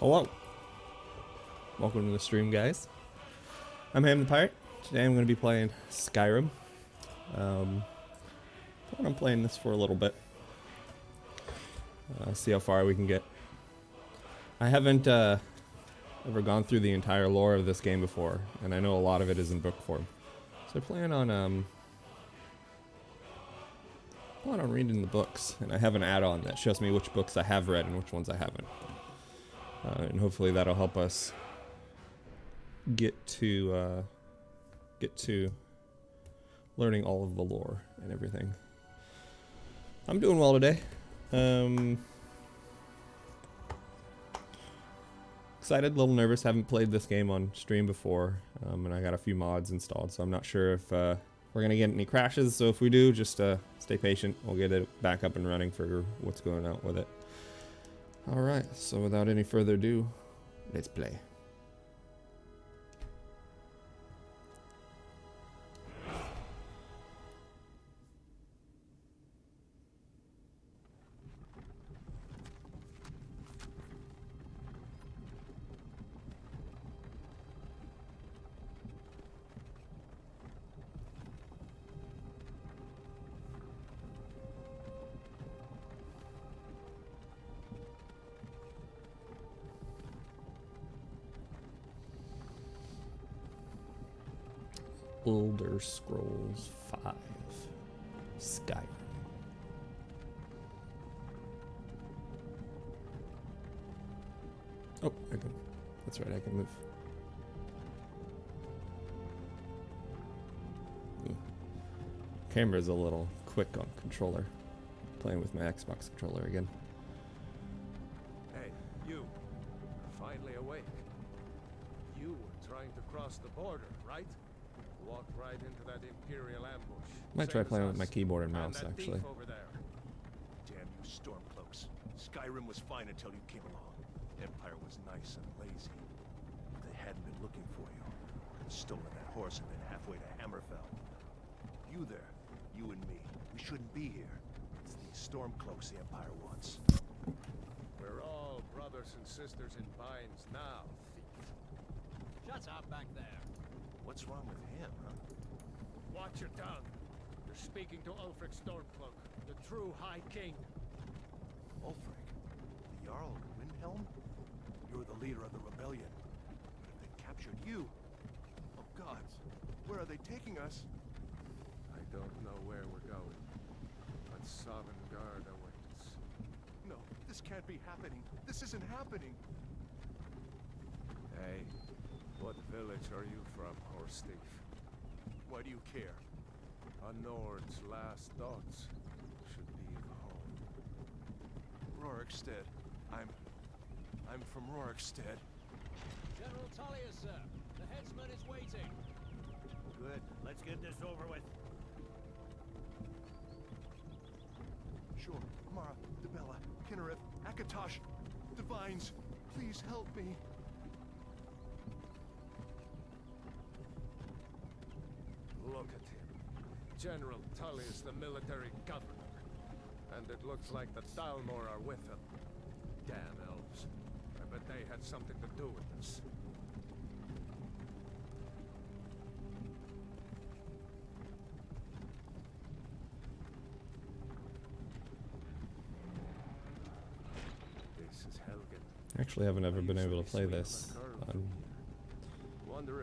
Hello. Welcome to the stream, guys. I'm Ham the Pirate. Today I'm going to be playing Skyrim. I'm playing this for a little bit. See how far we can get. I haven't ever gone through the entire lore of this game before, and I know a lot of it is in book form. So I plan on reading the books, and I have an add-on that shows me which books I have read and which ones I haven't. And hopefully that'll help us get to learning all of the lore and everything. I'm doing well today. Excited, a little nervous. Haven't played this game on stream before, and I got a few mods installed, so I'm not sure if we're gonna get any crashes. So if we do, just stay patient. We'll get it back up and running for what's going on with it. Alright, so without any further ado, let's play. Elder Scrolls 5 Skyrim. Oh, I can. That's right, I can move. Ooh. Camera's a little quick on controller. Playing with my Xbox controller again. Hey, you. Finally awake. You were trying to cross the border, right? Walked right into that Imperial ambush. Might try playing with my keyboard and mouse, actually. Over there. Damn you Stormcloaks. Skyrim was fine until you came along. Empire was nice and lazy. If they hadn't been looking for you, could have stolen that horse and been halfway to Hammerfell. You there, you and me, we shouldn't be here. It's these Stormcloaks the Empire wants. We're all brothers and sisters in binds now, thief. Shut up back there. What's wrong with him, huh? Watch your tongue. You're speaking to Ulfric Stormcloak, the true High King. Ulfric? The Jarl of Windhelm? You're the leader of the rebellion. But if they captured you... Oh gods, where are they taking us? I don't know where we're going, but Sovngarde awaits. No, this can't be happening. This isn't happening. Hey, what village are you from, horse thief? Why do you care? A Nord's last thoughts should leave home. Rorikstead. I'm from Rorikstead. General Tullius, sir. The headsman is waiting. Good. Let's get this over with. Sure. Mara, Dibella, Kinnereth, Akatosh, Divines, please help me. Look at him. General Tullius, the military governor. And it looks like the Thalmor are with him. Damn elves. I bet they had something to do with this. This is Helgen. Actually, haven't ever been able to play this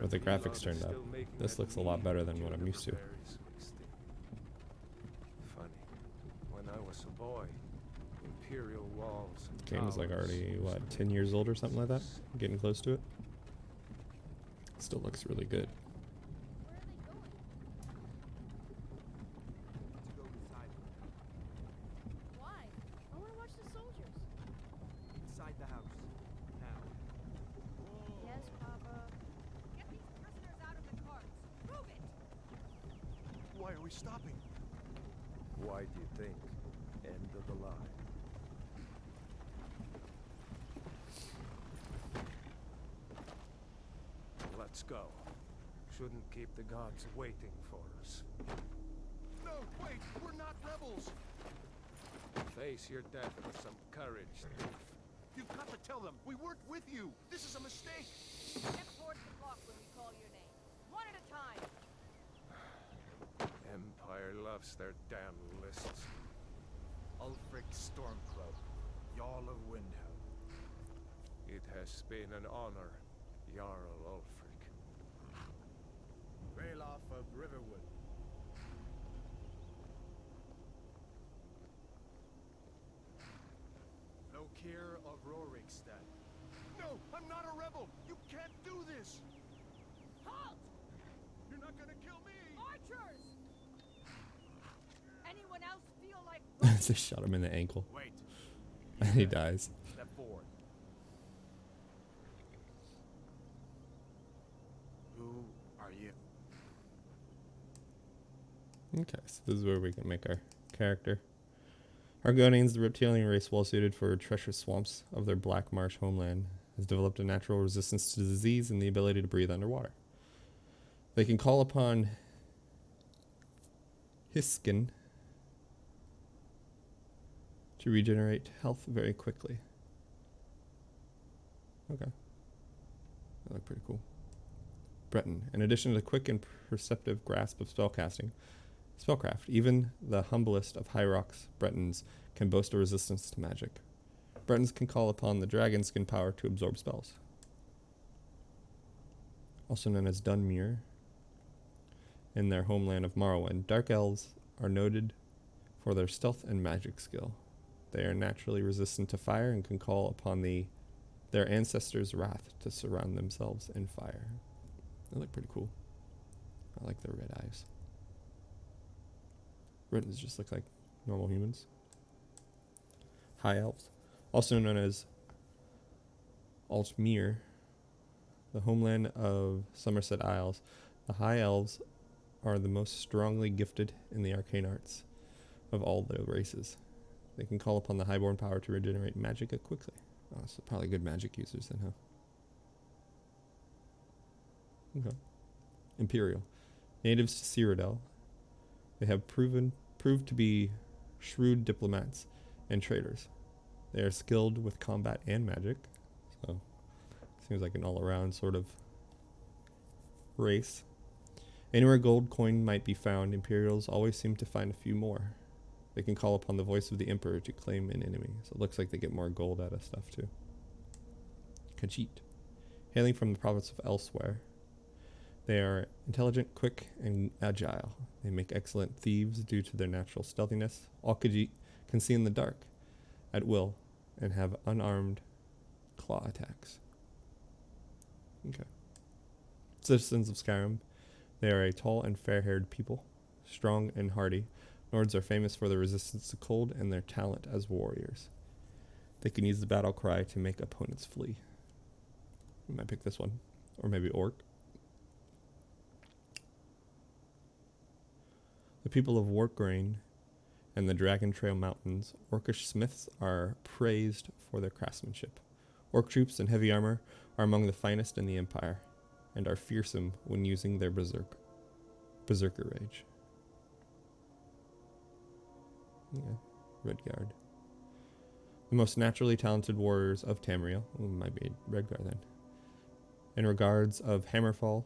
with the graphics turned up. This looks a lot better than what I'm used to. Funny. When I was a boy, Imperial walls and The game is like towers already, was what, 10 years old or something like that? Getting close to it. Still looks really good. Why? I want to watch the soldiers. Inside the house. Now. Yes, Papa. Get these prisoners out of the carts. Move it! Why are we stopping? Why do you think? End of the line. Let's go. Shouldn't keep the gods waiting for us. No, wait! We're not rebels! Face your death with some courage, thief. You've got to tell them we weren't with you. This is a mistake. Step towards the clock when we call your name. One at a time. Empire loves their damn lists. Ulfric Stormcloak, Jarl of Windhelm. It has been an honor, Jarl Ulfric. Ralof of Riverwood. Lokir of Rorikstead. No, I'm not a rebel. You can't do this. Halt! You're not gonna kill me. Archers! Anyone else feel like Just shot him in the ankle. Wait. And he dies. Step forward. Who are you? Okay, so this is where we can make our character. Argonians, the reptilian race well suited for treacherous swamps of their black marsh homeland, has developed a natural resistance to disease and the ability to breathe underwater. They can call upon Hiskin to regenerate health very quickly. Okay. That look pretty cool. Breton. In addition to the quick and perceptive grasp of spellcraft, even the humblest of High Rock's Bretons can boast a resistance to magic. Bretons can call upon the dragon skin power to absorb spells. Also known as Dunmere, in their homeland of Morrowind, Dark Elves are noted for their stealth and magic skill. They are naturally resistant to fire and can call upon their ancestors' wrath to surround themselves in fire. They look pretty cool. I like their red eyes. Britons just look like normal humans. High Elves, also known as Altmere, the homeland of Somerset Isles. The High Elves are the most strongly gifted in the arcane arts of all the races. They can call upon the highborn power to regenerate magic quickly. Oh, so probably good magic users then, huh? Okay. Imperial. Natives to Cyrodiil. They have proved to be shrewd diplomats and traders. They are skilled with combat and magic, so seems like an all-around sort of race. Anywhere gold coin might be found, Imperials always seem to find a few more. They can call upon the voice of the Emperor to claim an enemy, so it looks like they get more gold out of stuff too. Khajiit. Hailing from the province of Elsewhere, they are intelligent, quick, and agile. They make excellent thieves due to their natural stealthiness. All Khajiit can see in the dark at will and have unarmed claw attacks. Okay. Citizens of Skyrim. They are a tall and fair-haired people, strong and hardy. Nords are famous for their resistance to cold and their talent as warriors. They can use the battle cry to make opponents flee. I might pick this one. Or maybe Orc. The people of Wargrain and the Dragon Trail Mountains, Orcish smiths are praised for their craftsmanship. Orc troops in heavy armor are among the finest in the Empire, and are fearsome when using their berserker rage. Yeah, Redguard. The most naturally talented warriors of Tamriel. Might be Redguard then. In regards of Hammerfall,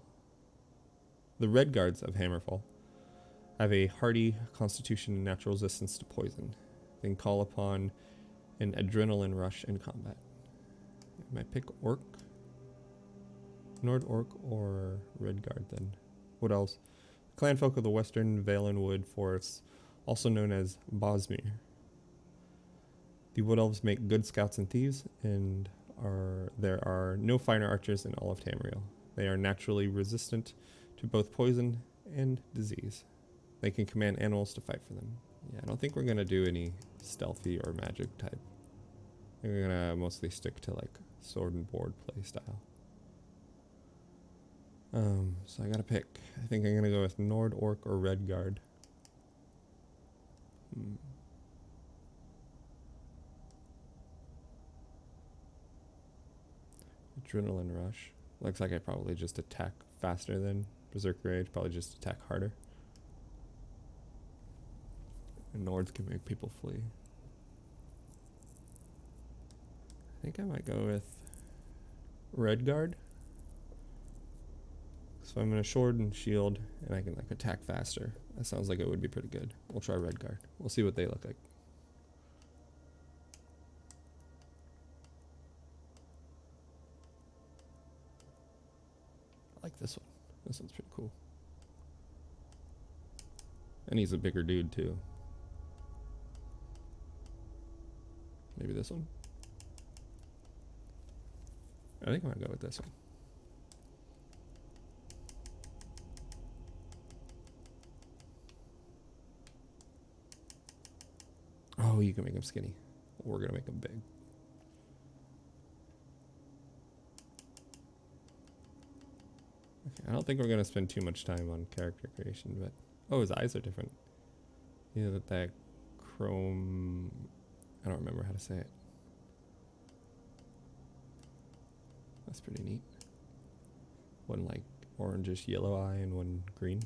the Redguards of Hammerfall have a hardy constitution and natural resistance to poison. They can call upon an adrenaline rush in combat. I might pick Orc. Nord Orc or Redguard then. What else? Clanfolk of the Western Valenwood forests, also known as Bosmere. The Wood Elves make good scouts and thieves, and there are no finer archers in all of Tamriel. They are naturally resistant to both poison and disease. They can command animals to fight for them. Yeah, I don't think we're gonna do any stealthy or magic type. I think we're gonna mostly stick to like sword and board play style. So I gotta pick. I think I'm gonna go with Nord Orc or Redguard. Adrenaline rush. Looks like I probably just attack faster than Berserker Rage. Probably just attack harder. And Nords can make people flee. think I might go with Redguard. So I'm gonna sword and shield, and I can like attack faster. That sounds like it would be pretty good. We'll try Redguard. We'll see what they look like. I like this one. This one's pretty cool. And he's a bigger dude too. Maybe this one? I think I might go with this one. Oh, you can make him skinny. We're gonna make him big. Okay, I don't think we're gonna spend too much time on character creation, but oh, his eyes are different. He's got that chrome. I don't remember how to say it. That's pretty neat. One like orangish yellow eye and one green.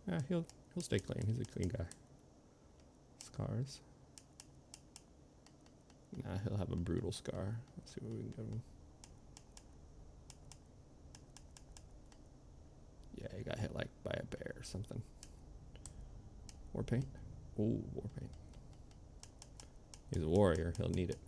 Yeah, he'll stay clean. He's a clean guy. Scars. Nah, he'll have a brutal scar. Let's see what we can give him. Yeah, he got hit like by a bear or something. War paint. Ooh, war paint. He's a warrior. He'll need it.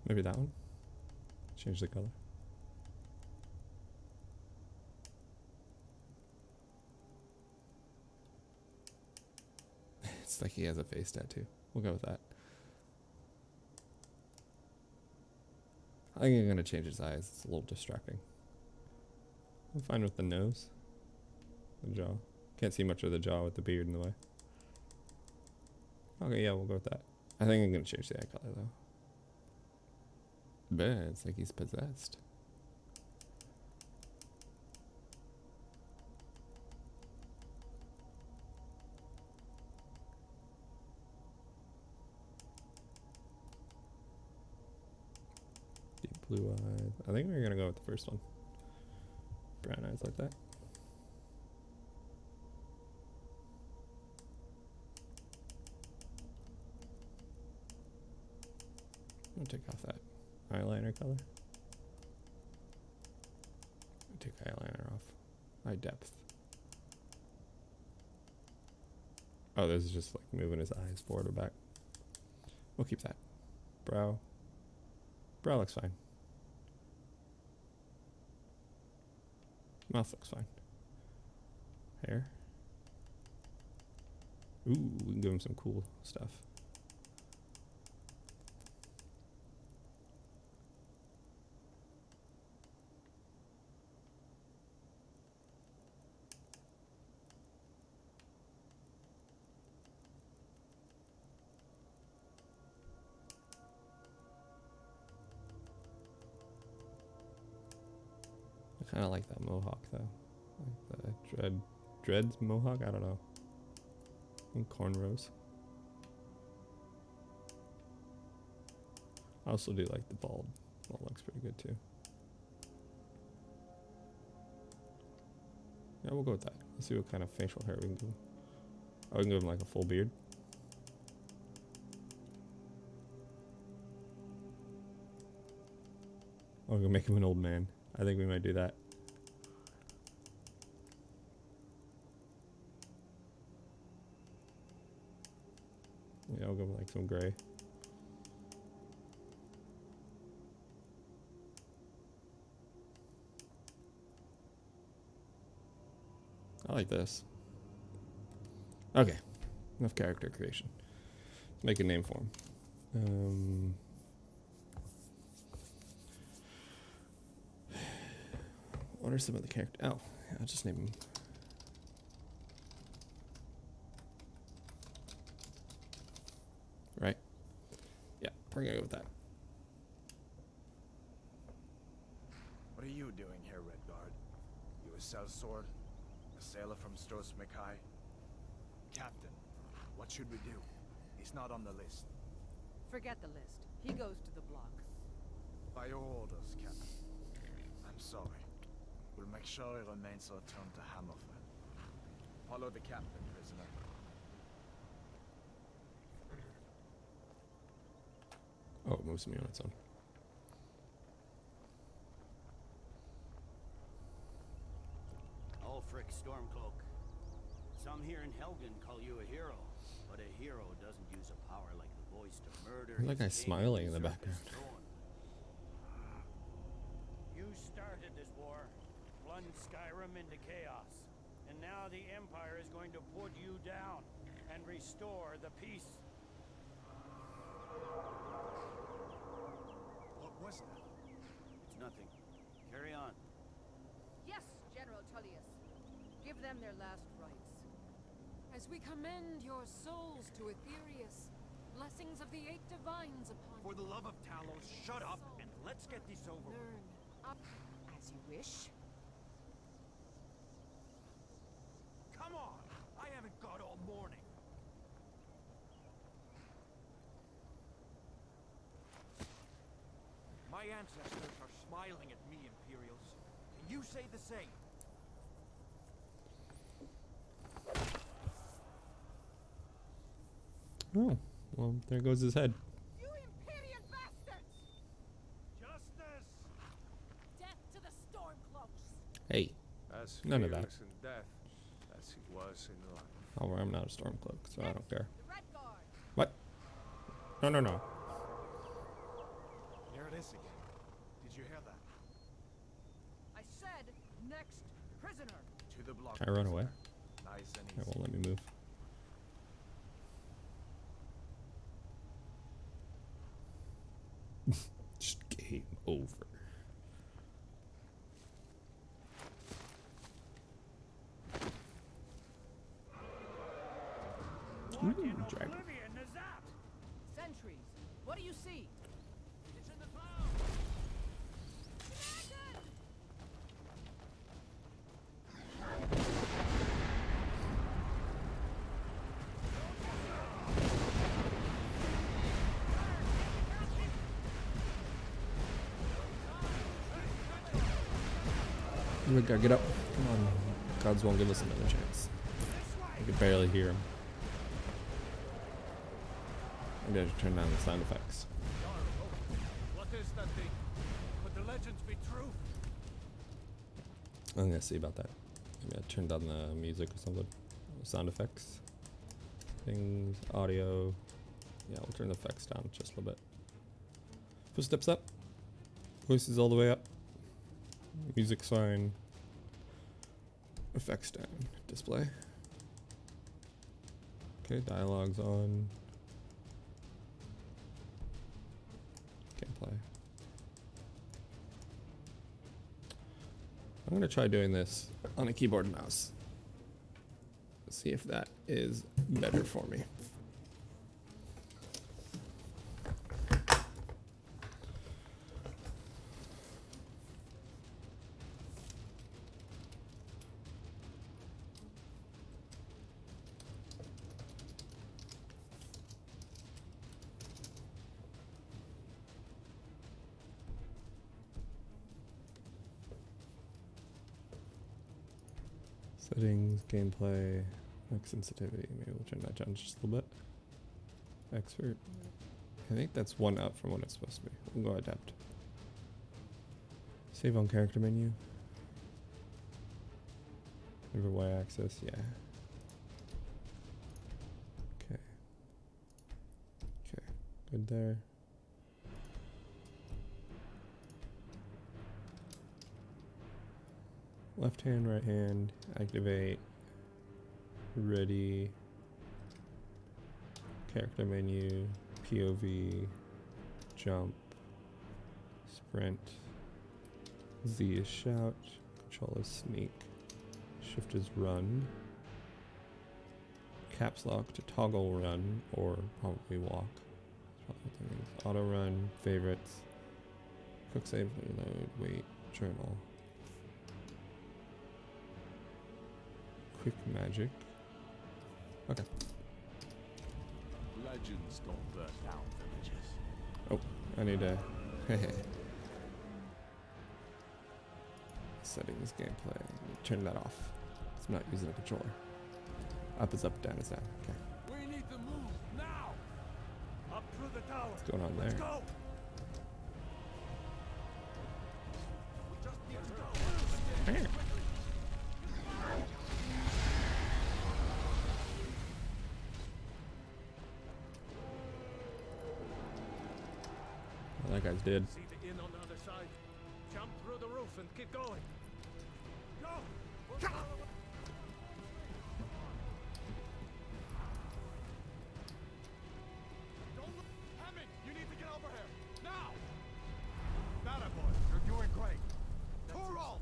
Maybe that one. Change the color. It's like he has a face tattoo. We'll go with that. I think I'm gonna change his eyes. It's a little distracting. I'm fine with the nose. The jaw. Can't see much of the jaw with the beard in the way. Okay, yeah, we'll go with that. I think I'm gonna change the eye color though. But it's like he's possessed. Deep blue eyes. I think we're gonna go with the first one. Brown eyes like that. I'll take off that eyeliner color. Take eyeliner off. Eye depth. Oh, this is just like moving his eyes forward or back. We'll keep that. Brow. Brow looks fine. Mouth looks fine. Hair. Ooh, we can give him some cool stuff. I kind of like that mohawk though. Like the dreads mohawk? I don't know. And cornrows. I also do like the bald. Bald looks pretty good too. Yeah, we'll go with that. Let's see what kind of facial hair we can give him. Oh, we can give him like a full beard. Oh, we're gonna make him an old man. I think we might do that. Yeah, I'll go with like some gray. I like this. Okay, enough character creation. Let's make a name for him. What are some of the characters? Oh, I'll just name him. Right? Yeah. We're gonna go with that. What are you doing here, Redguard? You a sellsword? A sailor from Stros Mackay? Captain, what should we do? He's not on the list. Forget the list. He goes to the block. By your orders, Captain. I'm sorry. We'll make sure he remains returned to Hammerfell. Follow the captain, prisoner. Oh, it moves me on its own. Ulfric Stormcloak. Some here in Helgen call you a hero, but a hero doesn't use a power like the voice to murder. There's that guy his king smiling in the and usurp his background. throne. You started this war, plunged Skyrim into chaos, and now the Empire is going to put you down and restore the peace. What was that? It's nothing. Carry on. Yes, General Tullius. Give them their last rites. As we commend your souls to Aetherius, blessings of the 8 divines upon For you. the love of Talos, shut up and let's get this over with. Learn up as you wish. Come on! I haven't got all morning. My ancestors are smiling at me, Imperials. Can you say the same? Oh, well, there goes his head. You Imperial bastards! Justice! Death to the Stormcloaks! Hey, As None of that. fearless in death as he was in life. oh, I'm not a Stormcloak, so I don't care. The Red Guard! What? No, no, no. There it is again. Did you hear that? I said, next prisoner! To the block. Can I run away? Nice and It easy. won't let me move. Just game over. What in dragon. oblivion is that? Sentries, what do you see? It's in the clouds. Gotta get up. Come on. Gods won't give us another chance. I could barely hear him. Maybe I should turn down the sound effects. What is that thing? Could the legends be true? I'm gonna see about that. Maybe I turned down the music or something. Sound effects. Things, audio. Yeah, we'll turn the effects down just a little bit. Footsteps up. Voices all the way up. Music fine. Effects down. Display. Okay, dialogue's on. Gameplay. I'm gonna try doing this on a keyboard and mouse. See if that is better for me. Settings, gameplay, X sensitivity. Maybe we'll turn that down just a little bit. Expert. I think that's one up from what it's supposed to be. We'll go adapt. Save on character menu. Over Y-axis, yeah. Okay. Okay, good there. Left hand, right hand, activate, ready, character menu, POV, jump, sprint, Z is shout, control is sneak, shift is run, caps lock to toggle run or probably walk. Probably what that means. auto run, favorites, quick save, reload, wait, journal, quick magic. Okay. Legends don't burn down villages. Oh, I need to. Settings, gameplay. Turn that off. I'm not using a controller. Up is up, down is down. Okay. We need to move now. Up through the tower. What's going on Let's there? go. We just need to go. Well, that guy's dead. See the inn on the other side? Jump through the roof and keep going. Go! Don't look. Hammond, you need to get over here. Now! Nada, boy. You're doing great. Torol!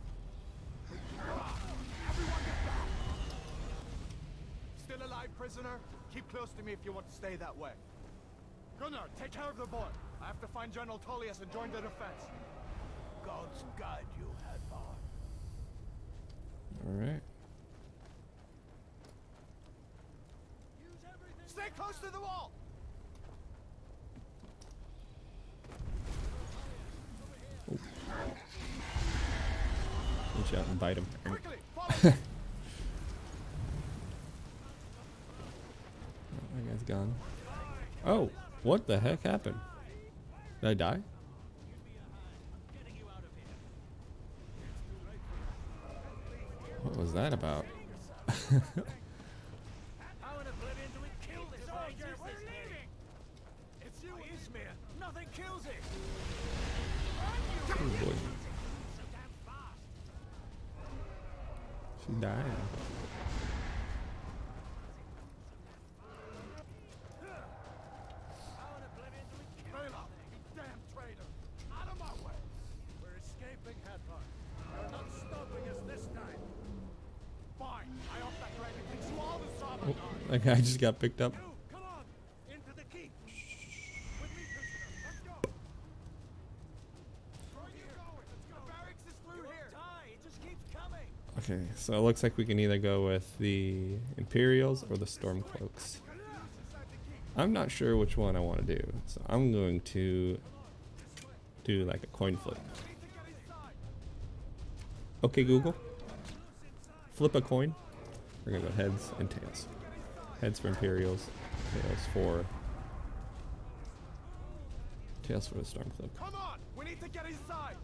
Everyone get back! Still alive, prisoner? Keep close to me if you want to stay that way. Gunnar, take care of the boy. I have to find General Tullius and join the defense. God's guide you, Hadvar. Alright. Stay close to the wall! Reach out and bite him. Quickly, follow me! That guy's gone. Oh, what the heck happened? Did I die? What was that about? How in oblivion do we kill this soldier? We're leaving! It's you, Ismir! Nothing kills it! Oh boy. So damn fast! She died. How in oblivion do we kill Bela, you damn traitor! Out of my way! We're escaping, Hadvar. You're not stopping us this time. Fine, I off that dragon takes you all the Oh, Sovngarde. that guy just got picked up. You, come on! Into the keep! With me, prisoner. Let's go! Where are you going? The barracks is through here. Die! It just keeps coming! Okay, so it looks like we can either go with the Imperials or the Stormcloaks. I'm not sure which one I want to do, so I'm going to do like a coin flip. Okay, Google. Flip a coin. We're gonna go heads and tails. Heads for Imperials, tails for the Stormcloak. Come on! We need to get inside!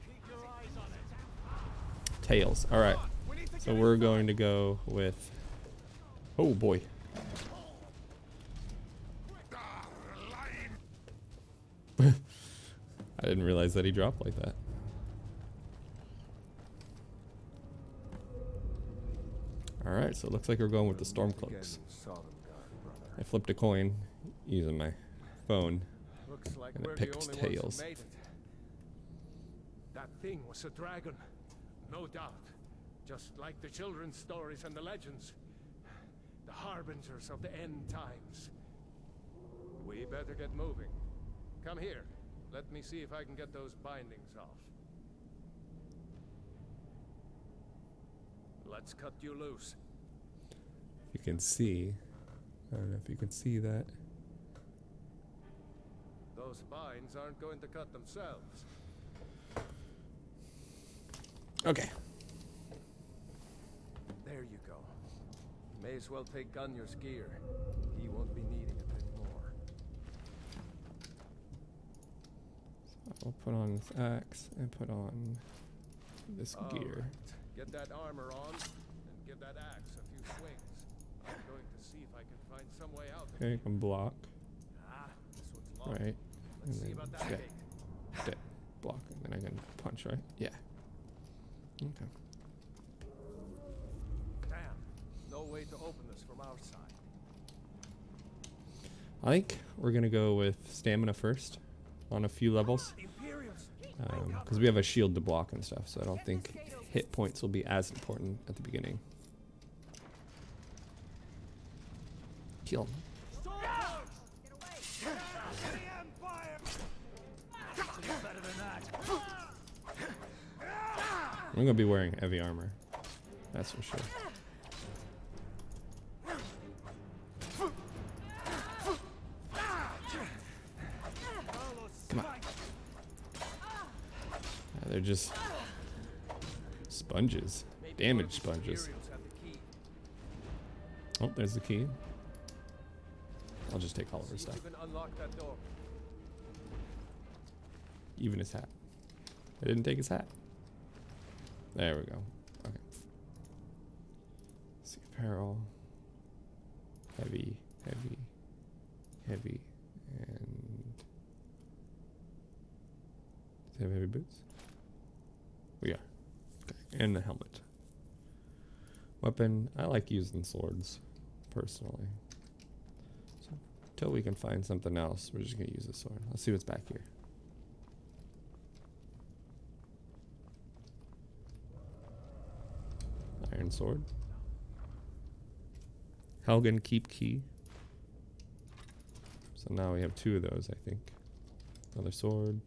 Keep your eyes on it! Tails. All right. We need to So get we're inside. going to go with. Oh boy. I didn't realize that he dropped like that. Alright, so it looks like we're going with the Stormcloaks. I flipped a coin using my phone. Looks like And it we're the picked only tails. ones who made it. That thing was a dragon, no doubt. Just like the children's stories and the legends. The harbingers of the end times. We better get moving. Come here. Let me see if I can get those bindings off. Let's cut you loose. You can see. I don't know if you can see that. Those binds aren't going to cut themselves. Okay. There you go. May as well take Gunnar's gear. He won't be needing it anymore. I'll put on this axe and put on this All gear. right. Get that armor on and give that axe a few swings. I'm going to see if I can find some way out. Okay, you can block. Ah, this one's locked. Right. Let's And see then about that dead. gate. Dead. Block. And then I can punch, right? Yeah. Okay. Damn. No way to open this from our side. I think we're going to go with stamina first on a few levels. The Imperials! Because we have a shield to block and stuff, so I don't think hit points will be as important at the beginning. Kill him. I'm gonna be wearing heavy armor. That's for sure. Come on. They're just sponges. Damage sponges. Oh, there's the key. I'll just take all of her stuff. You can unlock that door. Even his hat. I didn't take his hat. There we go. Okay. Let's see, apparel. Heavy, heavy, heavy, and... Does he have heavy boots? We are. Okay. And the helmet. Weapon. I like using swords, personally. So, until we can find something else, we're just going to use a sword. Let's see what's back here. Iron sword. Helgen keep key. So now we have 2 of those, I think. Another sword.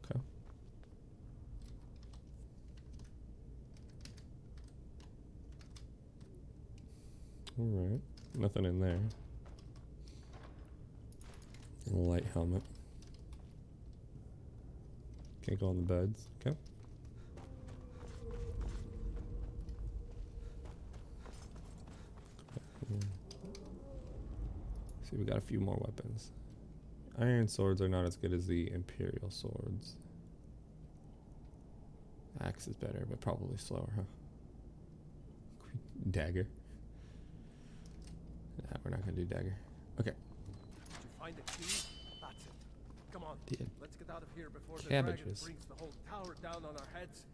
Okay. Alright. Nothing in there. And a light helmet. Can't go on the beds. Okay. See, we got a few more weapons. Iron swords are not as good as the Imperial swords. Axe is better, but probably slower, huh? Dagger. Nah, we're not gonna do dagger. Okay. Did you find the key? That's it. Come on. Did. Let's get out of here before the Cabbages. dragon brings the whole tower down on our heads.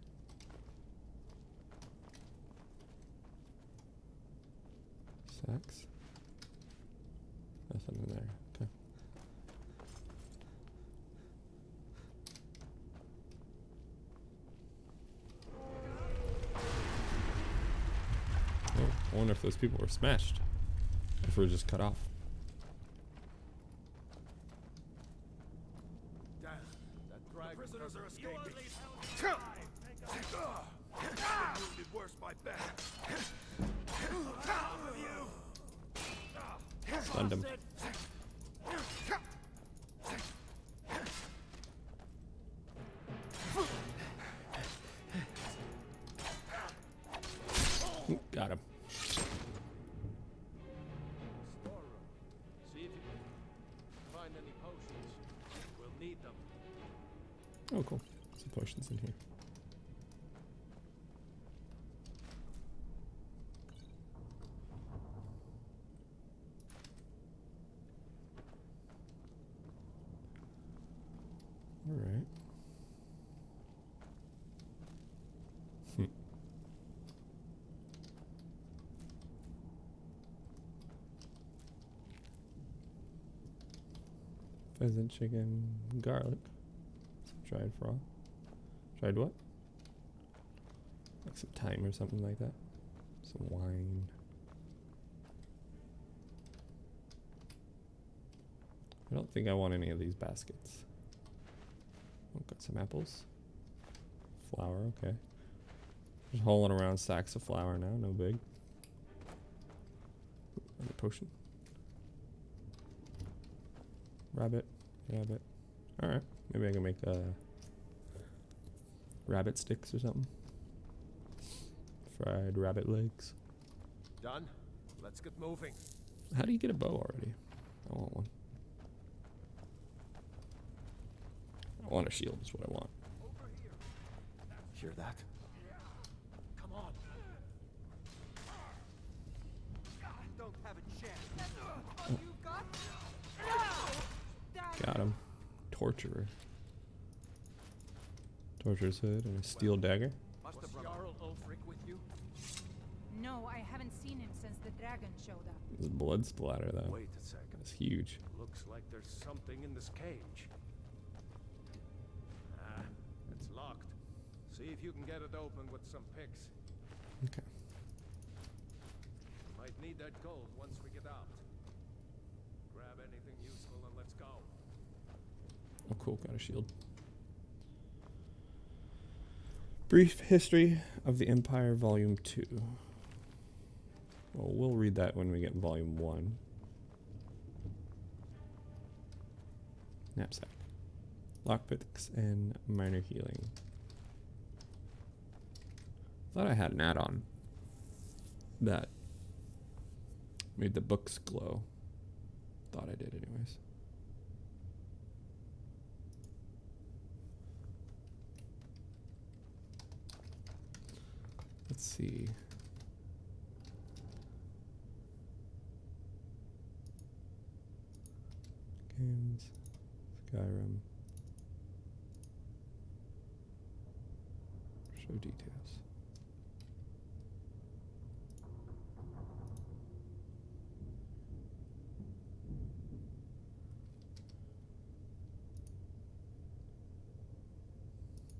Sacks. Nothing in there. Okay. Oh, I wonder if those people were smashed. If we're just cut off. Damn, that dragon. Prisoners are escaping. Wounded worse by bad. Stunned him. Ooh, got him. Storeroom. See if you can find any potions. We'll need them. Oh, cool. Some potions in here. All right. Pheasant, chicken, garlic, some dried frog. Dried what? Like some thyme or something like that. Some wine. I don't think I want any of these baskets. Oh, got some apples. Flour, okay. Just hauling around sacks of flour now, no big. Another potion. Rabbit. Alright, maybe I can make rabbit sticks or something. Fried rabbit legs. Done. Let's get moving. How do you get a bow already? I want one. I want a shield is what I want. Over here. Hear that? Come on. Don't have a chance. Got him. Torturer. Torturer's hood and a steel dagger. Was Jarl Ulfric with you? No, I haven't seen him since the dragon showed up. There's blood splatter though. Wait a second. It's huge. Looks like there's something in this cage. Ah, it's locked. See if you can get it open with some picks. Okay. Might need that gold once we get out. Grab anything useful and let's go. Oh, cool. Got a shield. Brief History of the Empire, Volume 2. Well, we'll read that when we get Volume 1. Knapsack. Lockpicks and minor healing. Thought I had an add-on that made the books glow. Thought I did anyways. Let's see. Games. Skyrim. Show details.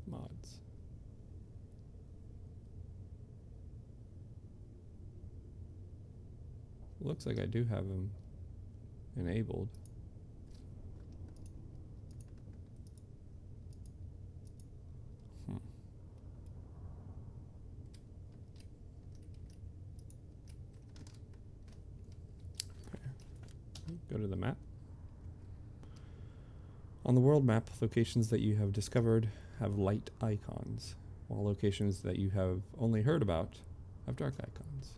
Mods. Looks like I do have them enabled. Go to the map. On the world map, locations that you have discovered have light icons, while locations that you have only heard about have dark icons.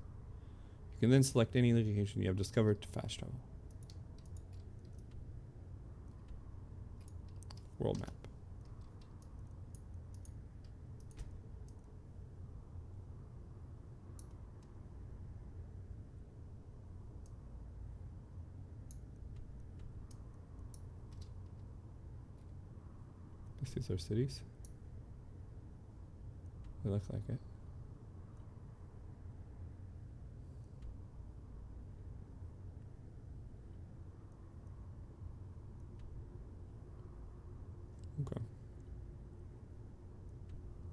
You can then select any location you have discovered to fast travel. World map. These are cities. They look like it. Okay.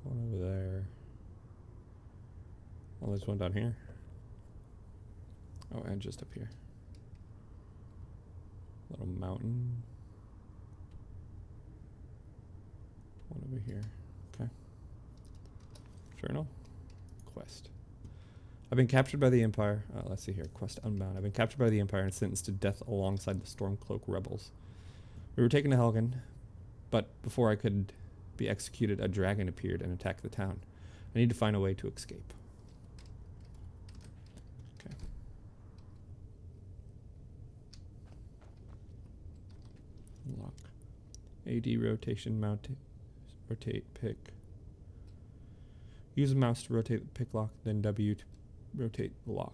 One over there. Oh, there's one down here. Oh, and just up here. Little mountain. One over here. Okay. Journal. Quest. I've been captured by the Empire. Let's see here. Quest unbound. I've been captured by the Empire and sentenced to death alongside the Stormcloak rebels. We were taken to Helgen, but before I could be executed, a dragon appeared and attacked the town. I need to find a way to escape. Okay. Lock. AD rotation mounted. Rotate pick. Use a mouse to rotate the pick lock, then W to rotate the lock.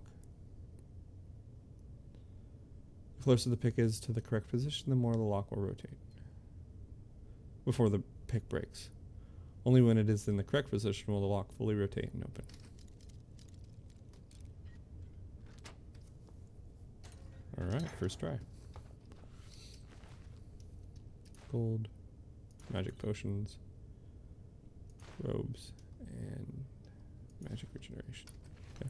The closer the pick is to the correct position, the more the lock will rotate before the pick breaks. Only when it is in the correct position will the lock fully rotate and open. Alright, first try. Gold, magic potions, robes, and magic regeneration. Okay.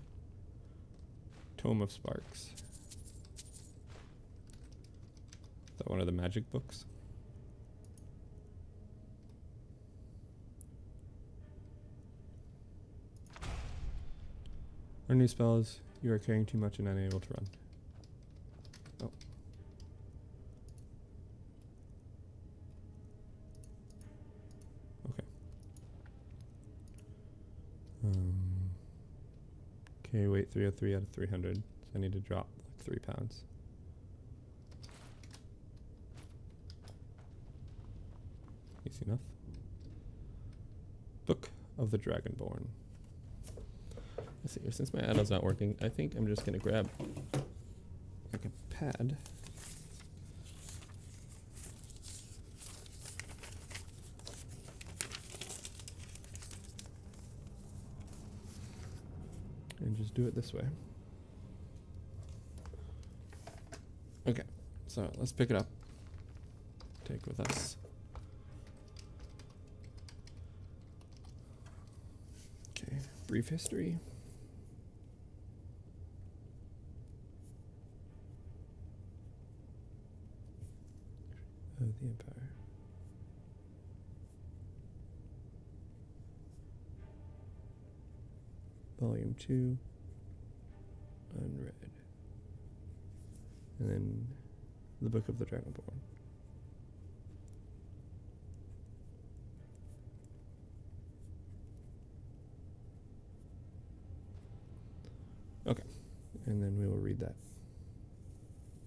Tome of Sparks. Is that one of the magic books? Learn new spells. You are carrying too much and unable to run. Oh. Okay. Okay, weight 303 out of 300. So I need to drop like 3 pounds. Easy enough. Book of the Dragonborn. Let's see here. Since my add-on's not working, I think I'm just gonna grab like a pad. And just do it this way. Okay, so let's pick it up. Take with us. Okay, brief history. Of the Empire. Volume 2, unread. And then the Book of the Dragonborn. Okay, and then we will read that,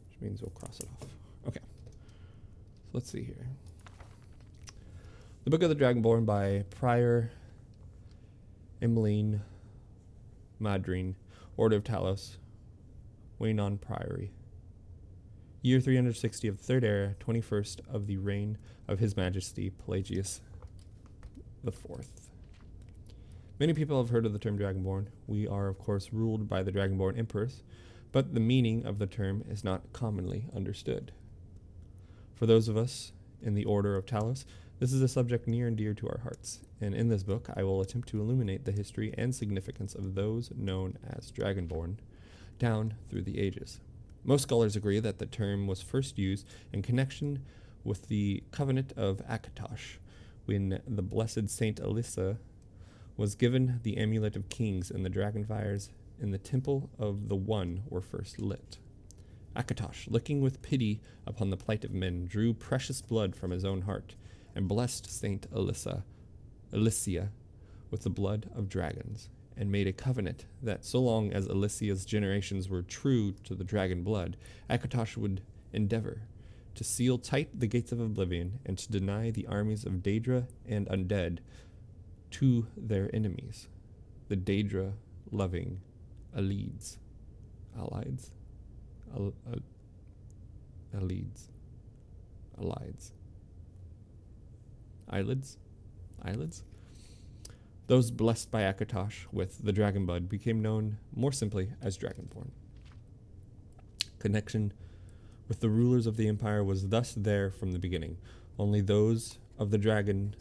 which means we'll cross it off. Okay, so let's see here. The Book of the Dragonborn by Prior Emmeline Madrine, Order of Talos, Waynon Priory. Year 360 of the Third Era, 21st of the reign of His Majesty Pelagius IV. Many people have heard of the term Dragonborn. We are, of course, ruled by the Dragonborn Emperors, but the meaning of the term is not commonly understood. For those of us in the Order of Talos, this is a subject near and dear to our hearts, and in this book I will attempt to illuminate the history and significance of those known as Dragonborn down through the ages. Most scholars agree that the term was first used in connection with the Covenant of Akatosh, when the blessed Saint Alyssa was given the Amulet of Kings and the dragonfires in the Temple of the One were first lit. Akatosh, looking with pity upon the plight of men, drew precious blood from his own heart and blessed Saint Alyssa with the blood of dragons, and made a covenant that so long as Alyssa's generations were true to the dragon blood, Akatosh would endeavor to seal tight the gates of oblivion and to deny the armies of Daedra and undead to their enemies, the Daedra-loving Alides. Alides? Alides. Alides. Eyelids? Those blessed by Akatosh with the dragon blood became known more simply as Dragonborn. Connection with the rulers of the empire was thus there from the beginning. Only those of the dragon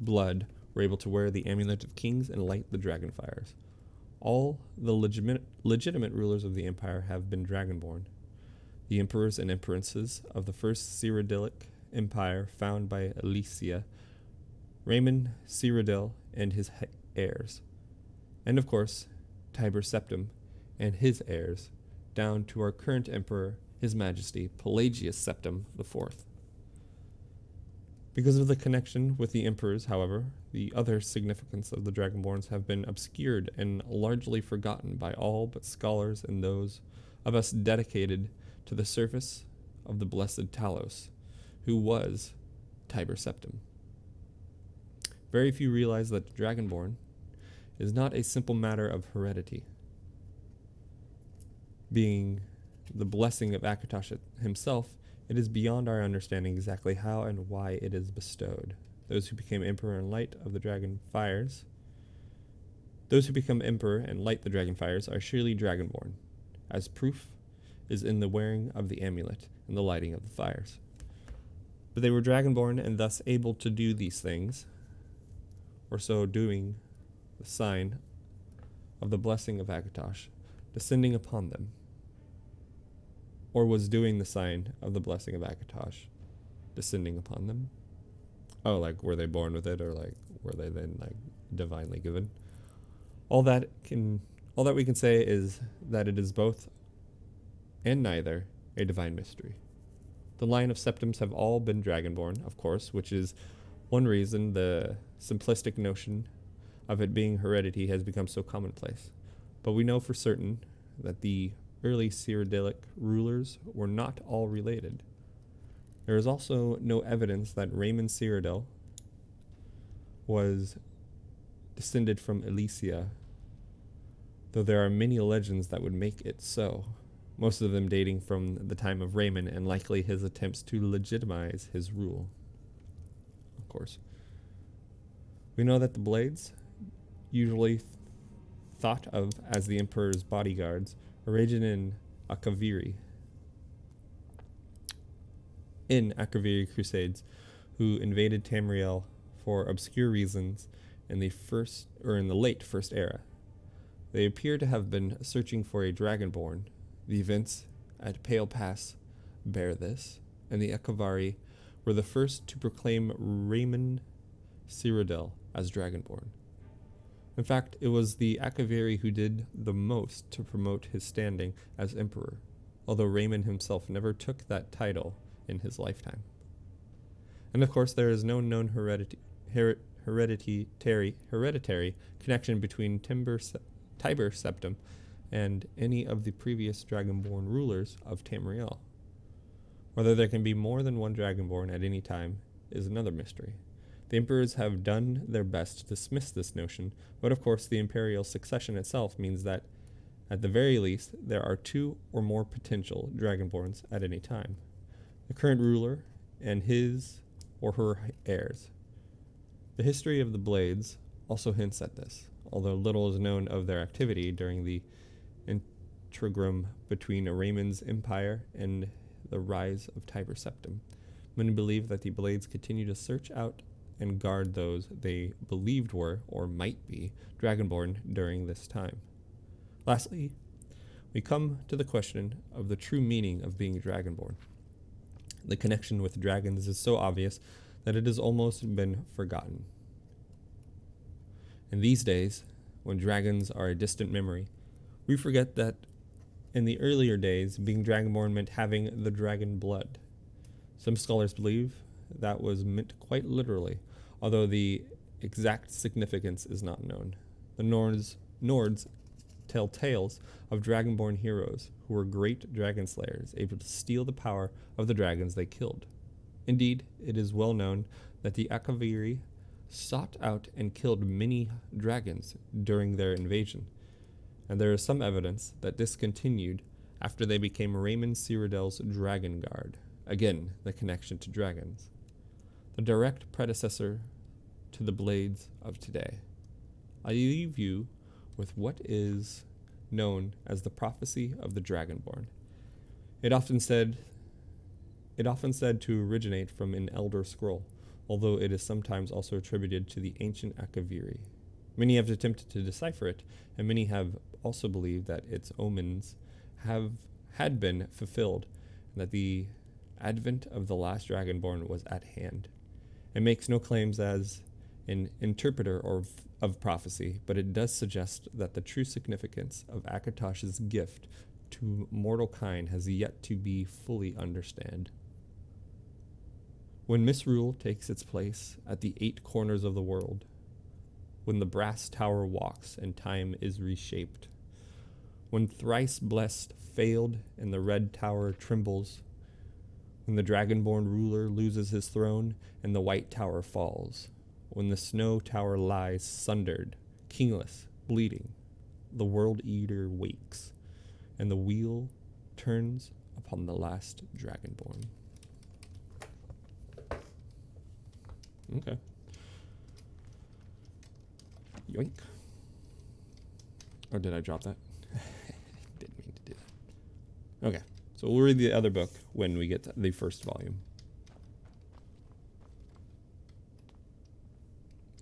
blood were able to wear the Amulet of Kings and light the dragon fires. All the legitimate rulers of the empire have been Dragonborn. The emperors and empresses of the first Cyrodiilic empire found by Alesia, Raymond Cyrodiil and his heirs, and of course Tiber Septim and his heirs, down to our current emperor, His Majesty Pelagius Septim IV. Because of the connection with the emperors, however, the other significance of the Dragonborns have been obscured and largely forgotten by all but scholars and those of us dedicated to the service of the blessed Talos, who was Tiber Septim. Very few realize that Dragonborn is not a simple matter of heredity. Being the blessing of Akatosh himself, it is beyond our understanding exactly how and why it is bestowed. Those who became emperor and light of the dragon fires, those who become emperor and light the dragon fires are surely Dragonborn, as proof is in the wearing of the amulet and the lighting of the fires. But they were Dragonborn and thus able to do these things, or so doing the sign of the blessing of Akatosh descending upon them, or was doing the sign of the blessing of Akatosh descending upon them. Oh, like were they born with it, or like were they then like divinely given? All that we can say is that it is both and neither a divine mystery. The line of Septims have all been Dragonborn, of course, which is one reason the simplistic notion of it being heredity has become so commonplace. But we know for certain that the early Cyrodiilic rulers were not all related. There is also no evidence that Raymond Cyrodiil was descended from Alesia, though there are many legends that would make it so, most of them dating from the time of Raymond and likely his attempts to legitimize his rule. Of course. We know that the Blades, usually thought of as the Emperor's bodyguards, originated in Akaviri Crusades, who invaded Tamriel for obscure reasons in the late First Era. They appear to have been searching for a Dragonborn. The events at Pale Pass bear this, and the Akavari were the first to proclaim Raymond Cyrodiil as Dragonborn. In fact, it was the Akaviri who did the most to promote his standing as emperor, although Raymond himself never took that title in his lifetime. And of course, there is no known hereditary connection between Tiber Septim and any of the previous Dragonborn rulers of Tamriel. Whether there can be more than one Dragonborn at any time is another mystery. The emperors have done their best to dismiss this notion, but of course the imperial succession itself means that, at the very least, there are 2 or more potential Dragonborns at any time. The current ruler and his or her heirs. The history of the Blades also hints at this, although little is known of their activity during the interregnum between Raymond's empire and the rise of Tiber Septim. Many believe that the Blades continue to search out and guard those they believed were, or might be, Dragonborn during this time. Lastly, we come to the question of the true meaning of being Dragonborn. The connection with dragons is so obvious that it has almost been forgotten. In these days, when dragons are a distant memory, we forget that in the earlier days, being Dragonborn meant having the dragon blood. Some scholars believe that was meant quite literally, although the exact significance is not known. The Nords tell tales of Dragonborn heroes who were great dragon slayers, able to steal the power of the dragons they killed. Indeed, it is well known that the Akaviri sought out and killed many dragons during their invasion, and there is some evidence that this continued after they became Raymond Cyrodiil's Dragon Guard. Again, the connection to dragons. The direct predecessor to the Blades of today. I leave you with what is known as the prophecy of the Dragonborn. It often said to originate from an elder scroll, although it is sometimes also attributed to the ancient Akaviri. Many have attempted to decipher it, and many have also believed that its omens had been fulfilled, and that the advent of the last Dragonborn was at hand. It makes no claims as an interpreter of prophecy, but it does suggest that the true significance of Akatosh's gift to mortal kind has yet to be fully understood. When misrule takes its place at the 8 corners of the world, when the brass tower walks and time is reshaped, when thrice blessed failed and the red tower trembles, when the Dragonborn ruler loses his throne and the white tower falls, when the snow tower lies sundered, kingless, bleeding, the world eater wakes, and the wheel turns upon the last Dragonborn. Okay. Yoink. Or did I drop that? Didn't mean to do that. Okay. So we'll read the other book when we get to the first volume.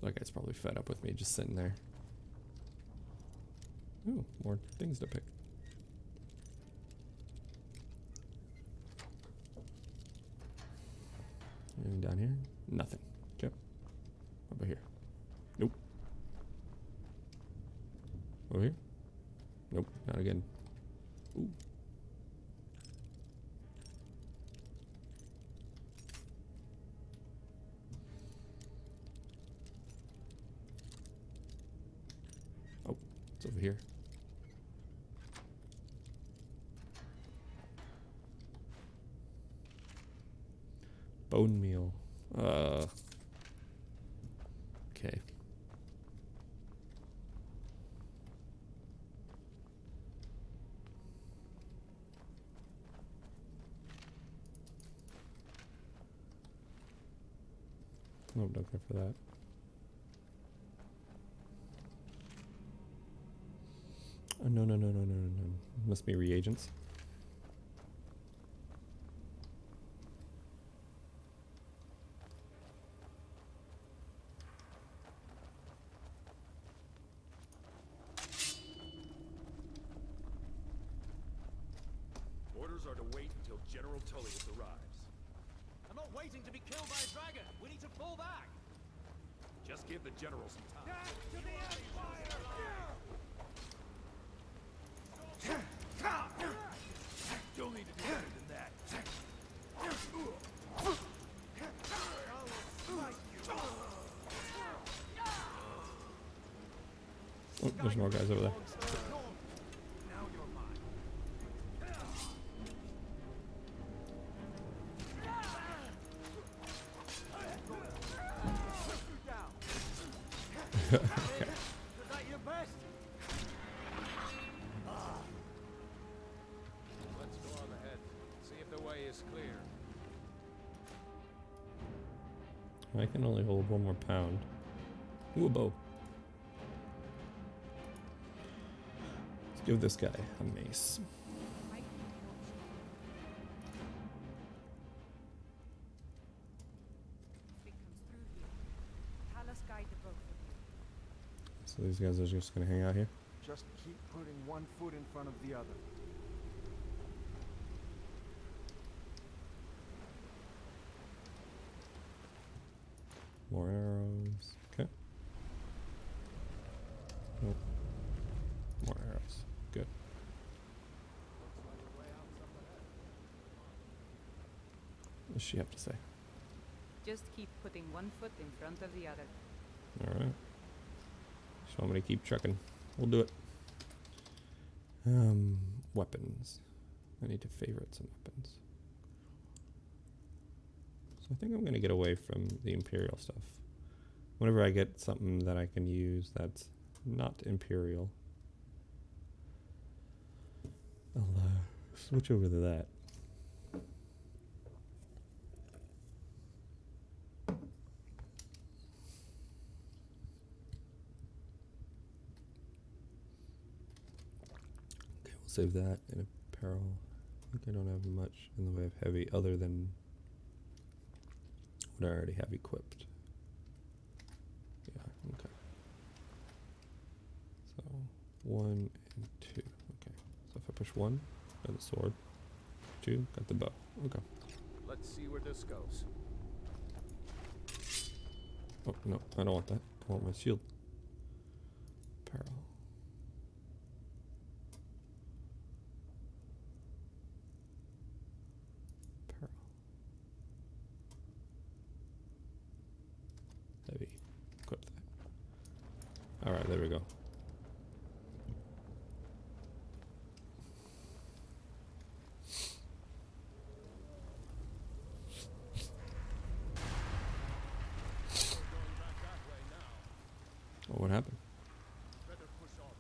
That guy's probably fed up with me just sitting there. Ooh, more things to pick. Anything down here? Nothing. Okay. Over here. Nope. Over here? Nope, not again. Ooh. Oh, it's over here. Bone meal. Okay. Nope, don't go for that. Oh, no. Must be reagents. Orders are to wait until General Tullius arrives. I'm not waiting to be killed by a dragon. We need to fall back. Just give the general some time. You'll need to do better than that. Oh, there's more guys over there. Now you're mine. Okay. Is that your best? Let's go on ahead. See if the way is clear. I can only hold 1 more pound. Ooh, a bow. Let's give this guy a mace. It comes through here. Talos guide the both of you. So these guys are just gonna hang out here. Just keep putting one foot in front of the other. More arrows. Okay. Nope. More arrows. Good. What does she have to say? Just keep putting one foot in front of the other. Alright. Just want me to keep trucking. We'll do it. Weapons. I need to favorite some weapons. So I think I'm gonna get away from the Imperial stuff. Whenever I get something that I can use that's not Imperial, I'll switch over to that. Okay, we'll save that in apparel. I think I don't have much in the way of heavy other than what I already have equipped. Yeah, okay. So 1 and 2. Okay. So if I push 1, got the sword. 2, got the bow. Okay. Let's see where this goes. Oh no, I don't want that. I want my shield. Apparel. Apparel. Heavy. Equip that. Alright, there we go. Oh, what happened? Better push on.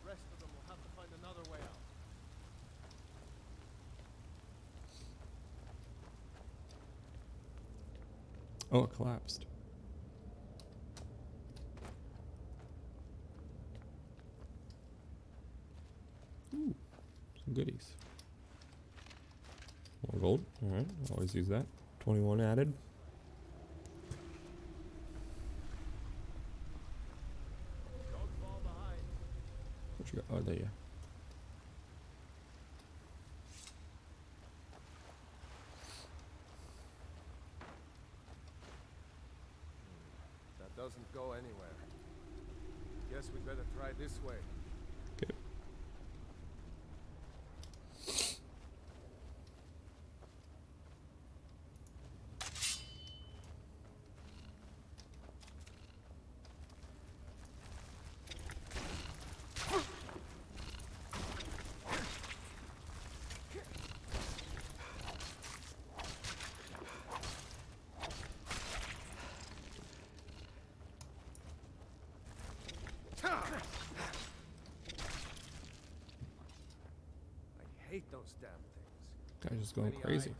The rest of them will have to find another way out. Oh, it collapsed. Ooh, some goodies. More gold. Alright, always use that. 21 added. Don't fall behind. What you got? Oh, there you are. That doesn't go anywhere. Guess we'd better try this way. Okay. I hate those damn things. Guy's just going Many crazy. eyes.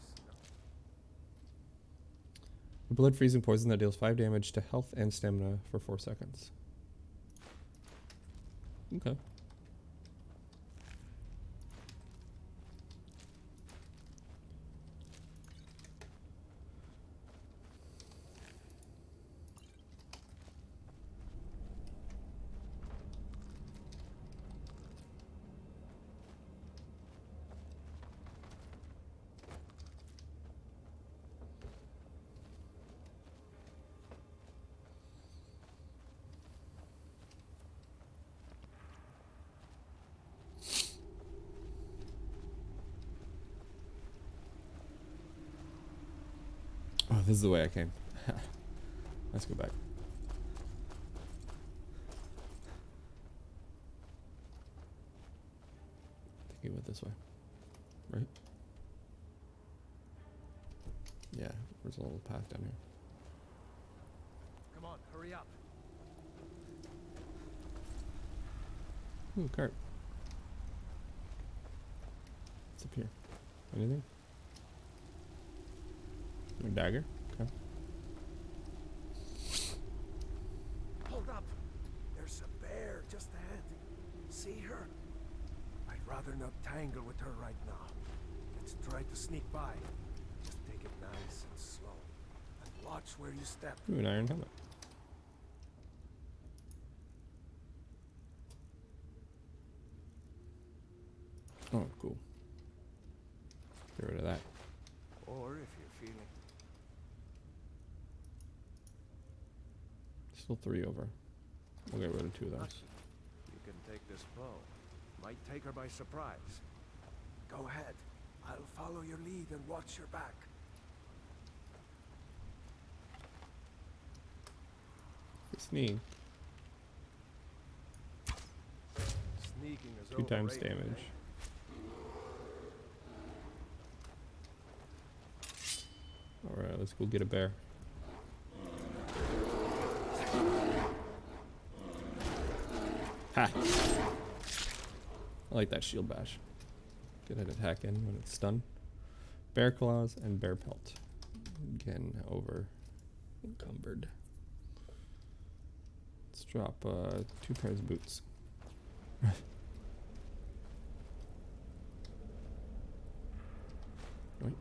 A blood freezing poison that deals 5 damage to health and stamina for 4 seconds. Okay. Oh, this is the way I came. Let's go back. I think it went this way. Right? Yeah, there's a little path down here. Come on, hurry up. Ooh, cart. What's up here? Anything? A dagger? Okay. Hold up. There's a bear just ahead. See her? I'd rather not tangle with her right now. Let's try to sneak by. Just take it nice and slow. And watch where you step. Ooh, an iron helmet. Oh, cool. Get rid of that. Or if you're feeling... Still 3 over. We'll get rid of 2 of those. You can take this bow. Might take her by surprise. Go ahead. I'll follow your lead and watch your back. Sneak. Sneaking is 2 times overrated, damage. eh? Alright, let's go get a bear. Ha! I like that shield bash. Get an attack in when it's stunned. Bear claws and bear pelt. Again, over encumbered. Let's drop 2 pairs of boots. Yoink.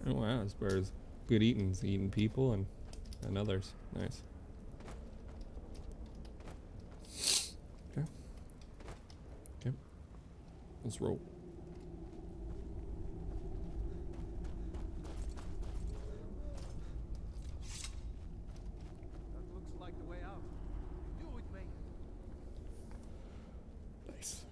Oh wow, this bear's good eating. He's eating people and others. Nice. Okay. Okay. Let's roll. That looks like the way out. Do it, mate. Nice.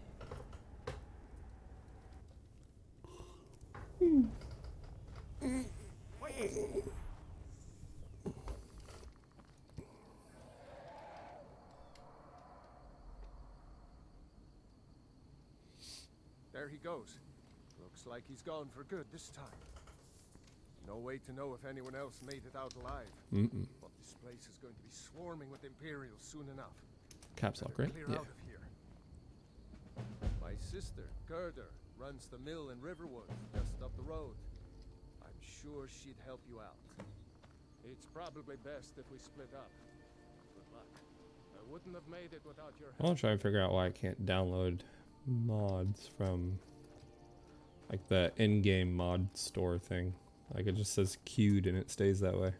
There he goes. Looks like he's gone for good this time. No way to know if anyone else made it out alive. Mm-mm. But this place is going to be swarming with Imperials soon enough. Caps lock, Better right? clear Yeah. out of here. My sister, Gerda, runs the mill in Riverwood, just up the road. I'm sure she'd help you out. It's probably best if we split up. Good luck. I wouldn't have made it without your help. I'll try and figure out why I can't download mods from like the in-game mod store thing. Like it just says queued and it stays that way.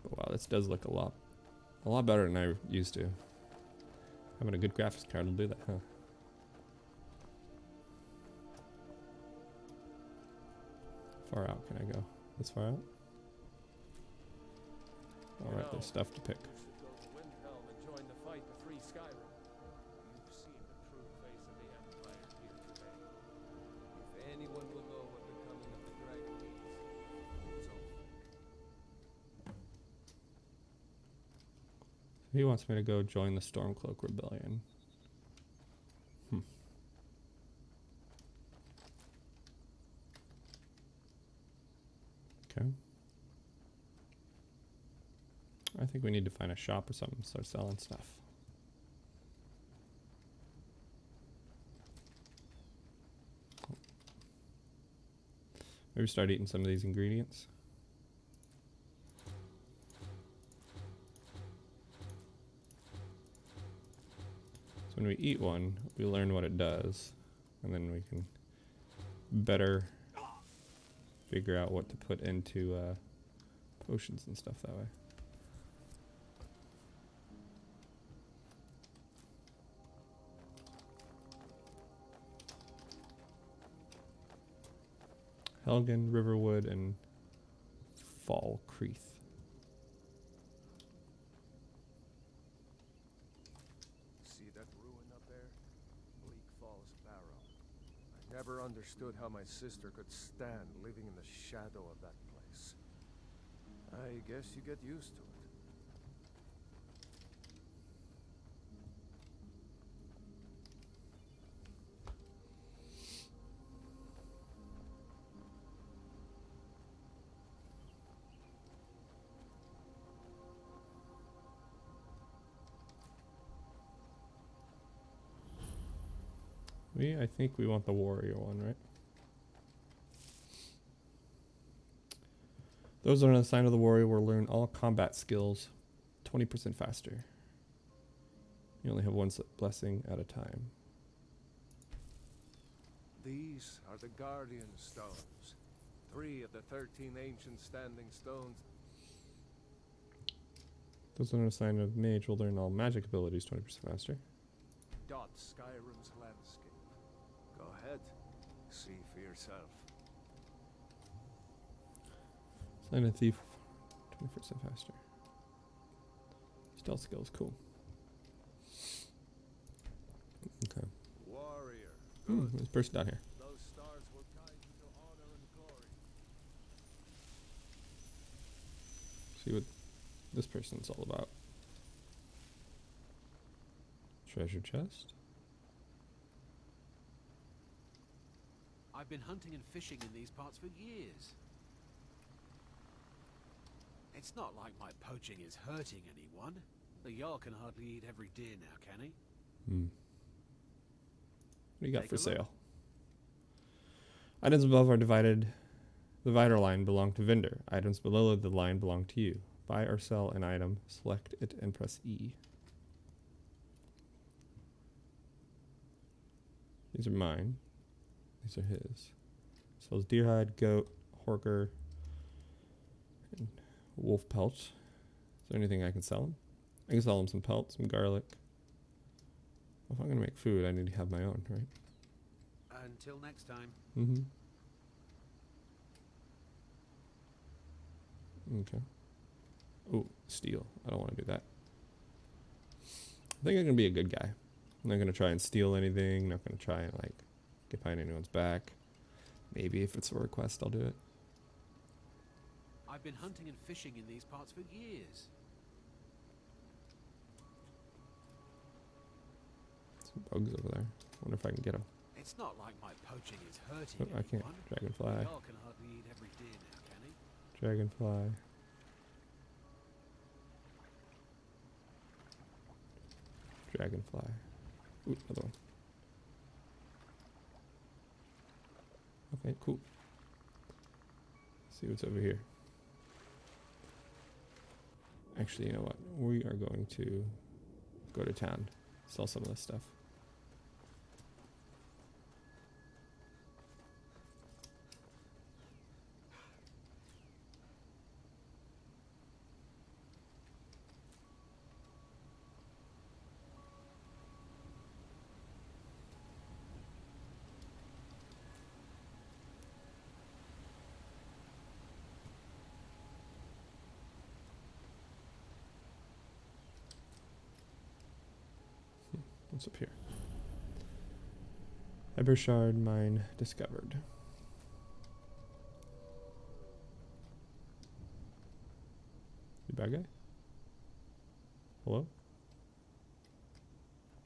But wow, this does look a lot better than I used to. Having a good graphics card will do that, huh? Far out can I go? This far out? Alright, there's stuff to pick. You should go to Windhelm and join the fight to free Skyrim. You've seen the true face of the Empire here today. If anyone will know what the coming of the dragon means, it's over. He wants me to go join the Stormcloak Rebellion. Okay. I think we need to find a shop or something, start selling stuff. Maybe start eating some of these ingredients. So when we eat one, we learn what it does, and then we can better figure out what to put into potions and stuff that way. Helgen, Riverwood, and Fall Creek. See that ruin up there? Bleak Falls Barrow. I never never understood how my sister could stand living in the shadow of that place. I guess you get used to it. I think we want the warrior one, right? Those on the sign of the warrior will learn all combat skills 20% faster. You only have one blessing at a time. These are the Guardian Stones. 3 of the 13 ancient standing stones. Those on the sign of mage will learn all magic abilities 20% faster. Dot Skyrim's landscape. Go ahead. See for yourself. Sign of thief 20% faster. Stealth skills, cool. Okay. Warrior. There's a person down here. Those stars will guide you to honor and glory. See what this person's all about. Treasure chest. I've been hunting and fishing in these parts for years. It's not like my poaching is hurting anyone. The Jarl can hardly eat every deer now, can he? What do you got Take for a look. sale? Items above are divided. The divider line belong to vendor. Items below the line belong to you. Buy or sell an item. Select it and press E. These are mine. These are his. Sells deer hide, goat, horker, and wolf pelt. Is there anything I can sell him? I can sell him some pelt, some garlic. If I'm gonna make food, I need to have my own, right? Until next time. Okay. Oh, steal. I don't want to do that. I think I'm gonna be a good guy. I'm not gonna try and steal anything. Not gonna try and like get behind anyone's back. Maybe if it's a request, I'll do it. I've been hunting and fishing in these parts for years. Some bugs over there. Wonder if I can get them. It's not like my poaching is hurting Oh, I can't. anyone. Dragonfly. The Jarl can hardly eat every deer now, can he? Dragonfly. Dragonfly. Ooh, another one. Okay, cool. Let's see what's over here. Actually, you know what? We are going to go to town, sell some of this stuff. What's up here? Ebershard mine discovered. You bad guy? Hello?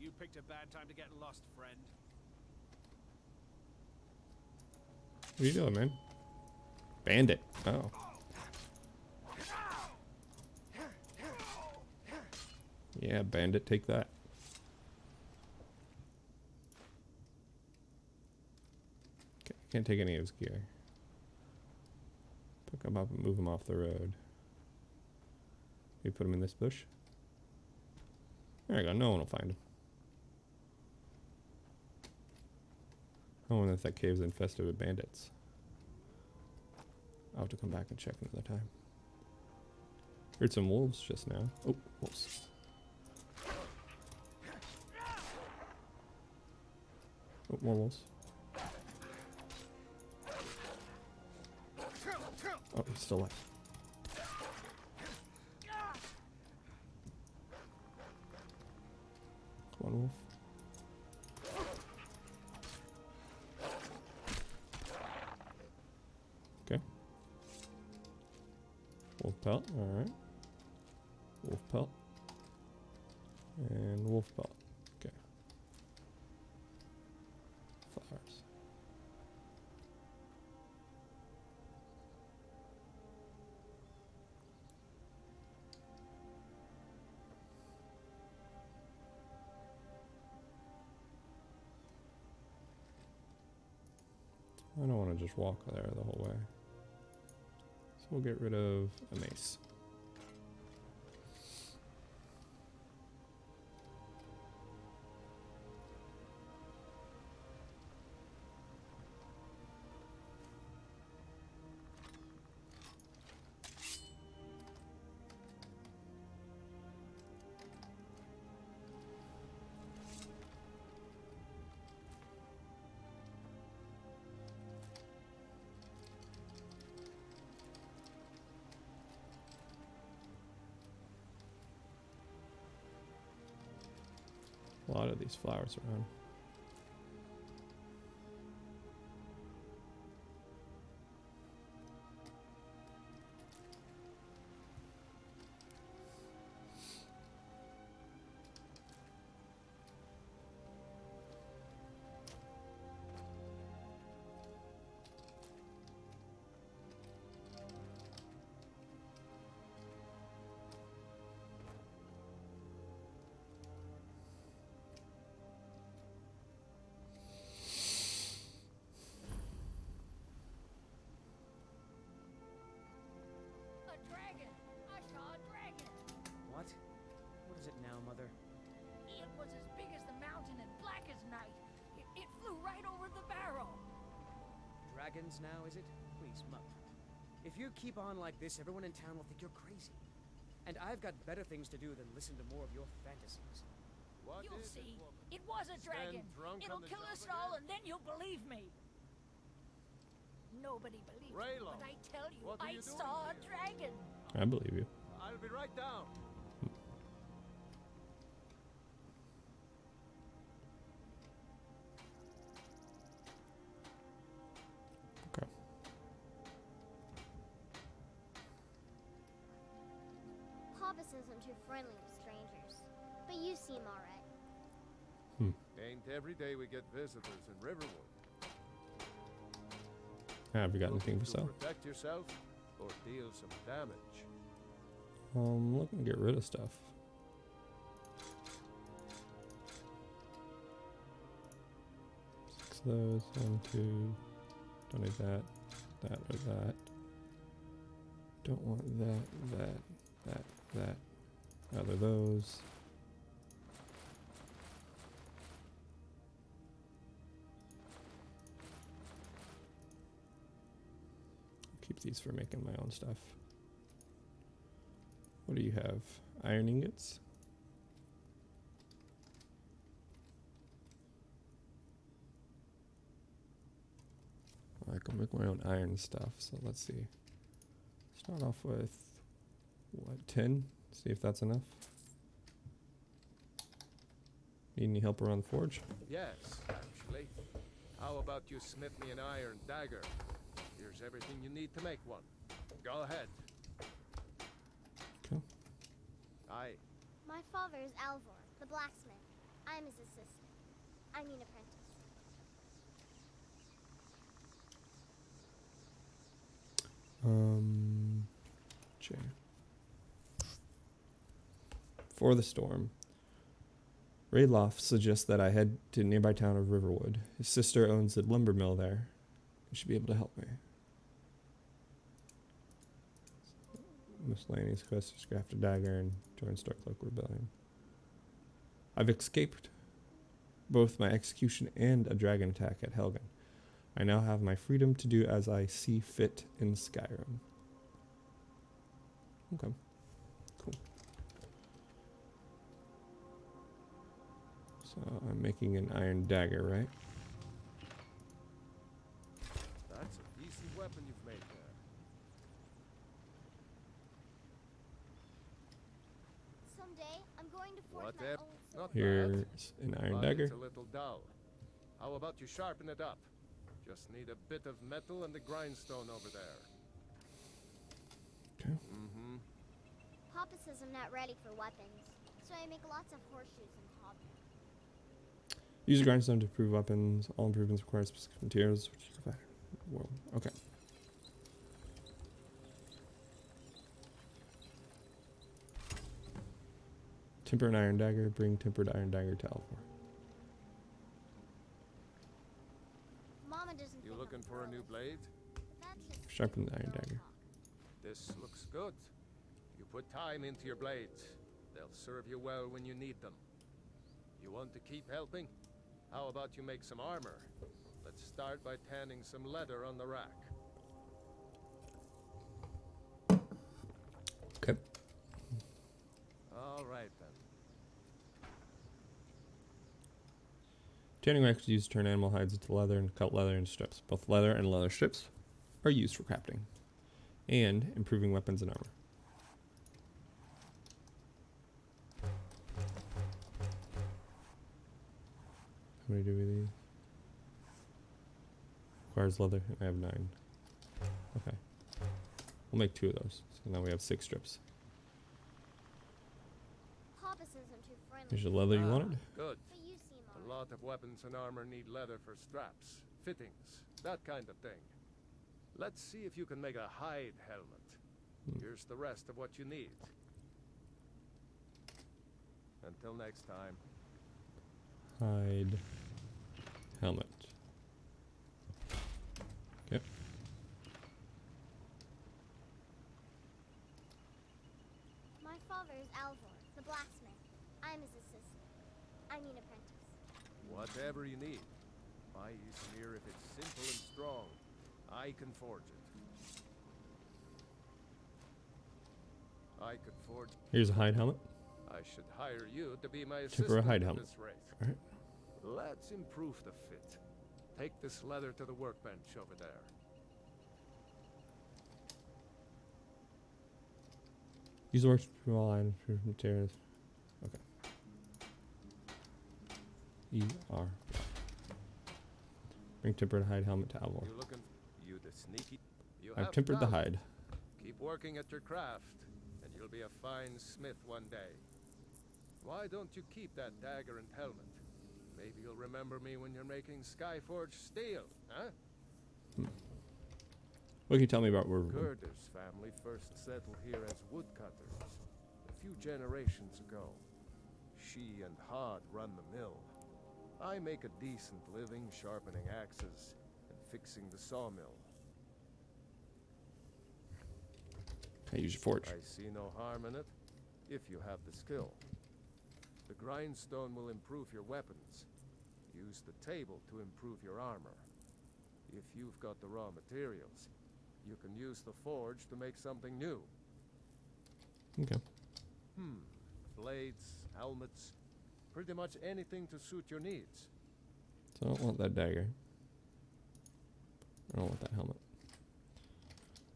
You picked a bad time to get lost, friend. What are you doing, man? Bandit. Oh. Yeah, bandit, take that. Okay, can't take any of his gear. Pick him up and move him off the road. You put him in this bush. There you go, no one will find him. I wonder if that cave's infested with bandits. I'll have to come back and check another time. Heard some wolves just now. Oh, wolves. Oh, more wolves. Oh, he's still alive. Come on, wolf. Wolf pelt, alright. Wolf pelt. And wolf pelt. Okay. Flowers. I don't want to just walk there the whole way. So we'll get rid of a mace. A lot of these flowers around. A dragon! I saw a dragon! What? What is it now, Mother? It was as big as the mountain and black as night. It flew right over the barrel. Dragons now, is it? Please, Mother. If you keep on like this, everyone in town will think you're crazy. And I've got better things to do than listen to more of your fantasies. What You'll is it, see. woman? It was a dragon. Stand drunk It'll on the kill job us again? all, and then you'll believe me. Nobody believes me, Raylo, but I tell you, what are I you doing saw a here? dragon. I believe you. I'll be right down. Okay. Papa says I'm too friendly with strangers, but you seem alright. Ain't every day we get visitors in Riverwood. Have you got anything Looking for to sale? protect yourself or deal some damage? Looking to get rid of stuff. Six of those. 1, 2. Don't need that. That or that. Don't want that. Rather those. Keep these for making my own stuff. What do you have? Iron ingots? I can make my own iron stuff, so let's see. Start off with, what, 10? See if that's enough. Need any help around the forge? Yes, actually. How about you smith me an iron dagger? Here's everything you need to make one. Go ahead. Okay. Aye. My father is Alvor, the blacksmith. I'm his assistant. I mean apprentice. J. For the storm. Rayloff suggests that I head to the nearby town of Riverwood. His sister owns a lumber mill there. He should be able to help me. Miscellaneous quest to craft a dagger and join Starcloak Rebellion. I've escaped both my execution and a dragon attack at Helgen. I now have my freedom to do as I see fit in Skyrim. Okay. Cool. So I'm making an iron dagger, right? That's a decent weapon you've made there. Someday, I'm going to forge my Whatever. own Not sword. Here's an iron but dagger. it's a little dull. How about you sharpen it up? Just need a bit of metal and the grindstone over there. Okay. Mm-hmm. Papa says I'm not ready for weapons, so I make lots of horseshoes and hobby. Use a grindstone to improve weapons. All improvements require specific materials. Which is better. Well, okay. Tempered iron dagger. Bring tempered iron dagger to Alvor. Mama doesn't You think looking I'm for a new girlish, blade? but that's just Sharpen the iron girl dagger. talk. This looks good. You put time into your blades. They'll serve you well when you need them. You want to keep helping? How about you make some armor? Let's start by tanning some leather on the rack. Okay. All right then. Tanning racks used to turn animal hides into leather and cut leather into strips. Both leather and leather strips are used for crafting and improving weapons and armor. How many do we need? Requires leather. I have 9. Okay. We'll make 2 of those. So now we have 6 strips. Papa says I'm too friendly. Here's the leather you wanted. Good. But you seem A alright. lot of weapons and armor need leather for straps, fittings, that kind of thing. Let's see if you can make a hide helmet. Here's the rest of what you need. Until next time. Hide helmet. Okay. My father is Alvor, the blacksmith. I'm his assistant. I mean apprentice. Whatever you need. My Ysmir, if it's simple and strong, I can forge it. I could forge. Here's a hide helmet. I should hire you to be my Temporary assistant hide at helmet. this rate. Alright. Let's improve the fit. Take this leather to the workbench over there. Use the works to improve all items, improve materials. Okay. ER. Bring tempered hide helmet to Alvor. You looking? You the sneaky? You I've have tempered the talent. hide. Keep working at your craft, and you'll be a fine smith one day. Why don't you keep that dagger and helmet? Maybe you'll remember me when you're making Skyforge steel, huh? What can you tell me about where? Gerda's family first settled here as woodcutters a few generations ago. She and Hod run the mill. I make a decent living sharpening axes and fixing the sawmill. I use your forge. I see no harm in it, if you have the skill. The grindstone will improve your weapons. Use the table to improve your armor. If you've got the raw materials, you can use the forge to make something new. Okay. Blades, helmets, pretty much anything to suit your needs. So I don't want that dagger. I don't want that helmet.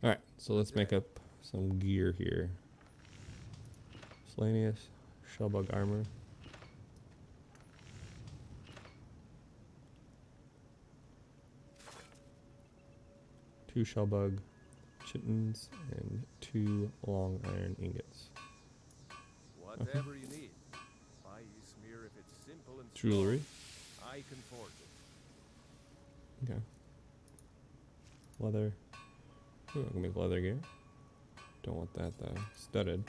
Alright, so let's make up some gear here. Slanius, shellbug armor. Two shellbug chittens and 2 long iron ingots. Whatever you need. My Ysmir, if it's simple and Jewelry. strong, I can forge it. Okay. Leather. Ooh, I can make leather gear. Don't want that though. Studded.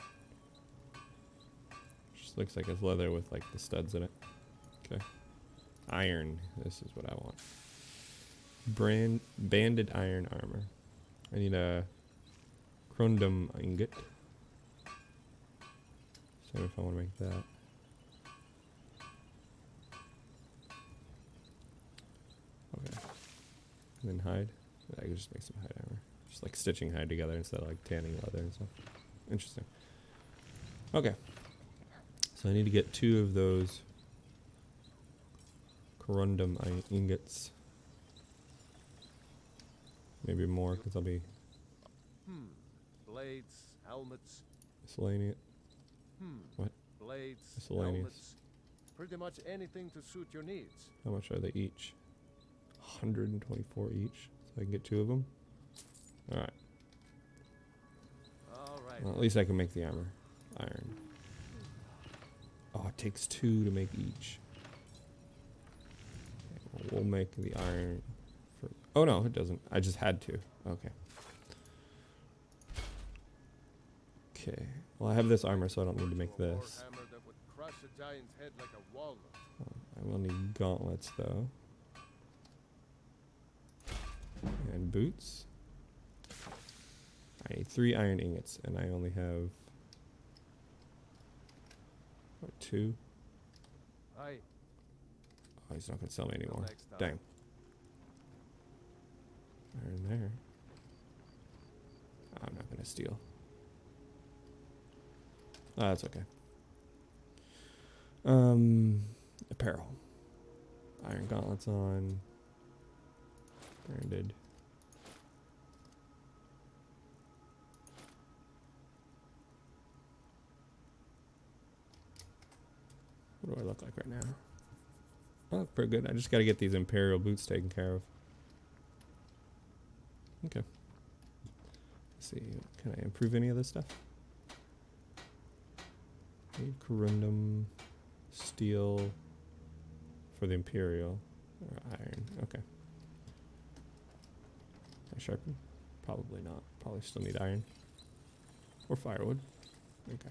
Just looks like it's leather with like the studs in it. Okay. Iron. This is what I want. Banded iron armor. I need a Crondum ingot. So if I want to make that. Okay. And then hide. I can just make some hide armor. Just like stitching hide together instead of like tanning leather and stuff. Interesting. Okay. So I need to get 2 of those corundum ingots. Maybe more because I'll be Blades, helmets. miscellaneous. What? Blades, Miscellaneous. helmets. Pretty much anything to suit your needs. How much are they each? 124 each. So I can get 2 of them. Alright. All right. Well, at least I can make the armor. Iron. Oh, it takes 2 to make each. Okay, well, we'll make the iron. For, oh no, it doesn't. I just had to. Okay. Okay. Well, I have this armor, so I don't need to make this. Warhammer that would crush a giant's head like a walnut. I will need gauntlets though. And boots. I need 3 iron ingots, and I only have what, 2. Aye. Oh, he's not gonna sell me Till anymore. next time. Dang. Iron there. I'm not gonna steal. Oh, that's okay. Apparel. Iron gauntlets on. Branded. What do I look like right now? I look pretty good. I just gotta get these Imperial boots taken care of. Okay. Let's see. Can I improve any of this stuff? Need corundum, steel for the Imperial, or iron. Okay. Can I sharpen? Probably not. Probably still need iron. Or firewood. Okay.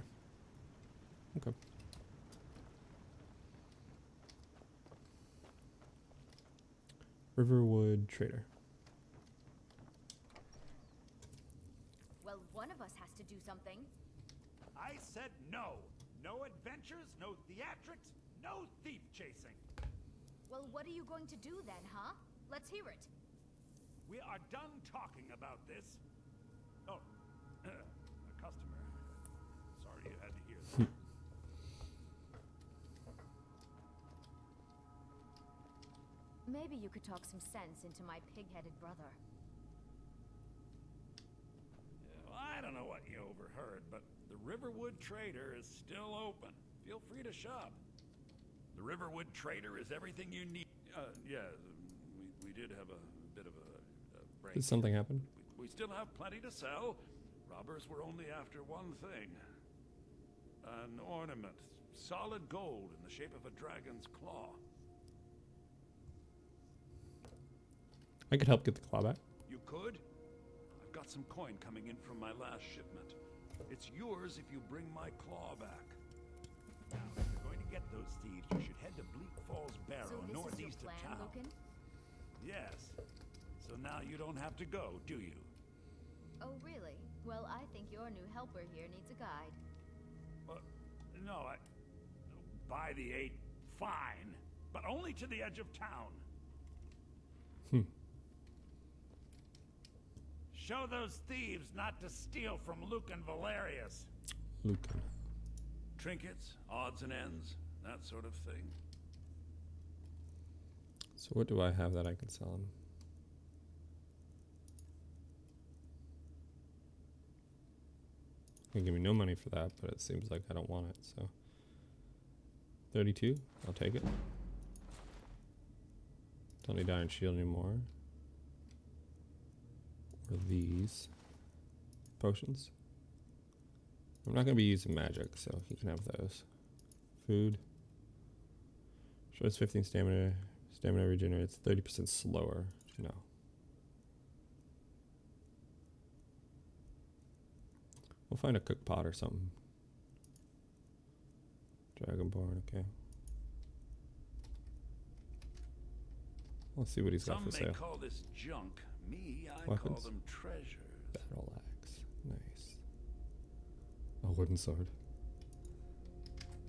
Okay. Riverwood Trader. Well, one of us has to do something. I said no. No adventures, no theatrics, no thief chasing. Well, what are you going to do then, huh? Let's hear it. We are done talking about this. Oh, a customer. Sorry you had to hear that. Maybe you could talk some sense into my pig-headed brother. Well, I don't know what you overheard, but the Riverwood Trader is still open. Feel free to shop. The Riverwood Trader is everything you need. Yeah, we did have a bit of a break. Did something happen? We still have plenty to sell. Robbers were only after one thing. An ornament. Solid gold in the shape of a dragon's claw. I could help get the claw back. You could? I've got some coin coming in from my last shipment. It's yours if you bring my claw back. Now, if you're going to get those thieves, you should head to Bleak Falls Barrow, So this northeast is your plan, of town. Lucan? Yes. So now you don't have to go, do you? Oh, really? Well, I think your new helper here needs a guide. No, by the 8, fine. But only to the edge of town. Show those thieves not to steal from Lucan Valerius. Lucan. Trinkets, odds and ends, that sort of thing. So what do I have that I can sell him? They give me no money for that, but it seems like I don't want it, so 32, I'll take it. Don't need Iron Shield anymore. Or these potions. I'm not going to be using magic, so he can have those. Food. Shows 15 stamina. Stamina regenerates 30% slower. No. We'll find a cook pot or something. Dragonborn, okay. Let's see what he's got for Some may sale. call this junk. Me, I call Weapons. them treasures. Battle axe. Nice. A wooden sword.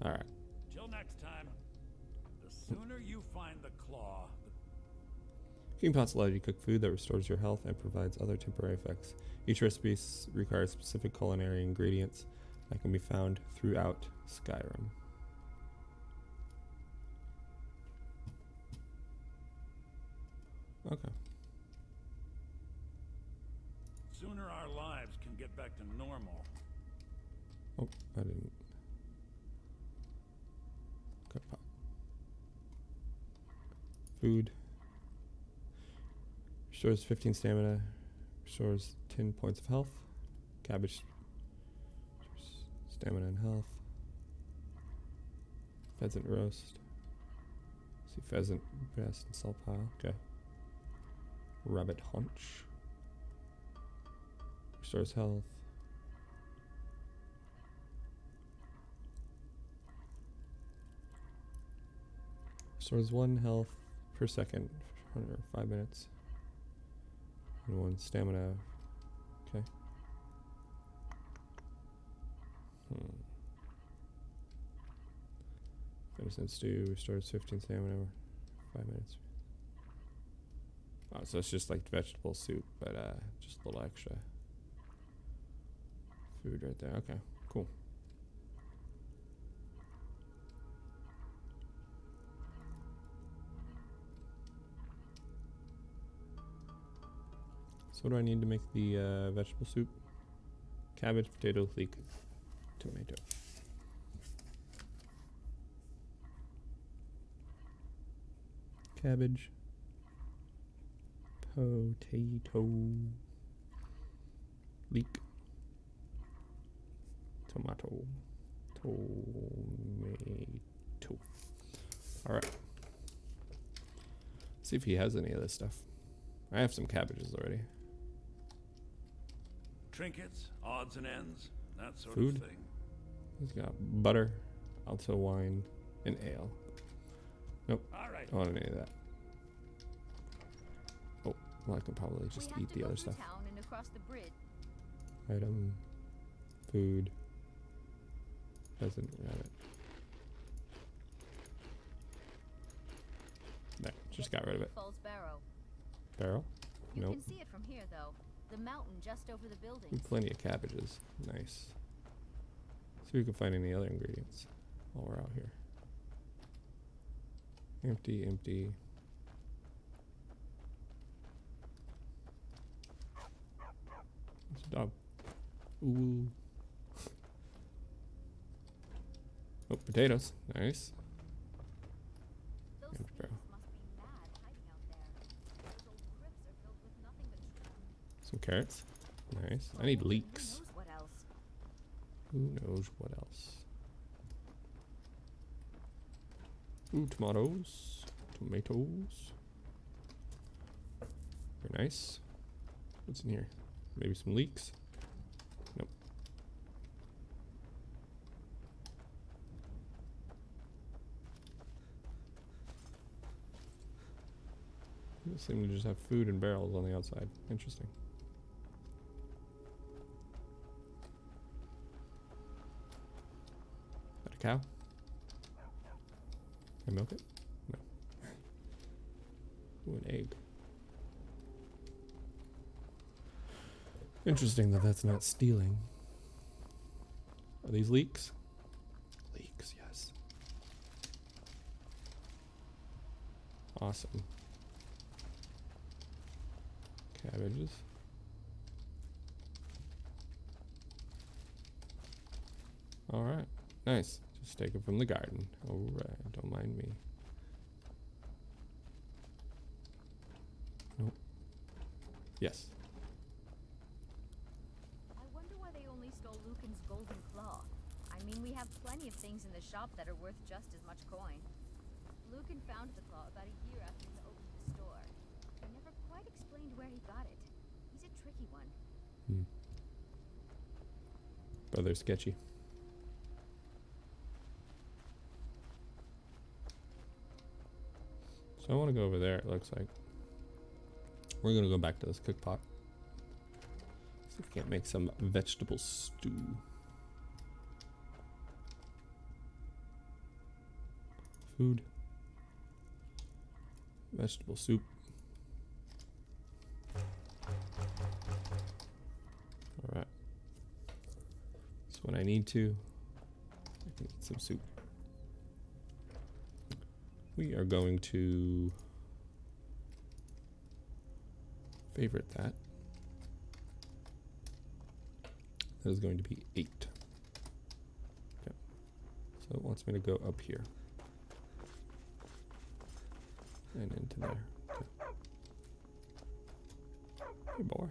Alright. Till next time. The sooner you find the claw, Cooking pots allow you to cook food that restores your health and provides other temporary effects. Each recipe requires specific culinary ingredients that can be found throughout Skyrim. Okay. sooner our lives can get back to normal. Oh, I didn't. Cook pot. Food. Restores 15 stamina. Restores 10 points of health. Cabbage. stamina and health. Pheasant roast. See pheasant breast and salt pile. Okay. Rabbit haunch. Restores health. Restores 1 health per second for 5 minutes. And 1 stamina. Okay. Venison stew restores 15 stamina over 5 minutes. Oh, so it's just like vegetable soup, but just a little extra food right there. Okay, cool. So what do I need to make the vegetable soup? Cabbage, potato, leek, tomato. Cabbage, potato, leek, tomato, tomato. All right. See if he has any of this stuff. I have some cabbages already. Trinkets, odds and ends, that sort Food. of thing. He's got butter, Alto wine, and ale. Nope. All right. I don't want any of that. Oh, well, I can probably just eat the other stuff. Town and across the bridge. Item, food, pheasant, rabbit. There, just got rid of it. Falls Barrow. Barrel? You Nope. can see it from here, though. The mountain just over the buildings. Plenty of cabbages. Nice. See if we can find any other ingredients while we're out here. Empty, empty. It's a dog. Ooh. Oh, potatoes. Nice. Those Empty thieves barrel. must be mad hiding out there. Those old crypts are filled with nothing but Some carrots. Nice. I need leeks. Who knows what else? Who knows what else? Ooh, tomatoes. Tomatoes. Very nice. What's in here? Maybe some leeks? Nope. They seem to just have food and barrels on the outside. Interesting. Is that a cow? Can I milk it? No. Ooh, an egg. Interesting that that's not stealing. Are these leeks? Leeks, yes. Awesome. Cabbages. Alright, nice. Just take it from the garden. Alright, don't mind me. Nope. Yes. I wonder why they only stole Lucan's golden claw. I mean, we have plenty of things in the shop that are worth just as much coin. Lucan found the claw about a year after he opened the store. He never quite explained where he got it. He's a tricky one. But they're sketchy. So I want to go over there, it looks like. We're going to go back to this cook pot. See if we can't make some vegetable stew. Food. Vegetable soup. Alright. So when I need to, I can eat some soup. We are going to favorite that. That is going to be 8. Okay. So it wants me to go up here. And into there. Okay. Hey, boy.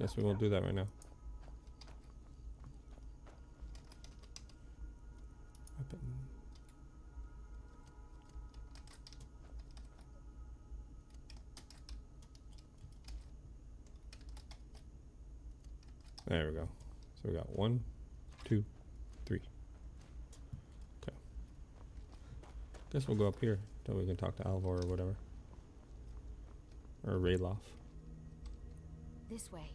Guess we won't do that right now. Weapon. There we go. So we got 1, 2, 3. Okay. Guess we'll go up here until we can talk to Alvor or whatever. Or Rayloff. This way.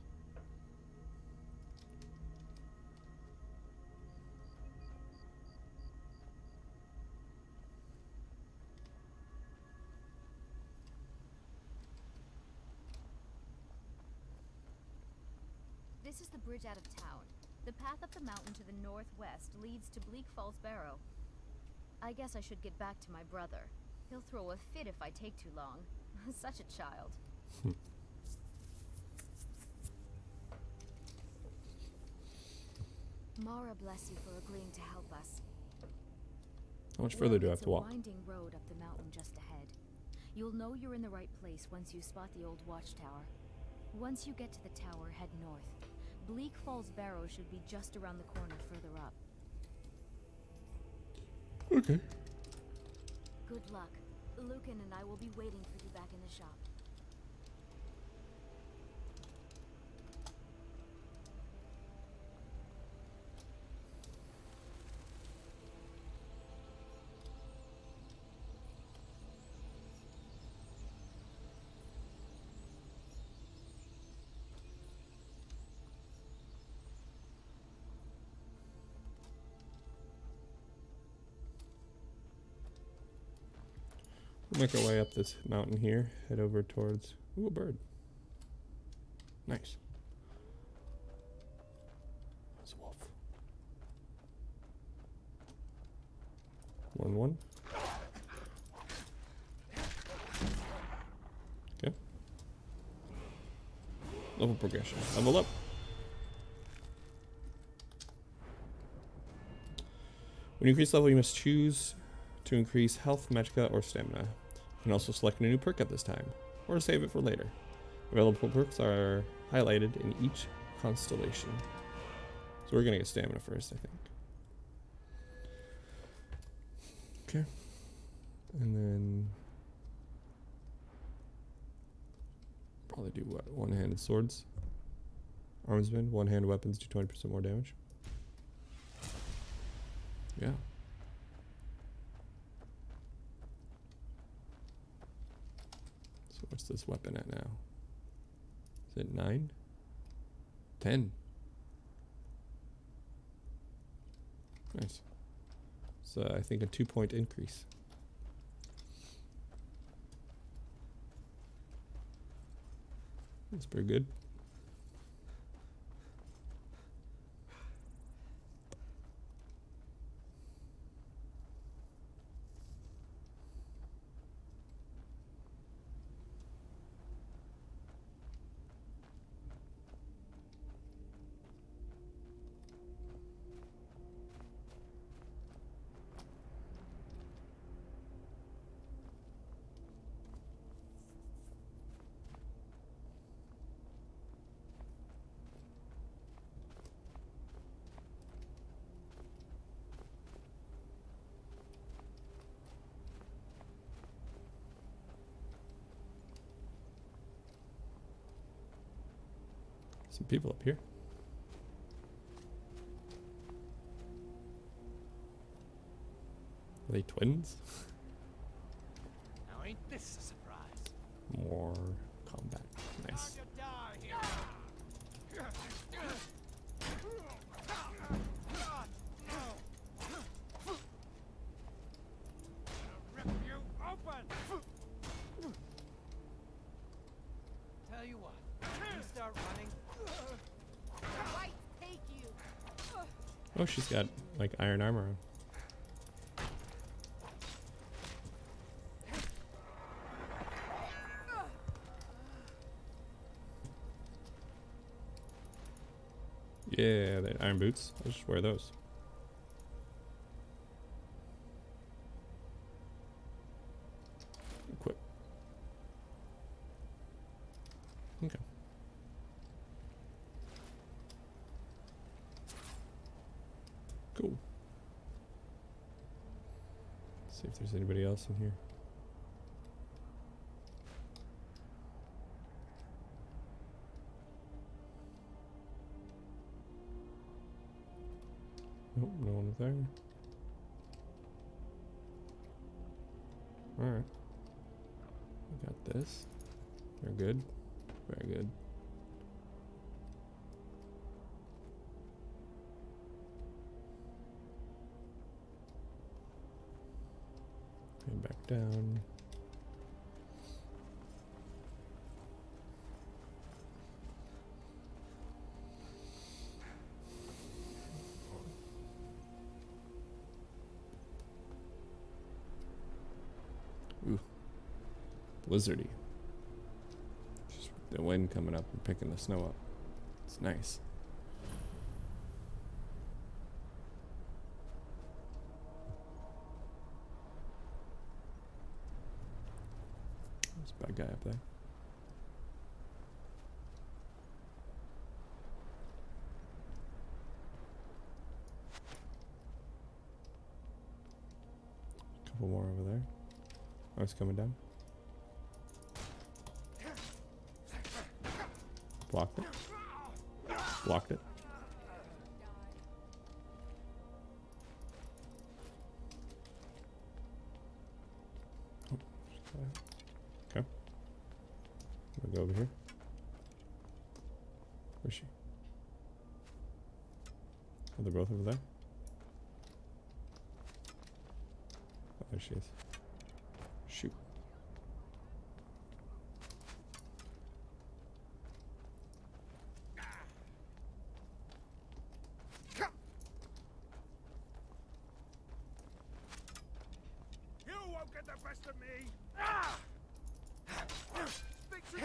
This is the bridge out of town. The path up the mountain to the northwest leads to Bleak Falls Barrow. I guess I should get back to my brother. He'll throw a fit if I take too long. Such a child. Mara bless you for agreeing to help us. How much further do I have to walk? It's a winding road up the mountain just ahead. You'll know you're in the right place once you spot the old watchtower. Once you get to the tower, head north. Bleak Falls Barrow should be just around the corner further up. Okay. Good luck. Lucan and I will be waiting for you back in the shop. We'll make our way up this mountain here, head over towards... Ooh, a bird. Nice. That's a wolf. 1-1. Okay. Level progression. Level up. When you increase level, you must choose to increase health, magicka, or stamina. You can also select a new perk at this time, or save it for later. Available perks are highlighted in each constellation. So we're gonna get stamina first, I think. Okay. And then probably do what? One-handed swords. Armsmen, one-handed weapons do 20% more damage. Yeah. So what's this weapon at now? Is it 9? 10. Nice. So I think a 2-point increase. That's pretty good. Some people up here. Are they twins? Now ain't this a surprise? More combat. Nice. Rip you open! Tell you what, you start running. Right, take you. Oh, she's got like iron armor on. Yeah, the iron boots. I'll just wear those. Equip. Okay. Cool. See if there's anybody else in here. Nope, no one there. Alright. We got this. Very good. Very good. And back down. Ooh. Blizzardy. Just the wind coming up and picking the snow up. It's nice. There's a bad guy up there. Couple more over there. Oh, it's coming down. Blocked it. Blocked it. Oh, okay. We'll go over here. Where's she? Oh, they're both over there? Oh, there she is. Shoot. You won't get the best of me! Ah! Fix it!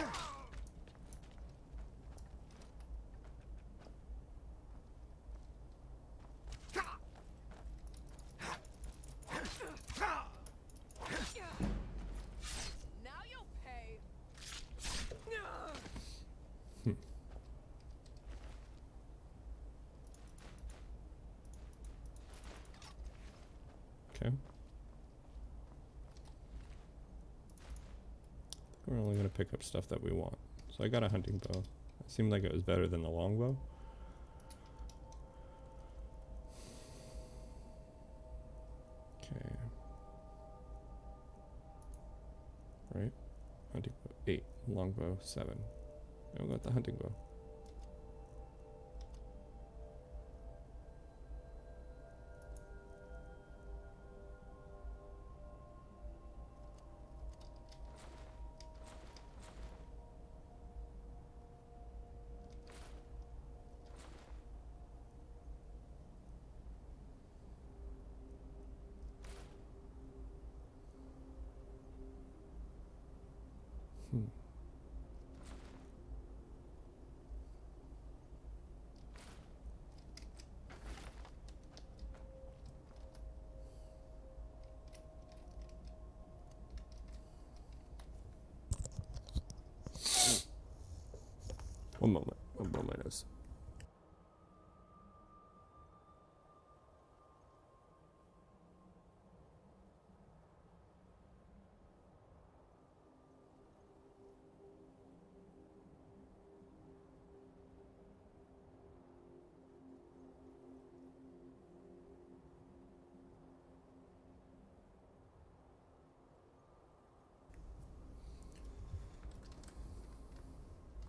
Now you'll pay. Okay. We're only going to pick up stuff that we want. So I got a hunting bow. It seemed like it was better than the longbow. Okay. Right? Hunting bow 8. Longbow 7. I got the hunting bow. One moment. I'll blow my nose.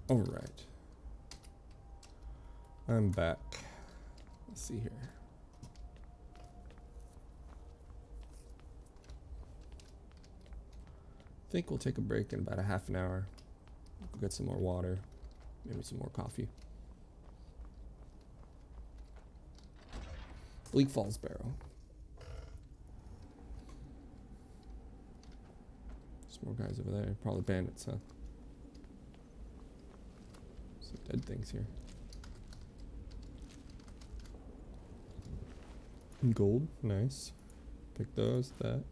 All right. I'm back. Let's see here. I think we'll take a break in about a half an hour. We'll get some more water, maybe some more coffee. Bleak Falls Barrow. Some more guys over there. Probably bandits, huh? Some dead things here. Gold, nice. Pick those, that.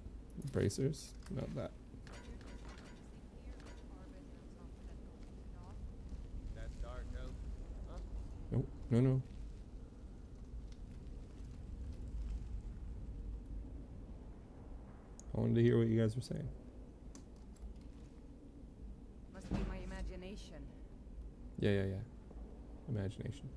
Bracers, not that. That dark elf, huh? Nope, no. I wanted to hear what you guys were saying. Must be my imagination. Yeah. Imagination.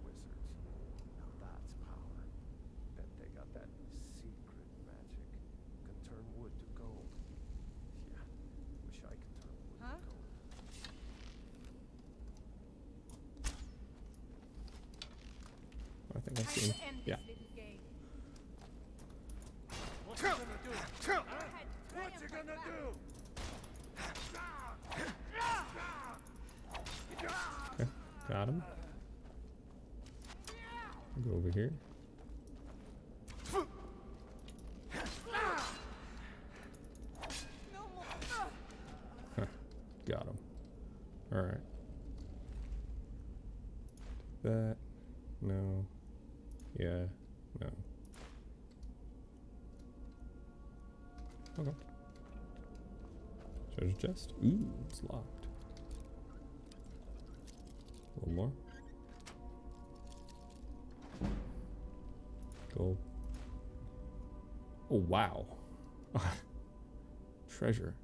Wizards. Now that's power. Bet they got that secret magic. Can turn wood to gold. Yeah. Wish I could turn wood to gold. I think I've seen. Yeah. What's he gonna do? What's he gonna do? Okay. Got him. Go over here. Huh. Got him. Alright. That. No. Yeah. No. Okay. Treasure chest. Ooh, it's locked. A little more. Gold. Oh, wow. Treasure.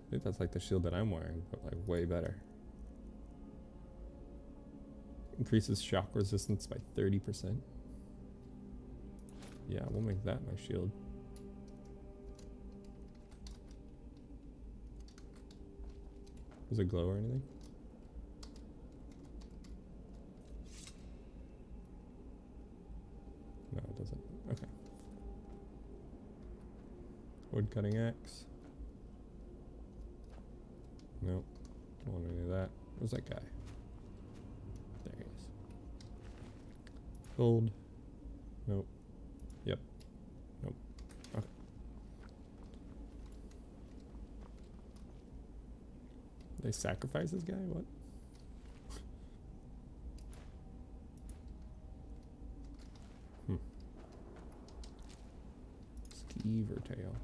I think that's like the shield that I'm wearing, but like way better. Increases shock resistance by 30%. Yeah, we'll make that my shield. Does it glow or anything? No, it doesn't. Okay. Wood cutting axe. Nope. Don't want any of that. Where's that guy? There he is. Gold. Nope. Yep. Nope. Okay. They sacrifice this guy? What? Skeever tail.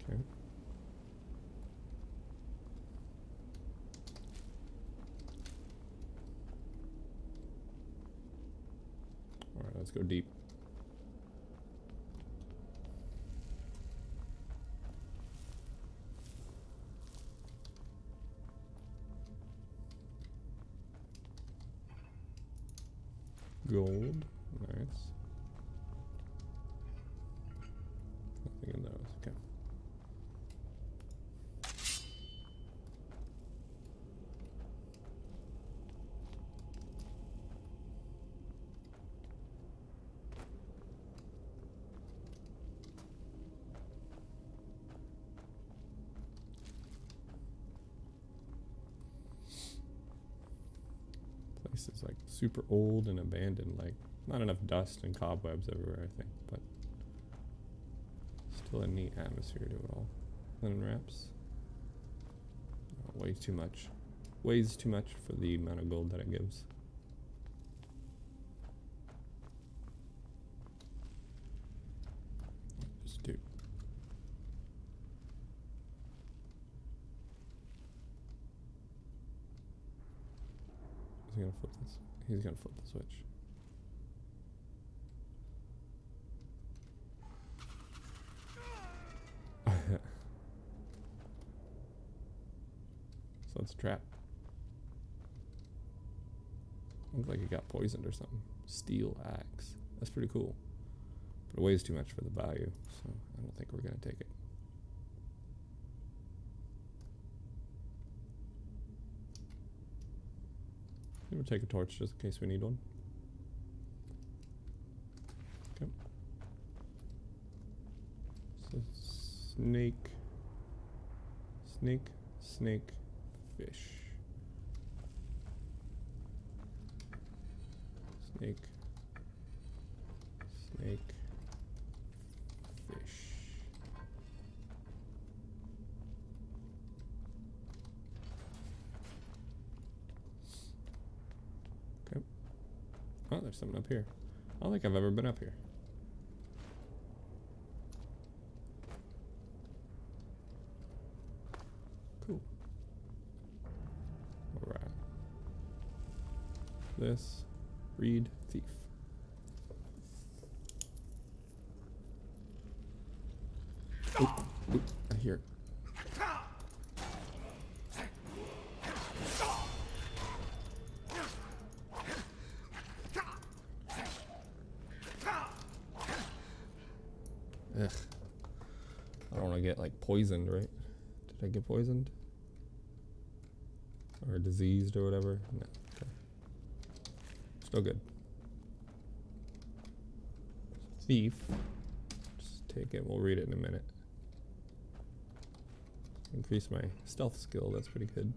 Okay. Alright, let's go deep. Gold. Nice. Nothing in those. Okay. Place is like super old and abandoned, like not enough dust and cobwebs everywhere, I think, but still a neat atmosphere to it all. Linen wraps. Oh, way too much. Weighs too much for the amount of gold that it gives. Just do. Is he gonna flip this? He's gonna flip the switch. So it's a trap. Looks like he got poisoned or something. Steel axe. That's pretty cool. But it weighs too much for the value, so I don't think we're gonna take it. We'll take a torch just in case we need one. Okay. So snake, fish. Snake, fish. Okay. Oh, there's something up here. I don't think I've ever been up here. Cool. Alright. This. Read thief. Oop, oop, I hear it. Ugh. I don't want to get like poisoned, right? Did I get poisoned? Or diseased or whatever? No. Okay. Still good. Thief. Just take it. We'll read it in a minute. Increase my stealth skill. That's pretty good.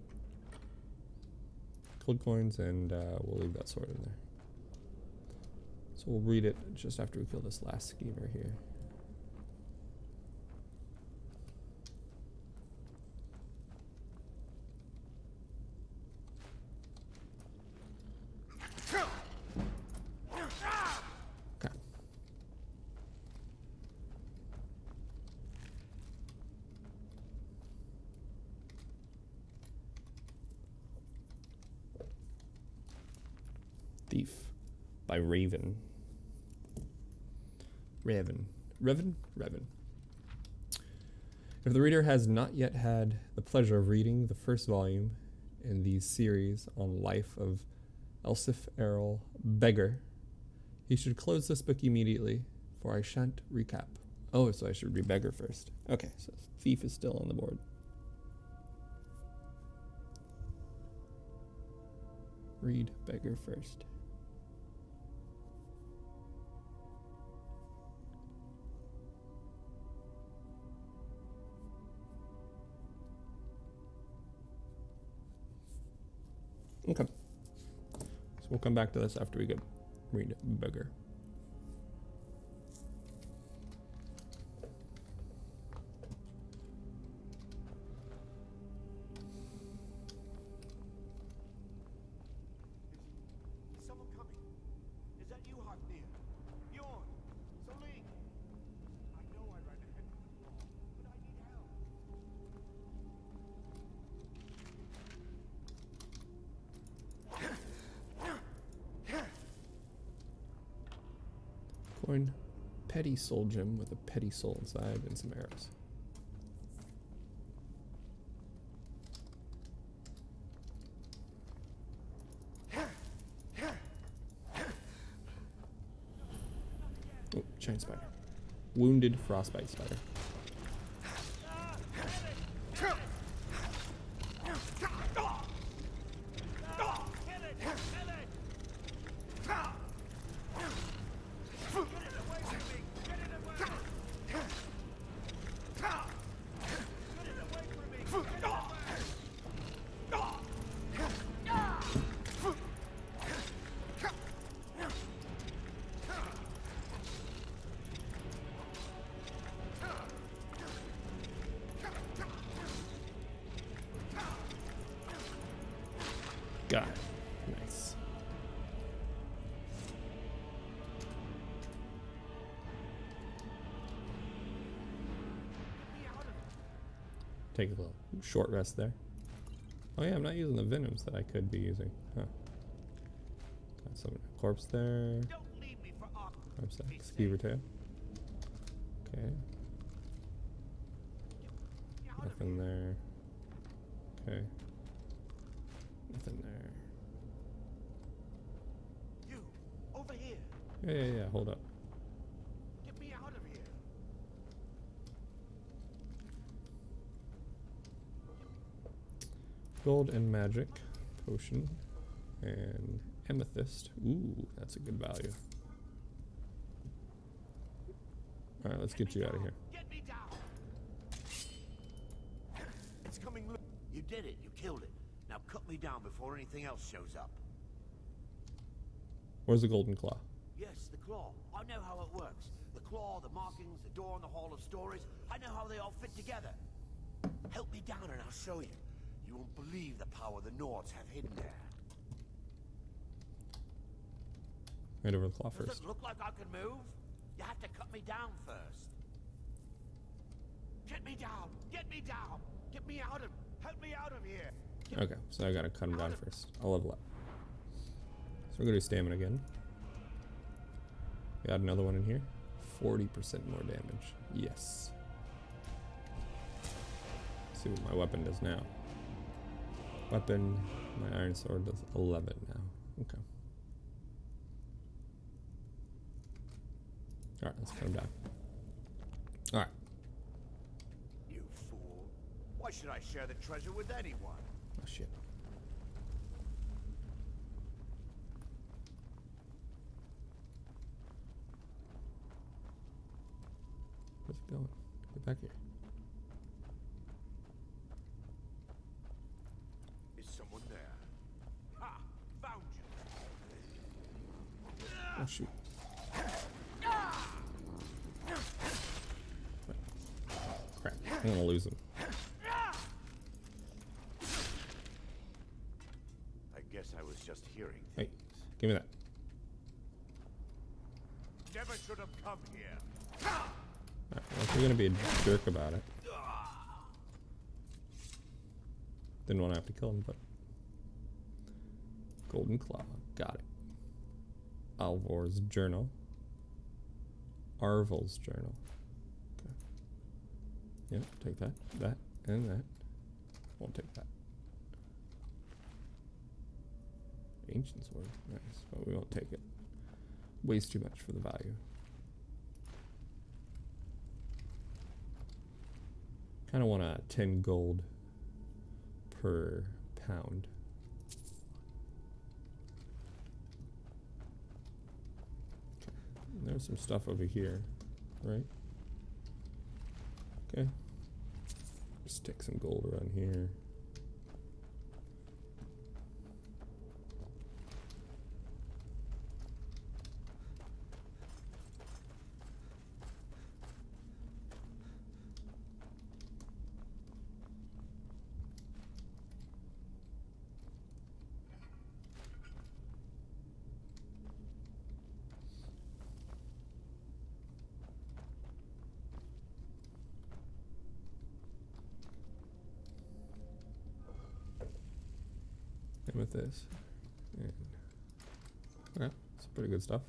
Gold coins, and we'll leave that sword in there. So we'll read it just after we kill this last schemer here. Thief by Raven. Revan. If the reader has not yet had the pleasure of reading the first volume in the series on life of Elsif Errol Beggar, he should close this book immediately, for I shan't recap. Oh, so I should read Beggar first. Okay, so Thief is still on the board. Read Beggar first. Okay. So we'll come back to this after we get read Beggar. Is someone coming? Is that you, Hognir? Bjorn? Soling? I know I ran ahead with the law, but I need help. Coin petty soul gem with a petty soul inside and some arrows. Oh, giant spider. Wounded frostbite spider. Got it. Nice. Take a little short rest there. Oh yeah, I'm not using the venoms that I could be using. Huh. Got some corpse there. Corpse there. Skeever tail. Okay. Nothing there. Okay. Nothing there. You, over here. Yeah, hold up. Get me out of here. Gold and magic potion and amethyst. Ooh, that's a good value. All right, let's get you out of here. Get me down. It's coming. You did it. You killed it. Now cut me down before anything else shows up. Where's the golden claw? Yes, the claw. I know how it works. The claw, the markings, the door in the Hall of Stories. I know how they all fit together. Help me down and I'll show you. You won't believe the power the Nords have hidden there. Right over the claw Does first. it look like I can move? You have to cut me down first. Get me down! Get me down! Get me out of... Help me out of here! Okay, so I gotta cut him down first. I'll level up. So we're gonna do stamina again. Got another one in here. 40% more damage. Yes. Let's see what my weapon does now. Weapon, my iron sword does 11 now. Okay. Alright, let's cut him down. Alright. You fool. Why should I share the treasure with anyone? Oh shit. Where's it going? Get back here. Is someone there? Ha! Found you! Oh shoot. Crap. I'm gonna lose him. I guess I was just hearing Hey, things. give me that. Never should have come here. Alright, well, if you're gonna be a jerk about it. Didn't want to have to kill him, but. Golden Claw. Got it. Alvor's Journal. Arvel's Journal. Okay. Yep, take that, that, and that. Won't take that. Ancient Sword. Nice, but we won't take it. Weighs too much for the value. Kind of want a 10 gold per pound. Okay. There's some stuff over here, right? Okay. Just stick some gold around here. And with this. And okay, it's pretty good stuff.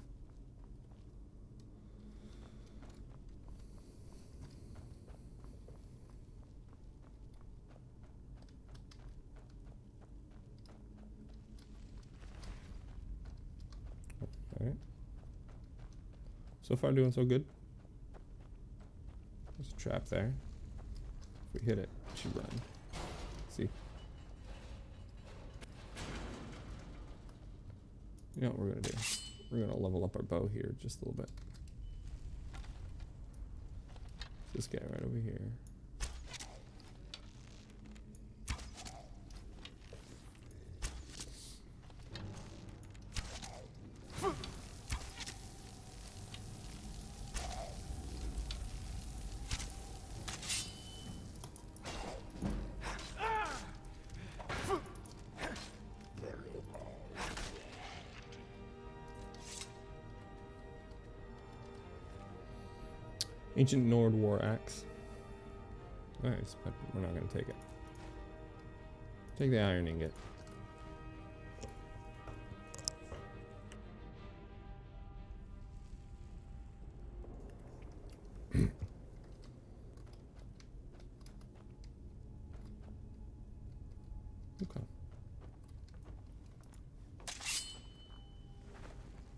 Alright. So far doing so good. There's a trap there. If we hit it, it should run. See? You know what we're gonna do? We're gonna level up our bow here just a little bit. This guy right over here. Ancient Nord War Axe. Nice, but we're not going to take it. Take the iron ingot. Okay.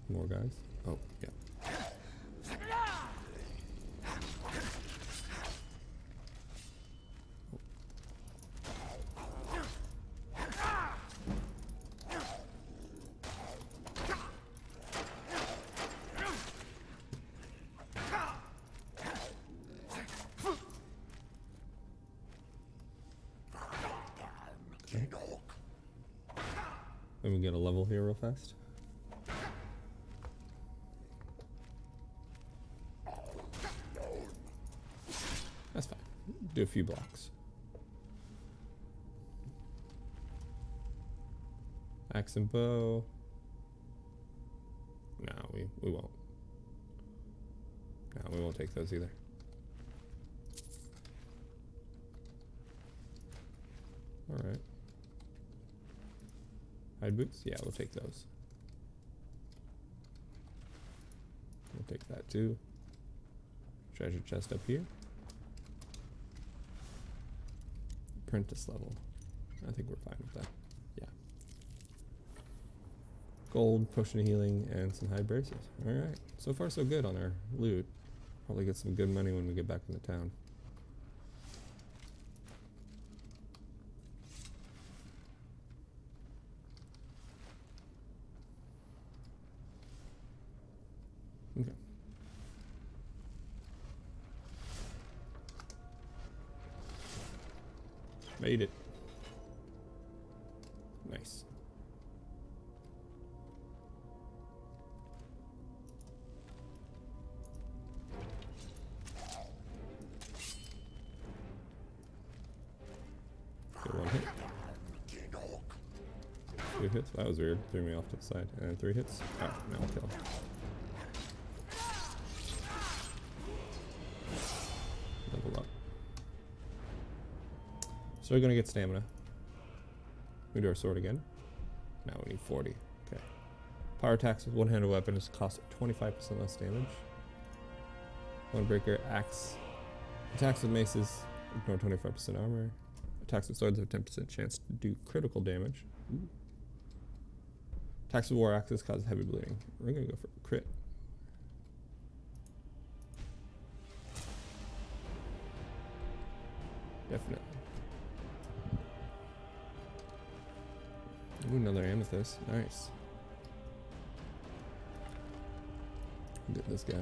More guys? Oh, yeah. Let me get a level here real fast. That's fine. Do a few blocks. Axe and bow. No, we won't. No, we won't take those either. Alright. Hide boots? Yeah, we'll take those. We'll take that too. Treasure chest up here. Apprentice level. I think we're fine with that. Yeah. Gold, potion of healing, and some hide braces. Alright. So far so good on our loot. Probably get some good money when we get back into town. Okay. Made it. Nice. Good one hit. 2 hits? That was weird. Threw me off to the side. And 3 hits. Oh, now I'll kill. Level up. So we're gonna get stamina. We do our sword again. Now we need 40. Okay. Power attacks with one-handed weapons cost 25% less damage. One breaker axe. Attacks with maces ignore 25% armor. Attacks with swords have 10% chance to do critical damage. Ooh. Attacks with war axes cause heavy bleeding. We're gonna go for crit. Definitely. Ooh, another amethyst. Nice. Get this guy.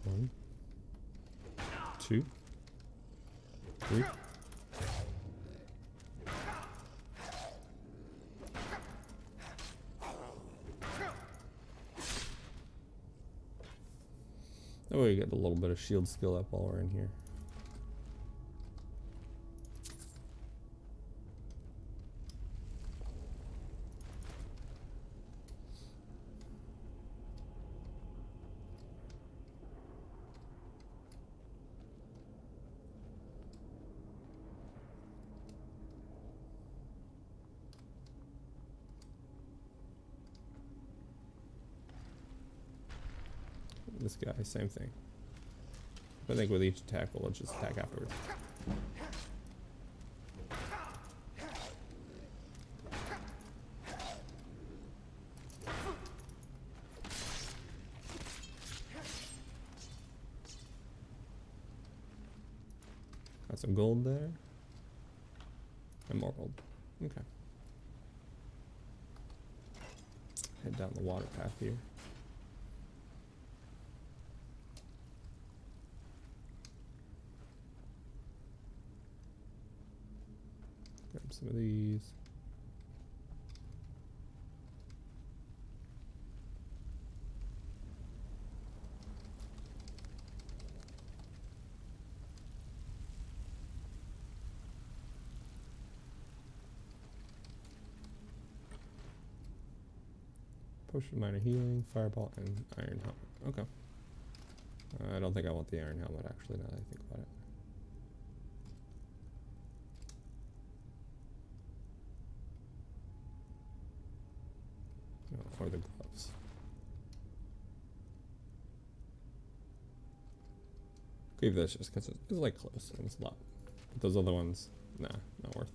One, 2, 3. That way we get a little bit of shield skill up while we're in here. This guy, same thing. I think with each attack, we'll just attack afterwards. Got some gold there. And more gold. Okay. Head down the water path here. Grab some of these. Potion, minor healing, fireball, and iron helmet. Okay. I don't think I want the iron helmet actually now that I think about it. No, or the gloves. Leave this just because it's like close and it's a lot. But those other ones, nah, not worth.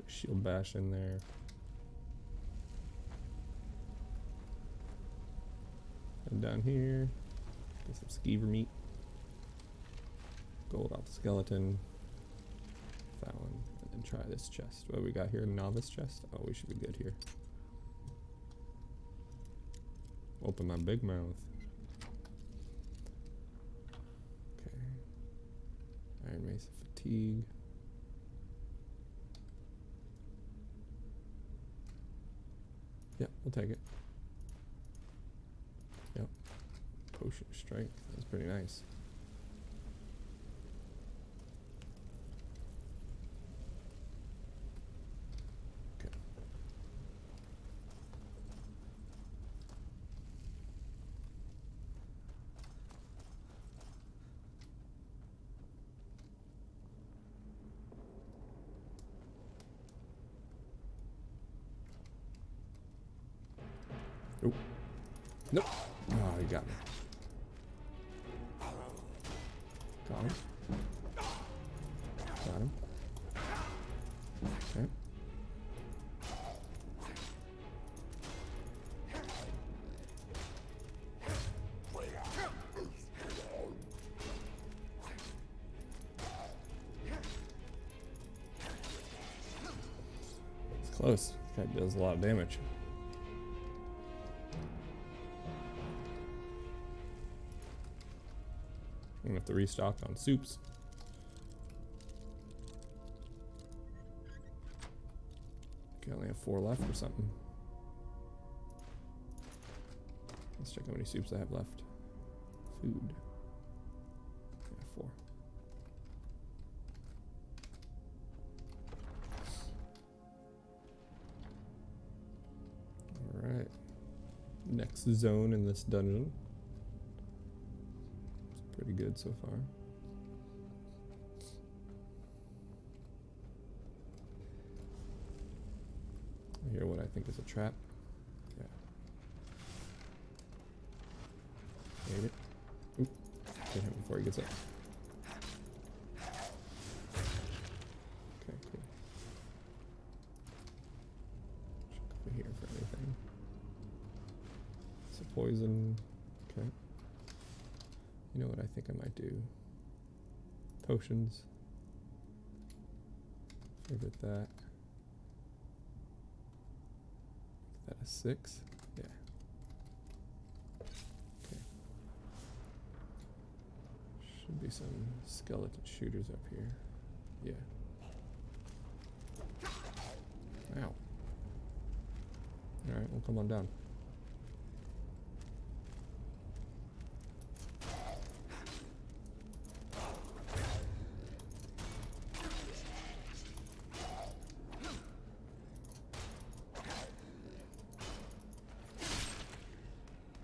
Shield bash in there. Head down here. Get some skeever meat. Gold off the skeleton. That one. And then try this chest. What we got here? Novice chest? Oh, we should be good here. Open my big mouth. Okay. Iron Mace of Fatigue. Yep, we'll take it. Yep. Potion of Strength. That's pretty nice. Okay. Oop. Nope. Oh, he got me. Got him. Got him. Okay. It's close. This guy does a lot of damage. I'm gonna have to restock on soups. Okay, I only have 4 left or something. Let's check how many soups I have left. Food. Yeah, 4. Alright. Next zone in this dungeon. Pretty good so far. I hear what I think is a trap. Yeah. Made it. Oop. Get him before he gets up. Okay, cool. Check over here for anything. It's a poison. Okay. You know what I think I might do? Potions. Favorite that. Is that a 6? Yeah. Okay. Should be some skeleton shooters up here. Yeah. Ow. Alright, well come on down.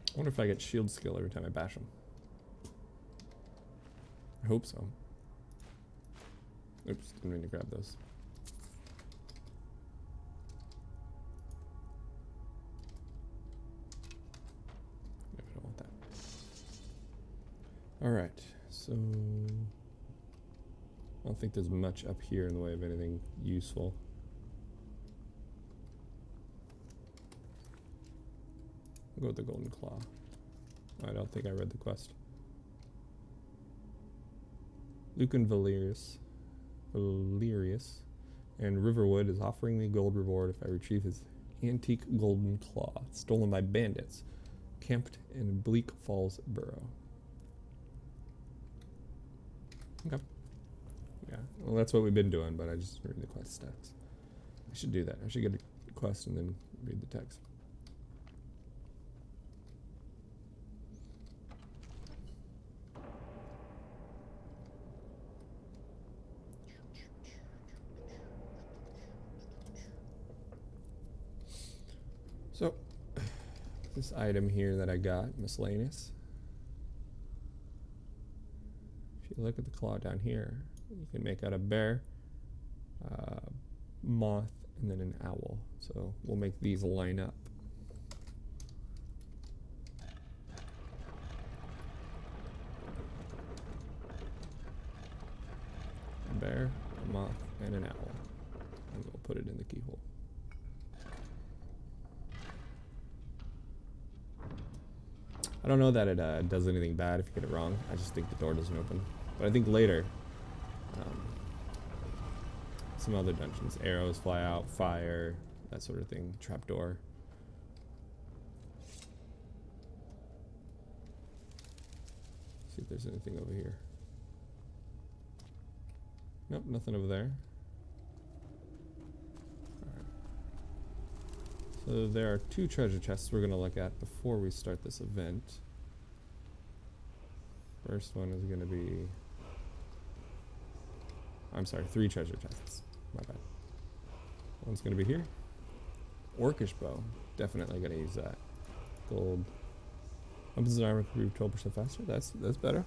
I wonder if I get shield skill every time I bash him. I hope so. Oops, didn't mean to grab those. No, I don't want that. Alright, so I don't think there's much up here in the way of anything useful. I'll go with the Golden Claw. I don't think I read the quest. Lucan Valerius and Riverwood is offering me gold reward if I retrieve his antique golden claw, stolen by bandits, camped in Bleak Falls Burrow. Okay. Yeah, well that's what we've been doing, but I just read the quest stats. I should do that. I should get a quest and then read the text. So, this item here that I got, miscellaneous. If you look at the claw down here, you can make out a bear, moth, and then an owl. So we'll make these line up. A bear, a moth, and an owl. And we'll put it in the keyhole. I don't know that it does anything bad if you get it wrong. I just think the door doesn't open. But I think later, some other dungeons, arrows fly out, fire, that sort of thing, trapdoor. See if there's anything over here. Nope, nothing over there. Alright. So there are 2 treasure chests we're going to look at before we start this event. First one is going to be... I'm sorry, 3 treasure chests. My bad. One's going to be here. Orcish bow. Definitely going to use that. Gold. Weapons and armor can be 12% faster. That's better.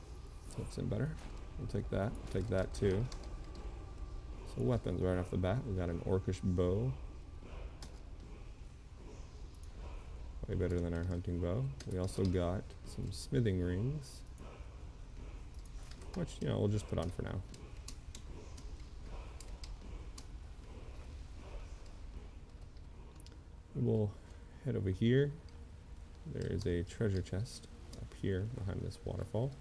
That's better. We'll take that. We'll take that too. So weapons right off the bat. We got an orcish bow. Way better than our hunting bow. We also got some smithing rings, which, you know, we'll just put on for now. We'll head over here. There is a treasure chest up here behind this waterfall.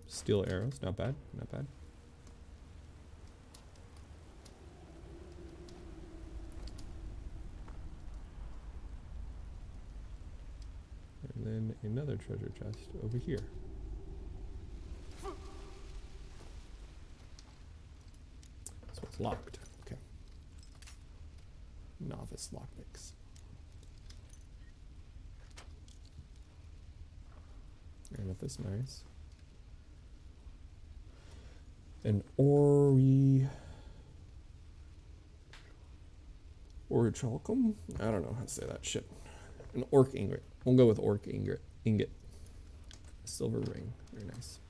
Steel arrows, not bad, not bad. And then another treasure chest over here. So it's locked. Okay. Novice lockpicks. Amethyst, nice. An orichalcum? I don't know how to say that shit. An orc ingot. We'll go with orc ingot. A silver ring. Very nice.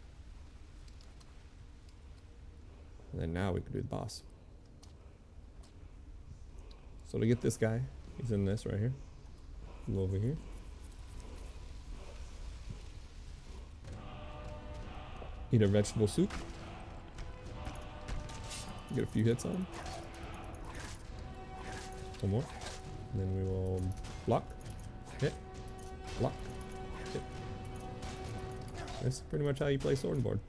And then now we can do the boss. So to get this guy, he's in this right here. Go over here. Eat a vegetable soup. Get a few hits on him. One more. And then we will block, hit, block, hit. That's pretty much how you play sword and board.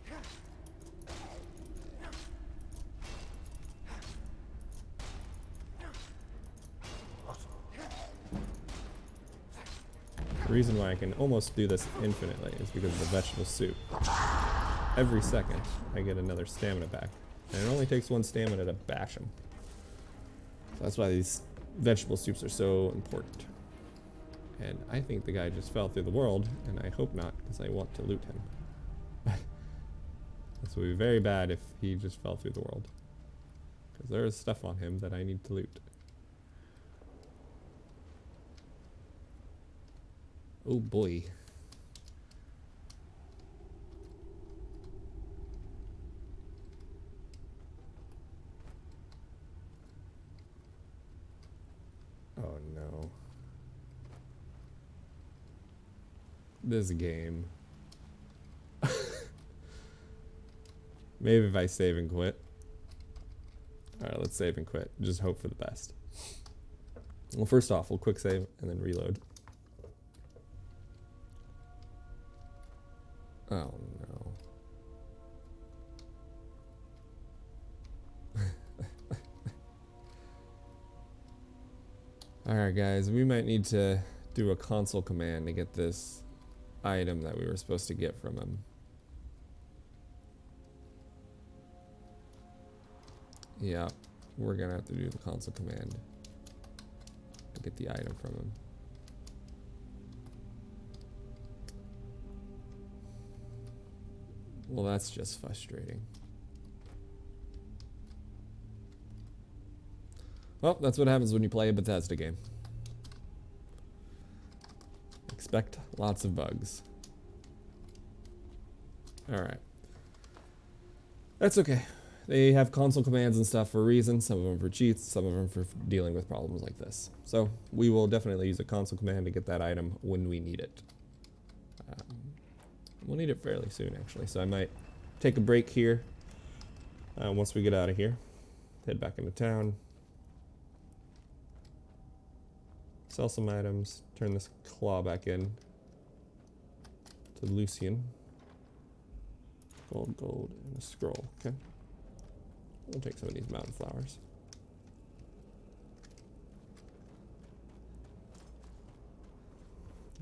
The reason why I can almost do this infinitely is because of the vegetable soup. Every second, I get another stamina back. And it only takes 1 stamina to bash him. So that's why these vegetable soups are so important. And I think the guy just fell through the world, and I hope not, because I want to loot him. This would be very bad if he just fell through the world. Because there is stuff on him that I need to loot. Oh boy. Oh no. This game. Maybe if I save and quit. Alright, let's save and quit. Just hope for the best. Well, first off, we'll quick save and then reload. Oh no. Alright guys, we might need to do a console command to get this item that we were supposed to get from him. Yeah, we're gonna have to do the console command to get the item from him. Well, that's just frustrating. Well, that's what happens when you play a Bethesda game. Expect lots of bugs. Alright. That's okay. They have console commands and stuff for a reason. Some of them for cheats, some of them for dealing with problems like this. So, we will definitely use a console command to get that item when we need it. We'll need it fairly soon, actually. So I might take a break here once we get out of here. Head back into town. Sell some items. Turn this claw back in. to Lucian. Gold, gold, and a scroll. Okay. We'll take some of these mountain flowers.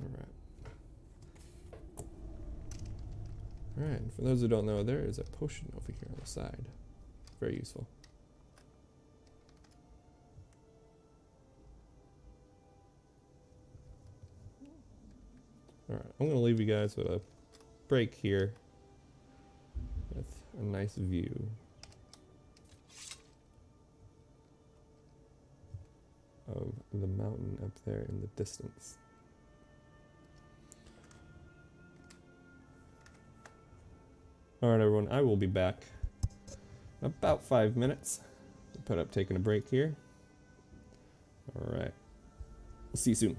Alright. Alright, and for those who don't know, there is a potion over here on the side. Very useful. Alright, I'm going to leave you guys with a break here with a nice view of the mountain up there in the distance. Alright everyone, I will be back in about 5 minutes. Put up taking a break here. Alright. We'll see you soon.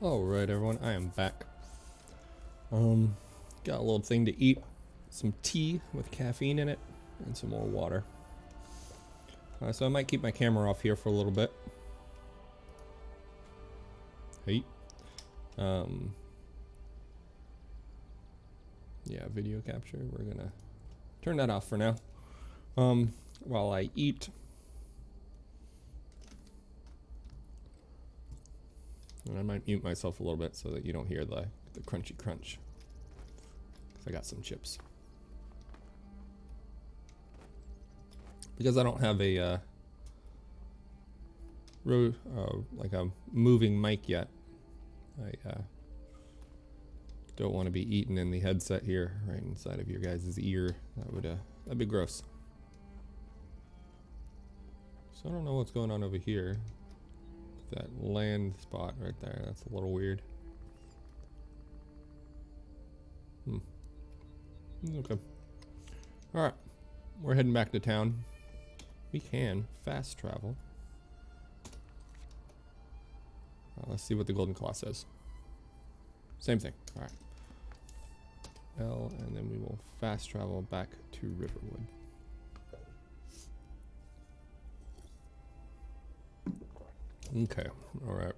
Alright everyone, I am back. Got a little thing to eat. Some tea with caffeine in it, and some more water. So I might keep my camera off here for a little bit. Hey. Yeah, video capture, we're gonna turn that off for now. While I eat. And I might mute myself a little bit so that you don't hear the crunchy crunch. Because I got some chips. Because I don't have a like a moving mic yet. I don't want to be eating in the headset here, right inside of your guys' ear. That'd be gross. So I don't know what's going on over here. That land spot right there, that's a little weird. Okay. Alright. We're heading back to town. We can fast travel. Let's see what the Golden Claw says. Same thing. Alright. L, and then we will fast travel back to Riverwood. Okay, alright.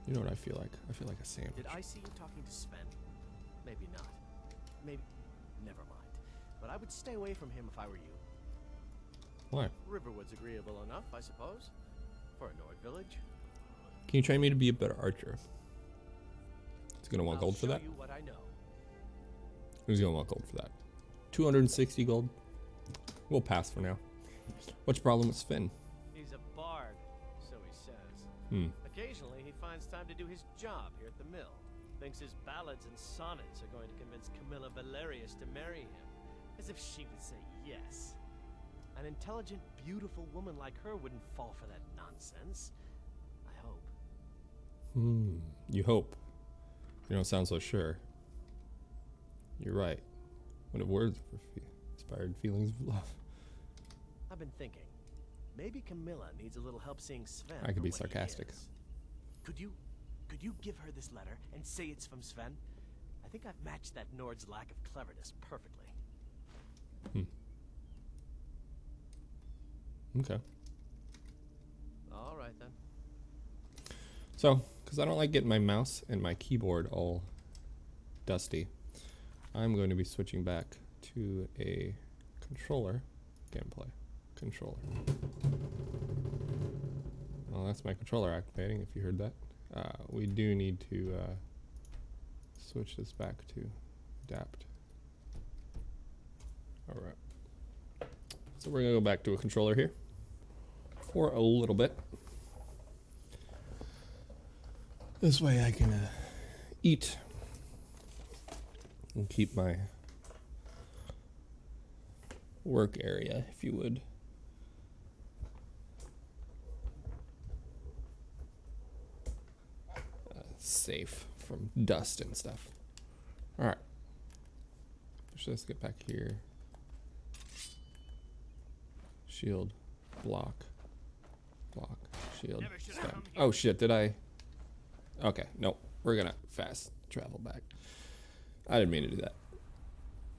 You know what I feel like? I feel like a sandwich. Did I see you talking to Sven? Maybe not. Maybe... Never mind. But I would stay away from him if I were you. Why? Riverwood's agreeable enough, I suppose. For a Nord village. Can you train me to be a better archer? He's gonna want gold for that? I'll show you what I know. Who's gonna want gold for that? 260 gold? We'll pass for now. What's your problem with Sven? He's a bard, so he says. Occasionally he finds time to do his job here at the mill. Thinks his ballads and sonnets are going to convince Camilla Valerius to marry him. As if she would say yes. An intelligent, beautiful woman like her wouldn't fall for that nonsense. I hope. You hope. You don't sound so sure. You're right. What have words for inspired feelings of love? I've been thinking. Maybe Camilla needs a little help seeing Sven. I could be for what he sarcastic. is. Could you give her this letter and say it's from Sven? I think I've matched that Nord's lack of cleverness perfectly. Okay. All right then. So, because I don't like getting my mouse and my keyboard all dusty, I'm going to be switching back to a controller gameplay. Controller. Well, that's my controller activating, if you heard that. We do need to switch this back to adapt. Alright. So we're going to go back to a controller here for a little bit. This way I can eat and keep my work area, if you would. Safe from dust and stuff. Alright. Let's get back here. Shield. Block. Block. Shield. Step. Oh shit, did I? Okay, nope. We're gonna fast travel back. I didn't mean to do that.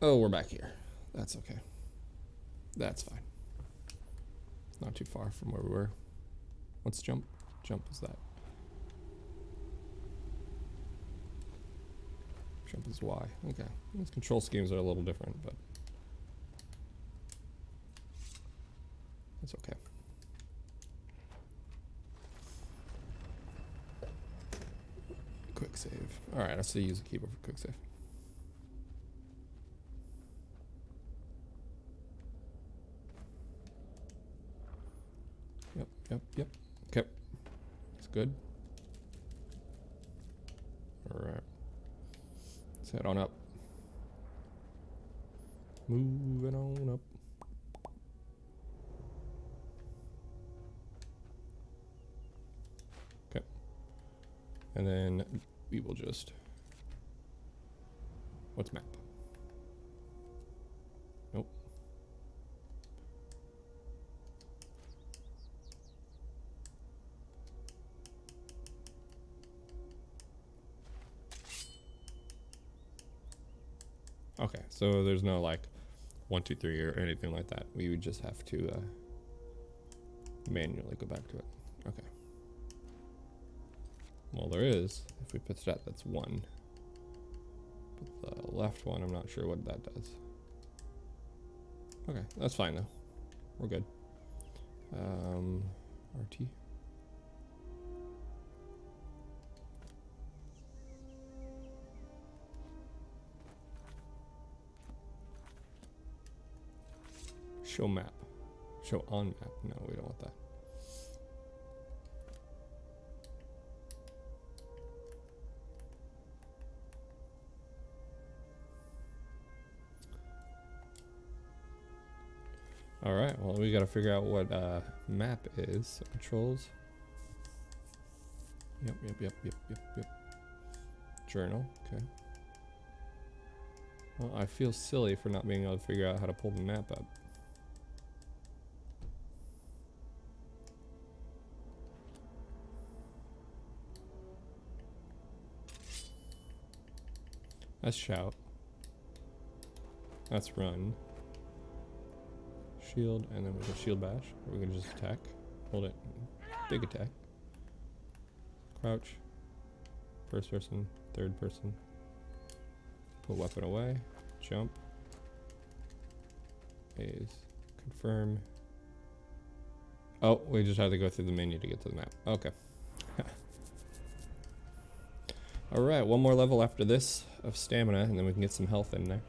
Oh, we're back here. That's okay. That's fine. Not too far from where we were. What's jump? Jump is that. Jump is Y. Okay. These control schemes are a little different, but that's okay. Quick save. Alright, I still use a keyboard for quick save. Yep. Okay. It's good. Alright. Let's head on up. Moving on up. Okay. And then we will just... What's map? Nope. Okay, so there's no like 1, 2, 3 or anything like that. We would just have to manually go back to it. Okay. Well, there is. If we put that, that's 1. But the left one, I'm not sure what that does. Okay, that's fine though. We're good. RT. Show map. Show on map. No, we don't want that. All right, well, we got to figure out what map is. So controls. Yep. Journal, okay. Well, I feel silly for not being able to figure out how to pull the map up. That's shout. That's run. Shield, and then we can shield bash. Or we can just attack. Hold it. Big attack. Crouch. First person, third person. Put weapon away. Jump. A's. Confirm. Oh, we just have to go through the menu to get to the map. Okay. Alright, one more level after this of stamina, and then we can get some health in there.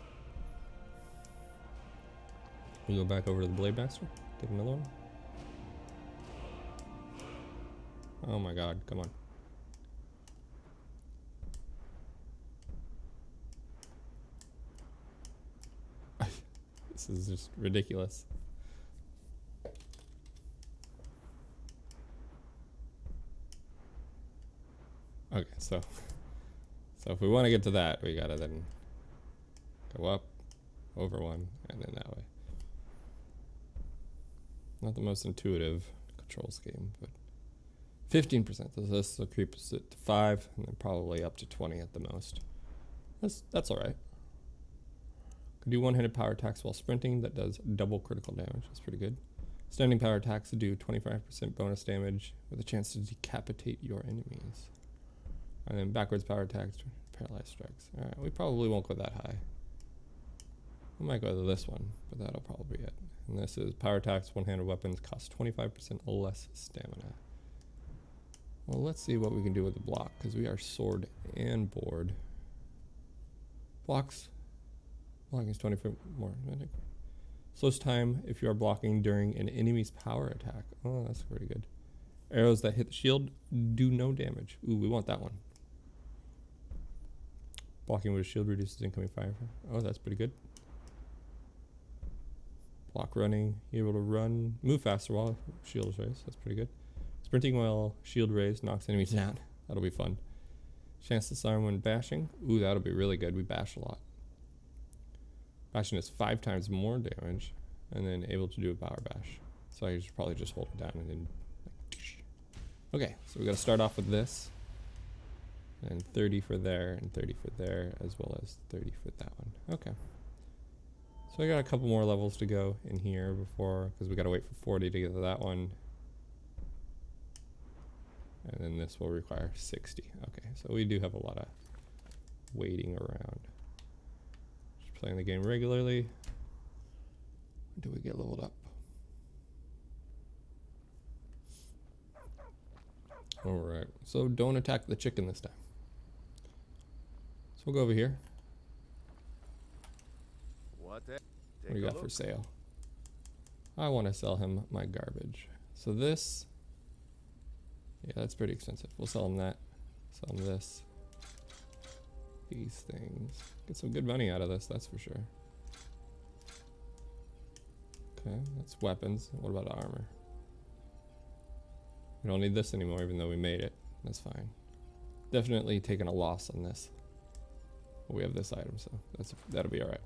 We go back over to the Blade Master. Get another one. Oh my god, come on. This is just ridiculous. Okay, so if we want to get to that, we gotta then go up, over one, and then that way. Not the most intuitive control scheme, but 15%. So this will creep us to 5, and then probably up to 20 at the most. That's all right. Could do one-handed power attacks while sprinting. That does double critical damage. That's pretty good. Standing power attacks do 25% bonus damage with a chance to decapitate your enemies. And then backwards power attacks, paralyzed strikes. All right, we probably won't go that high. We might go to this one, but that'll probably be it. And this is power attacks, one-handed weapons, cost 25% less stamina. Well, let's see what we can do with the block, because we are sword and board. Blocking is 20% more. Slows time if you are blocking during an enemy's power attack. Oh, that's pretty good. Arrows that hit the shield do no damage. Ooh, we want that one. Blocking with a shield reduces incoming fire. Oh, that's pretty good. Block running. You're able to run, move faster while shield is raised. That's pretty good. Sprinting while shield raised knocks enemies down. That'll be fun. Chance to disarm when bashing. Ooh, that'll be really good. We bash a lot. Bashing is 5 times more damage, and then able to do a power bash. So I should probably just hold it down and then. Okay, so we got to start off with this, and 30 for there, and 30 for there, as well as 30 for that one. Okay. So I got a couple more levels to go in here before, because we got to wait for 40 to get to that one. And then this will require 60. Okay, so we do have a lot of waiting around. Just playing the game regularly. When do we get leveled up? Alright, so don't attack the chicken this time. So we'll go over here. What do you got for sale? I want to sell him my garbage. So this, yeah, that's pretty expensive. We'll sell him that. Sell him this. These things. Get some good money out of this, that's for sure. Okay, that's weapons. What about armor? We don't need this anymore, even though we made it. That's fine. Definitely taking a loss on this. But we have this item, so that'll be alright.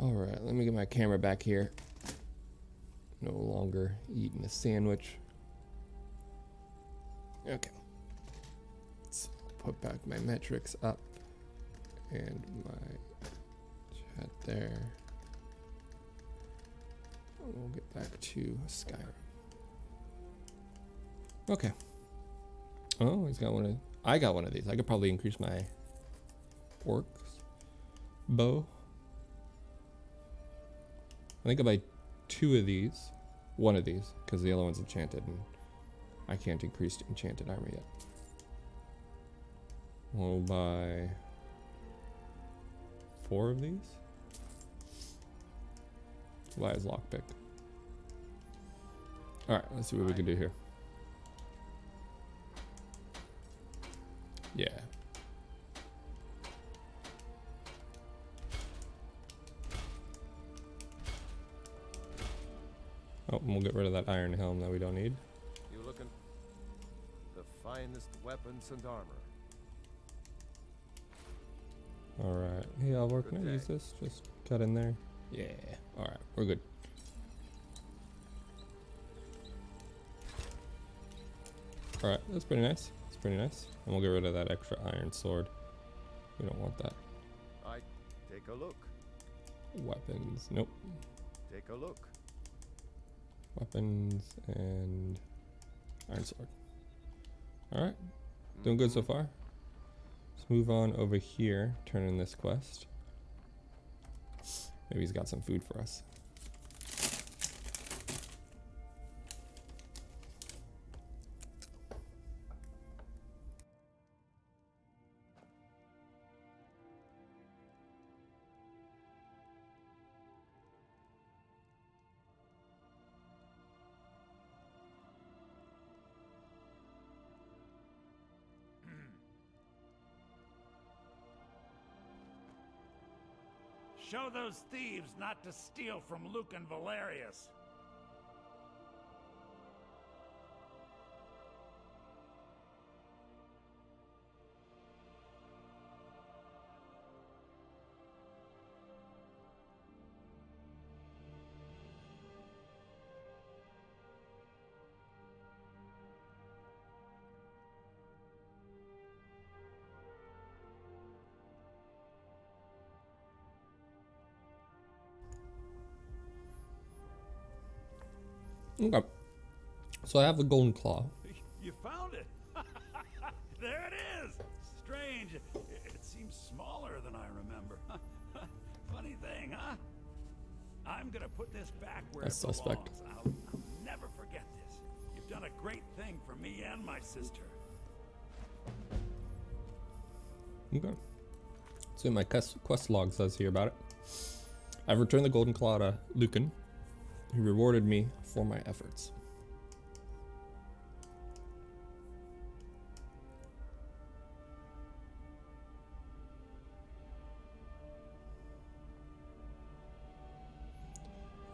Alright, let me get my camera back here. No longer eating a sandwich. Okay. Let's put back my metrics up and my chat there. We'll get back to Skyrim. Okay. Oh, he's got one of. I got one of these. I could probably increase my orcs bow. I think I'll buy 2 of these. 1 of these, because the other one's enchanted, and I can't increase enchanted armor yet. We'll buy 4 of these. Buy his lockpick. Alright, let's see what we can do here. Yeah. Oh, and we'll get rid of that iron helm that we don't need. You looking? The finest weapons and armor. Alright. Hey, I'll work. Can I use this? Just cut in there. Yeah. Alright, we're good. Alright, that's pretty nice. That's pretty nice. And we'll get rid of that extra iron sword. We don't want that. Take a look. Weapons. Nope. Take a look. Weapons and iron sword. Alright. Doing good so far. Let's move on over here. Turn in this quest. Maybe he's got some food for us. Show those thieves not to steal from Lucan Valerius. Okay. So I have the golden claw. You found it! There it is! Strange. It seems smaller than I remember. Funny thing, huh? I'm gonna put this back where it belongs. I'll never forget this. You've done a great thing for me and my sister. Okay. So my quest log says here about it. I've returned the golden claw to Lucan. He rewarded me for my efforts.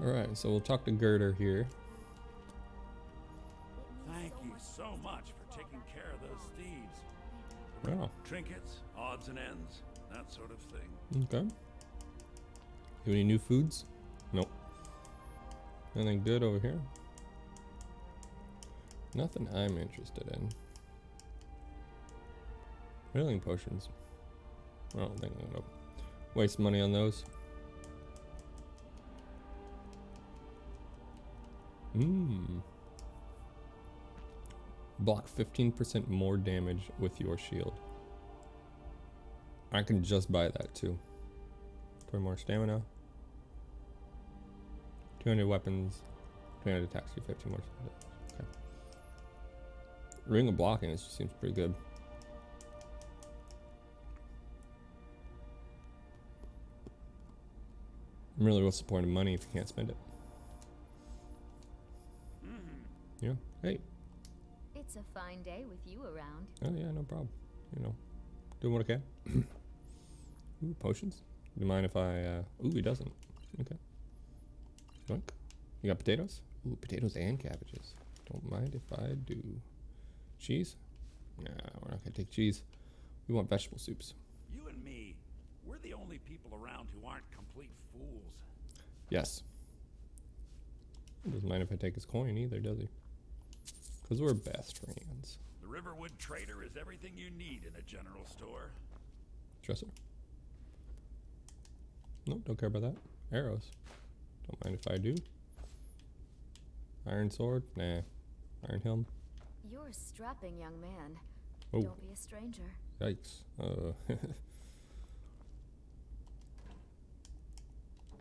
Alright, so we'll talk to Girder here. Thank you so much for taking care of those thieves. Wow. Trinkets, odds and ends, that sort of thing. Okay. You any new foods? Nope. Anything good over here? Nothing I'm interested in. Healing potions. I don't think I'm gonna waste money on those. Block 15% more damage with your shield. I can just buy that too. 20 more stamina. 200 weapons. 300 attacks, you 15 more. Okay. Ring of blocking, this seems pretty good. Really, what's the point of money if you can't spend it? Yeah. Hey. It's a fine day with you around. Oh yeah, no problem. You know, doing what I can. Ooh, potions. Do you mind if I? Ooh, he doesn't. Okay. Look. You got potatoes? Ooh, potatoes and cabbages. Don't mind if I do. Cheese? Nah, we're not gonna take cheese. We want vegetable soups. You and me, we're the only people around who aren't complete fools. Yes. He doesn't mind if I take his coin either, does he? Because we're best friends. The The Riverwood Trader is everything you need in a general store. Dresser. Nope, don't care about that. Arrows. Don't mind if I do. Iron sword? Nah. Iron helm? You're a strapping young man. Oh. Don't be a stranger. Yikes.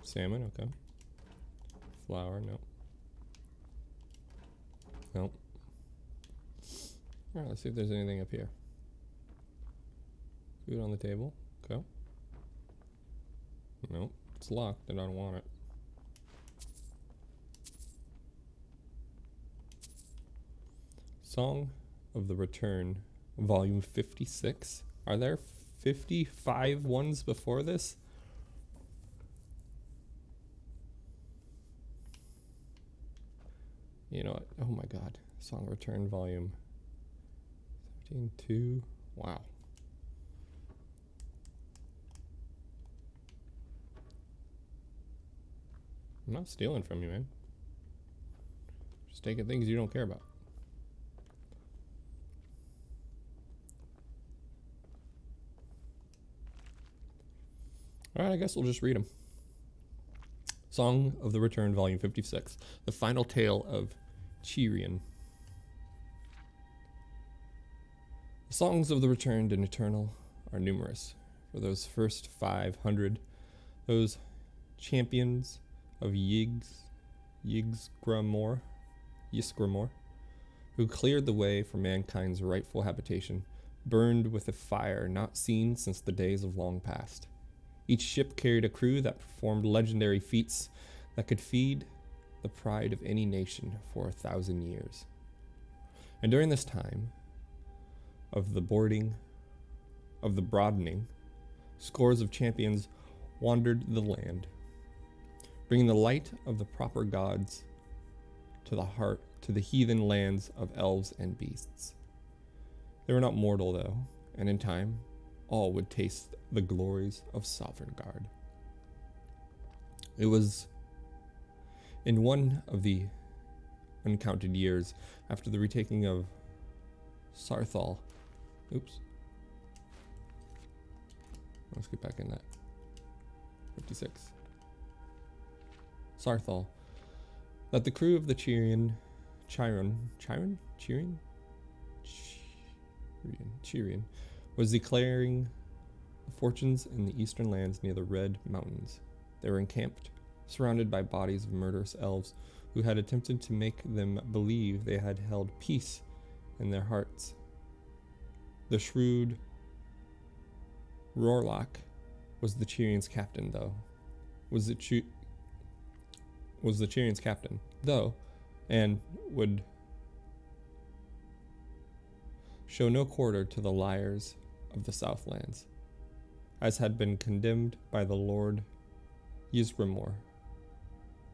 Salmon, okay. Flour, no. Nope. Alright, let's see if there's anything up here. Food on the table, okay. Nope, it's locked and I don't want it. Song of the Return, volume 56. Are there 55 ones before this? You know what? Oh my god. Song of Return, volume 17-2. Wow. I'm not stealing from you, man. Just taking things you don't care about. Alright, I guess we'll just read them. Song of the Return, volume 56. The final tale of Chirian. The songs of the returned and eternal are numerous. For those first 500, those champions of Ysgramor, who cleared the way for mankind's rightful habitation, burned with a fire not seen since the days of long past. Each ship carried a crew that performed legendary feats that could feed the pride of any nation for 1,000 years. And during this time of the broadening, scores of champions wandered the land, bringing the light of the proper gods to the heathen lands of elves and beasts. They were not mortal, though, and in time, all would taste the glories of Sovngarde. It was in one of the uncounted years after the retaking of Sarthal. Oops. Let's get back in that. 56. Sarthal. That the crew of the Chirian was declaring the fortunes in the eastern lands near the Red Mountains. They were encamped, surrounded by bodies of murderous elves who had attempted to make them believe they had held peace in their hearts. The shrewd Rorlach was the Chirian's captain, and would show no quarter to the liars of the Southlands, as had been condemned by the Lord Ysgramor,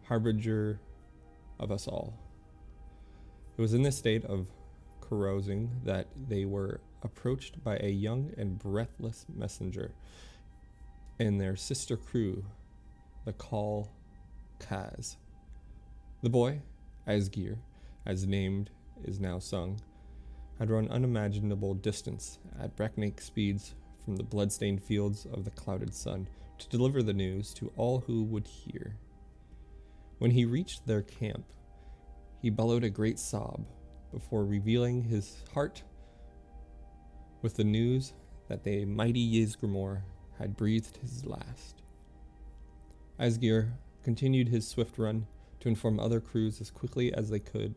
harbinger of us all. It was in this state of carousing that they were approached by a young and breathless messenger and their sister crew, the Kal Kaz. The boy, Asgir, as named is now sung, had run unimaginable distance at breakneck speeds from the blood-stained fields of the clouded sun to deliver the news to all who would hear. When he reached their camp, he bellowed a great sob before revealing his heart with the news that the mighty Ysgramor had breathed his last. Asgir continued his swift run to inform other crews as quickly as they could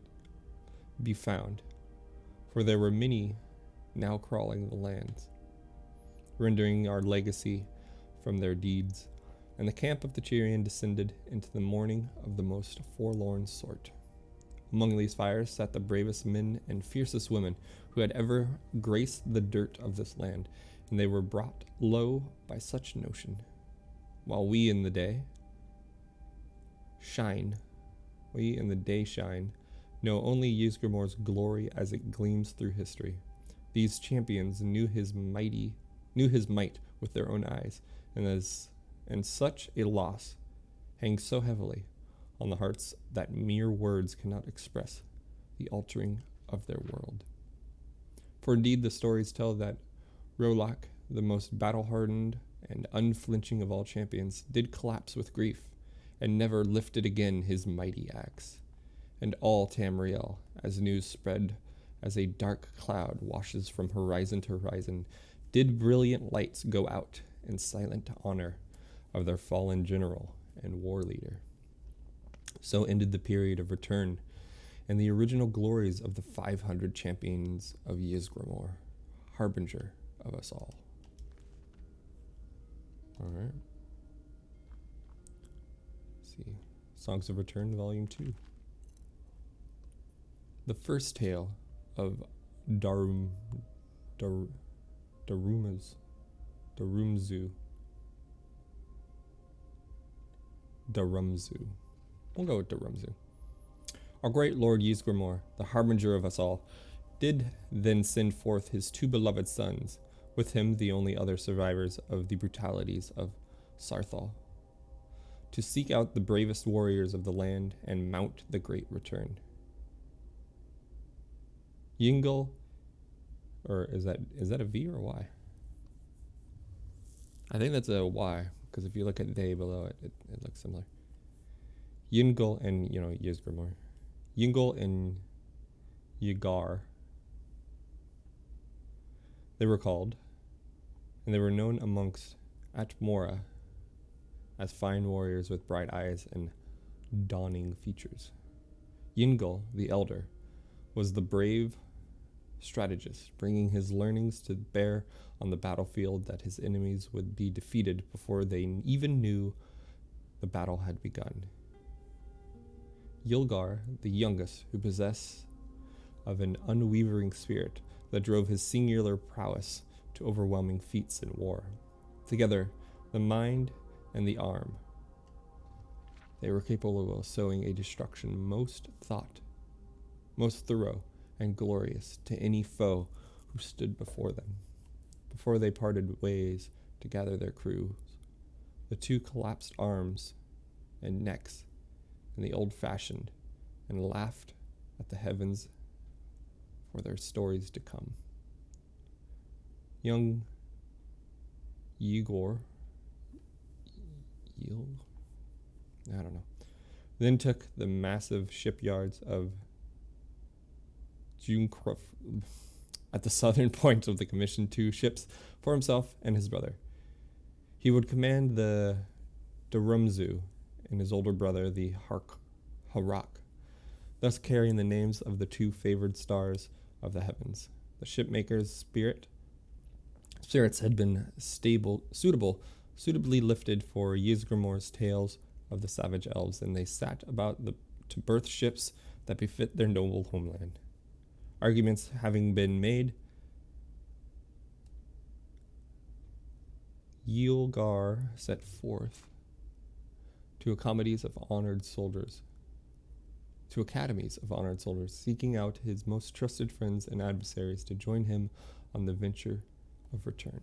be found, for there were many now crawling the lands, rendering our legacy from their deeds, and the camp of the Chirian descended into the mourning of the most forlorn sort. Among these fires sat the bravest men and fiercest women who had ever graced the dirt of this land, and they were brought low by such notion. While we in the day shine, know only Ysgramor's glory as it gleams through history. These champions knew his might with their own eyes, and such a loss hangs so heavily on the hearts that mere words cannot express the altering of their world. For indeed the stories tell that Rolak, the most battle-hardened and unflinching of all champions, did collapse with grief, and never lifted again his mighty axe. And all Tamriel, as news spread as a dark cloud washes from horizon to horizon, did brilliant lights go out in silent honor of their fallen general and war leader. So ended the period of return and the original glories of the 500 champions of Ysgramor, harbinger of us all. All right. Let's see. Songs of Return, Volume 2. The first tale of Darumzu. We'll go with Darumzu. Our great Lord Ysgramor, the harbinger of us all, did then send forth his two beloved sons, with him the only other survivors of the brutalities of Sarthal, to seek out the bravest warriors of the land and mount the great return. Yingol, or is that a V or a Y? I think that's a Y, because if you look at they below it, it looks similar. Yingol and, Ysgramor. Yingol and Ygar, they were called, and they were known amongst Atmora as fine warriors with bright eyes and dawning features. Yingol, the elder, was the brave strategist, bringing his learnings to bear on the battlefield that his enemies would be defeated before they even knew the battle had begun. Ylgar, the youngest, who possessed of an unwavering spirit that drove his singular prowess to overwhelming feats in war. Together, the mind and the arm, they were capable of sowing a destruction most thorough and glorious to any foe who stood before them. Before they parted ways to gather their crews, the two collapsed arms and necks in the old-fashioned and laughed at the heavens for their stories to come. Young Igor, then took the massive shipyards of Junkruff at the southern point of the commissioned 2 ships for himself and his brother. He would command the Darumzu and his older brother, the Harak, thus carrying the names of the 2 favored stars of the heavens. The shipmaker's spirits had been suitably lifted for Ysgramor's tales of the savage elves, and they sat about to birth ships that befit their noble homeland. Arguments having been made, Ylgar set forth to academies of honored soldiers, seeking out his most trusted friends and adversaries to join him on the venture of return.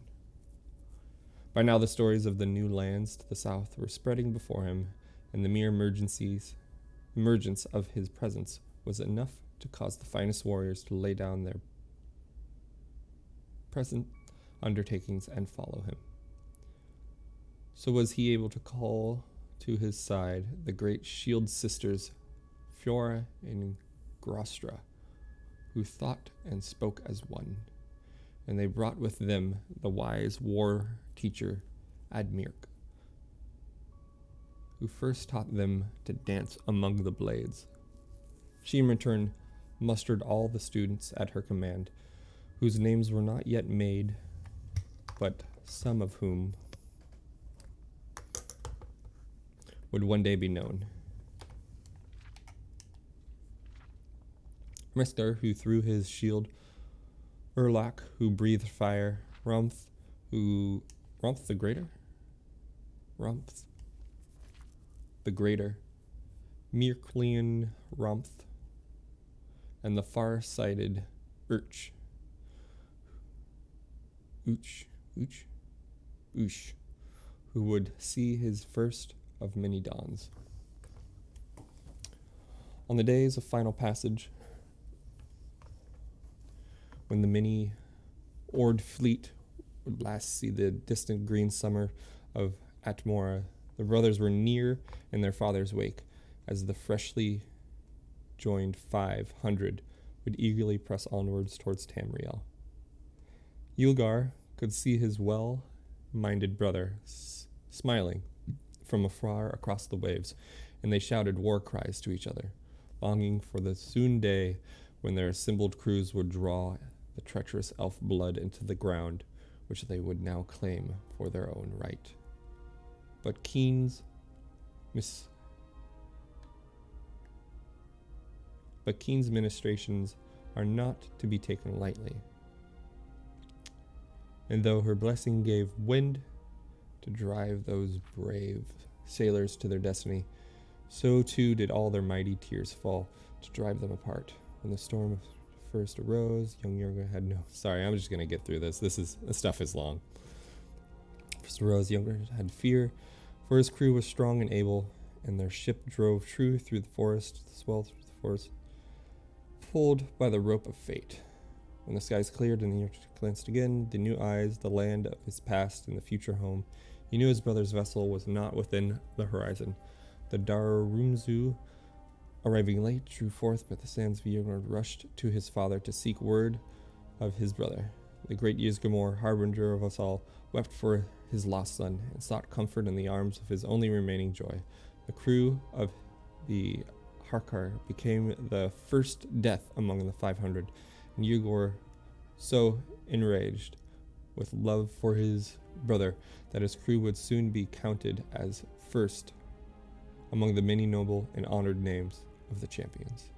By now the stories of the new lands to the south were spreading before him, and the mere emergence of his presence was enough to cause the finest warriors to lay down their present undertakings and follow him. So was he able to call to his side the great shield sisters Fiora and Grostra, who thought and spoke as one, and they brought with them the wise war teacher Admirk, who first taught them to dance among the blades. She in return mustered all the students at her command, whose names were not yet made, but some of whom would one day be known. Mister, who threw his shield, Urlak, who breathed fire, Rumth the Greater, Mirklian Rumth, and the far-sighted Uch, who would see his first of many dawns. On the days of final passage, when the many-oared fleet would last see the distant green summer of Atmora, the brothers were near in their father's wake, as the freshly joined 500 would eagerly press onwards towards Tamriel. Yulgar could see his well-minded brother smiling from afar across the waves, and they shouted war cries to each other, longing for the soon day when their assembled crews would draw the treacherous elf blood into the ground, which they would now claim for their own right. But Keen's ministrations are not to be taken lightly. And though her blessing gave wind to drive those brave sailors to their destiny, so too did all their mighty tears fall to drive them apart. When the storm first arose, young Yorga had no... Sorry, I'm just going to get through this. This stuff is long. First arose, Yorga had fear, for his crew was strong and able, and their ship drove true through the forest, pulled by the rope of fate. When the skies cleared and he glanced again, the new eyes, the land of his past and the future home, he knew his brother's vessel was not within the horizon. The Darumzu, arriving late, drew forth by the sands of Yurgard, rushed to his father to seek word of his brother. The great Ysgramor, harbinger of us all, wept for his lost son and sought comfort in the arms of his only remaining joy. The crew of the Harkar became the first death among the 500, and Yugor so enraged with love for his brother that his crew would soon be counted as first among the many noble and honored names of the champions.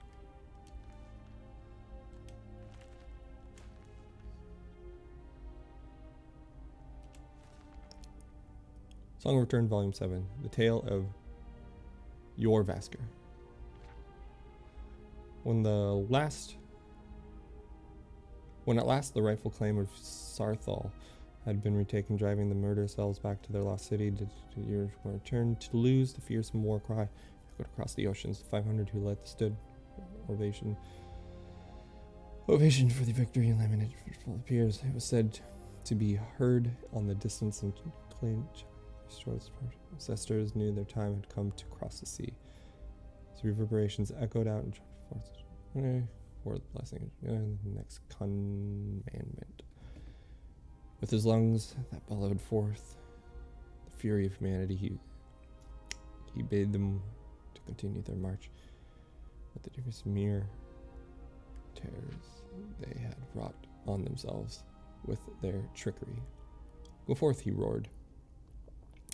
Song of Return, Volume 7, The Tale of Yorvaskr. When at last the rightful claim of Sarthal had been retaken, driving the murderous elves back to their lost city, did years return to lose the fearsome war cry across the oceans. The 500 who led stood ovation for the victory and lamented for the peers. It was said to be heard on the distance and claimed ancestors knew their time had come to cross the sea. Its reverberations echoed out and for the blessing and the next commandment. With his lungs that bellowed forth the fury of humanity, he bade them to continue their march. But the different mere terrors they had brought on themselves with their trickery. Go forth, he roared,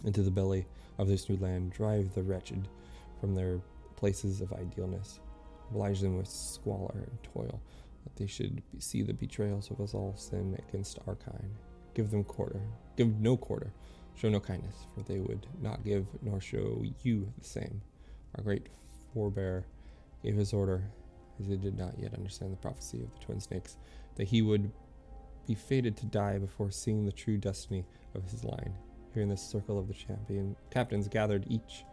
into the belly of this new land, drive the wretched from their places of idealness, oblige them with squalor and toil, that they should see the betrayals of us all sin against our kind. Give them quarter, give no quarter, show no kindness, for they would not give nor show you the same. Our great forebear gave his order, as he did not yet understand the prophecy of the twin snakes, that he would be fated to die before seeing the true destiny of his line. Here in this circle of the captains gathered each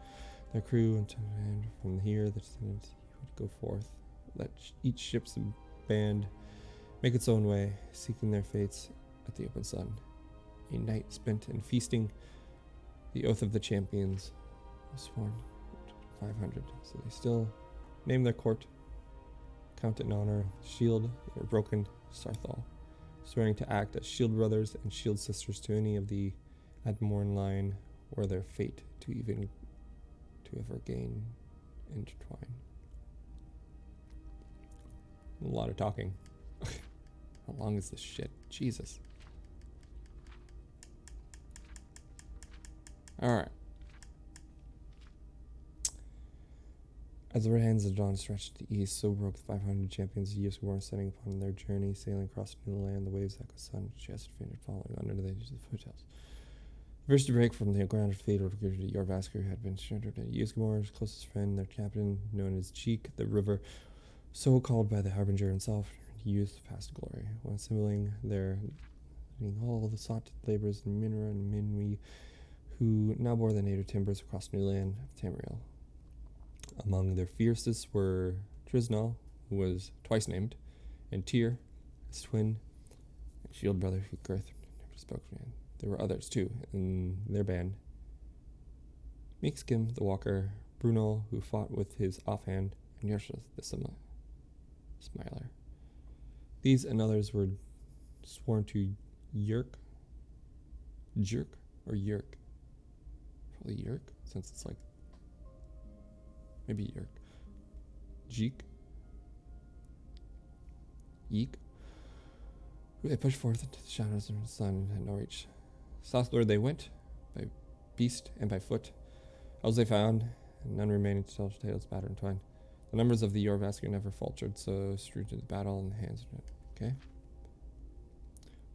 their crew, and from here the descendants would go forth. Let each ship's band make its own way, seeking their fates at the open sun. A night spent in feasting, the oath of the champions was sworn. 500, so they still name their court, count it in honor of shield their broken Sarthal, swearing to act as shield brothers and shield sisters to any of the Admorn line, or their fate to ever gain intertwine. A lot of talking. How long is this shit? Jesus. Alright. As the red hands of dawn stretched to the east, so broke the 500 champions of Ysgramor, setting upon their journey, sailing across new land. The waves echoed sun, chest fainted, falling under the edges of the foothills. The first to break from the ground of fate would give to Yorvaskr, who had been shattered at Ysgramor's closest friend, their captain, known as Cheek, the river, so called by the harbinger himself, youth past glory, while assembling their all the sought laborers in Minra and Minwi, who now bore the native timbers across new land of Tamriel. Among their fiercest were Trisnal, who was twice named, and Tyr, his twin, and shield brother who Girth never spoke to him. There were others too in their band. Meekskim the Walker, Bruno who fought with his offhand, and Yershas the Smiler. These and others were sworn to Yerk, or Yerk. Probably Yerk, since it's like maybe Yerk. Jeek. Yeek. They pushed forth into the shadows of the sun and had no reach. Southward they went, by beast and by foot. Elves they found, and none remaining to tell tales battered and twined. The numbers of the Yorvasker never faltered, so strewed to the battle in the hands of it. Okay.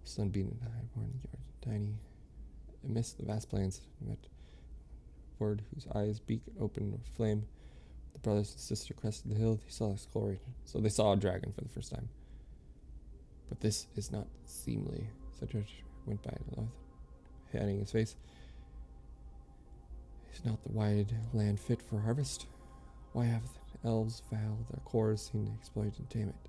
Sun beaten high, born tiny. Amidst the vast plains, met Word, whose eyes beak open with flame. The brothers and sister crested the hill. He saw his glory. So they saw a dragon for the first time. But this is not seemly. Cedric went by Loth, hiding his face. Is not the wide land fit for harvest? Why have the elves vow their cores seem to exploit and tame it?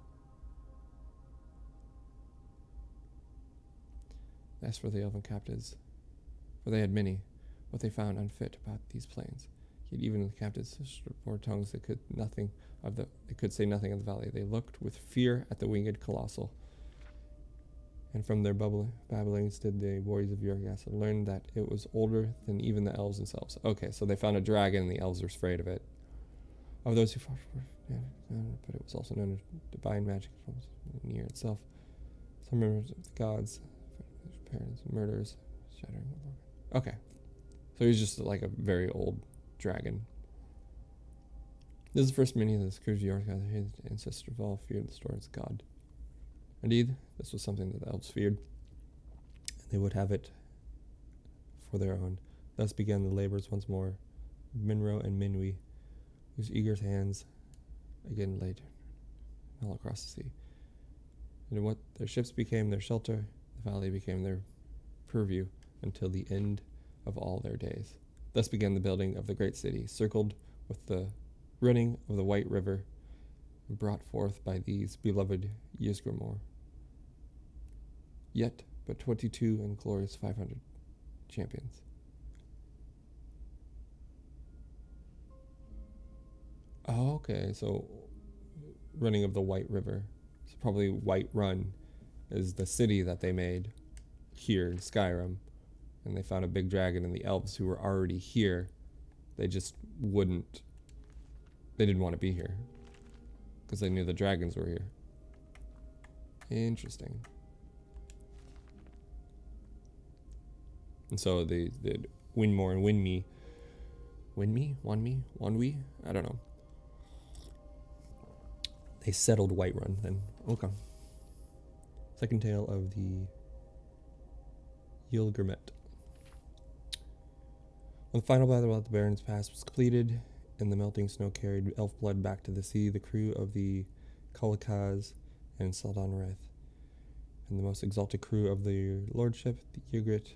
As for the elven captives, for they had many, what they found unfit about these plains. Yet even the captives bore tongues that could say nothing of the valley. They looked with fear at the winged colossal. And from their babblings did the warriors of Yurgas learn that it was older than even the elves themselves. Okay, so they found a dragon and the elves were afraid of it. Of those who fought for it, but it was also known as divine magic from near itself. Some members of the gods, parents, murders, shattering. Okay, so he's just like a very old dragon. This is the first many of the Scourge of Yurgas, his ancestors of all feared the stories of God. Indeed, this was something that the elves feared, and they would have it for their own. Thus began the labors once more, Minro and Minwi, whose eager hands again laid all across the sea. And what their ships became their shelter, the valley became their purview until the end of all their days. Thus began the building of the great city, circled with the running of the White River, brought forth by these beloved Ysgramor. Yet but 22 and glorious 500 champions. Oh, okay, so running of the White River. So probably White Run is the city that they made here in Skyrim. And they found a big dragon, and the elves who were already here, they just wouldn't, they didn't want to be here. Because they knew the dragons were here. Interesting. And so they did Winmore and Wanwi? I don't know. They settled Whiterun then. Okay. Second tale of the Ylgrimet. When the final battle at the Baron's Pass was completed, and the melting snow carried elf blood back to the sea, the crew of the Kalikaz and Saldanreth, and the most exalted crew of the lordship, the Ygritte,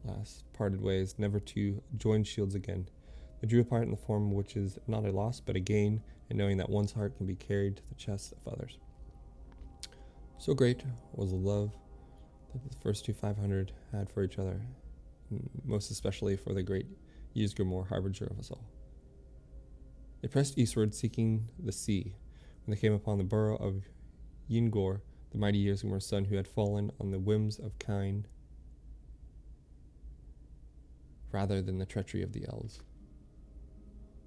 last parted ways, never to join shields again. They drew apart in the form which is not a loss, but a gain, in knowing that one's heart can be carried to the chests of others. So great was the love that the first two 500 had for each other, most especially for the great Ysgramor, harbinger of us all. They pressed eastward, seeking the sea, when they came upon the borough of Yingor, the mighty Ysgramor's son, who had fallen on the whims of kine rather than the treachery of the elves.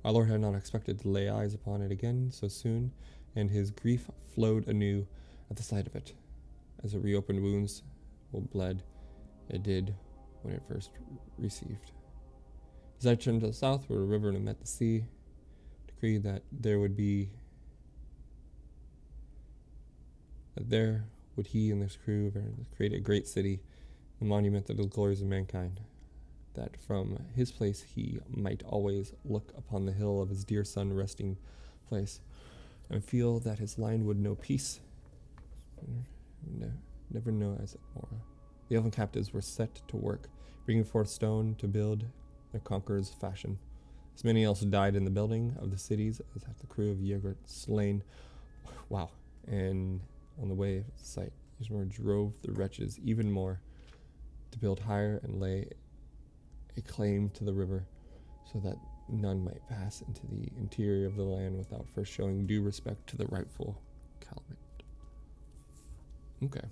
Our Lord had not expected to lay eyes upon it again so soon, and his grief flowed anew at the sight of it. As it reopened wounds, bled, it did when it first received. As I turned to the south, where the river met the sea, decreed that there would he and his crew create a great city, a monument to the glories of mankind, that from his place he might always look upon the hill of his dear son resting place, and feel that his line would know peace, never know as it more. The elven captives were set to work, bringing forth stone to build their conqueror's fashion. As many else died in the building of the cities as had the crew of Ygritte slain. Wow. And on the way of the site, Ysmore drove the wretches even more to build higher and lay a claim to the river so that none might pass into the interior of the land without first showing due respect to the rightful Calumet. Okay.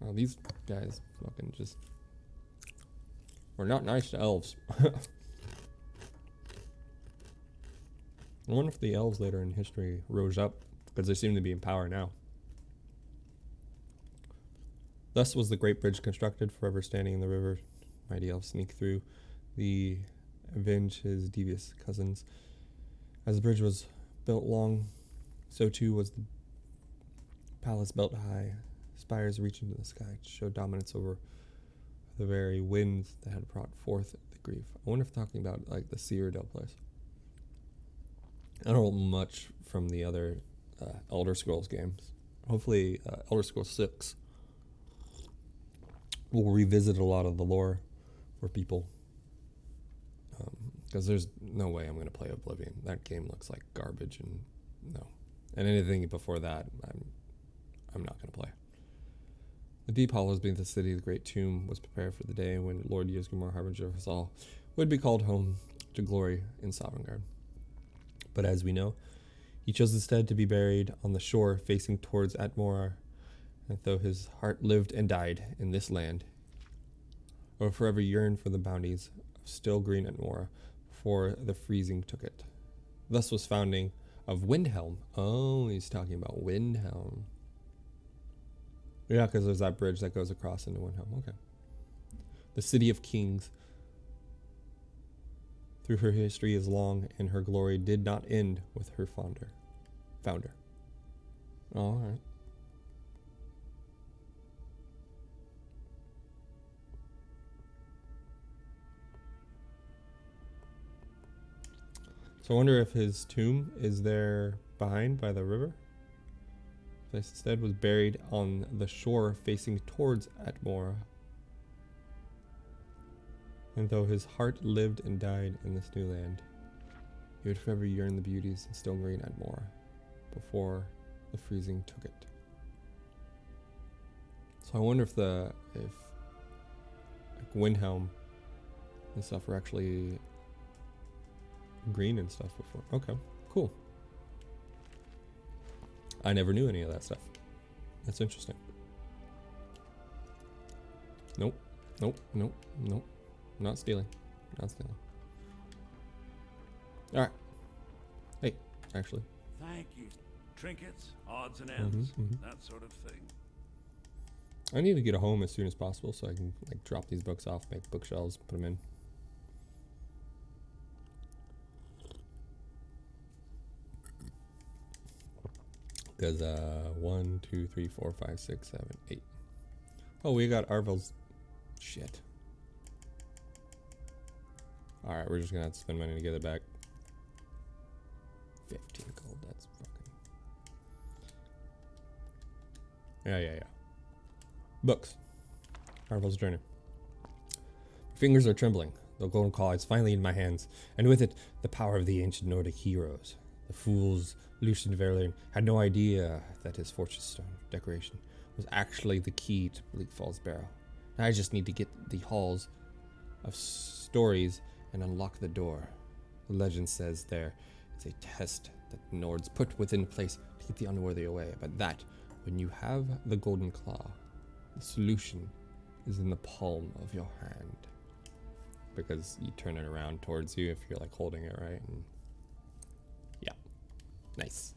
Well, these guys fucking just were not nice to elves. I wonder if the elves later in history rose up, because they seem to be in power now. Thus was the great bridge constructed, forever standing in the river. Mighty elves sneak through the avenge his devious cousins. As the bridge was built long, so too was the palace built high, spires reaching to the sky to show dominance over the very winds that had brought forth the grief. I wonder if talking about like the Cyrodiil place. I don't know much from the other Elder Scrolls games. Hopefully Elder Scrolls 6 will revisit a lot of the lore for people. Because there's no way I'm going to play Oblivion. That game looks like garbage, and no. And anything before that, I'm not going to play. The deep hollows beneath the city, the great tomb, was prepared for the day when Lord Ysgramor, harbinger of us all, would be called home to glory in Sovngarde. But as we know, he chose instead to be buried on the shore facing towards Atmora, and though his heart lived and died in this land, or forever yearned for the bounties of still green Atmora, before the freezing took it. Thus was founding of Windhelm. Oh, he's talking about Windhelm. Yeah, because there's that bridge that goes across into Windhelm. Okay. The city of kings. Through her history is long, and her glory did not end with her founder. All right. So I wonder if his tomb is there behind by the river. This instead was buried on the shore facing towards Atmora. And though his heart lived and died in this new land, he would forever yearn the beauties of still green Atmora before the freezing took it. So I wonder if like Windhelm and stuff were actually green and stuff before. Okay, cool. I never knew any of that stuff. That's interesting. Nope. Not stealing. Alright. Hey, actually. Thank you. Trinkets, odds and ends, that sort of thing. I need to get a home as soon as possible so I can like drop these books off, make bookshelves, put them in. Because 1, 2, 3, 4, 5, 6, 7, 8. Oh, we got Arvel's shit. Alright, we're just gonna have to spend money to get it back. 15 gold, that's fucking... Yeah. Books. Arvel's Journey. My fingers are trembling. The golden claw is finally in my hands, and with it, the power of the ancient Nordic heroes. The fools, Lucian Verlaine, had no idea that his fortress stone decoration was actually the key to Bleak Falls Barrow. I just need to get the halls of stories and unlock the door. The legend says there is a test that the Nords put within place to keep the unworthy away, but that, when you have the golden claw, the solution is in the palm of your hand. Because you turn it around towards you if you're like holding it, right? And yeah. Nice.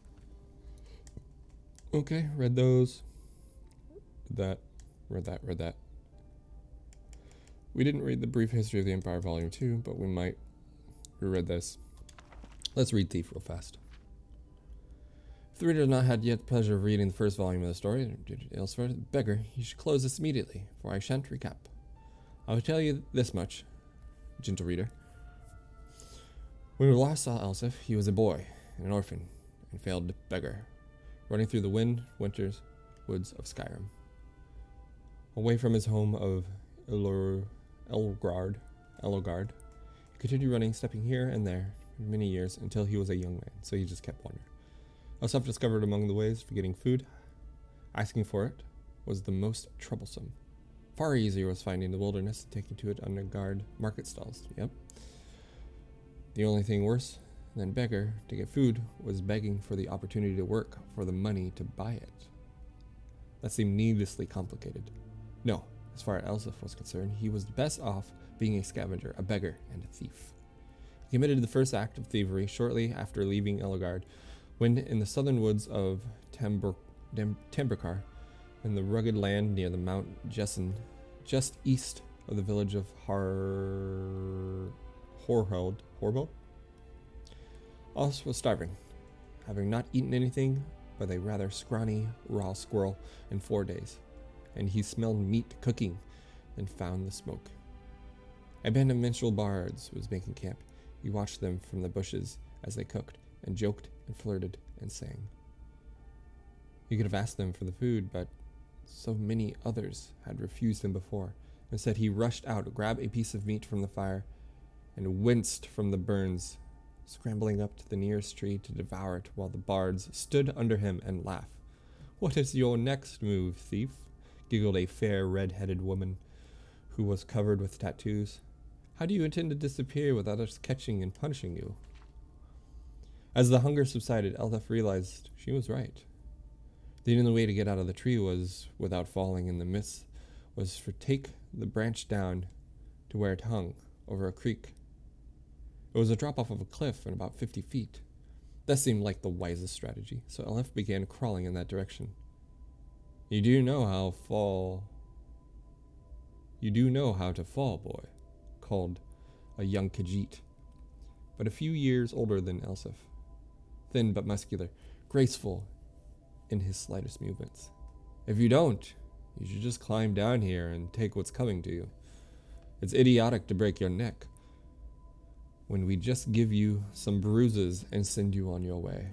Okay, read those. Read that. We didn't read the Brief History of the Empire Volume 2, but we might. We read this. Let's read Thief real fast. If the reader has not had yet the pleasure of reading the first volume of the story, elsewhere, beggar, you should close this immediately, for I shan't recap. I will tell you this much, gentle reader. When we last saw Elsif, he was a boy, an orphan, and failed beggar, running through the winters woods of Skyrim. Away from his home of Elogard, he continued running, stepping here and there for many years until he was a young man, so he just kept wandering. Elsif discovered among the ways for getting food, asking for it, was the most troublesome. Far easier was finding the wilderness and taking to it under guard market stalls. Yep. The only thing worse than beggar to get food was begging for the opportunity to work for the money to buy it. That seemed needlessly complicated. No, as far as Elsif was concerned, he was best off being a scavenger, a beggar, and a thief. He committed the first act of thievery shortly after leaving Elgard, when in the southern woods of Temburkar, in the rugged land near the Mount Jessen, just east of the village of Horhold, Oz was starving, having not eaten anything but a rather scrawny raw squirrel in 4 days, and he smelled meat cooking and found the smoke. A band of minstrel bards was making camp. He watched them from the bushes as they cooked, and joked and flirted and sang. He could have asked them for the food, but so many others had refused him before. Instead, he rushed out, grabbed a piece of meat from the fire, and winced from the burns, scrambling up to the nearest tree to devour it while the bards stood under him and laughed. "What is your next move, thief?" giggled a fair red-headed woman who was covered with tattoos. "How do you intend to disappear without us catching and punishing you?" As the hunger subsided, Eldef realized she was right. The only way to get out of the tree was, without falling in the mist, was to take the branch down to where it hung, over a creek. It was a drop-off of a cliff and about 50 feet. That seemed like the wisest strategy, so Eldef began crawling in that direction. You do know how to fall, boy," called a young Khajiit, but a few years older than Elsif. Thin but muscular, graceful in his slightest movements. "If you don't, you should just climb down here and take what's coming to you. It's idiotic to break your neck when we just give you some bruises and send you on your way."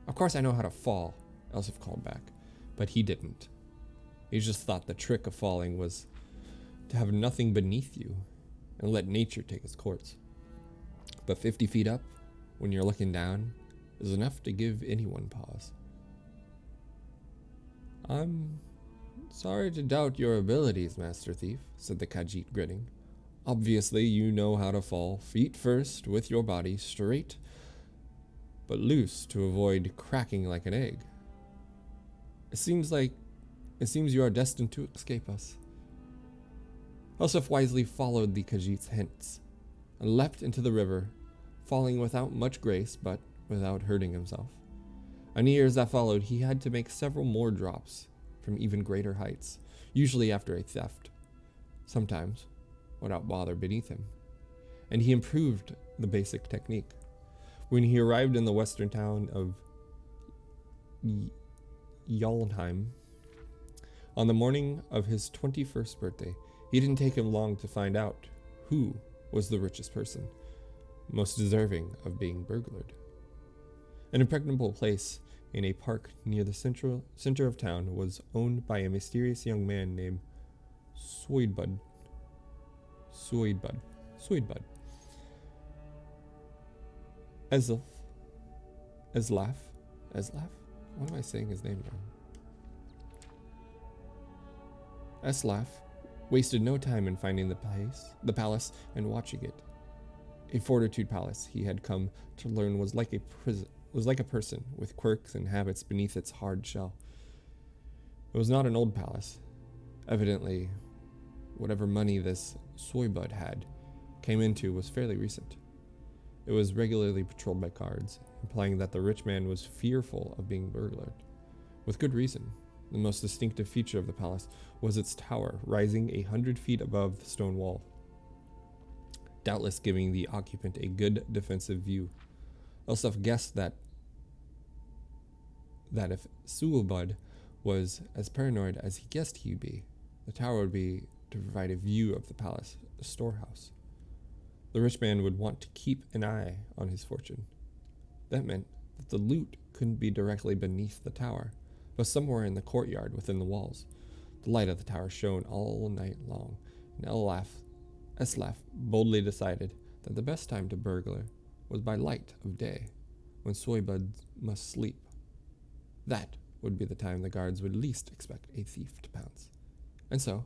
"Of course I know how to fall," Elsif called back, but he didn't. He just thought the trick of falling was to have nothing beneath you and let nature take its course. But 50 feet up, when you're looking down, is enough to give anyone pause. "I'm sorry to doubt your abilities, Master Thief," said the Khajiit, grinning. "Obviously, you know how to fall, feet first, with your body straight, but loose to avoid cracking like an egg. It seems you are destined to escape us." Elsif wisely followed the Khajiit's hints and leapt into the river, falling without much grace, but without hurting himself. In the years that followed, he had to make several more drops from even greater heights, usually after a theft, sometimes without bother beneath him, and he improved the basic technique. When he arrived in the western town of Jalnheim on the morning of his 21st birthday, it didn't take him long to find out who was the richest person, most deserving of being burglared. An impregnable place in a park near the center of town was owned by a mysterious young man named Soidbud. Eslaf? What am I saying his name wrong? Eslaf wasted no time in finding the palace, and watching it. A fortitude palace, he had come to learn, was like a person with quirks and habits beneath its hard shell. It was not an old palace. Evidently, whatever money this Soibud had came into was fairly recent. It was regularly patrolled by guards, implying that the rich man was fearful of being burglared. With good reason. The most distinctive feature of the palace was its tower, rising 100 feet above the stone wall, doubtless giving the occupant a good defensive view. Elsif guessed that if Soibud was as paranoid as he guessed he'd be, the tower would be to provide a view of the palace, a storehouse. The rich man would want to keep an eye on his fortune. That meant that the loot couldn't be directly beneath the tower, but somewhere in the courtyard within the walls. The light of the tower shone all night long, and Eslaf boldly decided that the best time to burglar was by light of day, when Soibud must sleep. That would be the time the guards would least expect a thief to pounce. And so,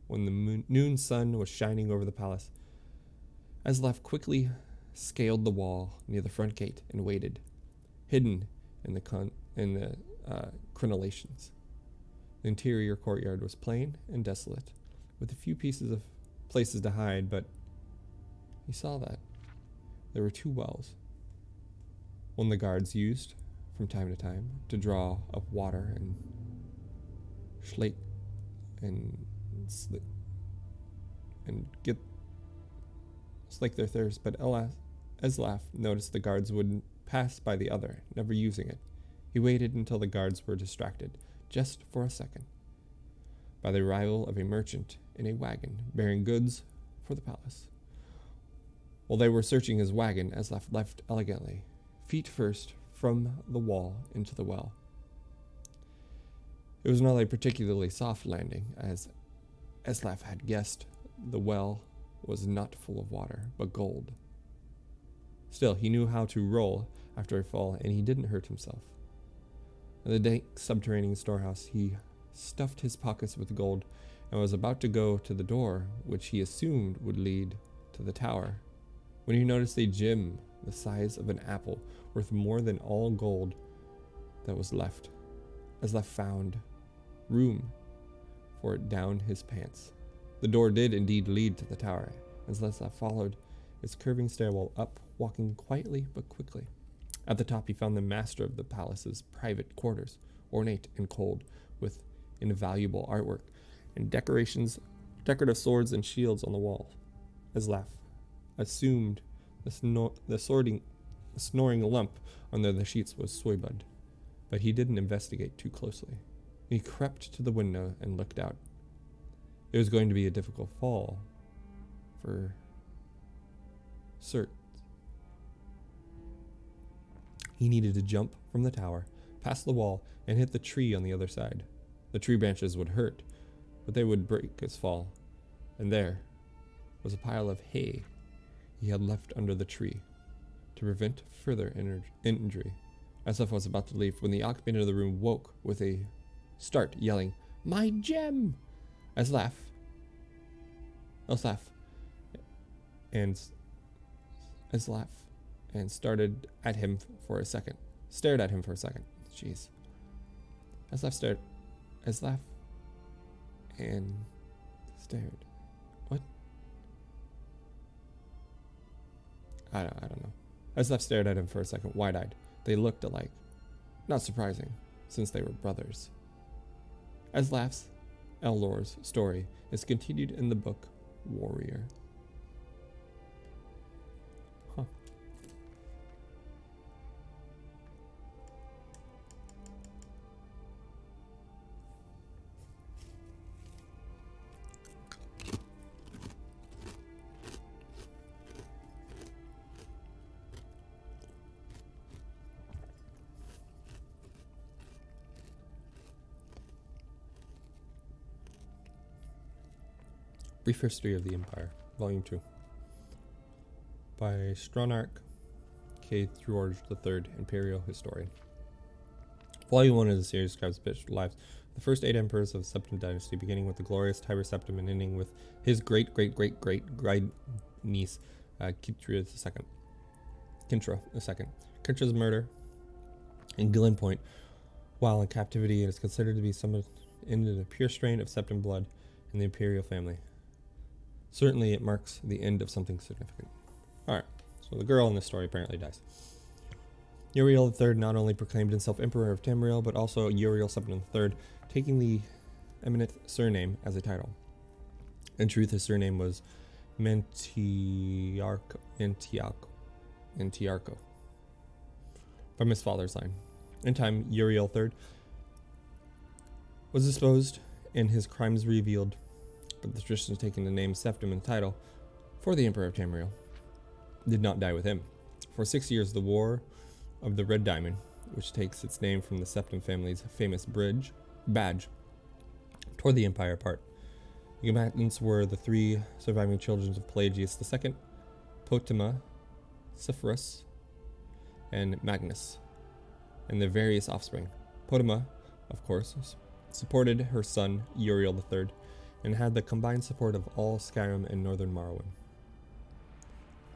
when the noon sun was shining over the palace, Eslaf quickly scaled the wall near the front gate and waited, hidden in the crenellations. The interior courtyard was plain and desolate, with a few places to hide, but he saw that there were 2 wells. One the guards used from time to time to draw up water and slake their thirst, but Eslaf noticed the guards wouldn't pass by the other, never using it. He waited until the guards were distracted, just for a second, by the arrival of a merchant in a wagon bearing goods for the palace. While they were searching his wagon, Eslaf left elegantly, feet first, from the wall into the well. It was not a particularly soft landing, as Eslaf had guessed. The well was not full of water, but gold. Still, he knew how to roll after a fall, and he didn't hurt himself. In the dank subterranean storehouse, he stuffed his pockets with gold and was about to go to the door, which he assumed would lead to the tower, when he noticed a gem the size of an apple, worth more than all gold that was left. Eslaf found room for it down his pants. The door did indeed lead to the tower, as Eslaf followed its curving stairwell up, walking quietly but quickly. At the top he found the master of the palace's private quarters, ornate and cold, with invaluable artwork and decorative swords and shields on the wall. Eslaf assumed the snoring lump under the sheets was Soybud, but he didn't investigate too closely. He crept to the window and looked out. It was going to be a difficult fall for certain. He needed to jump from the tower, past the wall, and hit the tree on the other side. The tree branches would hurt, but they would break his fall. And there was a pile of hay he had left under the tree to prevent further injury. Eslaf was about to leave when the occupant of the room woke with a start, yelling, "My gem!" Eslaf and stared at him for a second. Jeez. Eslaf stared. What? I don't know. Eslaf stared at him for a second, wide-eyed. They looked alike. Not surprising, since they were brothers. Eslaf's Eldor's story is continued in the book Warrior. Brief History of the Empire, Volume 2, by Stronark K. George III, Imperial Historian. Volume 1 of the series describes the lives of the first 8 emperors of the Septim dynasty, beginning with the glorious Tiber Septim and ending with his great-great-great-great-great-niece, Kintra II. Kintra's murder in Gillen Point while in captivity is considered to be summoned into the pure strain of Septim blood in the imperial family. Certainly, it marks the end of something significant. Alright, so the girl in this story apparently dies. Uriel III not only proclaimed himself Emperor of Tamriel, but also Uriel Septim III, taking the eminent surname as a title. In truth, his surname was Mantiarco, from his father's line. In time, Uriel III was disposed and his crimes revealed, but the tradition of taking the name Septim and title for the Emperor of Tamriel did not die with him. For 6 years, the War of the Red Diamond, which takes its name from the Septim family's famous badge, tore the empire apart. The combatants were the 3 surviving children of Pelagius II, Potema, Cypherus, and Magnus, and their various offspring. Potema of course, supported her son, Uriel III, and had the combined support of all Skyrim and northern Morrowind.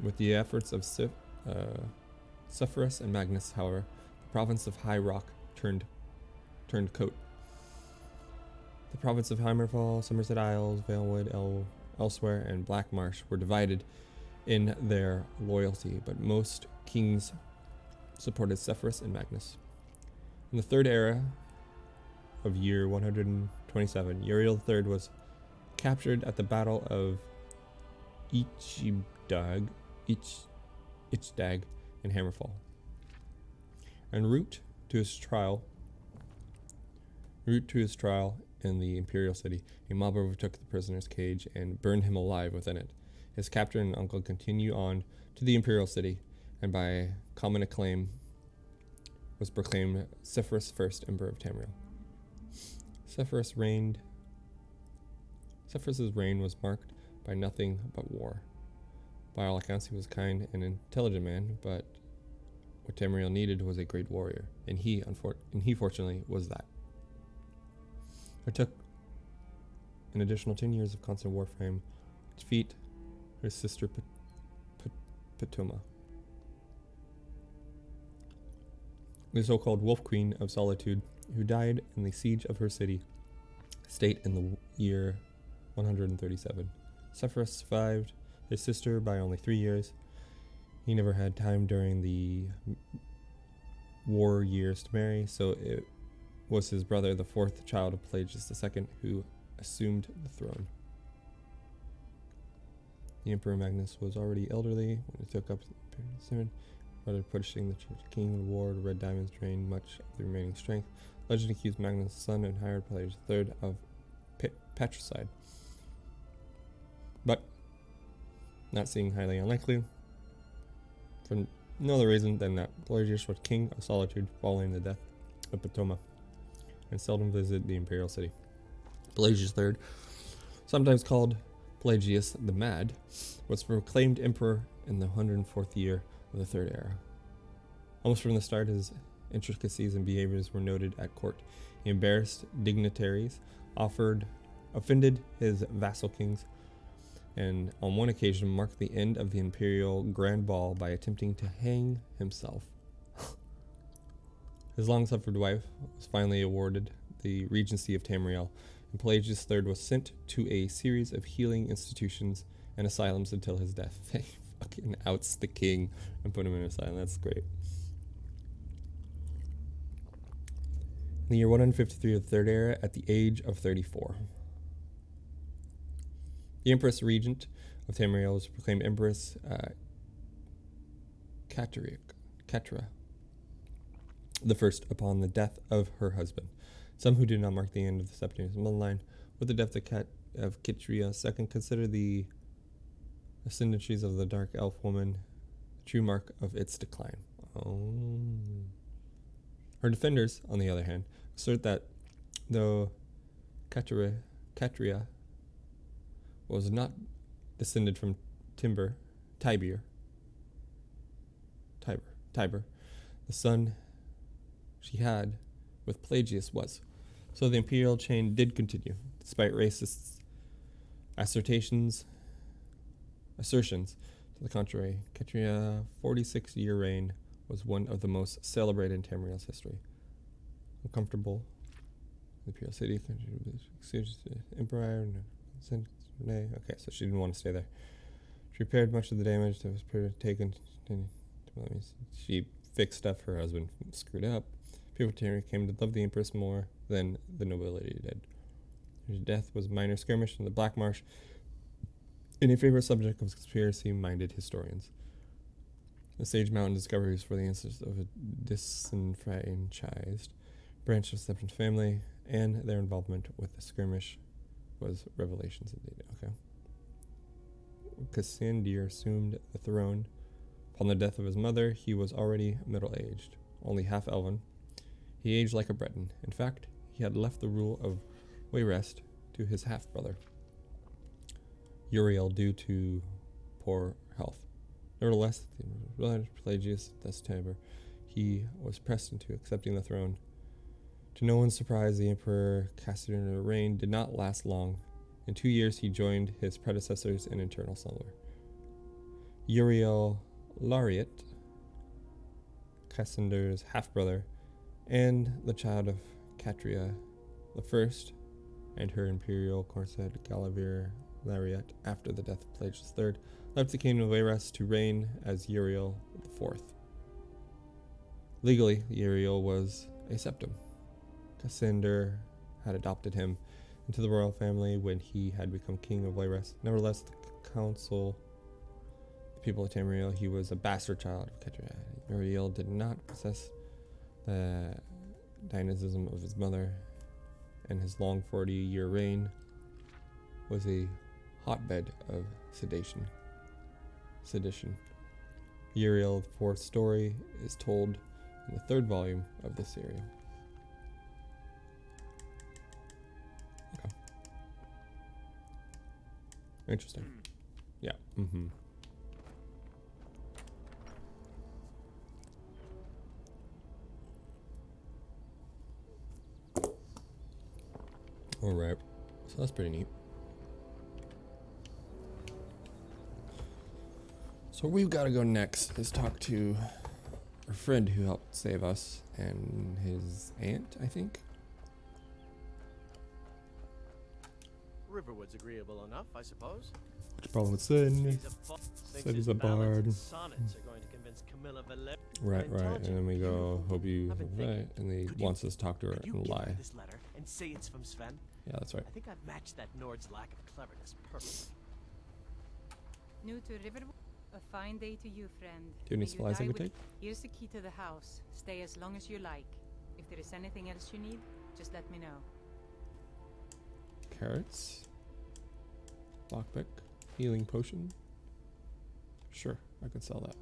With the efforts of Sephiroth and Magnus, however, the province of High Rock turned coat. The province of Hammerfall, Somerset Isles, Valewood, Elsewhere, and Black Marsh were divided in their loyalty, but most kings supported Sephiroth and Magnus. In the third era of year 127, Uriel III was captured at the Battle of Ichdag in Hammerfall. En route to his trial in the Imperial City, a mob overtook the prisoner's cage and burned him alive within it. His captor and uncle continue on to the Imperial City, and by common acclaim was proclaimed Sephiroth's first Emperor of Tamriel. Sephiroth's reign was marked by nothing but war. By all accounts, he was a kind and intelligent man, but what Tamriel needed was a great warrior, and he fortunately was that. It took an additional 10 years of constant warfare to defeat her sister Patoma, the so-called Wolf Queen of Solitude, who died in the siege of her city state in the year 137. Sephiroth survived his sister by only 3 years. He never had time during the war years to marry, so it was his brother, the fourth child of Pelagius II, who assumed the throne. The Emperor Magnus was already elderly when he took up the Imperial. Rather pushing the Church King in war, the Red Diamonds drained much of the remaining strength. Legend accused Magnus' son and hired Pelagius III of patricide, but not seeing highly unlikely, for no other reason than that Pelagius was king of Solitude following the death of Patoma, and seldom visited the Imperial City. Pelagius III, sometimes called Pelagius the Mad, was proclaimed emperor in the 104th year of the Third Era. Almost from the start, his intricacies and behaviors were noted at court. He embarrassed dignitaries, offended his vassal kings, and on one occasion marked the end of the imperial grand ball by attempting to hang himself. His long-suffered wife was finally awarded the regency of Tamriel, and Pelagius III was sent to a series of healing institutions and asylums until his death. He fucking outs the king and put him in an asylum. That's great. In the year 153 of the Third Era, at the age of 34, the Empress Regent of Tamriel was proclaimed Empress Catra the First upon the death of her husband. Some who did not mark the end of the Septimius bloodline with the death of Kitria II consider the ascendancies of the dark elf woman the true mark of its decline. Her defenders, on the other hand, assert that though Catria was not descended from Tiber, the son she had with Pelagius was. So the imperial chain did continue, despite racist assertions to the contrary. Catria's 46-year reign was one of the most celebrated in Tamriel's history. Uncomfortable, the imperial city, emperor, okay, so she didn't want to stay there. She repaired much of the damage that was taken. She fixed stuff her husband screwed up. People came to love the empress more than the nobility did. Her death was a minor skirmish in the Black Marsh, and a favorite subject of conspiracy-minded historians. The Sage Mountain discoveries for the instance of a disenfranchised branch of Septon's family, and their involvement with the skirmish was revelations indeed. Okay. Cassandir assumed the throne. Upon the death of his mother, he was already middle-aged, only half-elven. He aged like a Breton. In fact, he had left the rule of Wayrest to his half-brother, Uriel, due to poor health. Nevertheless, Pelagius Tiber, he was pressed into accepting the throne To no one's surprise, the Emperor Cassander's reign did not last long. In 2 years, he joined his predecessors in eternal slumber. Uriel Lariat, Cassander's half-brother, and the child of Catria I, and her imperial consort Galavir Lariat, after the death of Pelagius III, left the kingdom of Ares to reign as Uriel IV. Legally, Uriel was a septim. Cassander had adopted him into the royal family when he had become king of Ares. Nevertheless, the people of Tamriel, he was a bastard child of Catria. Uriel did not possess the dynamism of his mother, and his long 40-year reign was a hotbed of sedition. Uriel IV's story is told in the 3rd volume of this serial. Okay. Interesting. Yeah. Mm-hmm. Alright. So that's pretty neat. So where we've got to go next is talk to our friend who helped save us and his aunt, I think. Riverwood's agreeable enough, I suppose. Which probably would say he's a bard. Sonnets are going to convince Camilla Valer. Right. And then we go, hope you right, and he wants us to talk to her and lie. This letter and say it's from Sven. Yeah, that's right. I think I've matched that Nord's lack of cleverness perfectly. New to Riverwood? A fine day to you, friend. Do you have any supplies I could take? Here's the key to the house. Stay as long as you like. If there is anything else you need, just let me know. Carrots. Lockpick. Healing potion. Sure, I could sell that.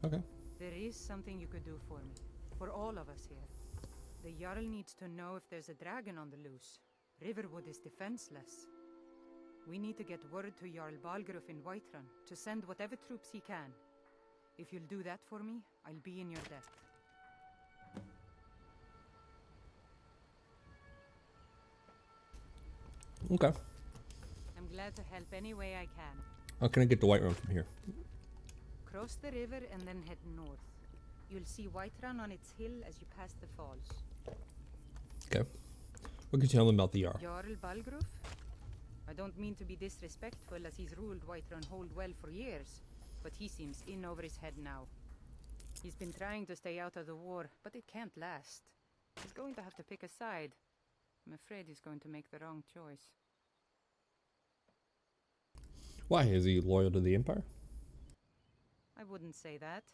Okay. There is something you could do for me. For all of us here. The Jarl needs to know if there's a dragon on the loose. Riverwood is defenseless. We need to get word to Jarl Balgruuf in Whiterun to send whatever troops he can. If you'll do that for me, I'll be in your debt. Okay. I'm glad to help any way I can. How can I get to Whiterun from here? Cross the river and then head north. You'll see Whiterun on its hill as you pass the falls. Okay. What can you tell them about the Jarl? Jarl Balgruuf? I don't mean to be disrespectful, as he's ruled Whiterun hold well for years, but he seems in over his head now. He's been trying to stay out of the war, but it can't last. He's going to have to pick a side. I'm afraid he's going to make the wrong choice. Why? Is he loyal to the Empire? I wouldn't say that.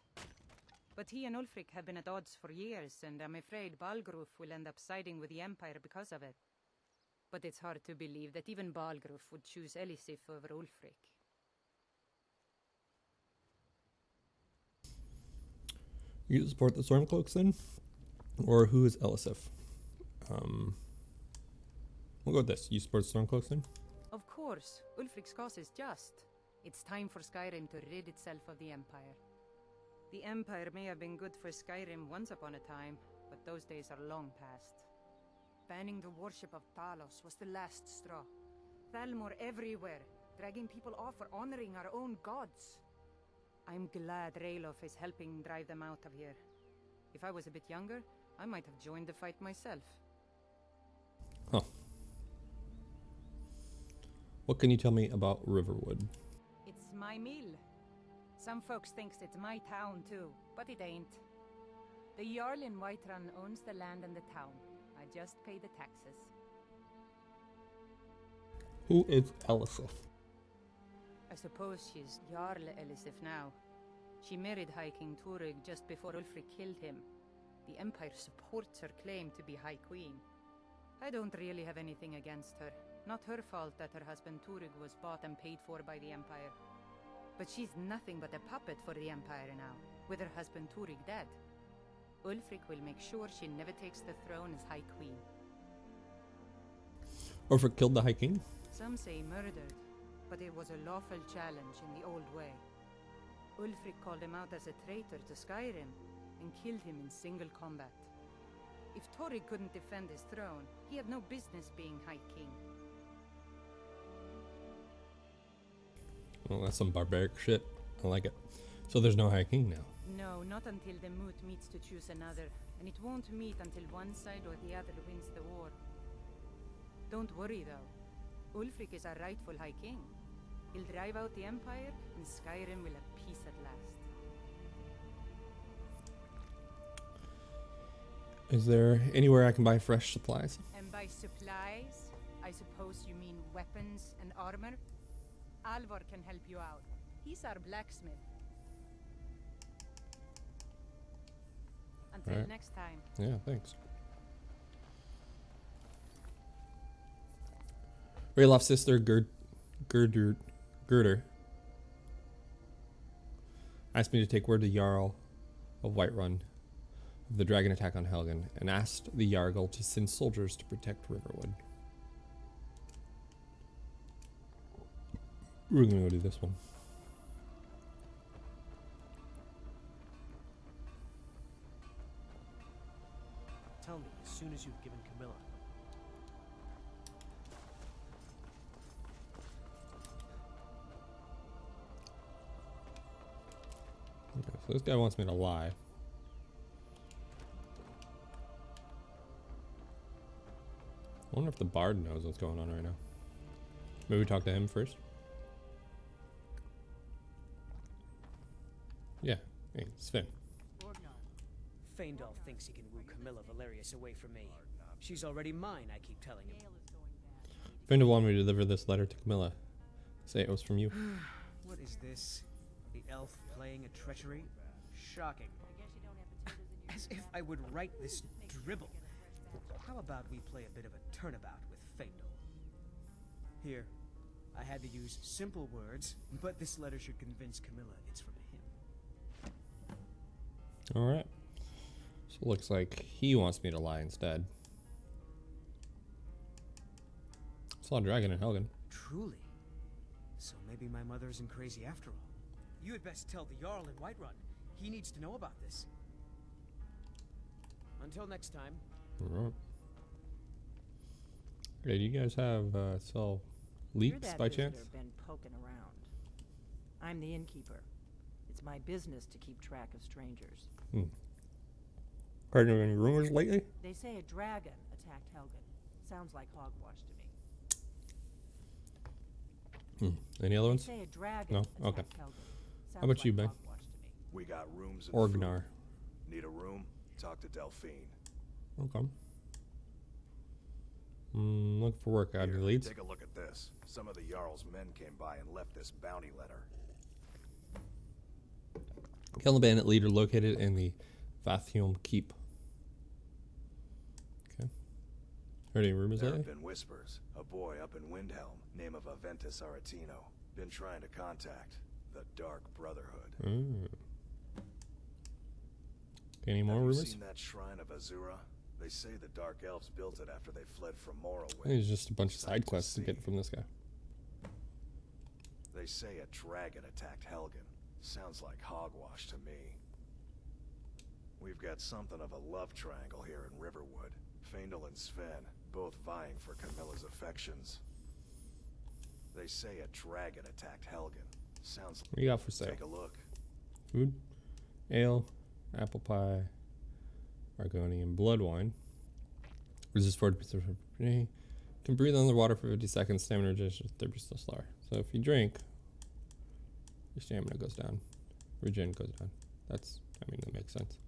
But he and Ulfric have been at odds for years, and I'm afraid Balgruuf will end up siding with the Empire because of it. But it's hard to believe that even Balgruuf would choose Elisif over Ulfric. You support the Stormcloaks then? Or who is Elisif? We'll go with this. You support Stormcloaks then? Of course. Ulfric's cause is just. It's time for Skyrim to rid itself of the Empire. The Empire may have been good for Skyrim once upon a time, but those days are long past. Banning the worship of Talos was the last straw. Thalmor everywhere, dragging people off for honoring our own gods. I'm glad Ralof is helping drive them out of here. If I was a bit younger, I might have joined the fight myself. Huh. What can you tell me about Riverwood? It's my mill. Some folks thinks it's my town too, but it ain't. The Jarl in Whiterun owns the land and the town. I just pay the taxes. Who is Elisif? I suppose she's Jarl Elisif now. She married High King Turig just before Ulfric killed him. The Empire supports her claim to be High Queen. I don't really have anything against her. Not her fault that her husband Turig was bought and paid for by the Empire. But she's nothing but a puppet for the Empire now, with her husband Turig dead. Ulfric will make sure she never takes the throne as High Queen. Ulfric killed the High King? Some say murdered, but it was a lawful challenge in the old way. Ulfric called him out as a traitor to Skyrim and killed him in single combat. If Tori couldn't defend his throne, he had no business being High King. Well, that's some barbaric shit. I like it. So there's no High King now. No, not until the moot meets to choose another, and it won't meet until one side or the other wins the war. Don't worry though. Ulfric is our rightful High King. He'll drive out the Empire, and Skyrim will have peace at last. Is there anywhere I can buy fresh supplies? And by supplies, I suppose you mean weapons and armor? Alvor can help you out. He's our blacksmith. Until Alright. next time. Yeah, thanks. Raylof's sister, Gerder, asked me to take word to Jarl of Whiterun of the dragon attack on Helgen, and asked the Jarl to send soldiers to protect Riverwood. We're gonna go do this one. Tell me as soon as you've given Camilla. Okay, so this guy wants me to lie. I wonder if the bard knows what's going on right now. Maybe we talk to him first? Yeah, hey, Sven. Faendal thinks he can woo Camilla Valerius away from me. She's already mine, I keep telling him. Faendal wanted me to deliver this letter to Camilla. Say it was from you. What is this? The elf playing a treachery? Shocking. As if I would write this dribble. How about we play a bit of a turnabout with Faendal? Here, I had to use simple words, but this letter should convince Camilla it's from him. Alright. So it looks like he wants me to lie instead. Saw a dragon in Helgen. Truly? So maybe my mother isn't crazy after all. You had best tell the Jarl in Whiterun. He needs to know about this. Until next time. Alright. Okay, do you guys have sell leeks by chance? Been poking around. I'm the innkeeper. It's my business to keep track of strangers. Heard of any rumors lately? They say a dragon attacked Helgen. Sounds like hogwash to me. Any other ones? They say a dragon No? Okay. attacked Helgen. How about you, Ben? Hogwash to me. We got rooms and Orgnar. food. Need a room? Talk to Delphine. Okay. Look for work. Got any leads? Take a look at this. Some of the Jarl's men came by and left this bounty letter. Kill the bandit leader located in the Vathium Keep. Okay. Heard any rumors There lately? have been whispers. A boy up in Windhelm, name of Aventus Aretino, been trying to contact the Dark Brotherhood. Any more Have rumors? you seen that shrine of Azura? They say the Dark Elves built it after they fled from Morrowind. I think it's just a bunch of side quests to get from this guy. They say a dragon attacked Helgen. Sounds like hogwash to me. We've got something of a love triangle here in Riverwood. Faendal and Sven, both vying for Camilla's affections. They say a dragon attacked Helgen. Sounds like... What do you got for sale? Take a look. Food, ale, apple pie, Argonian blood wine. Resist 40% of can breathe underwater for 50 seconds. Stamina regeneration is 30% slower. So if you drink, your stamina goes down. Regen goes down. That's, I mean, that makes sense.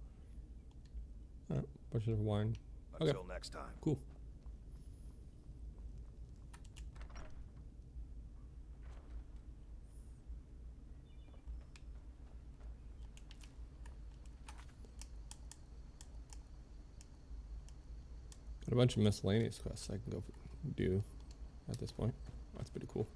Alright, bunch of wine. Until next time. Cool. Got a bunch of miscellaneous quests I can go do at this point. That's pretty cool.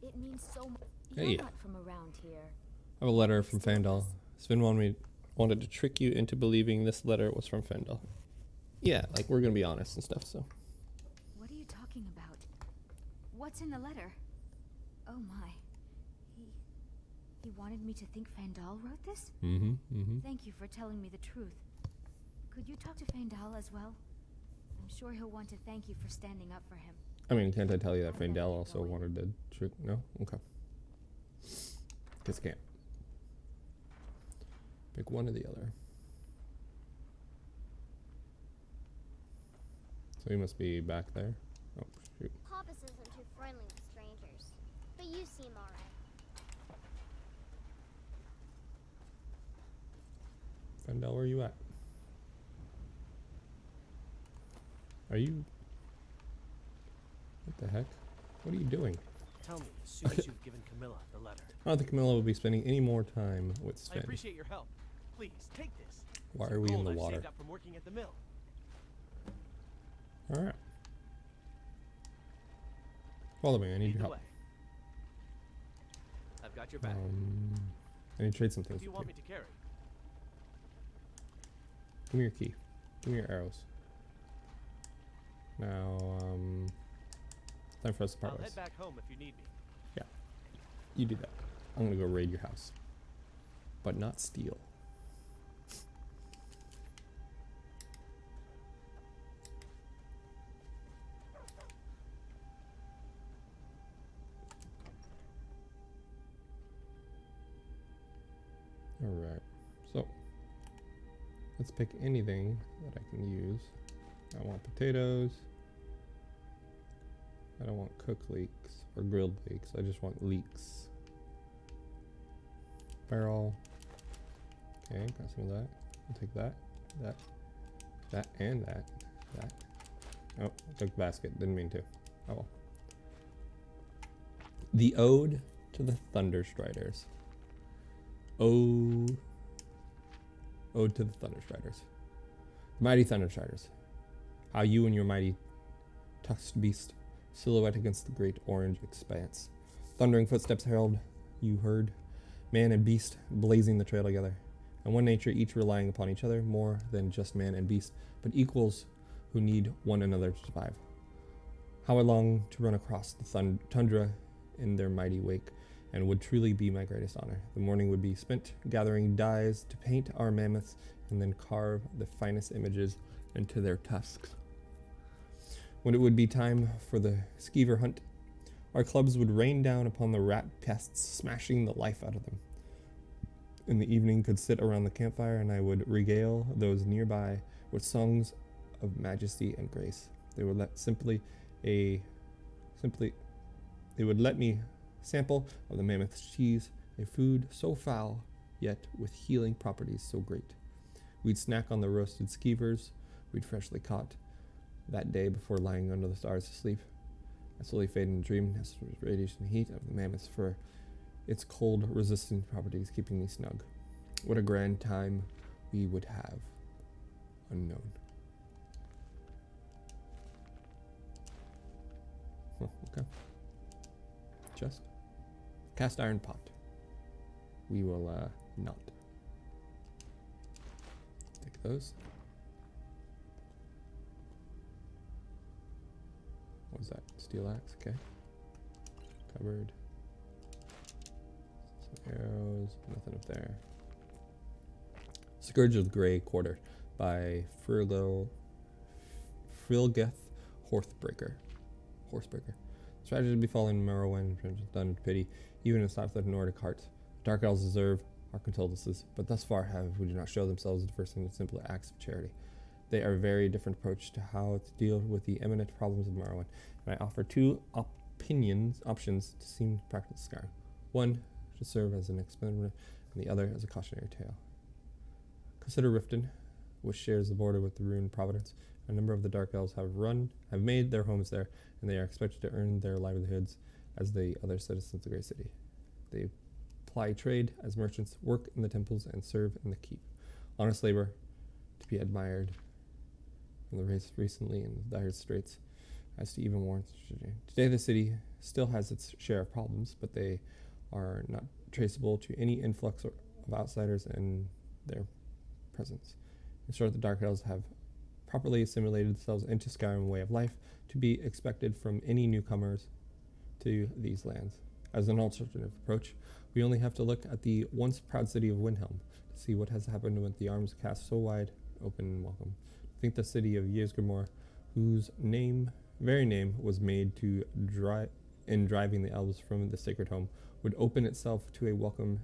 It means so much. Hey. You're not from around here. I have a letter from Faendal. Sven wanted to trick you into believing this letter was from Faendal. Yeah, like we're gonna be honest and stuff, so. What are you talking about? What's in the letter? Oh my. He wanted me to think Fandal wrote this? Mm-hmm. Thank you for telling me the truth. Could you talk to Fandal as well? I'm sure he'll want to thank you for standing up for him. I mean, can't I tell you that Fandel also wanted to trick? No? Okay. Guess can't. Pick one or the other. So he must be back there. Oh, shoot. Papas isn't too friendly with strangers, but you seem alright. Fandel, where are you at? Are you... What the heck? What are you doing? Tell me as soon as you've given Camilla the letter. I don't think Camilla will be spending any more time with I Sven. appreciate your help. Please, take this. Why Some are we in gold the I've water? saved up from working at the mill. Alright. Follow me, I need Lead your the help. way. I've got your back. I need to trade some What things do you with want you. me to carry? Give me your key. Give me your arrows. Now, time for us to part I'll ways. head back home if you need me. Yeah. You do that. I'm gonna go raid your house. But not steal. Alright. So, let's pick anything that I can use. I want potatoes. I don't want cooked leeks or grilled leeks. I just want leeks. Barrel. Okay, got some of that. I'll take that, that, and that. Oh, I took the basket. Didn't mean to. Oh well. The Ode to the Thunderstriders. Ode to the Thunderstriders. Mighty Thunderstriders. How you and your mighty tusked beast silhouette against the great orange expanse. Thundering footsteps herald you heard, man and beast blazing the trail together, and one nature each relying upon each other more than just man and beast, but equals who need one another to survive. How I long to run across the tundra in their mighty wake, and would truly be my greatest honor. The morning would be spent gathering dyes to paint our mammoths, and then carve the finest images into their tusks. When it would be time for the skeever hunt, our clubs would rain down upon the rat pests, smashing the life out of them. In the evening could sit around the campfire, and I would regale those nearby with songs of majesty and grace. They would let me sample of the mammoth's cheese, a food so foul, yet with healing properties so great. We'd snack on the roasted skeevers we'd freshly caught that day before lying under the stars to sleep. I slowly faded into dream as the radiation heat of the mammoth's fur, its cold resistant properties keeping me snug. What a grand time we would have. Unknown. Okay. Chest. Cast iron pot. We will not. Take those. What was that? Steel axe, okay. Cupboard. Some arrows, nothing up there. Scourge of the Grey Quarter by Frilgeth Horsebreaker. Tragedy befallen Merowyn, done to pity, even in south of Nordic hearts. Dark elves deserve our condolences, but thus far who do not show themselves diverse in simple acts of charity. They are a very different approach to how to deal with the eminent problems of Merowyn, and I offer two options to seem to practice Skyrim. One should serve as an experiment, and the other as a cautionary tale. Consider Riften, which shares the border with the ruined Providence. A number of the Dark Elves have made their homes there, and they are expected to earn their livelihoods as the other citizens of the great city. They ply trade as merchants, work in the temples, and serve in the keep. Honest labor to be admired from the race recently in dire straits as to even warrant. Today the city still has its share of problems, but they are not traceable to any influx of outsiders and their presence. In short, the Dark Elves have properly assimilated themselves into Skyrim way of life to be expected from any newcomers to these lands. As an alternative approach, We only have to look at the once proud city of Windhelm to see what has happened with the arms cast so wide open and welcome. I think the city of Ysgramor, whose very name was made to driving the elves from the sacred home, would open itself to a welcome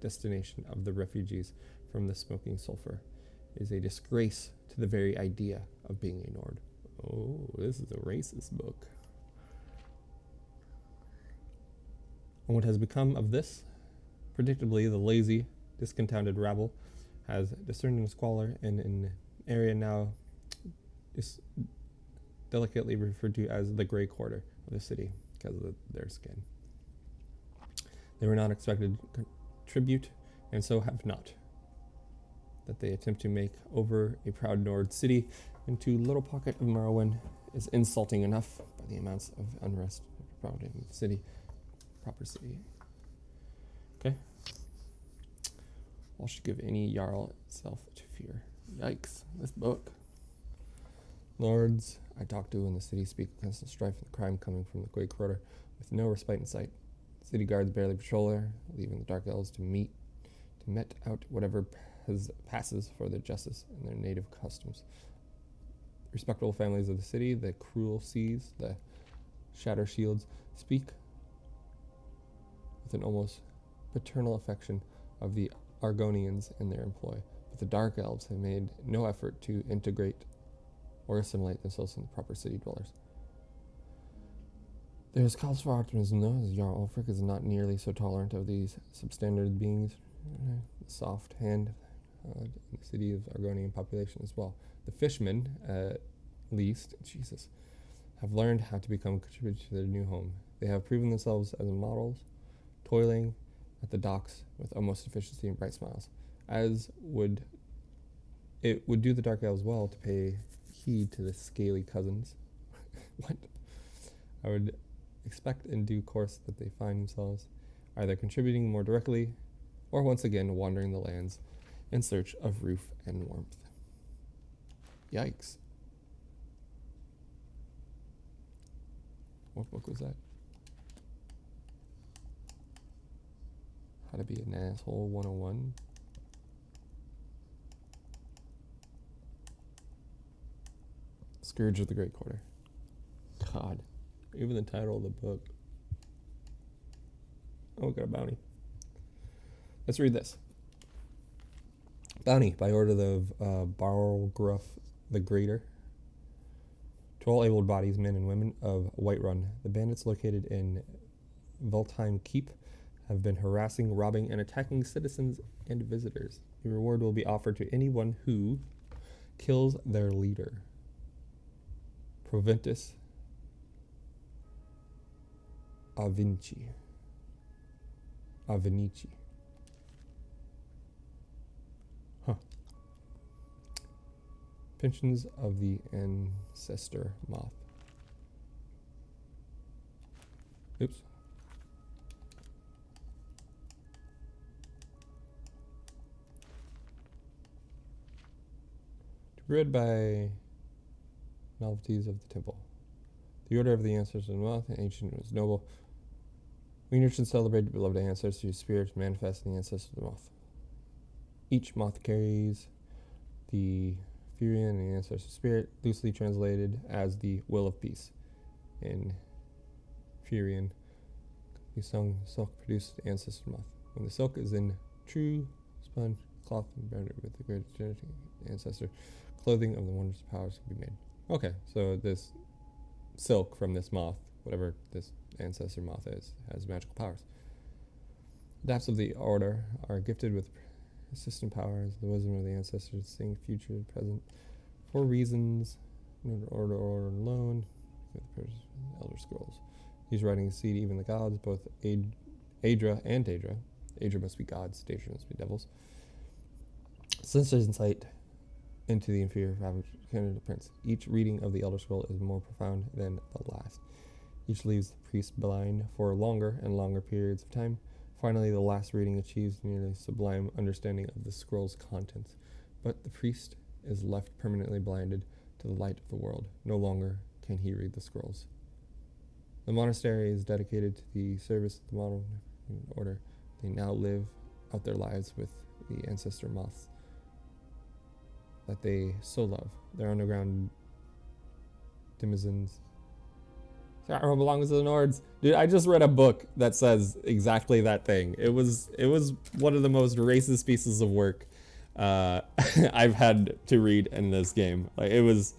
destination of the refugees from the smoking sulfur. It is a disgrace to the very idea of being a Nord. Oh, this is a racist book. And what has become of this? Predictably, the lazy, discontented rabble has discerned in squalor in an area now is delicately referred to as the gray quarter of the city because of their skin. They were not expected to contribute, and so have not. That they attempt to make over a proud Nord city into little pocket of Morrowind is insulting enough by the amounts of unrest proud in the city, proper city. Okay. All should give any Jarl itself to fear. Yikes, this book. Lords I talk to in the city speak of constant strife and crime coming from the Great Quarter with no respite in sight. City guards barely patrol there, leaving the Dark Elves to met out whatever passes for their justice and their native customs. Respectable families of the city, the cruel seas, the shatter shields, speak with an almost paternal affection of the Argonians in their employ, but the Dark Elves have made no effort to integrate or assimilate themselves into proper city dwellers. There is cause for optimism, though, as Jarl Ulfric is not nearly so tolerant of these substandard beings. The soft hand in the city of Argonian population as well. The fishmen, at least, have learned how to become contributors to their new home. They have proven themselves as models, toiling at the docks with utmost efficiency and bright smiles, it would do the Dark Elves well to pay heed to the scaly cousins. What? I would expect in due course that they find themselves either contributing more directly or once again wandering the lands in search of roof and warmth. Yikes. What book was that? How to be an Asshole 101? Scourge of the Great Quarter. God. Even the title of the book. Oh, we got a bounty. Let's read this. Bounty by order of Barlgruff the Greater. To all able-bodied men and women of Whiterun, the bandits located in Veltheim Keep have been harassing, robbing, and attacking citizens and visitors. The reward will be offered to anyone who kills their leader. Proventus Avinici. Huh. Pensions of the Ancestor Moth. Oops. To be read by Novelties of the Temple. The Order of the Ancestor Moth, ancient was noble. We should celebrate the beloved ancestors whose spirits manifest in the ancestor of the moth. Each moth carries the Furian and the ancestor spirit, loosely translated as the will of peace. In Furian, the silk-produced ancestor moth. When the silk is in true spun cloth embroidered with the great genetic ancestor, clothing of the wondrous powers can be made. Okay, so this silk from this moth, whatever this ancestor moth is, has magical powers. Adapts of the order are gifted with persistent powers, the wisdom of the ancestors, seeing future and present, for reasons, order alone, with the Elder Scrolls. These writings exceed even the gods, both Aedra and Daedra. Aedra must be gods, Daedra must be devils. Since there's insight into the inferior fabric of the prince, each reading of the Elder Scroll is more profound than the last. Each leaves the priest blind for longer and longer periods of time. Finally, the last reading achieves nearly sublime understanding of the scroll's contents, but the priest is left permanently blinded to the light of the world. No longer can he read the scrolls. The monastery is dedicated to the service of the modern in order. They now live out their lives with the ancestor moths that they so love. Their underground denizens. Skyrim belongs to the Nords. Dude, I just read a book that says exactly that thing. It was one of the most racist pieces of work I've had to read in this game. Like it was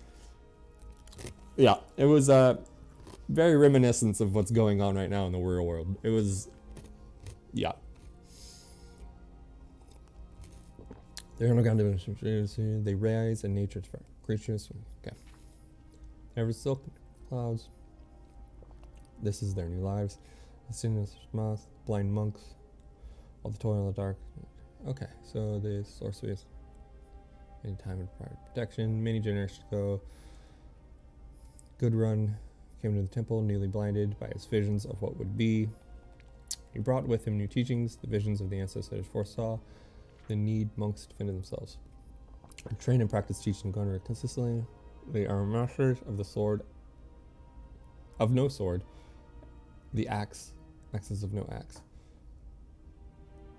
very reminiscent of what's going on right now in the real world. It was, yeah. They're underground dimensions. They rise in nature's creatures. Okay. Ever silk clouds. This is their new lives. The sinister moth, blind monks, all the toil in the dark. Okay, so the sorceress. Any time and prior protection. Many generations ago, Gudrun came to the temple, newly blinded by his visions of what would be. He brought with him new teachings, the visions of the ancestors foresaw the need monks defend themselves. Train and practice teaching Gunnar consistently. They are masters of the sword, of no sword, the axes of no axe.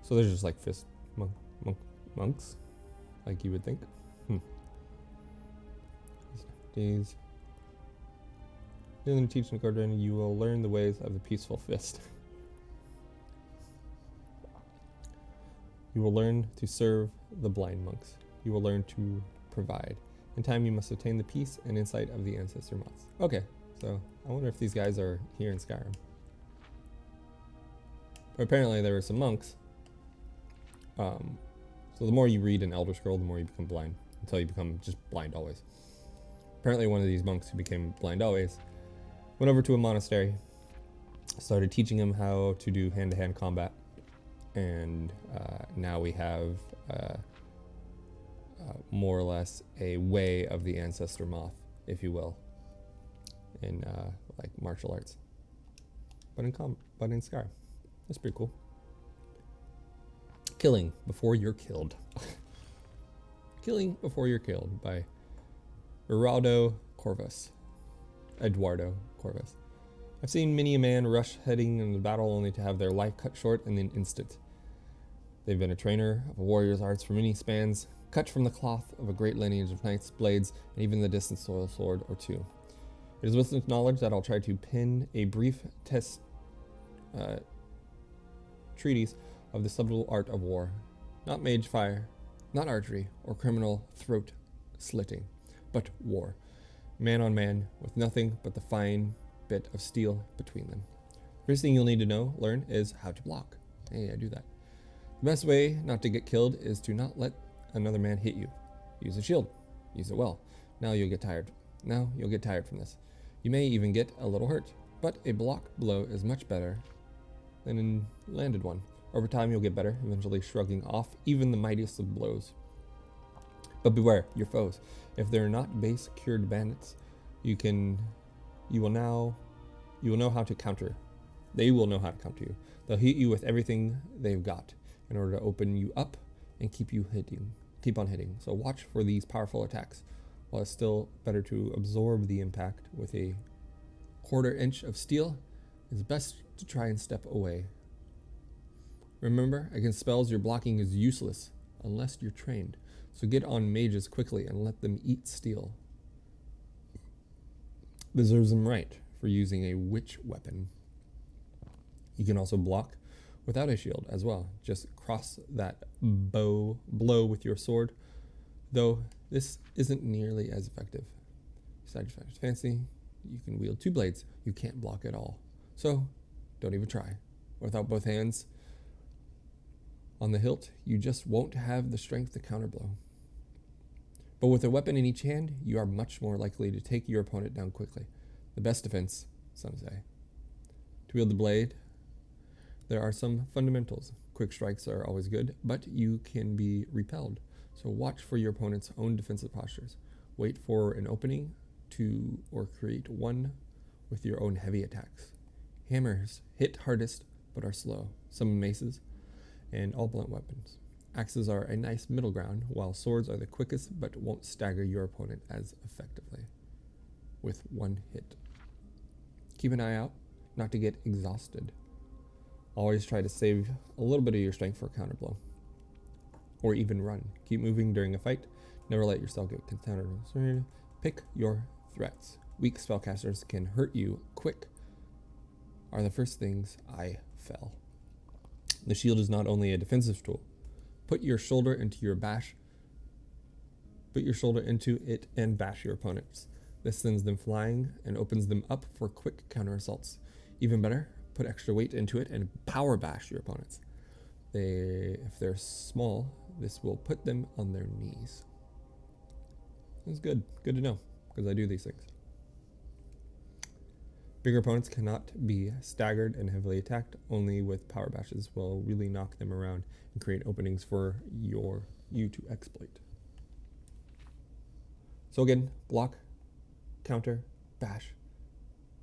So they're just like fist monks, like you would think. Days. In the teaching Gudrun, you will learn the ways of the peaceful fist. You will learn to serve the blind monks. You will learn to provide. In time, you must attain the peace and insight of the ancestor moths. Okay, so I wonder if these guys are here in Skyrim. But apparently there were some monks. So the more you read an Elder Scroll, the more you become blind, until you become just blind always. Apparently one of these monks who became blind always went over to a monastery, started teaching him how to do hand-to-hand combat, and now we have more or less a way of the ancestor moth, if you will, in like martial arts, but in Skyrim. That's pretty cool. Killing before you're killed. Killing before you're killed by Eduardo Corvus. I've seen many a man rush heading into battle only to have their life cut short in an instant. They've been a trainer of a warrior's arts for many spans, cut from the cloth of a great lineage of knights, blades, and even the distant soil sword or two. It is with this knowledge that I'll try to pin a brief treatise of the subtle art of war. Not mage fire, not archery, or criminal throat slitting, but war. Man on man, with nothing but the fine bit of steel between them. First thing you'll need to learn is how to block. Hey, I do that. The best way not to get killed is to not let another man hit you. Use a shield. Use it well. Now you'll get tired from this. You may even get a little hurt, but a blocked blow is much better than a landed one. Over time you'll get better, eventually shrugging off even the mightiest of blows. But beware your foes. If they're not base cured bandits, you will know how to counter. They will know how to counter you. They'll hit you with everything they've got in order to open you up and keep on hitting. So watch for these powerful attacks. While it's still better to absorb the impact with a quarter inch of steel, it's best to try and step away. Remember, against spells your blocking is useless unless you're trained. So get on mages quickly and let them eat steel. This serves them right for using a witch weapon. You can also block without a shield as well. Just cross that blow with your sword, though this isn't nearly as effective. Besides your fancy, you can wield two blades. You can't block at all. So don't even try. Without both hands on the hilt, you just won't have the strength to counterblow. But with a weapon in each hand, you are much more likely to take your opponent down quickly. The best defense, some say. To wield the blade, there are some fundamentals. Quick strikes are always good, but you can be repelled. So watch for your opponent's own defensive postures. Wait for an opening or create one with your own heavy attacks. Hammers hit hardest, but are slow. Some maces, and all blunt weapons. Axes are a nice middle ground, while swords are the quickest but won't stagger your opponent as effectively with one hit. Keep an eye out not to get exhausted Always try to save a little bit of your strength for a counter blow. Or even run. Keep moving during a fight. Never let yourself get countered. Pick your threats. Weak spellcasters can hurt you quick. Are the first things I fell. The shield is not only a defensive tool. Put your shoulder into it and bash your opponents. This sends them flying and opens them up for quick counter assaults. Even better, put extra weight into it and power bash your opponents. If they're small, this will put them on their knees. That's good. Good to know, because I do these things. Bigger opponents cannot be staggered and heavily attacked. Only with power bashes will really knock them around and create openings for you to exploit. So again, block, counter, bash.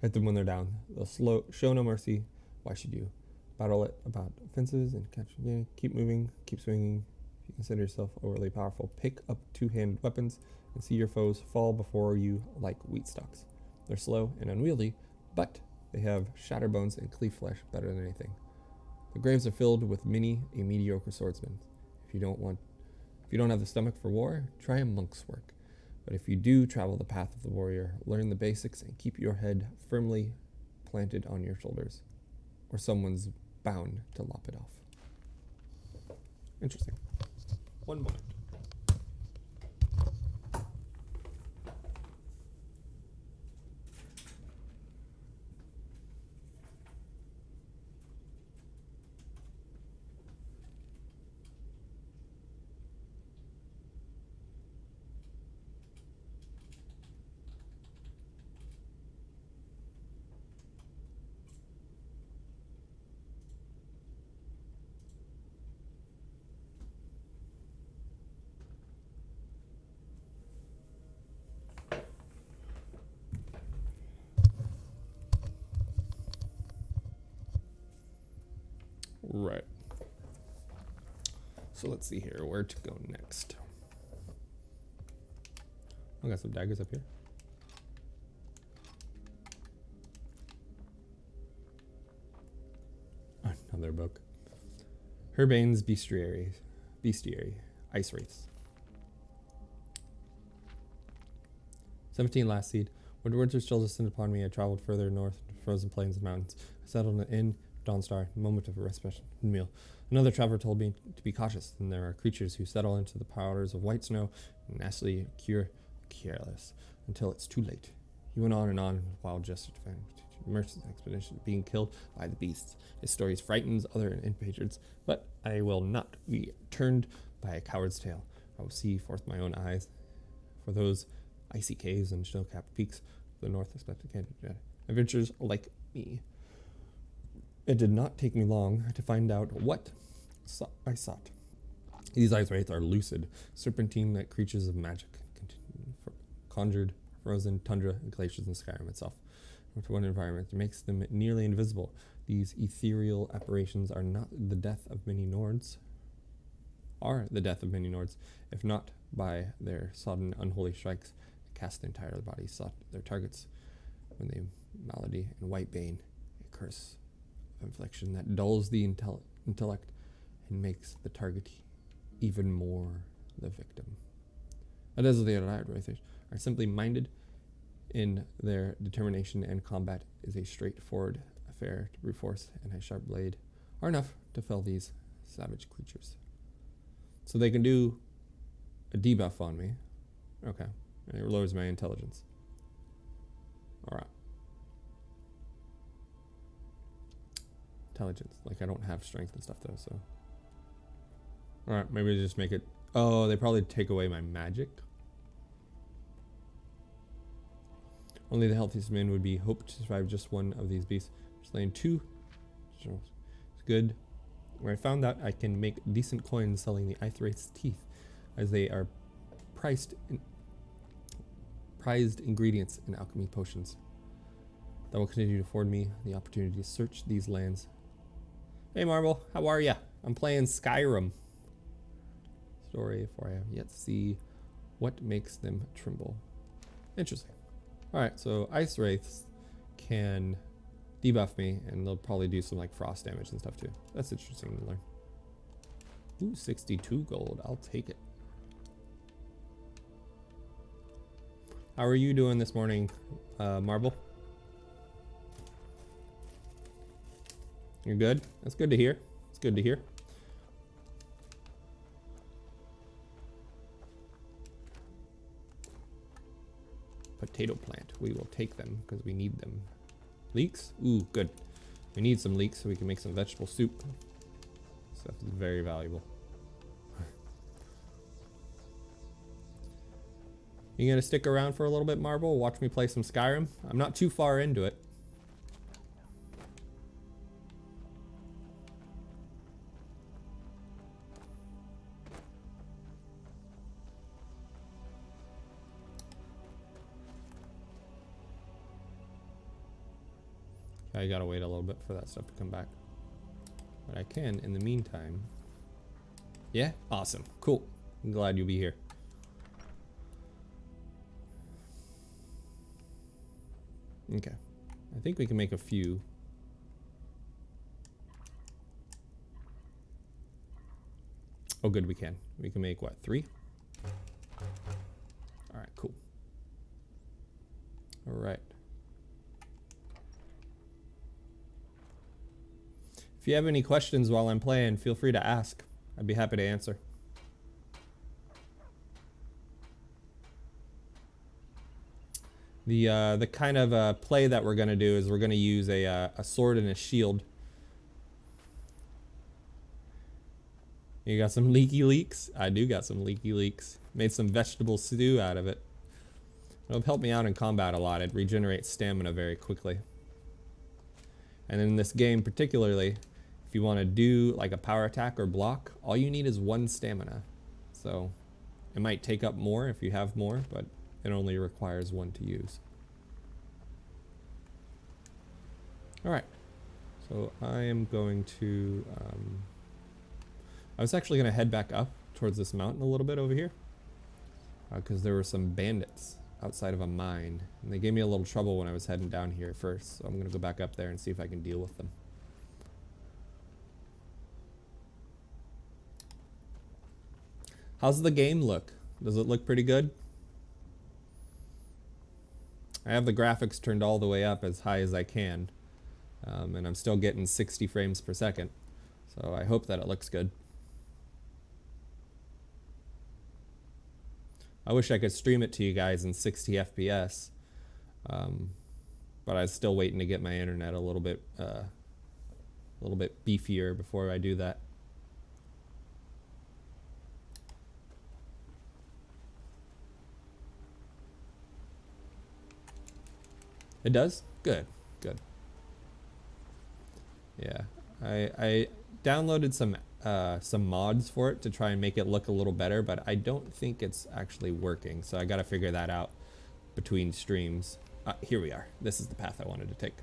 Hit them when they're down. They'll show no mercy. Why should you? Battle it about offenses and catch. Yeah, keep moving, keep swinging. If you consider yourself overly powerful, pick up two-handed weapons and see your foes fall before you like wheat stalks. They're slow and unwieldy, but they have shatter bones and cleave flesh better than anything. The graves are filled with many a mediocre swordsman. If you don't have the stomach for war, try a monk's work. But if you do travel the path of the warrior, learn the basics and keep your head firmly planted on your shoulders, or someone's bound to lop it off. Interesting. One moment. Right. So let's see here, where to go next. I got some daggers up here. Another book. Herbane's Bestiary, Ice Wraiths. 17 last seed. When winter still descended upon me, I traveled further north to frozen plains and mountains. I settled in an inn, Dawnstar, a moment of respite and meal. Another traveler told me to be cautious, and there are creatures who settle into the powders of white snow and nastily careless until it's too late. He went on and on with wild gesture to find Mercer's expedition being killed by the beasts. His stories frightens other impatients, but I will not be turned by a coward's tale. I will see forth my own eyes for those icy caves and snow-capped peaks of the north expected adventures like me. It did not take me long to find out what I sought. These ice wraiths are lucid, serpentine-like creatures of magic, conjured, frozen tundra and glaciers in Skyrim itself. To one environment makes them nearly invisible. These ethereal apparitions are the death of many Nords, if not by their sudden unholy strikes that cast the entire body, sought their targets when they malady and white bane, a curse of infliction that dulls the intellect and makes the target even more the victim. Not as the other wraiths are simply minded in their determination, and combat is a straightforward affair. To brute force and a sharp blade are enough to fell these savage creatures. So they can do a debuff on me. Okay. And it lowers my intelligence. Alright. Intelligence. Like, I don't have strength and stuff, though, so. Alright, maybe just make it... Oh, they probably take away my magic. Only the healthiest man would be hoped to survive just one of these beasts. Slaying two. It's good. Where I found out I can make decent coins selling the ice wraith's teeth, as they are prized ingredients in alchemy potions. That will continue to afford me the opportunity to search these lands. Hey Marble, how are ya? I'm playing Skyrim. Story, for I have yet to see what makes them tremble. Interesting. Alright, so ice wraiths can debuff me, and they'll probably do some like frost damage and stuff too. That's interesting to learn. Ooh, 62 gold. I'll take it. How are you doing this morning, Marble? You're good? That's good to hear. It's good to hear. Potato plant. We will take them because we need them. Leeks? Ooh, good. We need some leeks so we can make some vegetable soup. Stuff is very valuable. You gonna stick around for a little bit, Marble? Watch me play some Skyrim? I'm not too far into it. I gotta wait a little bit for that stuff to come back. But I can in the meantime. Yeah? Awesome. Cool. I'm glad you'll be here. Okay. I think we can make a few. Oh good, we can. We can make what, 3? Alright, cool. Alright. If you have any questions while I'm playing, feel free to ask. I'd be happy to answer. The kind of play that we're gonna do is we're gonna use a sword and a shield. You got some leaky leeks? I do got some leaky leeks. Made some vegetable stew out of it. It'll help me out in combat a lot. It regenerates stamina very quickly. And in this game particularly, if you want to do like a power attack or block, all you need is 1 stamina. So it might take up more if you have more, but it only requires 1 to use. Alright, so I am going to, I was actually going to head back up towards this mountain a little bit over here. Because there were some bandits outside of a mine. And they gave me a little trouble when I was heading down here first. So I'm going to go back up there and see if I can deal with them. How's the game look? Does it look pretty good? I have the graphics turned all the way up as high as I can. And I'm still getting 60 frames per second. So I hope that it looks good. I wish I could stream it to you guys in 60 FPS. But I was still waiting to get my internet a little bit beefier before I do that. It does? Good, good. Yeah, I downloaded some mods for it to try and make it look a little better, but I don't think it's actually working. So I got to figure that out between streams. Here we are. This is the path I wanted to take.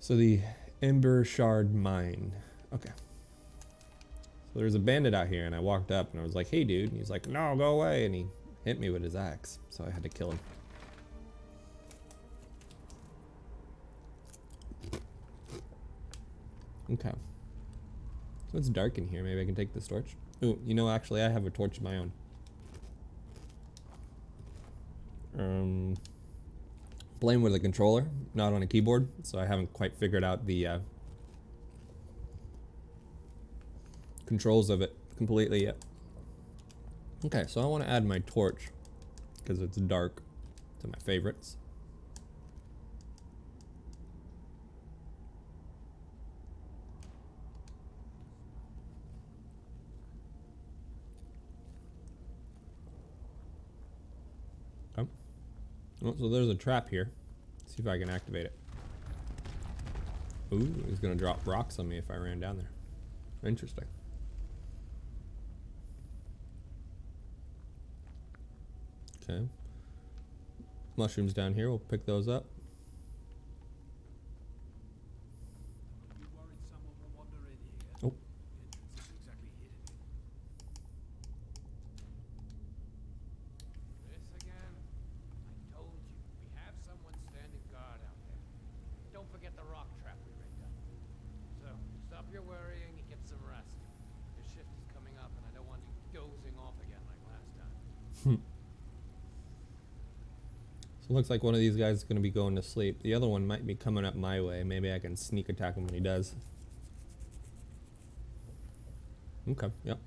So the Ember Shard Mine. Okay. So there's a bandit out here, and I walked up and I was like, "Hey, dude." And he's like, "No, go away." And he hit me with his axe, so I had to kill him. Okay. So it's dark in here. Maybe I can take this torch. Ooh, you know, actually, I have a torch of my own. Playing with a controller, not on a keyboard, so I haven't quite figured out the controls of it completely yet. Okay, so I want to add my torch because it's dark to my favorites. Okay. Oh, so there's a trap here. Let's see if I can activate it. Ooh, he's gonna drop rocks on me if I ran down there. Interesting. Okay. Mushrooms down here, we'll pick those up. Oh. So it looks like one of these guys is going to be going to sleep. The other one might be coming up my way. Maybe I can sneak attack him when he does. Okay, yep.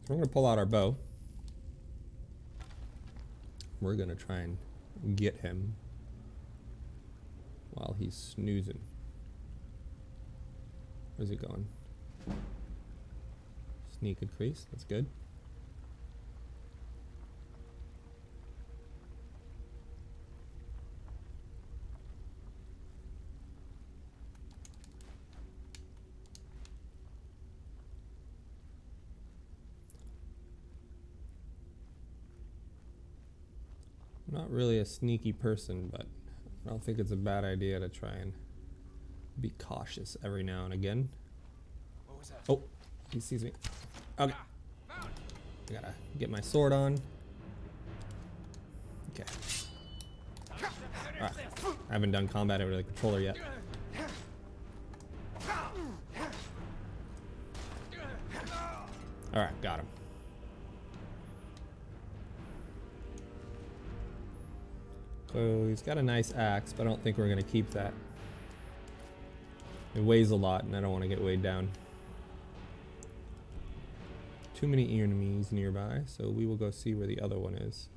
So we're going to pull out our bow. We're going to try and get him while he's snoozing. Where's he going? Sneak increase, that's good. I'm not really a sneaky person, but I don't think it's a bad idea to try and be cautious every now and again. What was that? Oh, he sees me. Okay. I gotta get my sword on. Okay. I haven't done combat over the controller yet. Alright, got him. So he's got a nice axe, but I don't think we're going to keep that. It weighs a lot, and I don't want to get weighed down. Too many enemies nearby, so we will go see where the other one is.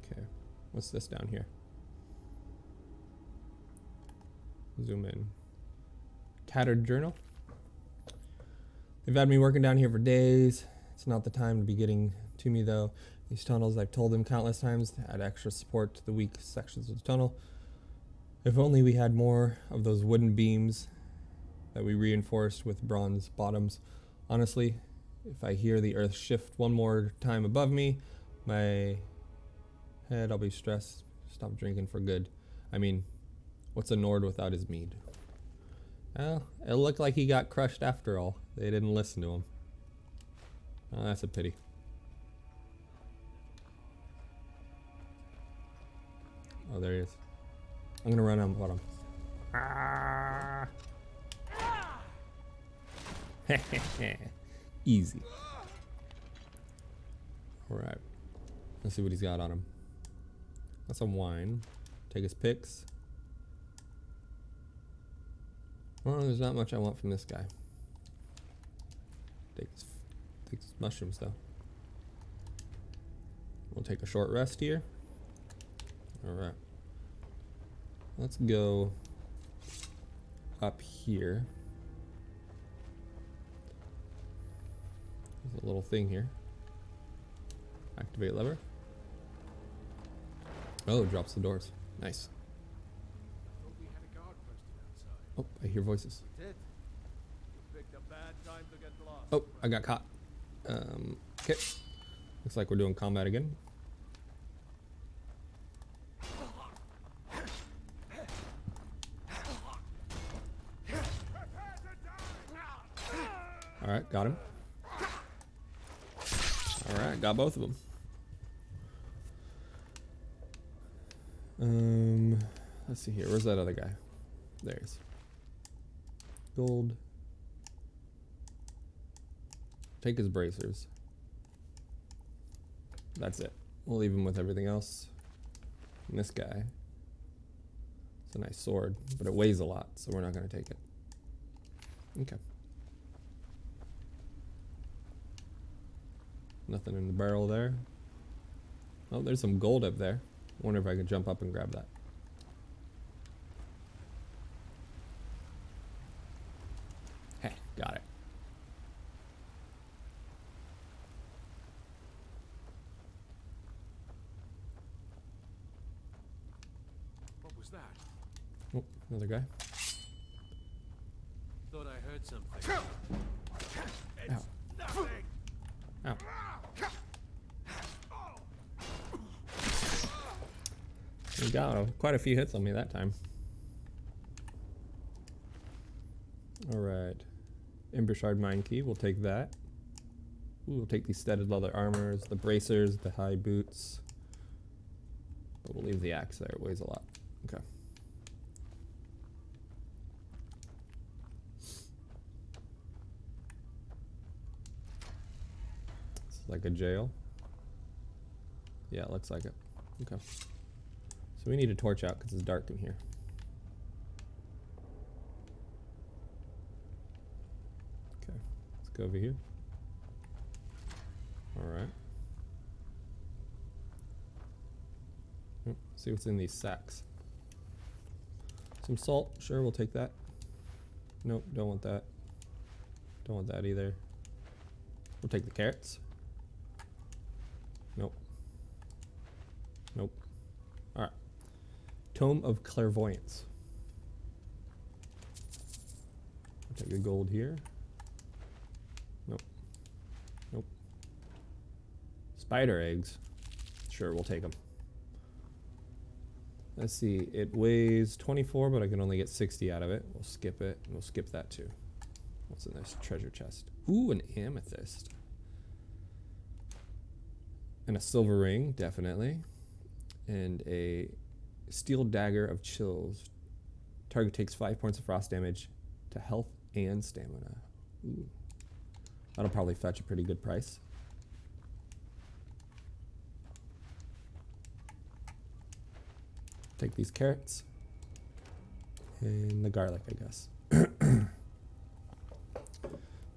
Okay, what's this down here? Zoom in. Tattered journal. They've had me working down here for days. It's not the time to be getting to me, though. These tunnels, I've told them countless times, to add extra support to the weak sections of the tunnel. If only we had more of those wooden beams that we reinforced with bronze bottoms. Honestly, if I hear the earth shift one more time above me, my head, I'll be stressed. Stop drinking for good. I mean, what's a Nord without his mead? Well, it looked like he got crushed after all. They didn't listen to him. Oh, that's a pity. Oh, there he is. I'm gonna run on bottom. Ah. Easy. Alright. Let's see what he's got on him. Got some wine. Take his picks. Well, there's not much I want from this guy. Take his mushrooms, though. We'll take a short rest here. Alright. Let's go up here. There's a little thing here. Activate lever. Oh, it drops the doors. Nice. Oh, I hear voices. Oh, I got caught. Okay. Looks like we're doing combat again. Alright, got him. Alright, got both of them. Let's see here. Where's that other guy? There he is. Gold. Take his bracers. That's it. We'll leave him with everything else. And this guy. It's a nice sword, but it weighs a lot, so we're not going to take it. Okay. Nothing in the barrel there. Oh, there's some gold up there. Wonder if I can jump up and grab that. Hey, got it. What was that? Oh, another guy. Thought I heard something. Ow. Ow. We got quite a few hits on me that time. Alright. Ember Shard Mine Key, we'll take that. Ooh, we'll take these studded leather armors, the bracers, the high boots. But we'll leave the axe there, it weighs a lot. Okay. like a jail. Yeah, it looks like it. Okay. So we need a torch out because it's dark in here. Okay, let's go over here. Alright. See what's in these sacks. Some salt, sure, we'll take that. Nope, don't want that. Don't want that either. We'll take the carrots. Nope. Nope. Alright. Tome of Clairvoyance. I'll take a gold here. Nope. Nope. Spider eggs. Sure, we'll take them. Let's see, it weighs 24, but I can only get 60 out of it. We'll skip it, and we'll skip that too. What's in this treasure chest? Ooh, an amethyst. And a silver ring, definitely. And a steel dagger of chills. Target takes 5 points of frost damage to health and stamina. Ooh. That'll probably fetch a pretty good price. Take these carrots. And the garlic, I guess.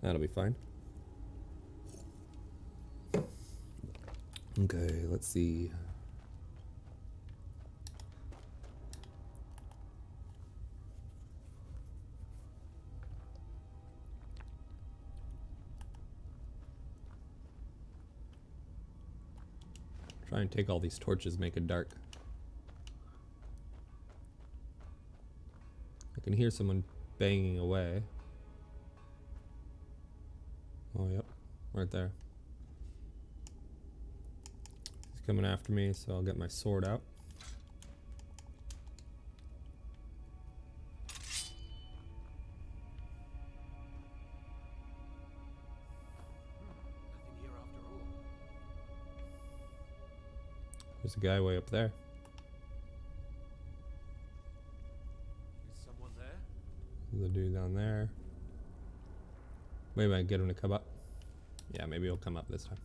That'll be fine. Okay, let's see. Try and take all these torches, make it dark. I can hear someone banging away. Oh, yep, right there. He's coming after me, so I'll get my sword out. Nothing here after all. There's a guy way up there. Is someone there? There's a dude down there. Maybe I can get him to come up. Yeah, maybe he'll come up this time.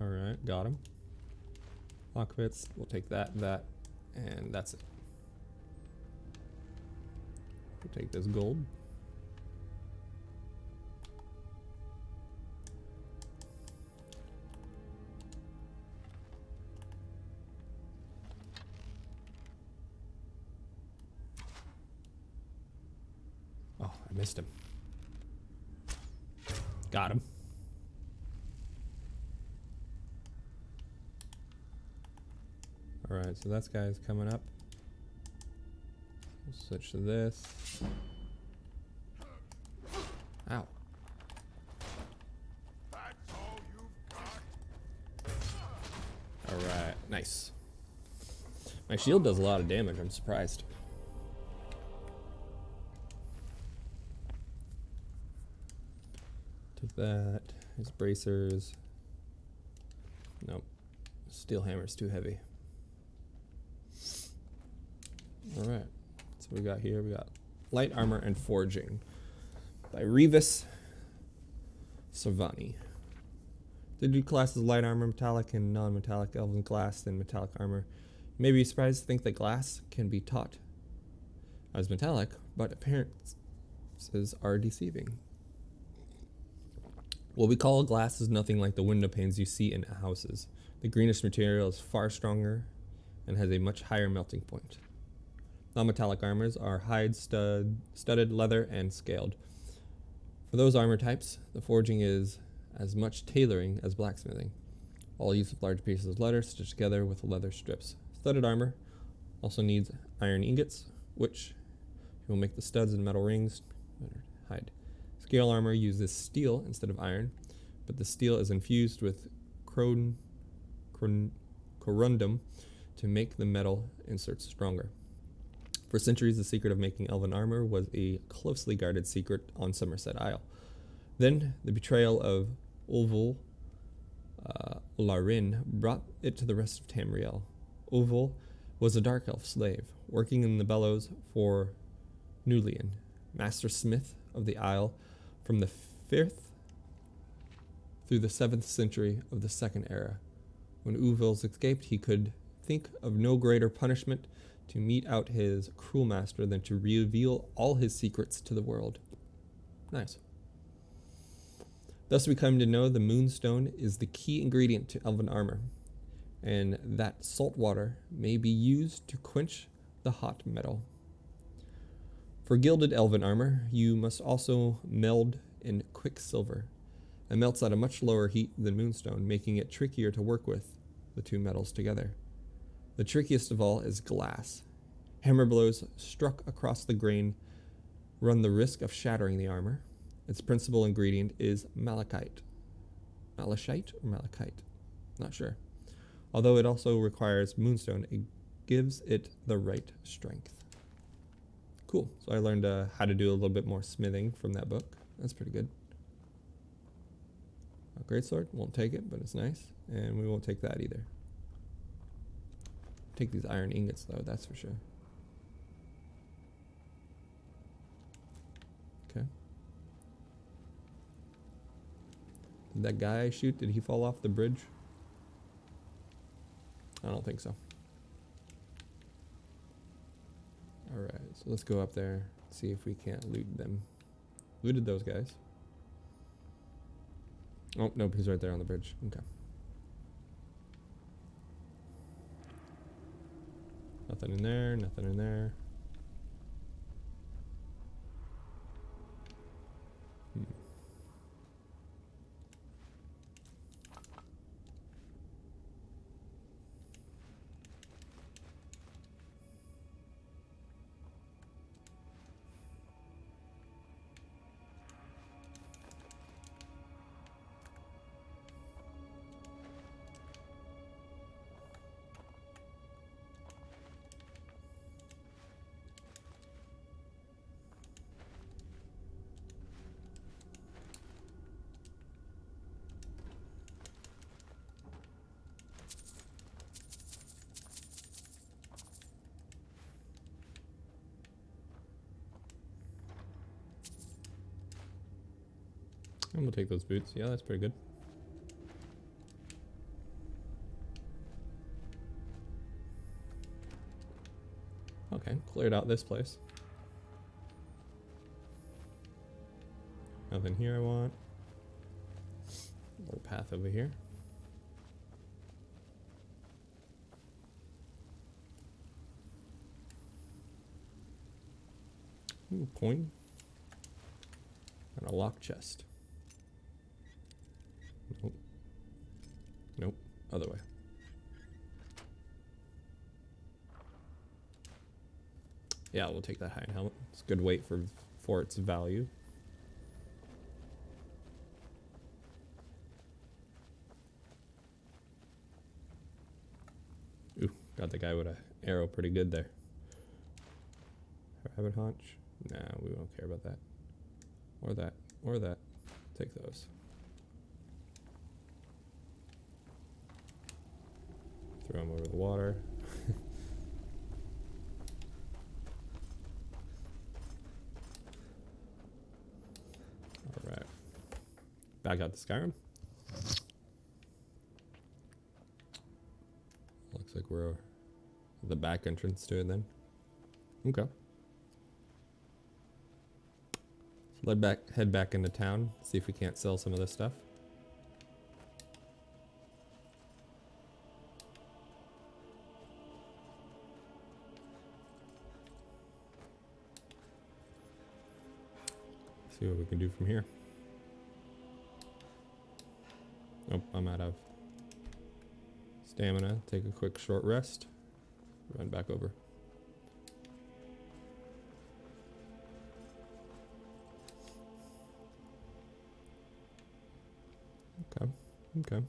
Alright, got him. Lockpits, we'll take that, and that's it. We'll take this gold. Oh, I missed him. Got him. Alright, so that guy's coming up. We'll switch to this. Ow. Alright, nice. My shield does a lot of damage, I'm surprised. Took that. His bracers. Nope. Steel hammer's too heavy. Alright. So we got here, we got Light Armor and Forging by Revis Savani. The dude classes light armor, metallic and non-metallic, elven glass, and metallic armor. You may be surprised to think that glass can be taught as metallic, but appearances are deceiving. What we call glass is nothing like the window panes you see in houses. The greenish material is far stronger and has a much higher melting point. Non-metallic armors are hide, studded, leather, and scaled. For those armor types, the forging is as much tailoring as blacksmithing. All use of large pieces of leather stitched together with leather strips. Studded armor also needs iron ingots, which will make the studs and metal rings hide. Scale armor uses steel instead of iron, but the steel is infused with corundum to make the metal inserts stronger. For centuries, the secret of making elven armor was a closely guarded secret on Somerset Isle. Then, the betrayal of Ulvul Larin brought it to the rest of Tamriel. Ulvul was a dark elf slave, working in the bellows for Nulian, master smith of the Isle from the 5th through the 7th century of the Second Era. When Uvils escaped, he could think of no greater punishment to mete out his cruel master than to reveal all his secrets to the world. Nice. Thus we come to know the moonstone is the key ingredient to elven armor, and that salt water may be used to quench the hot metal. For gilded elven armor, you must also meld in quicksilver. It melts at a much lower heat than moonstone, making it trickier to work with the two metals together. The trickiest of all is glass. Hammer blows struck across the grain run the risk of shattering the armor. Its principal ingredient is malachite. Malachite or malachite? Not sure. Although it also requires moonstone, it gives it the right strength. Cool. So I learned how to do a little bit more smithing from that book. That's pretty good. A greatsword. Won't take it, but it's nice. And we won't take that either. Take these iron ingots, though, that's for sure. Okay. Did that guy I shoot, did he fall off the bridge? I don't think so. Alright, so let's go up there, see if we can't loot them. Looted those guys. Oh, nope, he's right there on the bridge. Okay. Nothing in there, nothing in there. I'm gonna take those boots. Yeah, that's pretty good. Okay, cleared out this place. Nothing here I want. Little path over here. Ooh, coin. And a locked chest. Nope. Nope. Other way. Yeah, we'll take that high helmet. It's good weight for its value. Ooh, got the guy with an arrow pretty good there. Rabbit haunch? Nah, we won't care about that. Or that. Or that. Take those. Throw them over the water. Alright. Back out to Skyrim. Looks like we're at the back entrance to it then. Okay. So head back into town, see if we can't sell some of this stuff. See what we can do from here. Nope, I'm out of stamina. Take a quick short rest. Run back over. Okay, okay.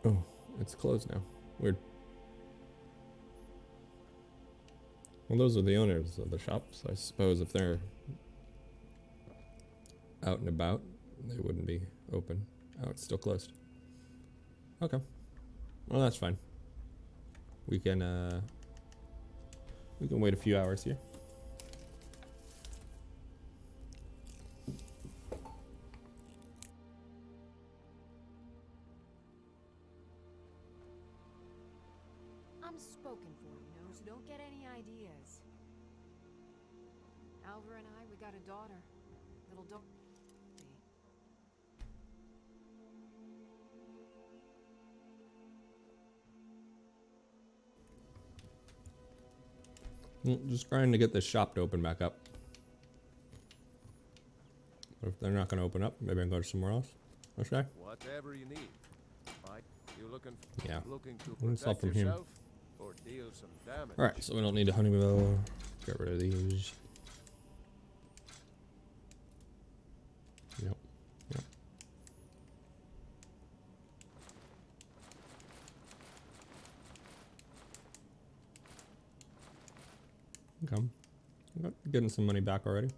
Oh, it's closed now. Weird. Well, those are the owners of the shops. I suppose if they're out and about, they wouldn't be open. Oh, it's still closed. Okay. Well, that's fine. We can wait a few hours here. I'm spoken for, you know, so don't get any ideas. Alvar and I, we got a daughter. Little daughter. Just trying to get this shop to open back up. But if they're not going to open up, maybe I can go to somewhere else. Okay. Whatever you need. Right? You looking Yeah. looking to We can sell protect from here. yourself or deal some damage? Alright, so we don't need a honeybill. Get rid of these. Yep. Yep. Okay. I'm getting some money back already.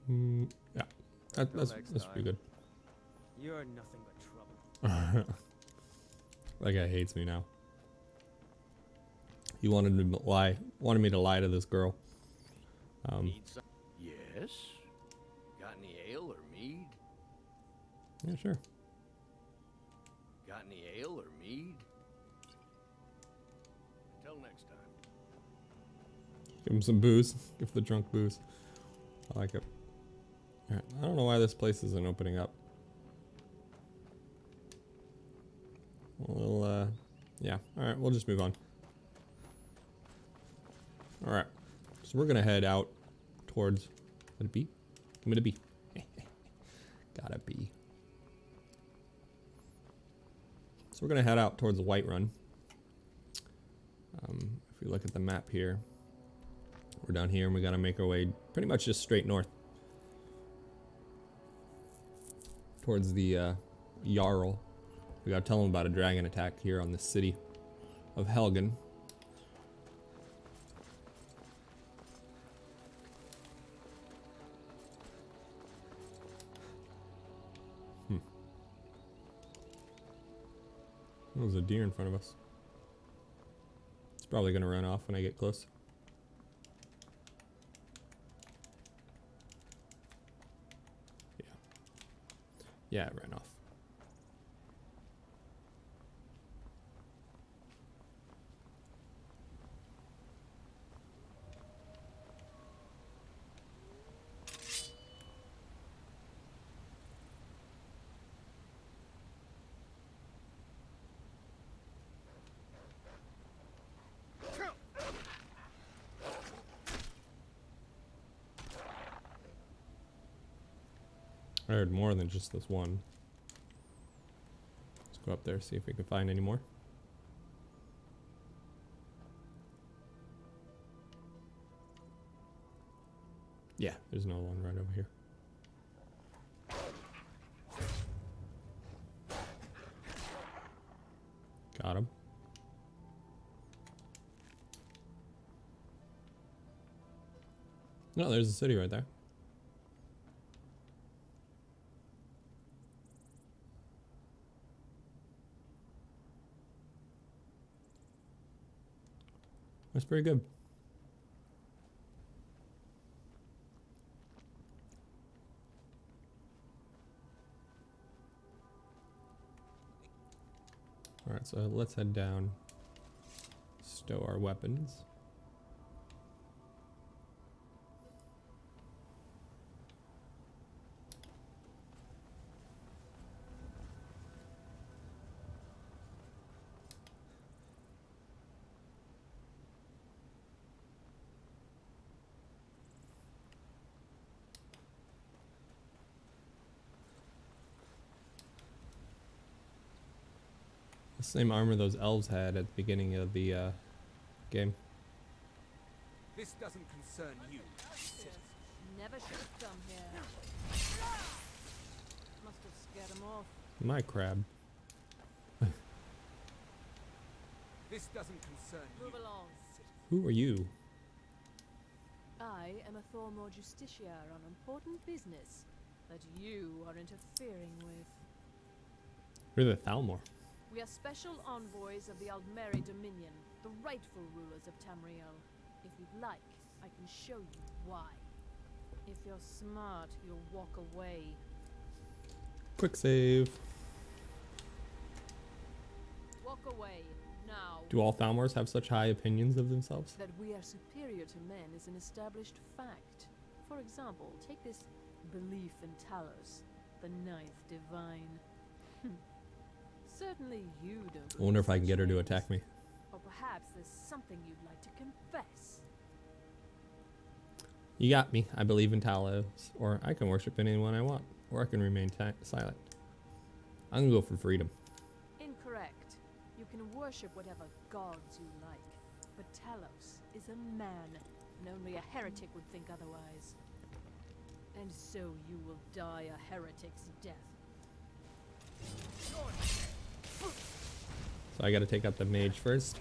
Yeah. That's pretty good. You're nothing but trouble. That guy hates me now. He wanted me to lie to this girl. Yes? Got any ale or mead? Yeah, sure. Got any ale or mead? Until next time. Give him some booze. Give the drunk booze. I like it. Alright, I don't know why this place isn't opening up. Well, yeah. Alright, we'll just move on. Alright. So we're gonna head out towards... Let it be? Give me the B. Gotta be. So we're gonna head out towards Whiterun. If we look at the map here, we're down here and we gotta make our way pretty much just straight north. Towards the Jarl. We gotta tell him about a dragon attack here on the city of Helgen. There's a deer in front of us. It's probably gonna run off when I get close. Yeah, it ran off. I heard more than just this one. Let's go up there, see if we can find any more. Yeah, there's no one right over here. Got him. No, there's a city right there. That's pretty good. Alright, so let's head down. Stow our weapons. The same armor those elves had at the beginning of the game. This doesn't concern you. Never should have come here. Must have scared him off. My crab. This doesn't concern you. Move along. Who are you? I am a Thormore Justiciar on important business. that you are interfering with. We're the Thalmor. We are special envoys of the Aldmeri Dominion, the rightful rulers of Tamriel. If you'd like, I can show you why. If you're smart, you'll walk away. Quick save. Walk away, now. Do all Thalmors have such high opinions of themselves? That we are superior to men is an established fact. For example, take this belief in Talos, the ninth divine. Certainly you don't. I wonder if I can get her to attack me. Or perhaps there's something you'd like to confess. You got me. I believe in Talos. Or I can worship anyone I want. Or I can remain silent. I'm gonna go for freedom. Incorrect. You can worship whatever gods you like. But Talos is a man, and only a heretic would think otherwise. And so you will die a heretic's death. So I gotta take out the mage first.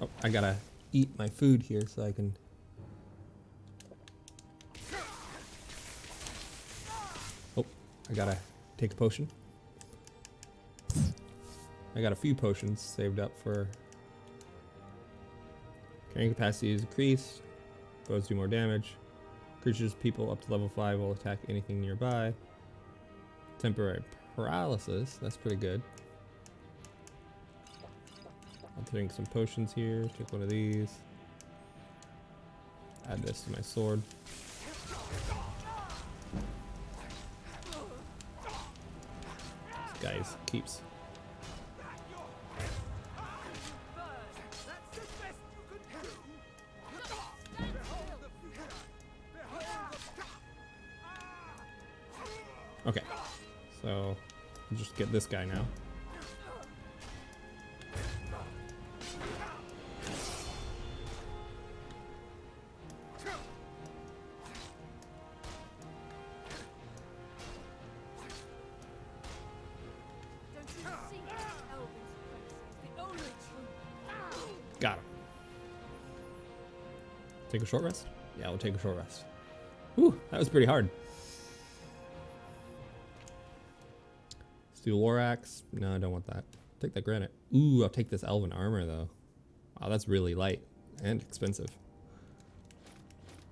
Oh, I gotta eat my food here so I can... Oh, I gotta take a potion. I got a few potions saved up for... Carrying capacity is increased. Bows do more damage. Creatures, people up to level 5 will attack anything nearby. Temporary paralysis, that's pretty good. I'll drink some potions here, take one of these. Add this to my sword. This guy keeps... Okay, so I'll just get this guy now. Got him. Take a short rest? Yeah, we'll take a short rest. Whew, that was pretty hard. Steel war axe. No, I don't want that. Take that granite. Ooh, I'll take this elven armor though. Wow, that's really light and expensive.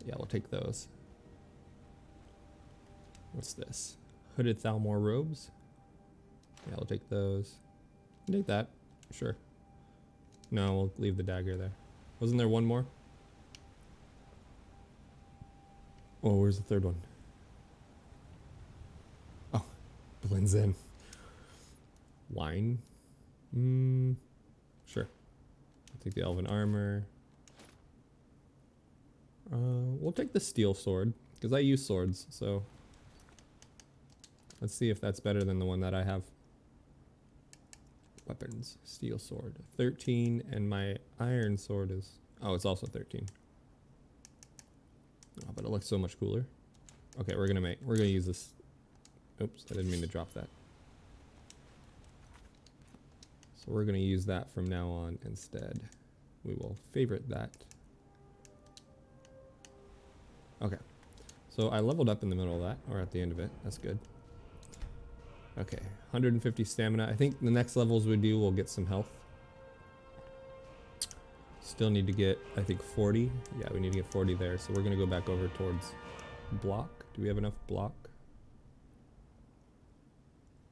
Yeah, we'll take those. What's this? Hooded Thalmor robes. Yeah, we'll take those. Take that. Sure. No, we'll leave the dagger there. Wasn't there one more? Oh, where's the third one? Oh, blends in. Wine? Sure. I'll take the elven armor. We'll take the steel sword, because I use swords, so... Let's see if that's better than the one that I have. Weapons. Steel sword. 13, and my iron sword is... Oh, it's also 13. Oh, but it looks so much cooler. Okay, we're gonna use this... Oops, I didn't mean to drop that. So we're going to use that from now on instead. We will favorite that. Okay. So I leveled up in the middle of that, or at the end of it. That's good. Okay, 150 stamina. I think the next levels we do, we'll get some health. Still need to get, I think, 40. Yeah, we need to get 40 there. So we're going to go back over towards block. Do we have enough block?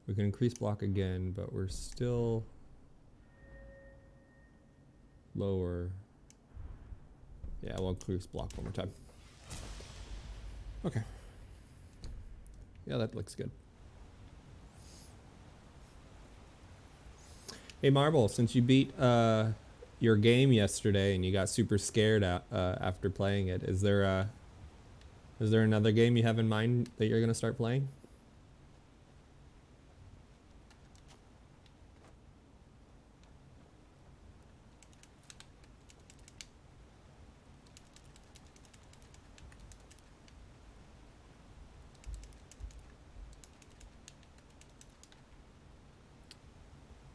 We can increase block again, but we're still... lower. Yeah, we'll increase block one more time. Okay. Yeah, that looks good. Hey Marble, since you beat your game yesterday and you got super scared after playing it, is there another game you have in mind that you're gonna start playing?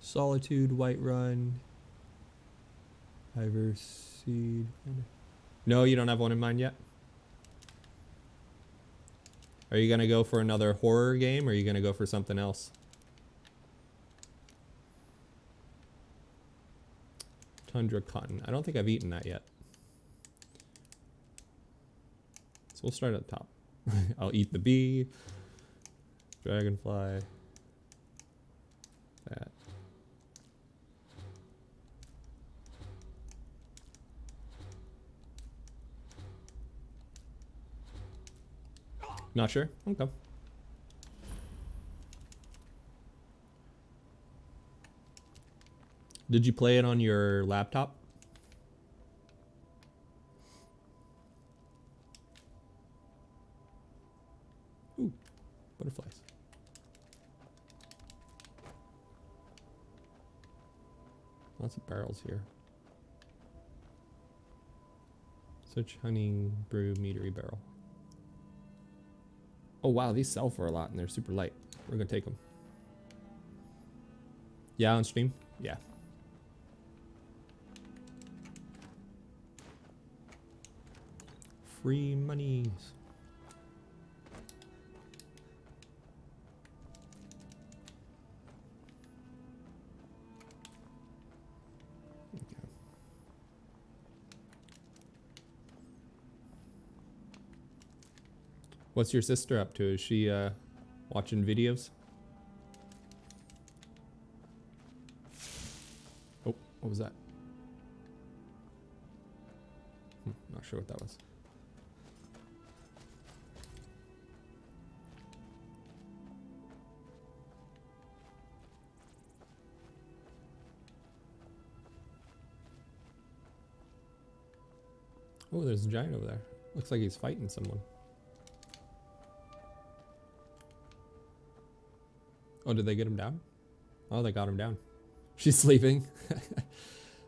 Solitude, Whiterun, Ivor Seed. No, you don't have one in mind yet? Are you gonna go for another horror game, or are you gonna go for something else? Tundra cotton. I don't think I've eaten that yet. So we'll start at the top. I'll eat the bee. Dragonfly. That. Not sure? Okay. Did you play it on your laptop? Ooh, butterflies. Lots of barrels here. Such honey brew meadery barrel. Oh wow, these sell for a lot and they're super light. We're gonna take them. Yeah, on stream? Yeah. Free monies. What's your sister up to? Is she watching videos? Oh, what was that? Not sure what that was. Oh, there's a giant over there. Looks like he's fighting someone. Oh, did they get him down? Oh, they got him down. She's sleeping.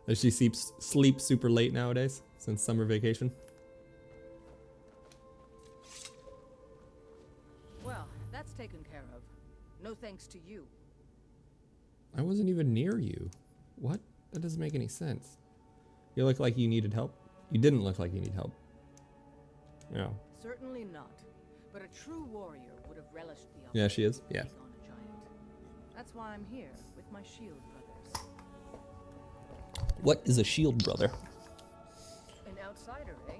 Does she sleep super late nowadays since summer vacation? Well, that's taken care of. No thanks to you. I wasn't even near you. What? That doesn't make any sense. You look like you needed help. You didn't look like you need help. No. Certainly not. But a true warrior would have relished the Yeah, she is. Yeah. on a giant. That's why I'm here with my shield brothers. What is a shield brother? An outsider, eh?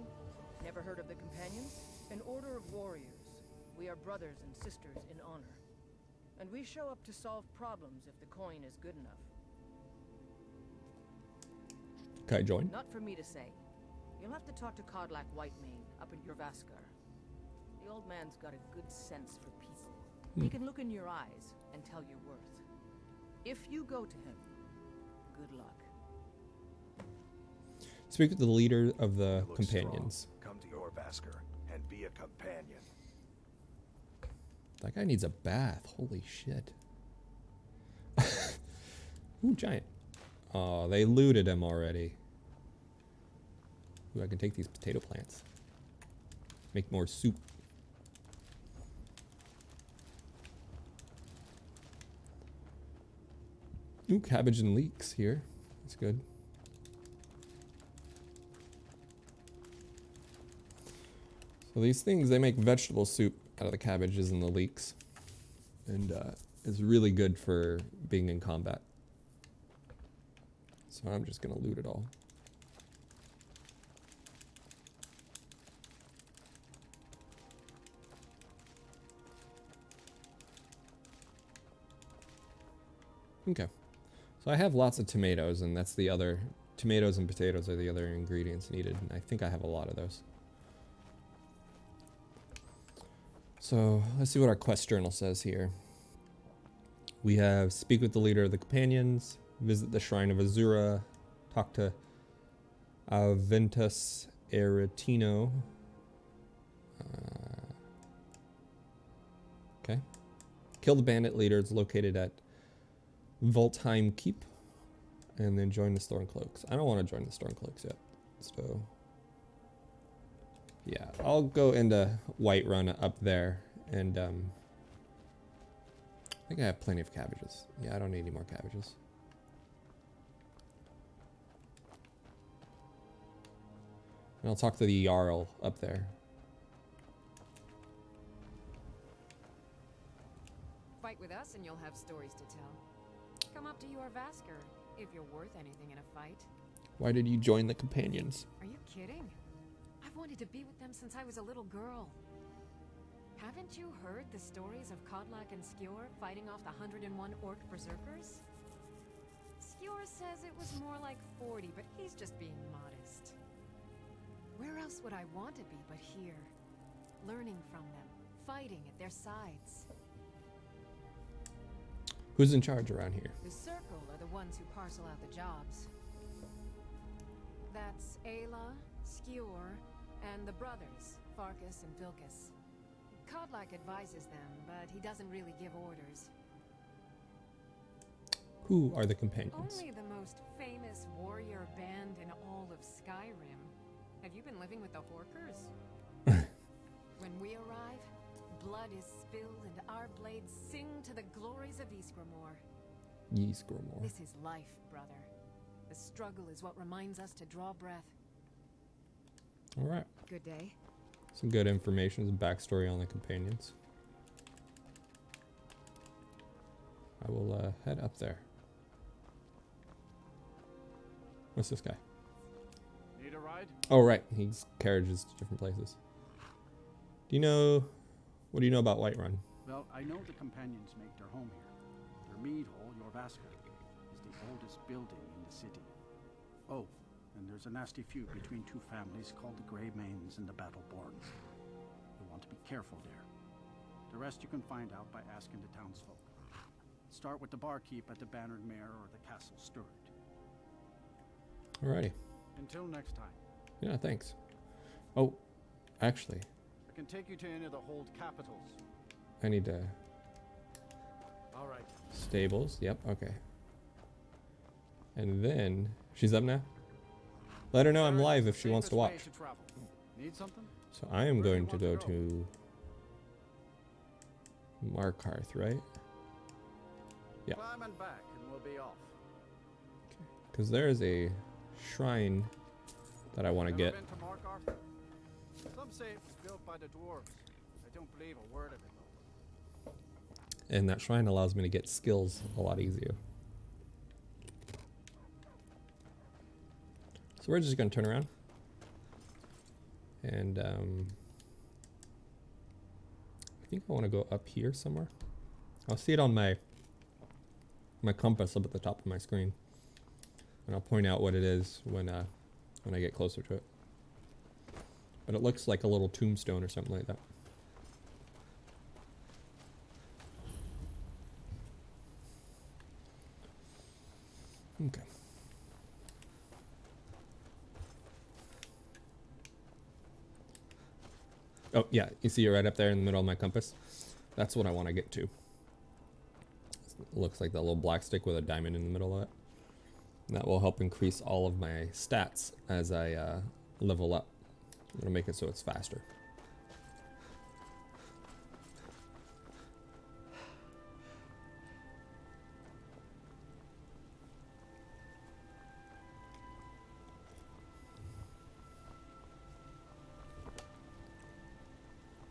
Never heard of the companions? An order of warriors. We are brothers and sisters in honor. And we show up to solve problems if the coin is good enough. Can I join? Not for me to say. You'll have to talk to Kodlak Whitemane up in Jorvaskar. The old man's got a good sense for people. He can look in your eyes and tell your worth. If you go to him, good luck. Speak with the leader of the companions. Come to Jorvaskar and be a companion. That guy needs a bath. Holy shit. Ooh, giant. Oh, they looted him already. Ooh, I can take these potato plants. Make more soup. Ooh, cabbage and leeks here. That's good. So these things, they make vegetable soup out of the cabbages and the leeks. And it's really good for being in combat. So I'm just going to loot it all. Okay. So I have lots of tomatoes, and that's the other... Tomatoes and potatoes are the other ingredients needed, and I think I have a lot of those. So let's see what our quest journal says here. We have speak with the leader of the companions, visit the shrine of Azura, talk to Aventus Eretino. Okay. Kill the bandit leaders located at Voltheim Keep, and then join the Stormcloaks. I don't want to join the Stormcloaks yet, so yeah, I'll go into Whiterun up there, and I think I have plenty of cabbages. Yeah, I don't need any more cabbages. And I'll talk to the Jarl up there. fight with us and you'll have stories to tell. Come up to Jorvaskr, if you're worth anything in a fight. Why did you join the companions? Are you kidding? I've wanted to be with them since I was a little girl. Haven't you heard the stories of Kodlak and Skjor fighting off the 101 orc berserkers? Skjor says it was more like 40, but he's just being modest. Where else would I want to be but here? Learning from them, fighting at their sides. Who's in charge around here? The Circle are the ones who parcel out the jobs. That's Ayla, Skjor, and the brothers, Farkas and Vilkas. Kodlak advises them, but he doesn't really give orders. Who are the companions? Only the most famous warrior band in all of Skyrim. Have you been living with the Horkers? When we arrive, blood is spilled and our blades sing to the glories of Ysgramor. Ysgramor. This is life, brother. The struggle is what reminds us to draw breath. All right. Good day. Some good information, some backstory on the companions. I will head up there. What's this guy? Need a ride? Oh, right. He's carriages to different places. Do you know... What do you know about Whiterun? Well, I know the companions make their home here. Their mead hall, Jorvaskr, is the oldest building in the city. Oh, and there's a nasty feud between two families called the Greymanes and the Battleborns. You want to be careful there. The rest you can find out by asking the townsfolk. Start with the barkeep at the Bannered Mare or the Castle Steward. Alrighty. Until next time. Yeah, thanks. Oh, actually, I can take you to any of the hold capitals. I need to... All right. Stables, yep, okay. And then... She's up now? Let her know I'm live if she wants to watch. Need something? So I am going to go to... Markarth, right? Yeah. Climb and back and we'll be off. Because there is a shrine that I want to get. Been to Markarth? Some say it was built by the dwarves. I don't believe a word of it though. And that shrine allows me to get skills a lot easier. So we're just going to turn around. And I think I want to go up here somewhere. I'll see it on my compass up at the top of my screen. And I'll point out what it is when I get closer to it. But it looks like a little tombstone or something like that. Okay. Oh, yeah, you see it right up there in the middle of my compass? That's what I want to get to. It looks like that little black stick with a diamond in the middle of it. And that will help increase all of my stats as I level up. It'll make it so it's faster.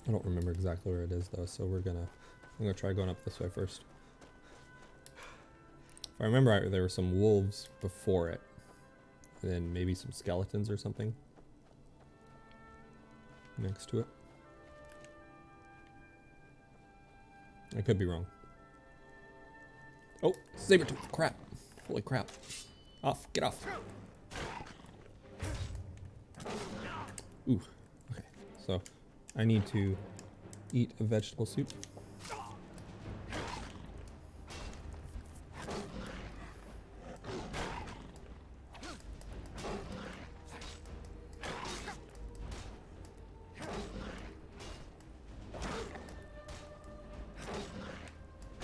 I don't remember exactly where it is though, so I'm gonna try going up this way first. If I remember right, there were some wolves before it, and then maybe some skeletons or something next to it. I could be wrong. Oh, Sabertooth! Crap! Holy crap! Off! Get off! Ooh. Okay. So I need to eat a vegetable soup.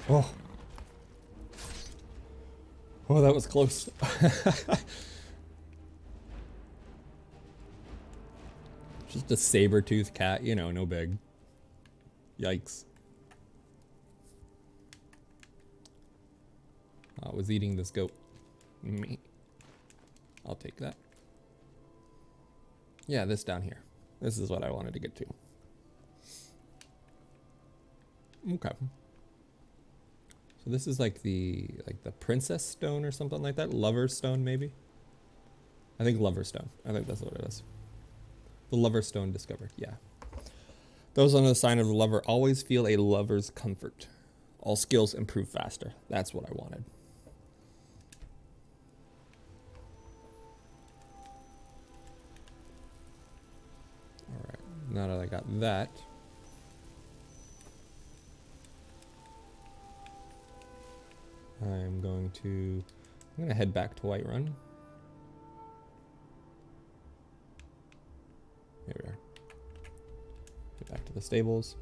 Oh. Oh, that was close. Just a saber-toothed cat, you know, no big. Yikes. I was eating this goat. Me. I'll take that. Yeah, this down here. This is what I wanted to get to. Okay. So this is like the princess stone or something like that. Lover's stone, maybe. I think lover's stone. I think that's what it is. The lover's stone discovered. Yeah. Those on the sign of the lover always feel a lover's comfort. All skills improve faster. That's what I wanted. All right. Now that I got that. I'm going to head back to Whiterun. Here we are. Get back to the stables.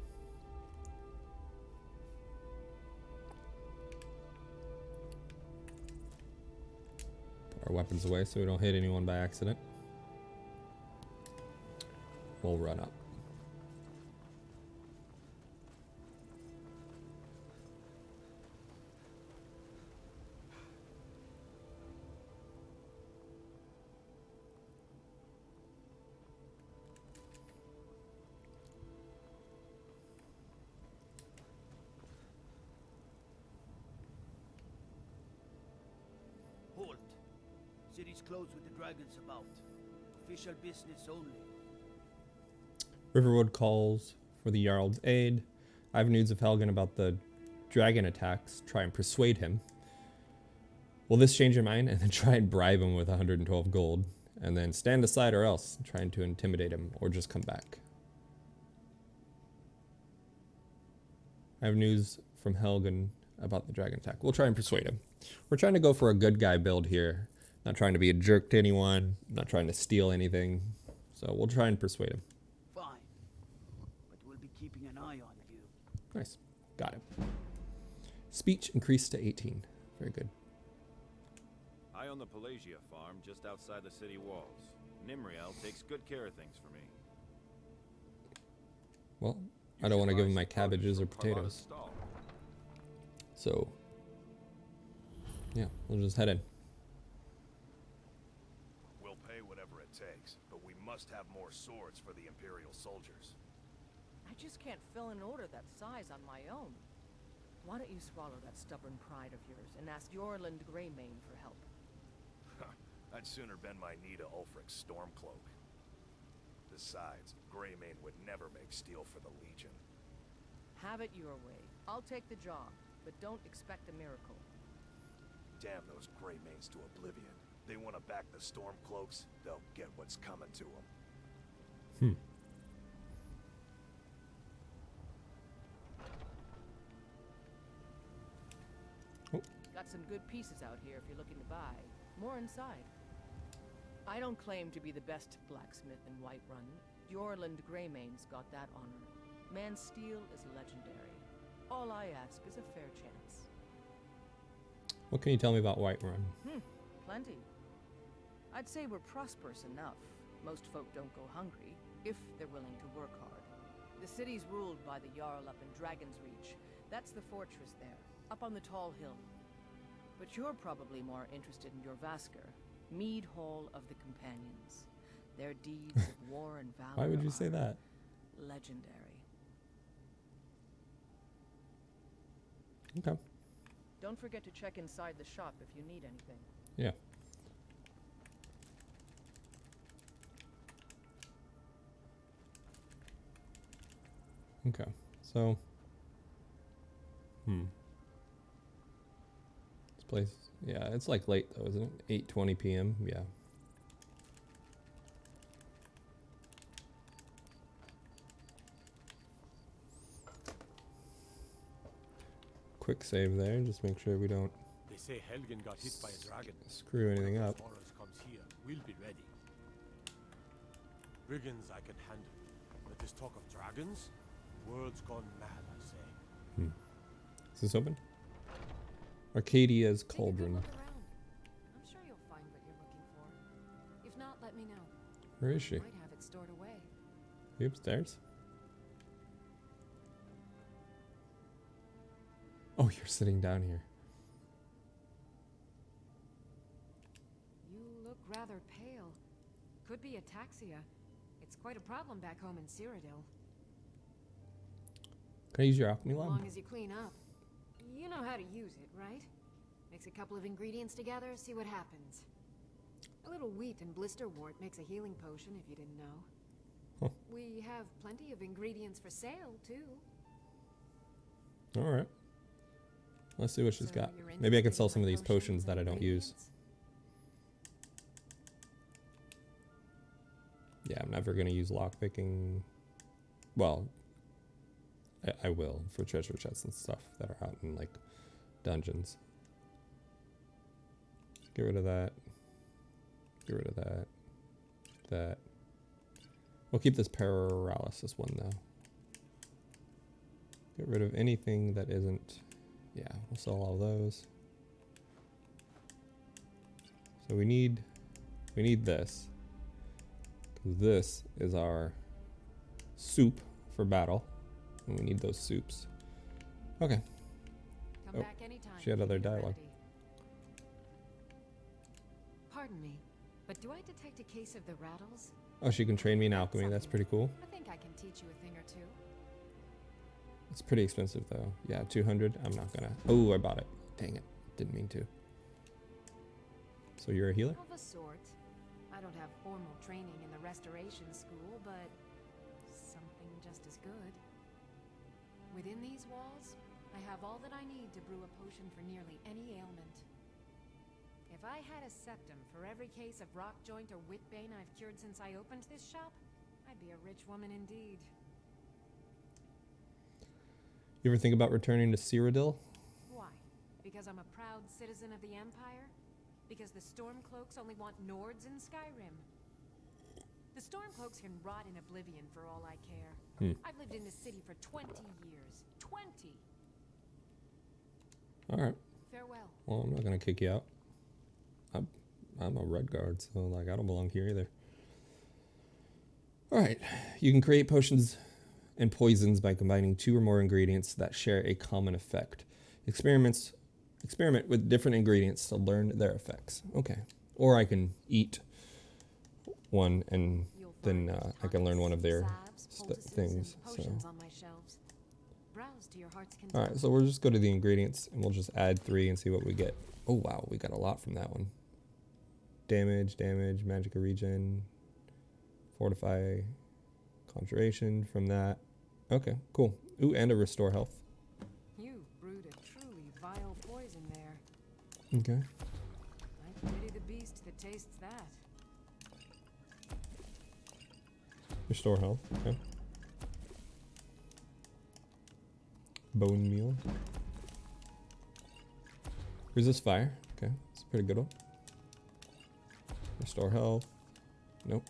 Put our weapons away so we don't hit anyone by accident. We'll run up. Halt. City's closed with the dragons about. Official business only. Riverwood calls for the Jarl's aid. I have news of Helgen about the dragon attacks. Try and persuade him. Will this change your mind? And then try and bribe him with 112 gold. And then stand aside or else. Trying to intimidate him or just come back. I have news from Helgen about the dragon attack. We'll try and persuade him. We're trying to go for a good guy build here. Not trying to be a jerk to anyone. Not trying to steal anything. So we'll try and persuade him. Fine. But we'll be keeping an eye on you. Nice. Got it. Speech increased to 18. Very good. I own the Pelagia farm just outside the city walls. Nimriel takes good care of things for me. Well, I don't want to give him my cabbages or potatoes. So, yeah, we'll just head in. We'll pay whatever it takes, but we must have more swords for the Imperial soldiers. I just can't fill an order that size on my own. Why don't you swallow that stubborn pride of yours and ask Yorland Greymane for help? I'd sooner bend my knee to Ulfric's Stormcloak. Besides, Greymane would never make steel for the Legion. Have it your way. I'll take the job, but don't expect a miracle. Damn those Greymanes to oblivion. They want to back the Stormcloaks, they'll get what's coming to them. Got some good pieces out here if you're looking to buy. More inside. I don't claim to be the best blacksmith in Whiterun. Yorland Greymane's got that honor. Man's steel is legendary. All I ask is a fair chance. What can you tell me about Whiterun? Plenty. I'd say we're prosperous enough. Most folk don't go hungry, if they're willing to work hard. The city's ruled by the Jarl up in Dragon's Reach. That's the fortress there, up on the tall hill. But you're probably more interested in your Vasker, Mead Hall of the Companions. Their deeds of war and valor. Why would you say that? Legendary. Okay. Don't forget to check inside the shop if you need anything. Yeah. Okay. So. This place. Yeah, it's like late though, isn't it? 8:20 p.m. Yeah. Quick save there, just make sure we don't They say Helgen got hit by a dragon. screw anything up. Horus comes here, we'll be ready. Brigands I can handle, but this talk of dragons, world's gone mad, I say. Is this open? Arcadia's Cauldron. I'm sure you'll find what you're looking for. If not, let me know. Where is she? Might have it stored away. Are you upstairs? Oh, you're sitting down here. You look rather pale. Could be ataxia. It's quite a problem back home in Cyrodiil. Can I use your alchemy As lab? long as you clean up. You know how to use it, right? Mix a couple of ingredients together, see what happens. A little wheat and blisterwort makes a healing potion, if you didn't know. Huh. We have plenty of ingredients for sale, too. Alright. Let's see what she's got. Maybe I can sell some of these potions that I don't use. Yeah, I'm never going to use lockpicking. Well, I will for treasure chests and stuff that are out in, like, dungeons. Get rid of that. Get rid of that. That. We'll keep this paralysis one, though. Get rid of anything that isn't... Yeah, we'll sell all those. So we need this. Because this is our soup for battle. And we need those soups. Okay. Come back anytime. She had other dialogue. Pardon me, but do I detect a case of the rattles? Oh, she can train me in alchemy. That's pretty cool. I think I can teach you a thing or two. It's pretty expensive though. Yeah, 200. I'm not gonna. Oh, I bought it. Dang it. Didn't mean to. So you're a healer? Of a sort. I don't have formal training in the restoration school, but something just as good. Within these walls, I have all that I need to brew a potion for nearly any ailment. If I had a septum for every case of rock joint or whitbane I've cured since I opened this shop, I'd be a rich woman indeed. You ever think about returning to Cyrodiil? Why? Because I'm a proud citizen of the Empire? Because the Stormcloaks only want Nords in Skyrim? The Stormcloaks can rot in oblivion for all I care. I've lived in this city for 20 years. 20! Alright. Farewell. Well, I'm not gonna kick you out. I'm a red guard, so like I don't belong here either. Alright. You can create potions and poisons by combining 2 or more ingredients that share a common effect. Experiment with different ingredients to learn their effects. Okay. Or I can eat one and then I can learn one of their things. So. Alright, so we'll just go to the ingredients and we'll just add 3 and see what we get. Oh wow, we got a lot from that one. Damage, magic regen, fortify, conjuration from that. Okay, cool. Ooh, and a restore health. You brewed a truly vile poison there. Okay. I pity the beast that tastes that. Restore health, okay. Bone meal. Resist fire. Okay, it's a pretty good one. Restore health. Nope.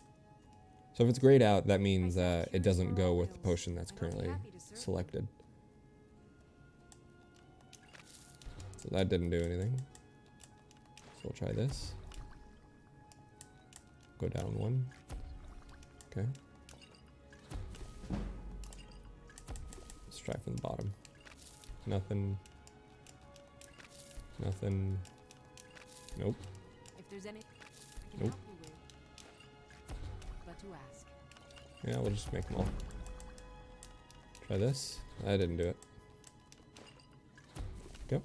So if it's grayed out, that means it doesn't go with the potion that's currently selected. So that didn't do anything. So we'll try this. Go down 1. Okay. Let's try from the bottom. Nothing. Nothing. Nope. If there's any I can nope. help you with, but to ask. Yeah, we'll just make them all. Try this. I didn't do it. Go.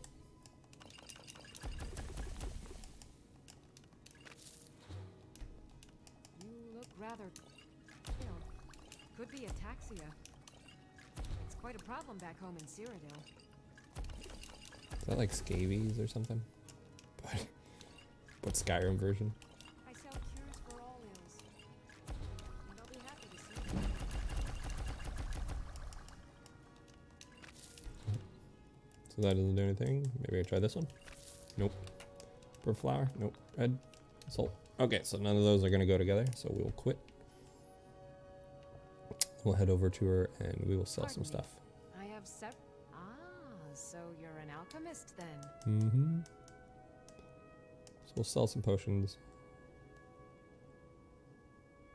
You look rather, you know, could be ataxia. It's quite a problem back home in Cyrodiil. Is that like scabies or something? But Skyrim version. I sell cures for all ills, and I'll be happy to see you. So that doesn't do anything. Maybe I try this one. Nope. Per flower. Nope. Red. Salt. Okay, so none of those are gonna go together. So we will quit. We'll head over to her and we will sell some stuff. I have so you're an alchemist then? Mm-hmm. So we'll sell some potions.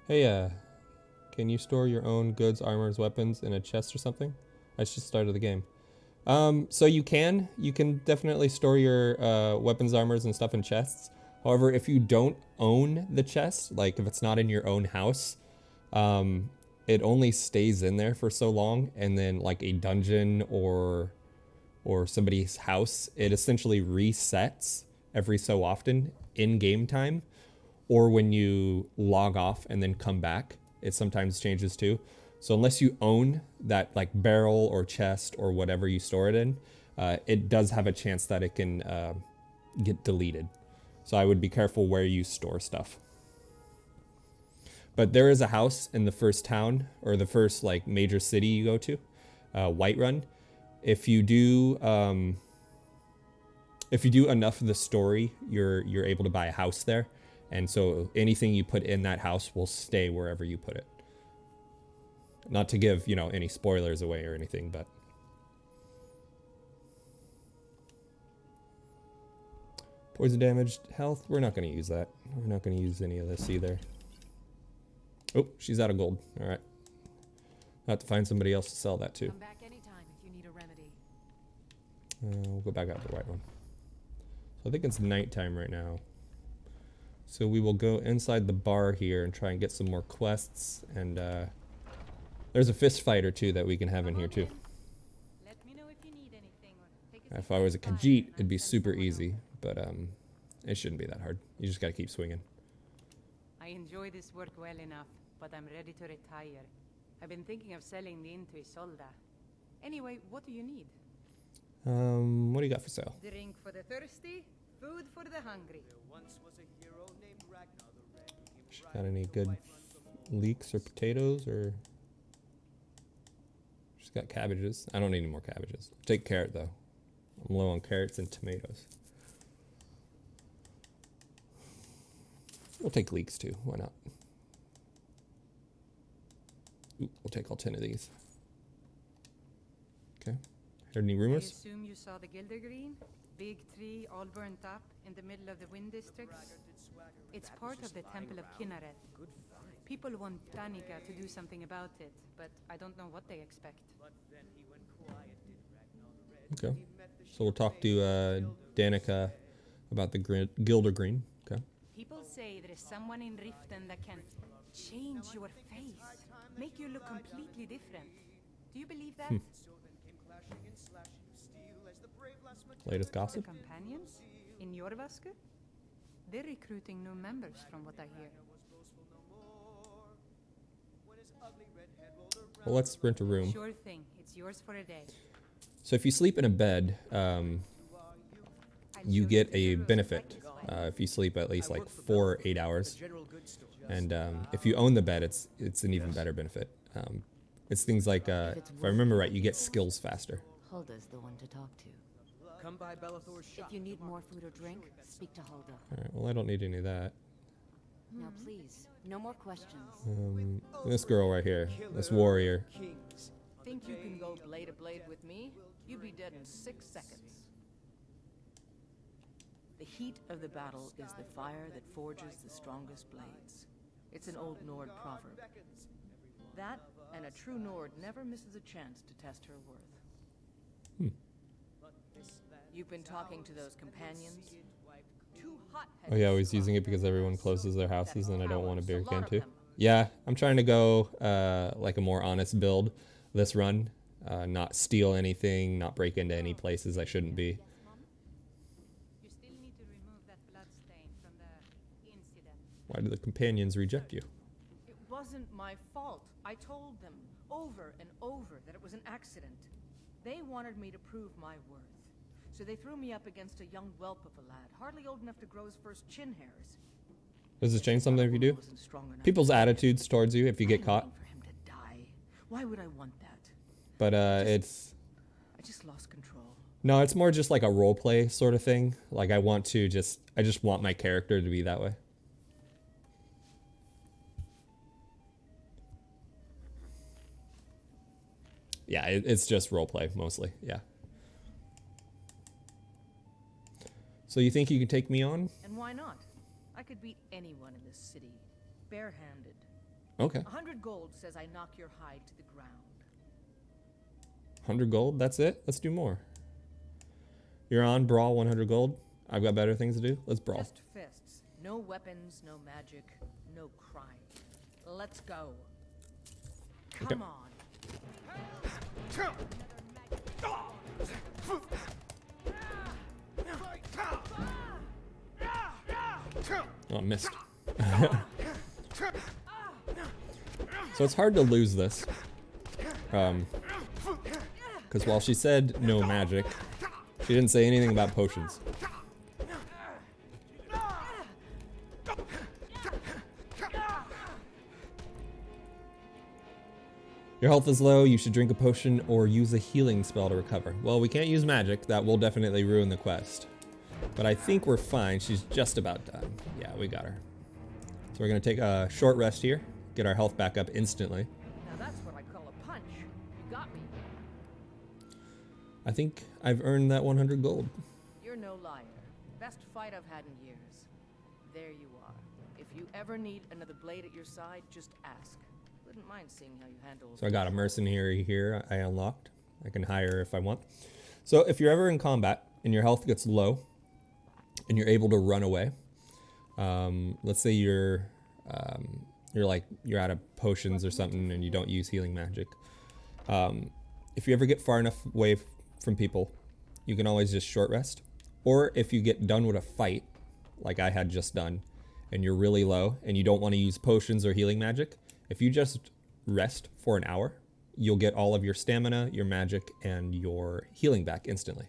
Hey, can you store your own goods, armors, weapons in a chest or something? I just started the game. So you can definitely store your weapons, armors, and stuff in chests. However, if you don't own the chest, like if it's not in your own house, it only stays in there for so long, and then like a dungeon or or somebody's house, it essentially resets every so often in game time, or when you log off and then come back, it sometimes changes too. So unless you own that like barrel or chest or whatever you store it in, it does have a chance that it can get deleted. So I would be careful where you store stuff. But there is a house in the first town, or the first like major city you go to, Whiterun. If you do enough of the story, you're able to buy a house there, and so anything you put in that house will stay wherever you put it. Not to give, you know, any spoilers away or anything, but poison damaged health, we're not going to use that. We're not going to use any of this either. Oh, she's out of gold. All right. I'll have to find somebody else to sell that to. Come back anytime if you need a remedy. We'll go back out the right one. So I think it's nighttime right now. So we will go inside the bar here and try and get some more quests. And there's a fist fight or two that we can have in here too. If I was a Khajiit, it'd be super easy, but it shouldn't be that hard. You just got to keep swinging. I enjoy this work well enough, but I'm ready to retire. I've been thinking of selling the Inn to Isolda. Anyway, what do you need? What do you got for sale? Drink for the thirsty, food for the hungry. Got any good leeks or potatoes, or she's got cabbages? I don't need any more cabbages. Take carrot though. I'm low on carrots and tomatoes. We'll take leeks too. Why not? Ooh, we'll take all 10 of these. Okay. Heard any rumors? I assume you saw the Gildergreen? Big tree, all burnt up, in the middle of the Wind District. It's part of the Temple of Kinneret. People want Danica to do something about it, but I don't know what they expect. Okay. So we'll talk to Danica about the Gildergreen. Okay. People say there is someone in Riften that can change your face, make you look completely different. Do you believe that? Latest gossip? The companions in Jorvaskr? They're recruiting new members from what I hear. Well, let's rent a room. Sure thing. It's yours for a day. So if you sleep in a bed, you get a benefit if you sleep at least like 4 or 8 hours. And if you own the bed, it's an even better benefit. It's things like, if I remember right, you get skills faster. Hulda's the one to talk to. Come by Bellathor's shop. If you need more food or drink, speak to Hulda. All right, well, I don't need any of that. Now, please, no more questions. This girl right here, this warrior. Think you can go blade to blade with me? You'd be dead in 6 seconds. The heat of the battle is the fire that forges the strongest blades. It's an old Nord proverb. That, and a true Nord never misses a chance to test her worth. You've been talking to those companions? Oh yeah, I was using it because everyone closes their houses and I don't want a beer can too. Yeah, I'm trying to go like a more honest build this run. Not steal anything, not break into any places I shouldn't be. You still need to remove that bloodstain from the incident. Why do the companions reject you? It wasn't my fault. I told them over and over that it was an accident. They wanted me to prove my worth. So they threw me up against a young whelp of a lad, hardly old enough to grow his first chin hairs. Does this change something if you do? People's attitudes towards you if you get caught. For him to die. Why would I want that? But I just lost control. No, it's more just like a role play sort of thing. Like I just want my character to be that way. Yeah, it's just role play mostly. Yeah. So you think you can take me on? And why not? I could beat anyone in this city, barehanded. Okay. 100 gold says I knock your hide to the ground. 100 gold? That's it? Let's do more. You're on brawl 100 gold. I've got better things to do. Let's brawl. Just fists. No weapons, no magic, no crime. Let's go. Come on. Oh, I missed. So it's hard to lose this. Because while she said no magic, she didn't say anything about potions. Your health is low, you should drink a potion or use a healing spell to recover. Well, we can't use magic, that will definitely ruin the quest. But I think we're fine, she's just about done. Yeah, we got her. So we're gonna take a short rest here, get our health back up instantly. Now that's what I call a punch. You got me. I think I've earned that 100 gold. You're no liar. Best fight I've had in years. There you are. If you ever need another blade at your side, just ask. Wouldn't mind seeing how you handle. So I got a mercenary here I unlocked. I can hire if I want. So if you're ever in combat and your health gets low and you're able to run away, let's say you're out of potions or something and you don't use healing magic. If you ever get far enough away from people, you can always just short rest. Or if you get done with a fight, like I had just done, and you're really low and you don't want to use potions or healing magic, if you just rest for an hour, you'll get all of your stamina, your magic, and your healing back instantly.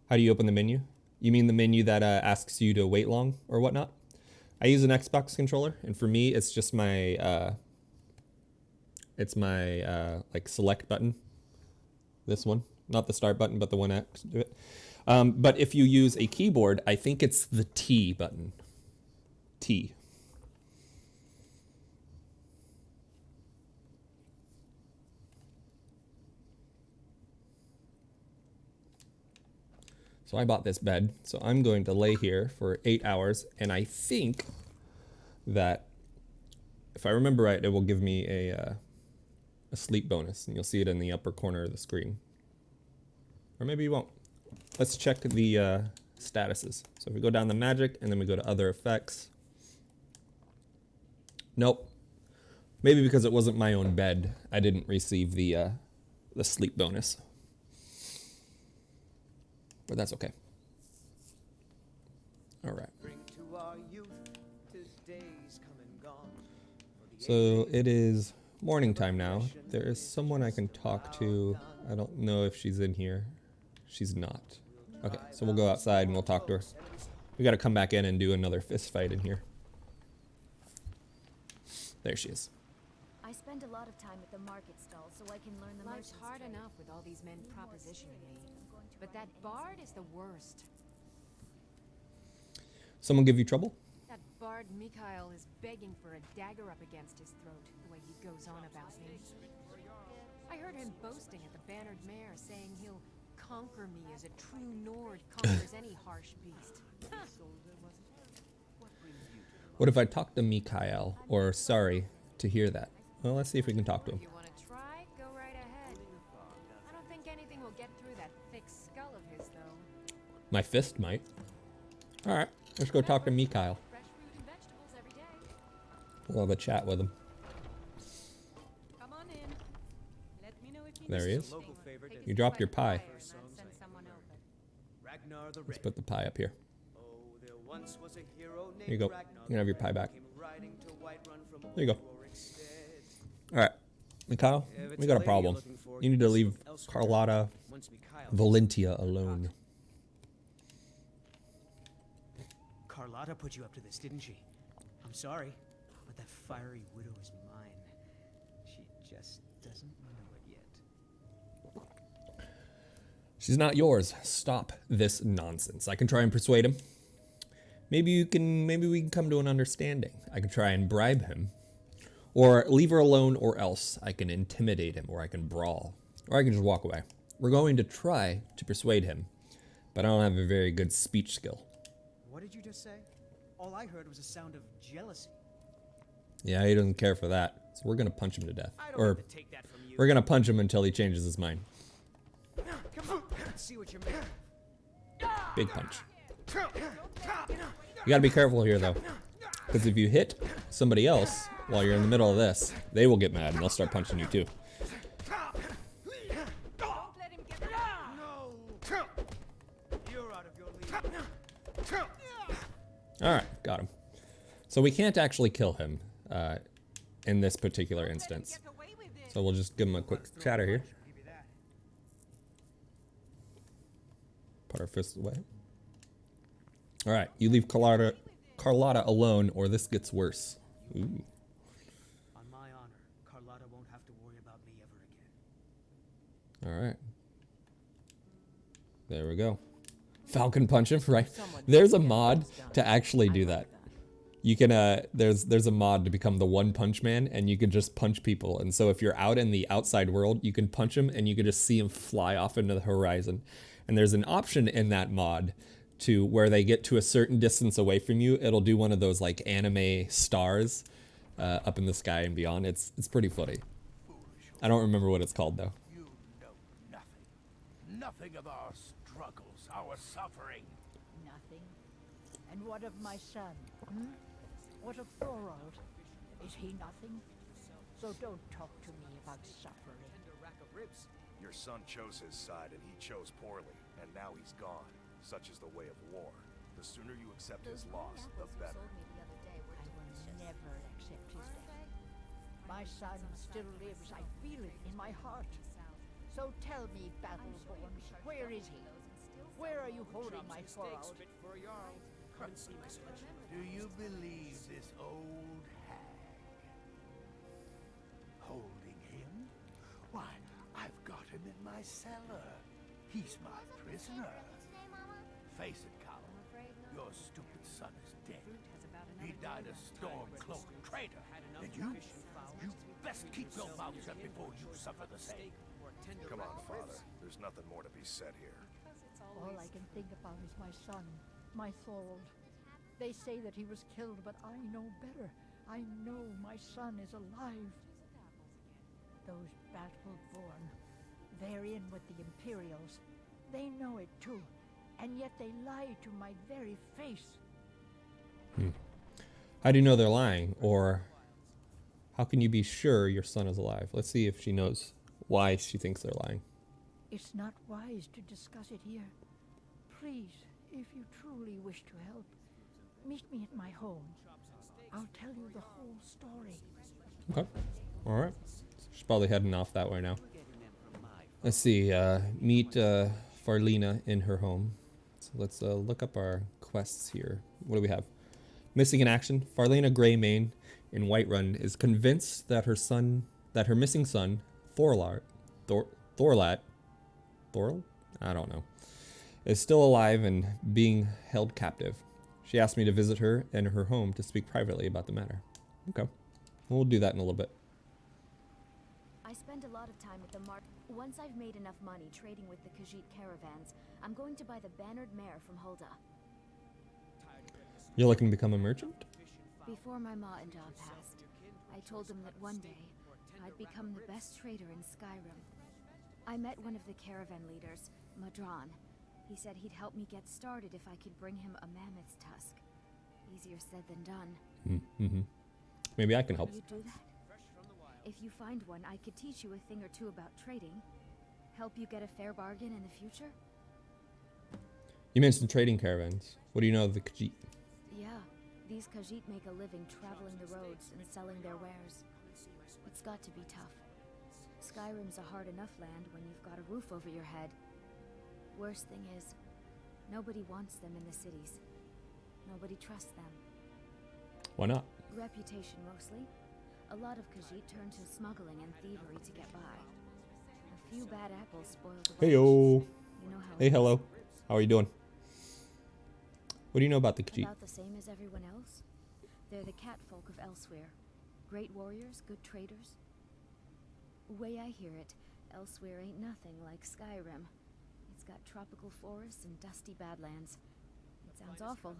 How do you open the menu? You mean the menu that asks you to wait long or whatnot? I use an Xbox controller, and for me, it's just my like select button. This one, not the start button, but the one next to it. But if you use a keyboard, I think it's the T button. T. So I bought this bed, so I'm going to lay here for 8 hours, and I think that if I remember right, it will give me a sleep bonus, and you'll see it in the upper corner of the screen. Or maybe you won't. Let's check the statuses. So if we go down to magic, and then we go to other effects. Nope. Maybe because it wasn't my own bed, I didn't receive the sleep bonus. But that's okay. All right. So it is morning time now. There is someone I can talk to. I don't know if she's in here. She's not. Okay, so we'll go outside and we'll talk to her. We got to come back in and do another fist fight in here. There she is. I spend a lot of time at the market stall so I can learn the Life's merchant's hard trade. enough with all these men propositioning me. But that bard is the worst. Someone give you trouble? That bard Mikhail is begging for a dagger up against his throat, the way he goes on about me. I heard him boasting at the Bannered Mare, saying he'll conquer me as a true Nord conquers any harsh beast. What if I talk to Mikhail? Or sorry to hear that. Well, let's see if we can talk to him. If you want to try, go right ahead. I don't think anything will get through that thick skull of his, though. My fist might. All right, let's go talk to Mikhail. Fresh fruit and vegetables every day. We'll have a chat with him. Come on in. Let me know if you There he need is. anything. You dropped your pie. Send someone over. Ragnar the Let's Red. put the pie up here. Oh, there once was a hero named Here you go. Ragnar You can have your pie back. came riding to Whiterun from There you go. Ulfric stead. All right, Mikhail, we got a problem. You need to leave Carlotta Valentia alone. Carlotta put you up to this, didn't she? I'm sorry, but that fiery widow is mine. She just doesn't know it yet. She's not yours. Stop this nonsense. I can try and persuade him. Maybe we can come to an understanding. I can try and bribe him. Or leave her alone, or else I can intimidate him, or I can brawl. Or I can just walk away. We're going to try to persuade him, but I don't have a very good speech skill. What did you just say? All I heard was a sound of jealousy. Yeah, he doesn't care for that. So we're going to punch him to death. I don't Or have to take that from you. we're going to punch him until he changes his mind. Come on, let's see what you're made of. Big punch. You got to be careful here, though. Because if you hit somebody else while you're in the middle of this, they will get mad and they'll start punching you too. Alright, got him. So we can't actually kill him in this particular instance. So we'll just give him a quick chatter here. Put our fists away. Alright, you leave Carlotta alone or this gets worse. Ooh. On my honor, Carlotta won't have to worry about me ever again. Alright. There we go. Falcon punch him, right? There's a mod to actually do that. You can, there's a mod to become the One Punch Man, and you can just punch people. And so if you're out in the outside world, you can punch him, and you can just see him fly off into the horizon. And there's an option in that mod to where they get to a certain distance away from you, it'll do one of those like anime stars up in the sky and beyond. It's pretty funny. I don't remember what it's called though. You know nothing. Nothing of our struggles, our suffering. Nothing. And what of my son? Hmm? What of Thorold? Is he nothing? So don't talk to me about suffering. Your son chose his side and he chose poorly, and now he's gone. Such is the way of war. The sooner you accept his loss, the better. I will never accept his death. My son still lives. I feel it in my heart. So tell me, Battleborn, where is he? Where are you holding my Thorold? Do you believe this old hag? Holding him? Why, I've got him in my cellar. He's my prisoner. Face it, Callum. Your stupid son is dead. He died a storm-cloaked traitor. And you best keep your mouth shut before you suffer the same. Come on, Father. There's nothing more to be said here. All I can think about is my son, my Thorold. They say that he was killed, but I know better. I know my son is alive. Those Battleborn, they're in with the Imperials. They know it too, and yet they lie to my very face. How do you know they're lying? Or how can you be sure your son is alive? Let's see if she knows why she thinks they're lying. It's not wise to discuss it here. Please, if you truly wish to help, meet me at my home. I'll tell you the whole story. Okay. All right. She's probably heading off that way now. Let's see. Meet Farlina in her home. So let's look up our quests here. What do we have? Missing in action. Farlina Greymane in Whiterun is convinced that her missing son, Thorlat, I don't know, is still alive and being held captive. She asked me to visit her in her home to speak privately about the matter. Okay. We'll do that in a little bit. I spend a lot of time at the market. Once I've made enough money trading with the Khajiit caravans, I'm going to buy the bannered mare from Hulda. You're looking to become a merchant? Before my ma and Da passed, I told them that one day I'd become the best trader in Skyrim. I met one of the caravan leaders, Madron. He said he'd help me get started if I could bring him a mammoth's tusk. Easier said than done. Mm-hmm. Maybe I can help. You do that? If you find one, I could teach you a thing or two about trading. Help you get a fair bargain in the future? You mentioned trading caravans. What do you know of the Khajiit? Yeah, these Khajiit make a living traveling the roads and selling their wares. It's got to be tough. Skyrim's a hard enough land when you've got a roof over your head. Worst thing is, nobody wants them in the cities. Nobody trusts them. Why not? Reputation, mostly. A lot of Khajiit turn to smuggling and thievery to get by. A few bad apples spoil the bunch. Heyo. You know how Hey, hello. How are you doing? What do you know about the Khajiit? About the same as everyone else. They're the catfolk of Elsewhere. Great warriors, good traders. Way I hear it, Elsewhere ain't nothing like Skyrim. It's got tropical forests and dusty badlands. It sounds awful.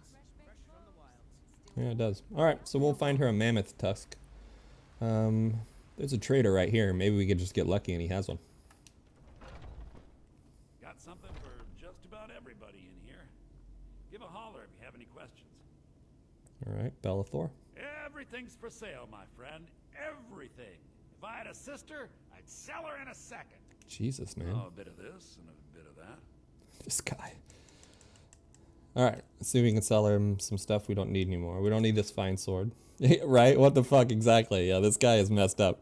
Yeah, it does. All right, so we'll find her a mammoth tusk. There's a trader right here. Maybe we could just get lucky and he has one. Got something for just about everybody in here. Give a holler if you have any questions. All right, Bellathor. Everything's for sale, my friend. Everything. If I had a sister, I'd sell her in a second. Jesus, man. Oh, a bit of this and a bit of that. This guy. Alright, let's see if we can sell him some stuff we don't need anymore. We don't need this fine sword. Right? What the fuck exactly? Yeah, this guy is messed up.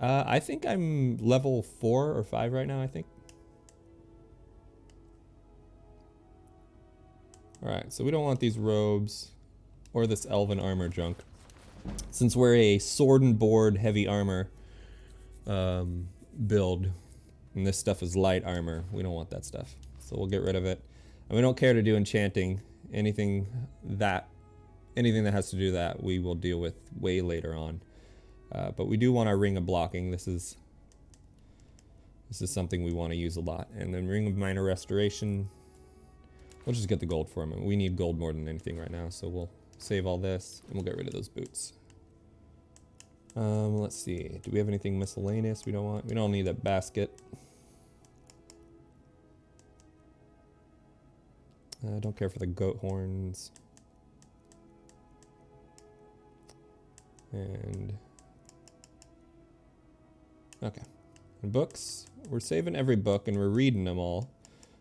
I think I'm level 4 or 5 right now, I think. Alright, so we don't want these robes or this elven armor junk. Since we're a sword and board heavy armor build, and this stuff is light armor, we don't want that stuff. So we'll get rid of it. And we don't care to do enchanting. Anything that has to do that, we will deal with way later on. But we do want our ring of blocking. This is something we want to use a lot. And then ring of minor restoration. We'll just get the gold for him. We need gold more than anything right now, so we'll save all this and we'll get rid of those boots. Let's see. Do we have anything miscellaneous we don't want? We don't need that basket. I don't care for the goat horns. And okay. And books. We're saving every book and we're reading them all.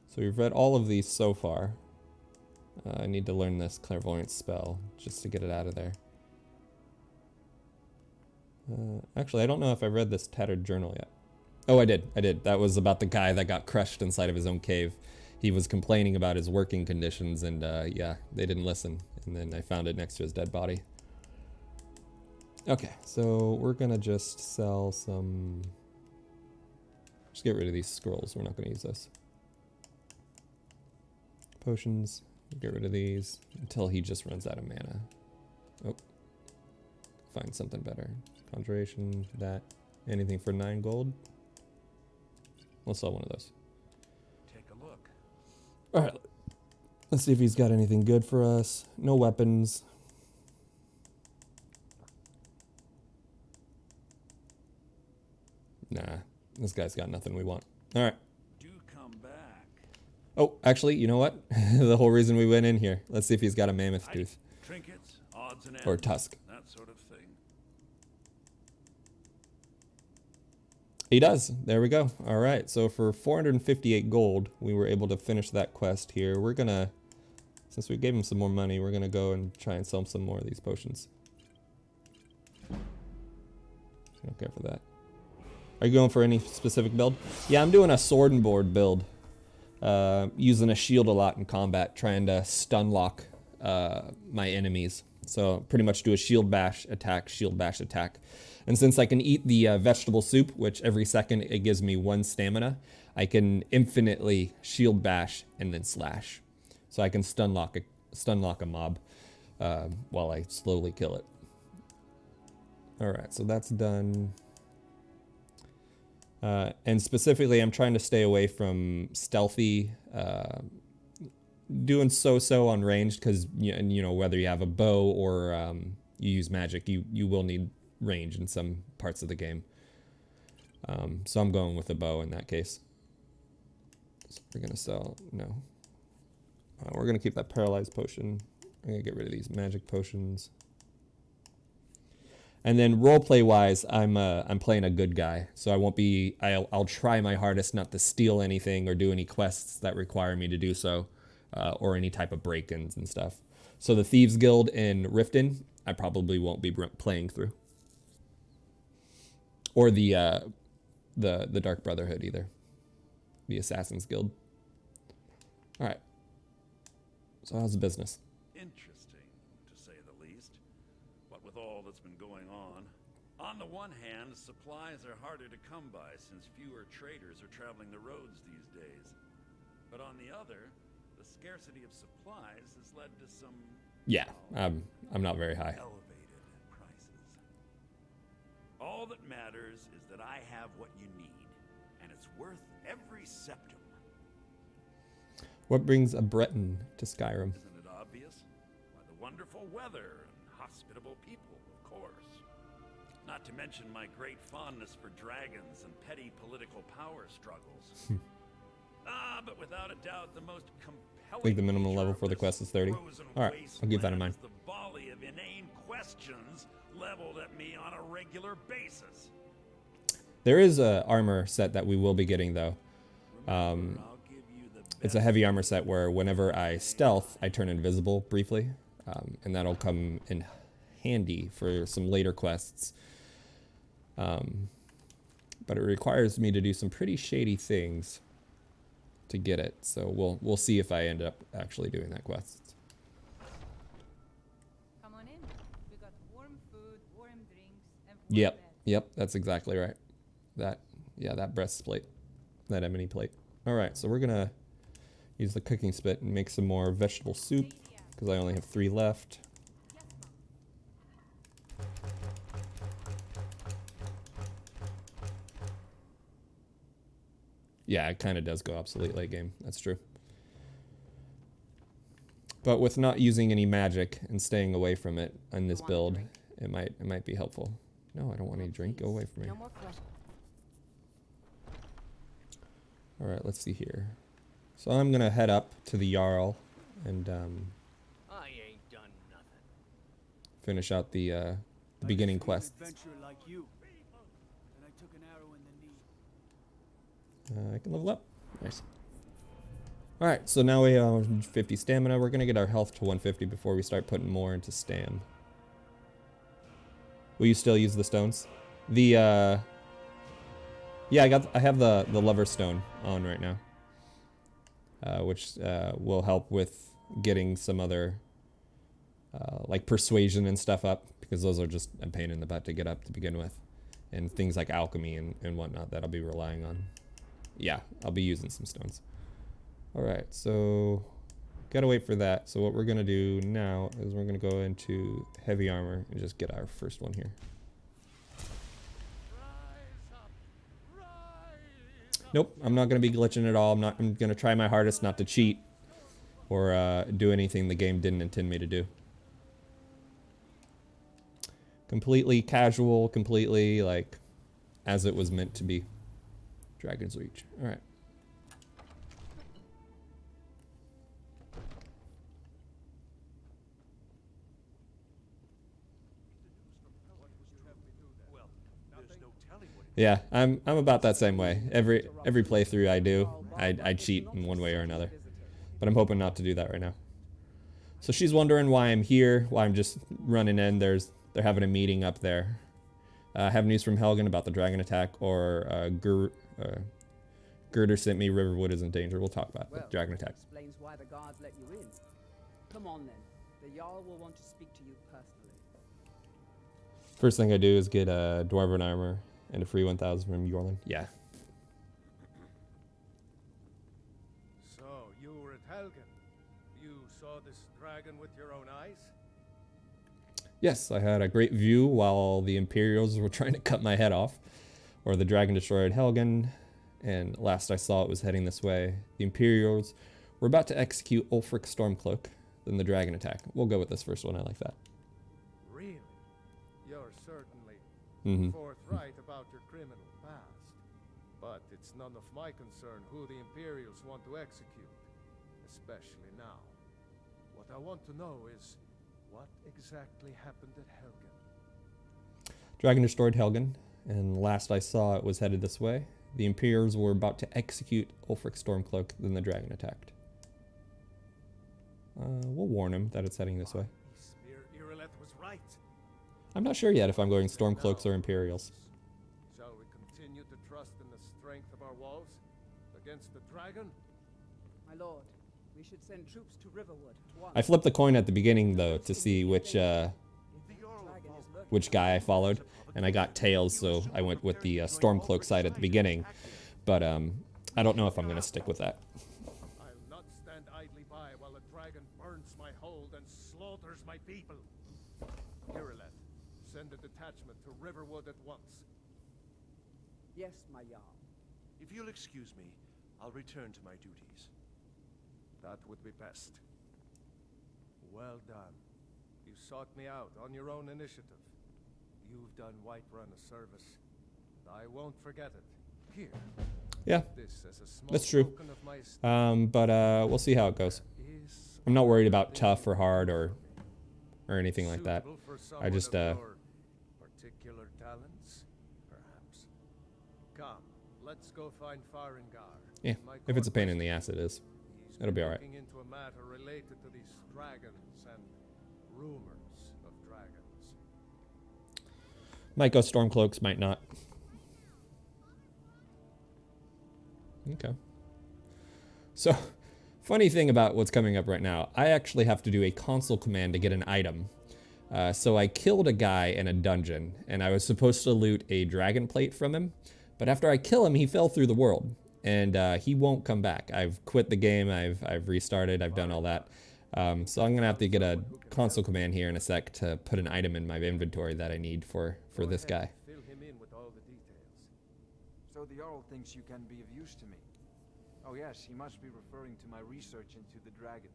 So we've read all of these so far. I need to learn this clairvoyance spell just to get it out of there. Actually, I don't know if I read this tattered journal yet. Oh, I did. That was about the guy that got crushed inside of his own cave. He was complaining about his working conditions and yeah, they didn't listen. And then I found it next to his dead body. Okay, so we're gonna just sell some... Just get rid of these scrolls. We're not gonna use this. Potions. Get rid of these until he just runs out of mana. Oh. Find something better. Conjuration, that. Anything for 9 gold? We'll sell one of those. Take a look. Alright. Let's see if he's got anything good for us. No weapons. Nah. This guy's got nothing we want. Alright. Oh, actually, you know what? The whole reason we went in here. Let's see if he's got a mammoth tooth. Trinkets, odds and ends, or tusk. that sort of thing. He does. There we go. All right. So for 458 gold, we were able to finish that quest here. We're going to, since we gave him some more money, we're going to go and try and sell him some more of these potions. I don't care for that. Are you going for any specific build? Yeah, I'm doing a sword and board build. Using a shield a lot in combat, trying to stun lock my enemies. So pretty much do a shield bash attack, And since I can eat the vegetable soup, which every second it gives me 1 stamina, I can infinitely shield bash and then slash. So I can stun lock a mob while I slowly kill it. All right, so that's done. And specifically, I'm trying to stay away from stealthy, doing so-so on ranged, because you know, whether you have a bow or you use magic, you will need range in some parts of the game. So I'm going with a bow in that case. So we're gonna sell we're gonna keep that paralyzed potion. I'm gonna get rid of these magic potions. And then roleplay wise, I'm playing a good guy, so I won't be. I'll try my hardest not to steal anything or do any quests that require me to do so, or any type of break-ins and stuff. So the Thieves Guild in Riften, I probably won't be playing through, or the Dark Brotherhood either, the Assassin's Guild. All right. So how's the business? Interesting, to say the least. What with all that's been going on the one hand, supplies are harder to come by since fewer traders are traveling the roads these days. But on the other, the scarcity of supplies has led to some... Yeah, I'm not very high. Elevated prices. All that matters is that I have what you need, and it's worth every septum. What brings a Breton to Skyrim? Isn't it obvious? Why, the wonderful weather and hospitable people, of course. Not to mention my great fondness for dragons and petty political power struggles. But without a doubt, the most compelling... I think the minimum level for the quest is 30. Alright, I'll keep that in mind. The volley of inane questions leveled at me on a regular basis. There is a armor set that we will be getting, though. it's a heavy armor set where whenever I stealth, I turn invisible briefly, and that'll come in handy for some later quests. But it requires me to do some pretty shady things to get it, so we'll see if I end up actually doing that quest. Come on in. We got warm food, warm drinks, and Yep, that's exactly right. That breastplate, that ebony plate. All right, so we're gonna use the cooking spit and make some more vegetable soup because I only have 3 left. Yeah, it kind of does go obsolete late game. That's true. But with not using any magic and staying away from it on this build, it might be helpful. No, I don't want any drink. Go away from me. All right, let's see here. So I'm gonna head up to the Jarl and I ain't done nothing. finish out the beginning quest. Adventurer like you, and I took an arrow in the knee. I can level up. Nice. All right, so now we have 50 stamina. We're gonna get our health to 150 before we start putting more into stam. Will you still use the stones? The yeah, I have the lover stone on right now, which will help with getting some other like persuasion and stuff up, because those are just a pain in the butt to get up to begin with, and things like alchemy and whatnot that I'll be relying on. Yeah, I'll be using some stones. All right, so gotta wait for that. So what we're gonna do now is we're gonna go into heavy armor and just get our first one here. Nope, I'm not gonna be glitching at all. I'm gonna try my hardest not to cheat or do anything the game didn't intend me to do. Completely casual, completely like as it was meant to be. Dragon's Reach. All right. Yeah, I'm about that same way. Every playthrough I do, I cheat in one way or another. But I'm hoping not to do that right now. So she's wondering why I'm here, why I'm just running in. They're having a meeting up there. I have news from Helgen about the dragon attack, or Girder sent me Riverwood is in danger. We'll talk about the dragon attack. Explains why the guards let you in. Come on then. The Jarl will want to speak to you personally. First thing I do is get a Dwarven armor and a free 1,000 from Yorlin. Yeah. So, you were at Helgen. You saw this dragon with your own eyes? Yes, I had a great view while the Imperials were trying to cut my head off, or the dragon destroyed Helgen, and last I saw it was heading this way. The Imperials were about to execute Ulfric Stormcloak, then the dragon attack. We'll go with this first one, I like that. Really? You're certainly forthright about your criminal past. But it's none of my concern who the Imperials want to execute, especially now. What I want to know is, what exactly happened at Helgen? Dragon destroyed Helgen, and last I saw it was headed this way. The Imperials were about to execute Ulfric Stormcloak, then the dragon attacked. We'll warn him that it's heading this way. Irileth was right. I'm not sure yet if I'm going Stormcloaks or Imperials. Shall we continue to trust in the strength of our walls against the dragon? My lord, we should send troops to Riverwood at once. I flipped the coin at the beginning though to see which guy I followed, and I got tails, so I went with the Stormcloak side at the beginning. But I don't know if I'm gonna stick with that. I'll not stand idly by while the dragon burns my hold and slaughters my people. Irileth, send a detachment to Riverwood at once. Yes, my Jarl. If you'll excuse me, I'll return to my duties. That would be best. Well done. You sought me out on your own initiative. You've done Whiterun a service, and I won't forget it. Here. Yeah, This as a small that's true. token of my But we'll see how it goes. I'm not worried about tough or hard or anything like that. I just particular talents, perhaps. Come, let's go find Farengar. yeah, if it's a pain in the ass, it is. It'll be all right. Looking into a matter related to these dragons and rumors of dragons. Might go Stormcloaks, might not. Okay. So, funny thing about what's coming up right now, I actually have to do a console command to get an item. So I killed a guy in a dungeon, and I was supposed to loot a dragon plate from him, but after I kill him, he fell through the world, and he won't come back. I've quit the game, I've restarted, I've done all that. So I'm gonna have to get a console command here in a sec to put an item in my inventory that I need for this guy. Fill him in with all the details. So the Jarl thinks you can be of use to me. Oh yes, he must be referring to my research into the dragons.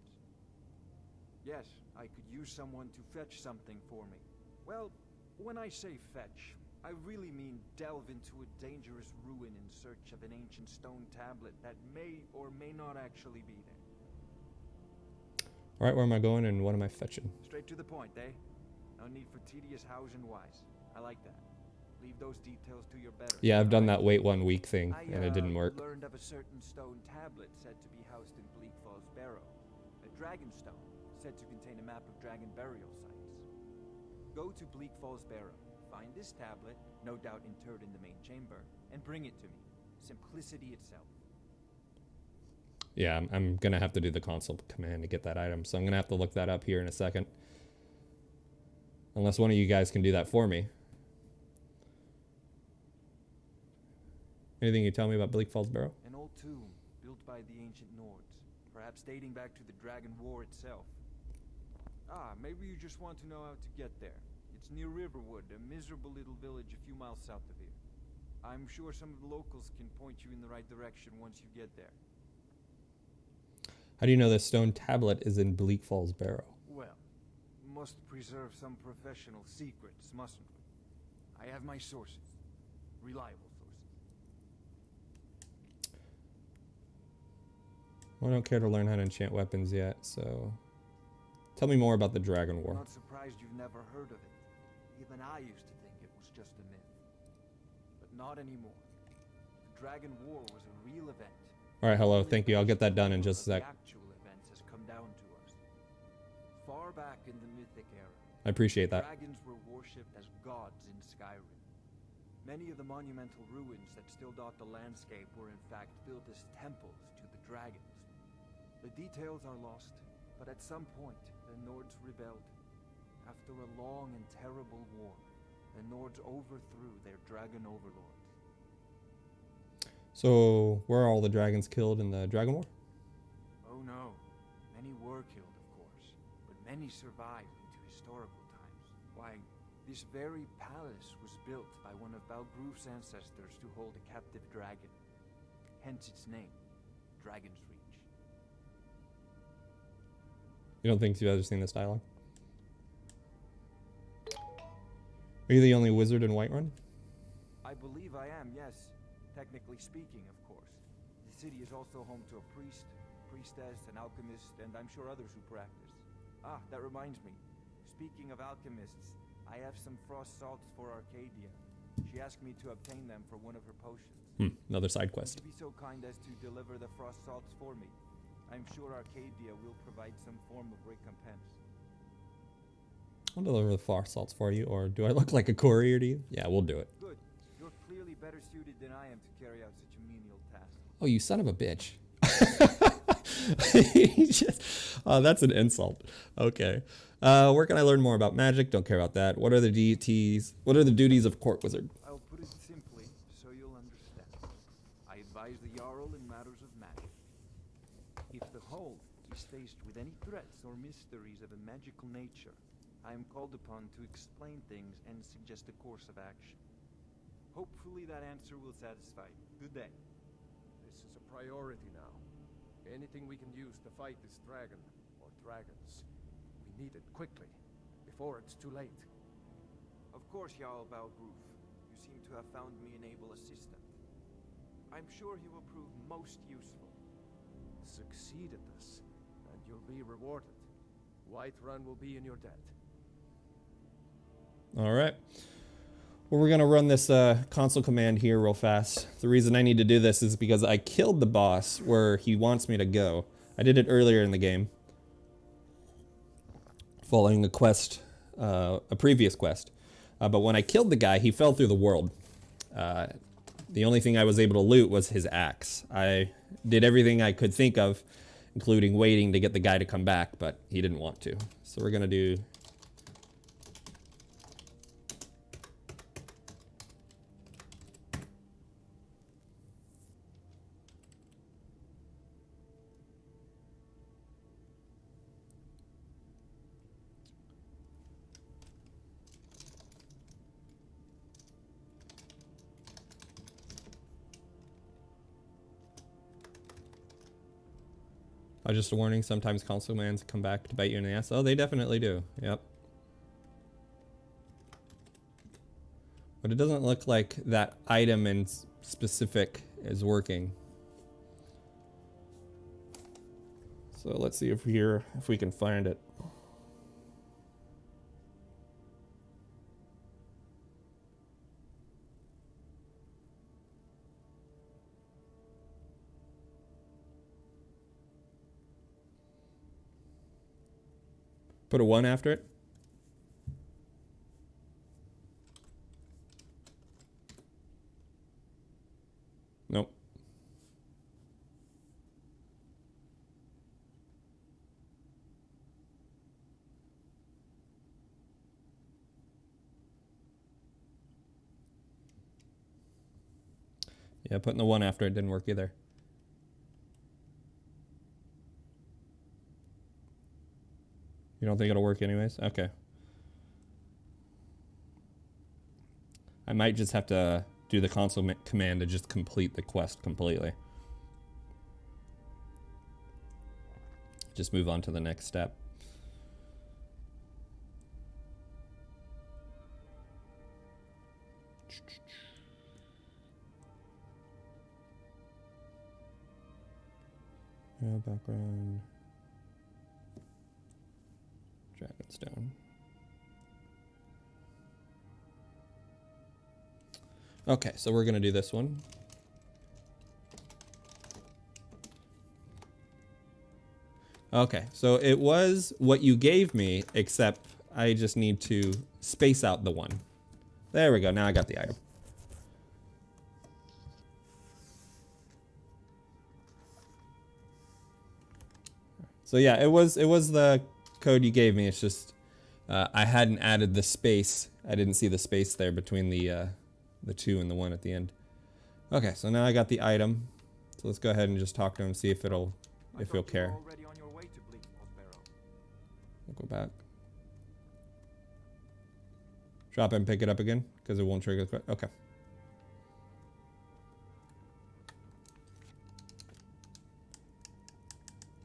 Yes, I could use someone to fetch something for me. Well, when I say fetch, I really mean delve into a dangerous ruin in search of an ancient stone tablet that may or may not actually be there. Alright, where am I going and what am I fetching? Straight to the point, eh? No need for tedious hows and whys. I like that. Leave those details to your better. Yeah, I've done that wait 1 week thing, and it didn't work. I learned of a certain stone tablet said to be housed in Bleak Falls Barrow. A dragon stone said to contain a map of dragon burial sites. Go to Bleak Falls Barrow, find this tablet, no doubt interred in the main chamber, and bring it to me. Simplicity itself. Yeah, I'm gonna have to do the console command to get that item, so I'm gonna have to look that up here in a second. Unless one of you guys can do that for me. Anything you tell me about Bleak Falls Barrow? An old tomb built by the ancient Nords, perhaps dating back to the Dragon War itself. Ah, maybe you just want to know how to get there. It's near Riverwood, a miserable little village a few miles south of here. I'm sure some of the locals can point you in the right direction once you get there. How do you know this stone tablet is in Bleak Falls Barrow? Well, must preserve some professional secrets, mustn't we? I have my sources. Reliable sources. Well, I don't care to learn how to enchant weapons yet, so... Tell me more about the Dragon War. I'm not surprised you've never heard of it. Even I used to think it was just a myth. But not anymore. The Dragon War was a real event. Alright, hello, thank you. I'll get that done in just a sec. The actual events has come down to us. Far back in the mythic era, I appreciate that. dragons were worshipped as gods in Skyrim. Many of the monumental ruins that still dot the landscape were in fact built as temples to the dragons. The details are lost, but at some point, the Nords rebelled. After a long and terrible war, the Nords overthrew their dragon overlords. So, were all the dragons killed in the Dragon War? Oh no. Many were killed, of course, but many survived into historical times. Why, this very palace was built by one of Balgroof's ancestors to hold a captive dragon. Hence its name, Dragon's Reach. You don't think you've ever seen this dialogue? Are you the only wizard in Whiterun? I believe I am, yes. Technically speaking, of course. The city is also home to a priest, priestess, an alchemist, and I'm sure others who practice. Ah, that reminds me. Speaking of alchemists, I have some frost salts for Arcadia. She asked me to obtain them for one of her potions. Another side quest. Would you be so kind as to deliver the frost salts for me? I'm sure Arcadia will provide some form of recompense. I'll deliver the frost salts for you, or do I look like a courier to you? Yeah, we'll do it. Good. You're clearly better suited than I am to carry out such a menial task. Oh, you son of a bitch. That's an insult. Okay. Where can I learn more about magic? Don't care about that. What are the deities? What are the duties of court wizard? I'll put it simply so you'll understand. I advise the Jarl in matters of magic. If the whole is faced with any threats or mysteries of a magical nature, I am called upon to explain things and suggest a course of action. Hopefully that answer will satisfy you. Good day. This is a priority now. Anything we can use to fight this dragon, or dragons, we need it quickly, before it's too late. Of course, Jarl Balgroof. You seem to have found me an able assistant. I'm sure he will prove most useful. Succeed at this, and you'll be rewarded. Whiterun will be in your debt. All right. Well, we're going to run this console command here real fast. The reason I need to do this is because I killed the boss where he wants me to go. I did it earlier in the game, following a quest, a previous quest. But when I killed the guy, he fell through the world. The only thing I was able to loot was his axe. I did everything I could think of, including waiting to get the guy to come back, but he didn't want to. So we're gonna do... just a warning, sometimes console commands come back to bite you in the ass. Oh, they definitely do. Yep. But it doesn't look like that item in specific is working. So let's see if we can find it. Put a 1 after it. Nope. Yeah, putting the 1 after it didn't work either. You don't think it'll work anyways? Okay. I might just have to do the console command to just complete the quest completely. Just move on to the next step. Yeah, background. Dragonstone. Okay, so we're gonna do this one. Okay, so it was what you gave me, except I just need to space out the 1. There we go, now I got the item. So yeah, it was the code you gave me. It's just I hadn't added the space. I didn't see the space there between the 2 and the 1 at the end. Okay, so now I got the item. So let's go ahead and just talk to him, see if he'll care. We'll go back. Drop it and pick it up again because it won't trigger the... Okay.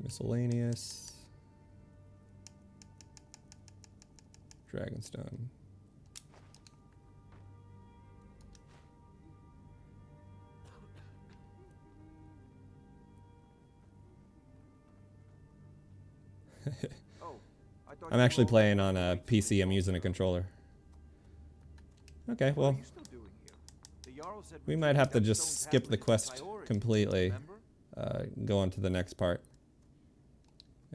Miscellaneous. Dragonstone. I'm actually playing on a PC. I'm using a controller. Okay, well, we might have to just skip the quest completely. Go on to the next part.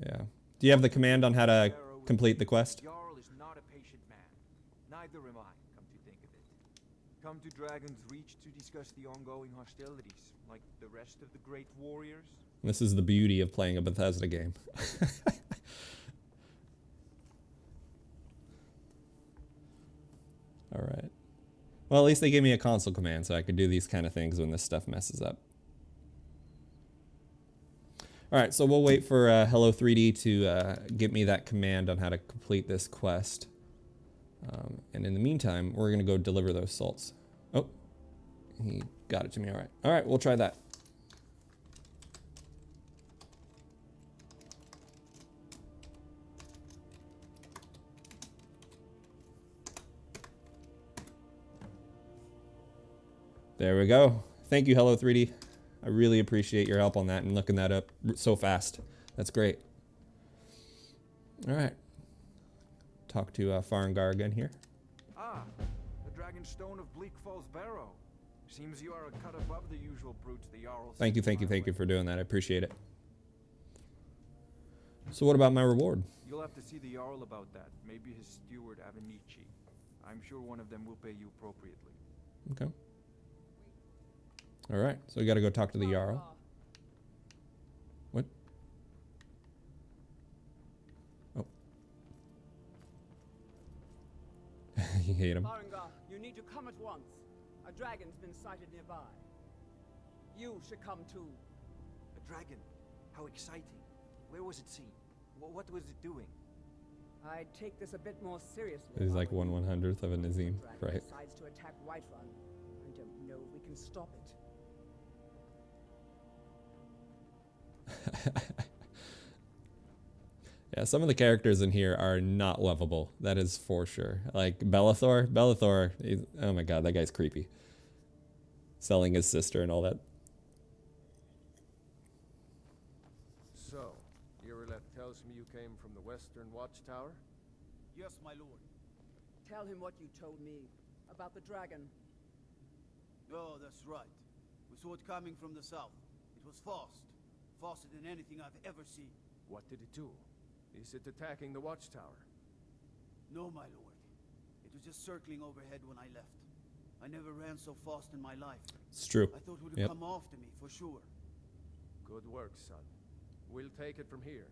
Yeah. Do you have the command on how to complete the quest? Jarl is not a patient man. Neither am I, come to think of it. Come to Dragon's Reach to discuss the ongoing hostilities, like the rest of the great warriors. This is the beauty of playing a Bethesda game. All right. Well, at least they gave me a console command so I could do these kind of things when this stuff messes up. All right, so we'll wait for Hello 3D to get me that command on how to complete this quest. And in the meantime, we're going to go deliver those salts. Oh, he got it to me. All right. All right, we'll try that. There we go. Thank you, Hello 3D. I really appreciate your help on that and looking that up so fast. That's great. All right. Talk to Farengar again here. Ah, the Dragon Stone of Bleak Falls Barrow. Seems you are a cut above the usual brutes the Jarl. Thank you for doing that. I appreciate it. So what about my reward? You'll have to see the Jarl about that. Maybe his steward, Avenici. I'm sure one of them will pay you appropriately. Okay. All right. So we got to go talk to the Jarl. What? Oh. You hate him. Farengar, you need to come at once. A dragon's been sighted nearby. You should come too. A dragon? How exciting. Where was it seen? What was it doing? I'd take this a bit more seriously. He's like 1/100th of a Nazim, right? Decides to attack Whiterun. I don't know if we can stop it. Yeah, some of the characters in here are not lovable. That is for sure. Like Bellathor, oh my god, that guy's creepy. Selling his sister and all that. So, Irileth tells me you came from the Western Watchtower? Yes, my lord. Tell him what you told me about the dragon. Oh, that's right. We saw it coming from the south. It was fast. Faster than anything I've ever seen. What did it do? Is it attacking the Watchtower? No, my lord. It was just circling overhead when I left. I never ran so fast in my life. It's true. I thought it would Yep. come after me, for sure. Good work, son. We'll take it from here.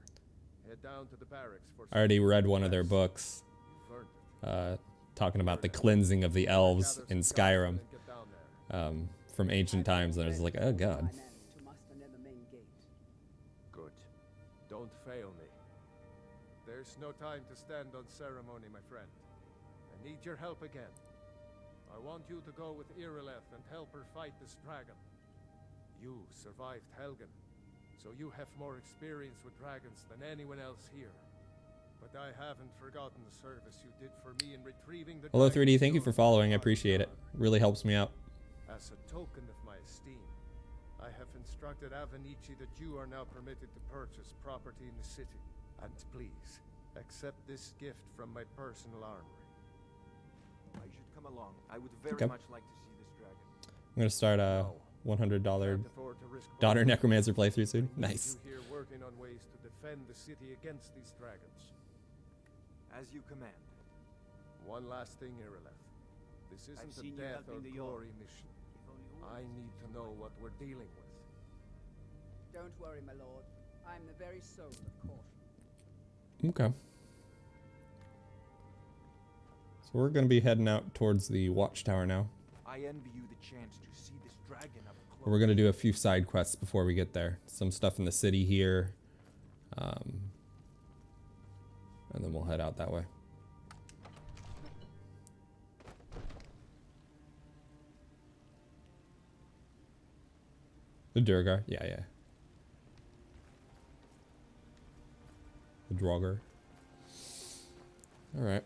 Head down to the barracks for... I already read one of their books talking about the cleansing of the elves in Skyrim from ancient times, and I was like, oh god. Good. Don't fail me. There's no time to stand on ceremony, my friend. I need your help again. I want you to go with Irileth and help her fight this dragon. You survived Helgen, so you have more experience with dragons than anyone else here. But I haven't forgotten the service you did for me in retrieving the Hello dragon's 3D, thank you for following. I appreciate it. Really helps me out. As a token of my esteem, I have instructed Avenici that you are now permitted to purchase property in the city. And please, accept this gift from my personal armory. I should come along. I would very Okay. much like to see this dragon. I'm gonna start a $100 Daughter Necromancer playthrough soon. Nice. You here working on ways to defend the city against these dragons. As you command. One last thing, Irileth. This I've isn't seen a you death or helping the Jarl. glory mission. I need to know what we're dealing with. Don't worry, my lord. I'm the very soul of caution. Okay. So we're gonna be heading out towards the Watchtower now. I envy you the chance to see this dragon up close. We're gonna do a few side quests before we get there. Some stuff in the city here. And then we'll head out that way. The Durgar? Yeah. The Draugr. Alright.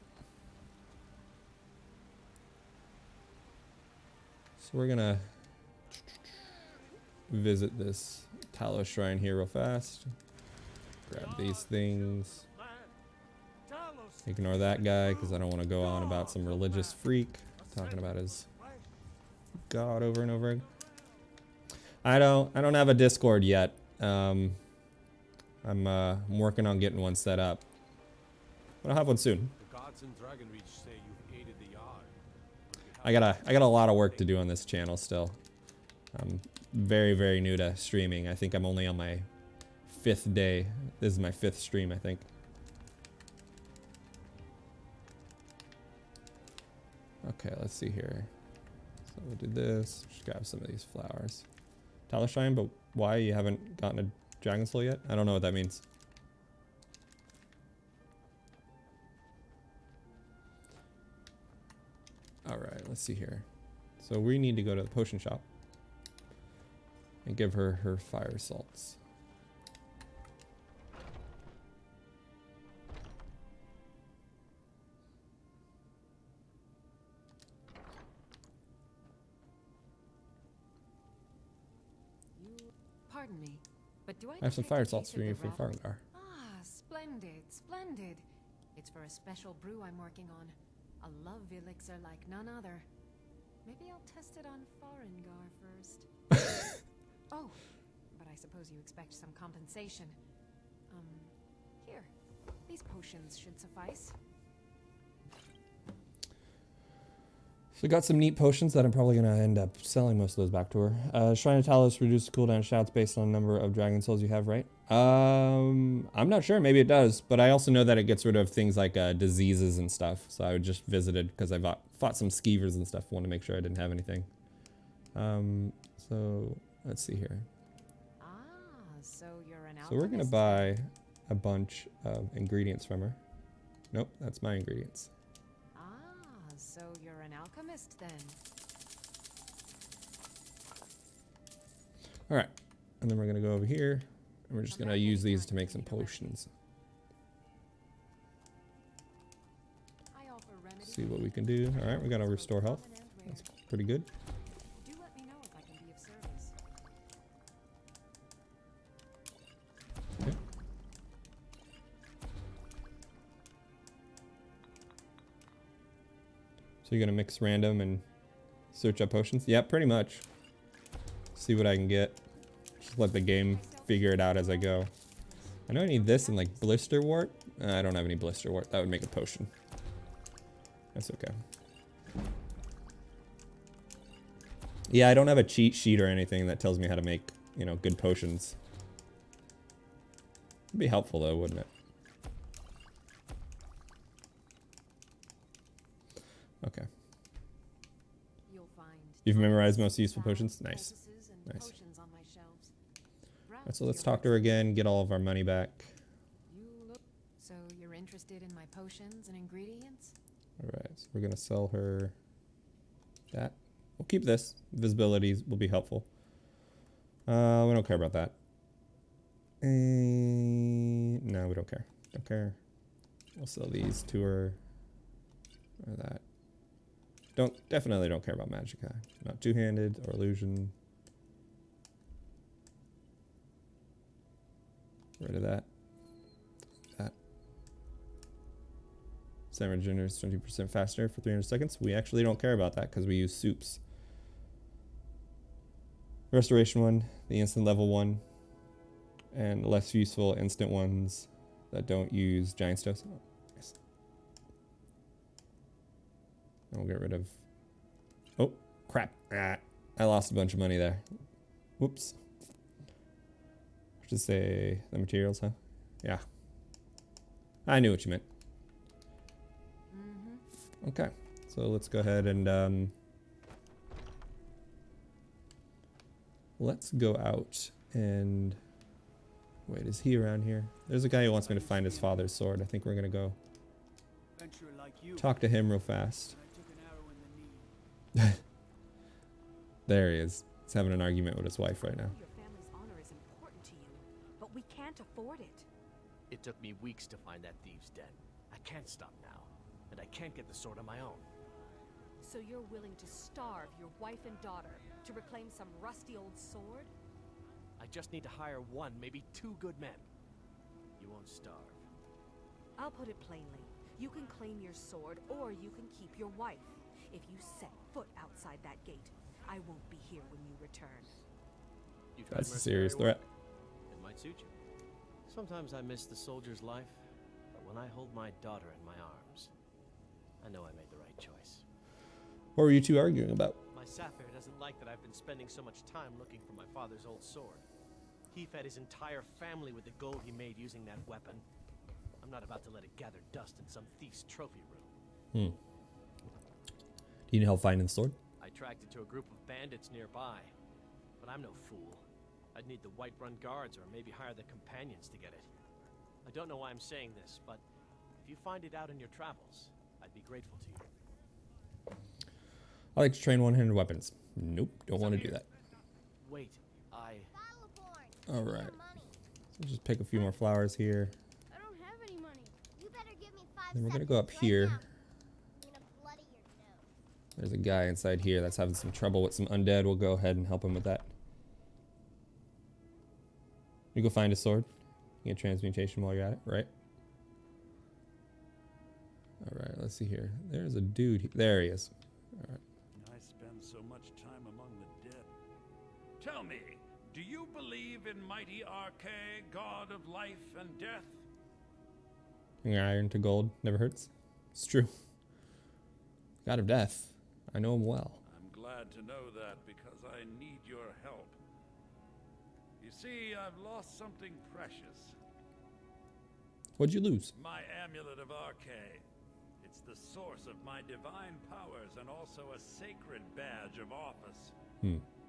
So we're gonna visit this Talos shrine here real fast. Grab these things. Ignore that guy because I don't want to go on about some religious freak talking about his god over and over again. I don't have a Discord yet. I'm working on getting one set up. But I'll have one soon. The gods in Dragonreach say you've aided the Yard. I got a lot of work to do on this channel still. I'm very, very new to streaming. I think I'm only on my 5th day. This is my 5th stream, I think. Okay, let's see here. So we'll do this. Just grab some of these flowers. Talos Shrine, but why? You haven't gotten a Dragon Soul yet? I don't know what that means. Alright, let's see here. So we need to go to the potion shop and give her her fire salts. Pardon me, but do I have some fire salts for you from Farengar. Ah, splendid, splendid. It's for a special brew I'm working on. A love elixir like none other. Maybe I'll test it on Farengar first. Oh, but I suppose you expect some compensation. Here, these potions should suffice. So got some neat potions that I'm probably going to end up selling most of those back to her. Shrine of Talos reduces cooldown shouts based on the number of dragon souls you have, right? I'm not sure. Maybe it does. But I also know that it gets rid of things like diseases and stuff. So I just visited because I fought some skeevers and stuff. Wanted to make sure I didn't have anything. So let's see here. Ah, so you're an alchemist. So we're going to buy a bunch of ingredients from her. Nope, that's my ingredients. So you're an alchemist then. All right, and then we're gonna go over here, and we're just gonna use these to make some potions. See what we can do. All right, we gotta restore health. That's pretty good. Do let me know if I can be of service. Okay. So you're gonna mix random and search up potions? Yeah, pretty much. See what I can get. Just let the game figure it out as I go. I know I need this and like blister wart. I don't have any blister wart. That would make a potion. That's okay. Yeah, I don't have a cheat sheet or anything that tells me how to make, you know, good potions. It'd be helpful though, wouldn't it? Okay. You've memorized most useful potions? Nice. Nice. Alright, so let's talk to her again, get all of our money back. So you're interested in my potions and ingredients? Alright, so we're gonna sell her that. We'll keep this. Visibility will be helpful. We don't care about that. No, we don't care. Don't care. We'll sell these to her. Or that. Definitely don't care about magic eye. Not two-handed or illusion. Get rid of that. That. Stamina regenerates 20% faster for 300 seconds. We actually don't care about that because we use soups. Restoration one, the instant level one, and less useful instant ones that don't use giant stones. Oh, nice. And we'll get rid of. Oh, crap. Ah, I lost a bunch of money there. Whoops. Just say the materials, huh? Yeah. I knew what you meant. Okay, so let's go ahead and let's go out and wait, is he around here? There's a guy who wants me to find his father's sword. I think we're gonna go talk to him real fast. There he is. He's having an argument with his wife right now. Your family's honor is important to you, but we can't afford it. It took me weeks to find that thieves' den. I can't stop now, and I can't get the sword on my own. So you're willing to starve your wife and daughter to reclaim some rusty old sword? I just need to hire one, maybe two good men. You won't starve. I'll put it plainly. You can claim your sword, or you can keep your wife. If you set foot outside that gate, I won't be here when you return. You tried That's a serious threat. It might suit you. Sometimes I miss the soldier's life, but when I hold my daughter in my arms, I know I made the right choice. What were you two arguing about? My Sapphire doesn't like that I've been spending so much time looking for my father's old sword. He fed his entire family with the gold he made using that weapon. I'm not about to let it gather dust in some thief's trophy room. Do you need help finding the sword? I tracked it to a group of bandits nearby, but I'm no fool. I'd need the Whiterun guards or maybe hire the companions to get it. I don't know why I'm saying this, but if you find it out in your travels, I'd be grateful to you. I like to train one-handed weapons. Nope, don't want to do that. Wait, All right. So just pick a few more flowers here. I don't have any money. You better give me 5 Then we're gonna seconds go up right here. now. I'm gonna bloody your nose. There's a guy inside here that's having some trouble with some undead. We'll go ahead and help him with that. You go find a sword. You get transmutation while you're at it, right? All right, let's see here. There's a dude. There he is. All right. I spend so much time among the dead. Tell me, do you believe in mighty Arche, god of life and death? Iron to gold never hurts. It's true. God of Death. I know him well. I'm glad to know that because I need your help. You see, I've lost something precious. What'd you lose? My amulet of Arcade. It's the source of my divine powers and also a sacred badge of office.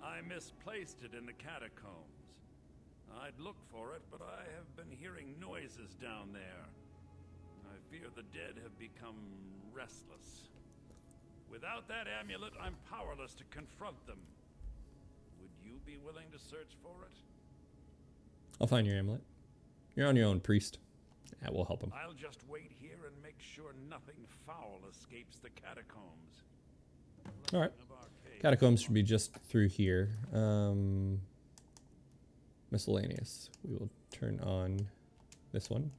I misplaced it in the catacombs. I'd look for it, but I have been hearing noises down there. I fear the dead have become restless. Without that amulet, I'm powerless to confront them. Would you be willing to search for it? I'll find your amulet. You're on your own, priest. Yeah, we'll help him. I'll just wait here and make sure nothing foul escapes the catacombs. Alright. Catacombs should be just through here. Miscellaneous. We will turn on this one.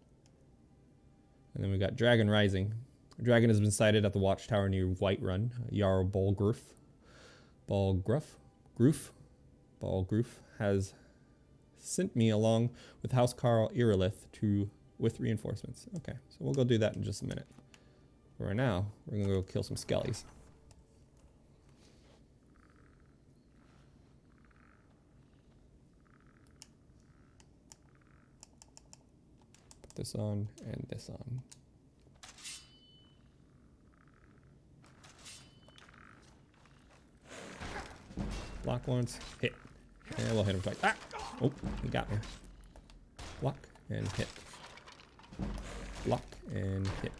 And then we got Dragon Rising. A dragon has been sighted at the watchtower near Whiterun. Jarl Balgruf has sent me along with House Carl Irilith with reinforcements. Okay, so we'll go do that in just a minute. For right now, we're gonna go kill some skellies. Put this on and this on. Block once, hit. And we'll hit him twice. Ah! Oh, he got me. Block and hit. Block and hit.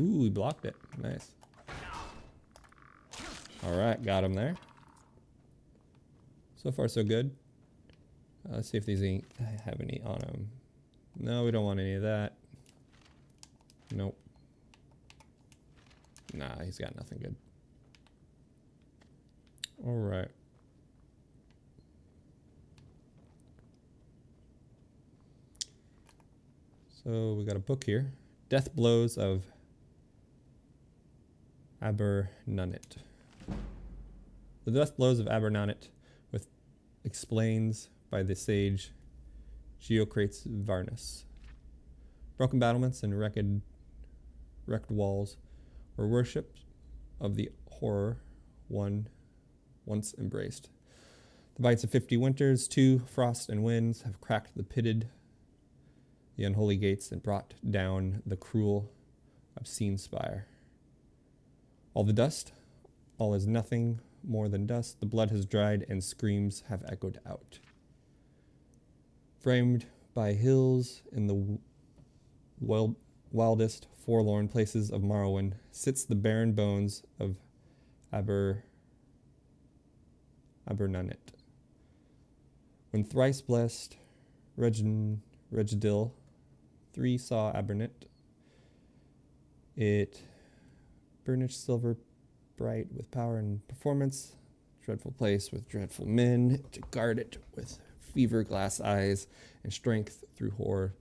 Ooh, he blocked it. Nice. Alright, got him there. So far, so good. Let's see if these have any on them. No, we don't want any of that. Nope. Nah, he's got nothing good. Alright. So we got a book here. Death Blows of Abernunnet. The Death Blows of Abernunnet, explains by the sage Geocrates Varnus. Broken battlements and wrecked walls were worship of the horror one once embraced. The bites of 50 winters, 2 frost and winds have cracked the unholy gates and brought down the cruel, obscene spire. All the dust, all is nothing more than dust. The blood has dried and screams have echoed out. Framed by hills in the wildest, forlorn places of Morrowind sits the barren bones of Abernunnet. When thrice blessed Regidil 3 saw Abernunnet, it burnished silver bright with power and performance, dreadful place with dreadful men to guard it with fever glass eyes and strength through horror.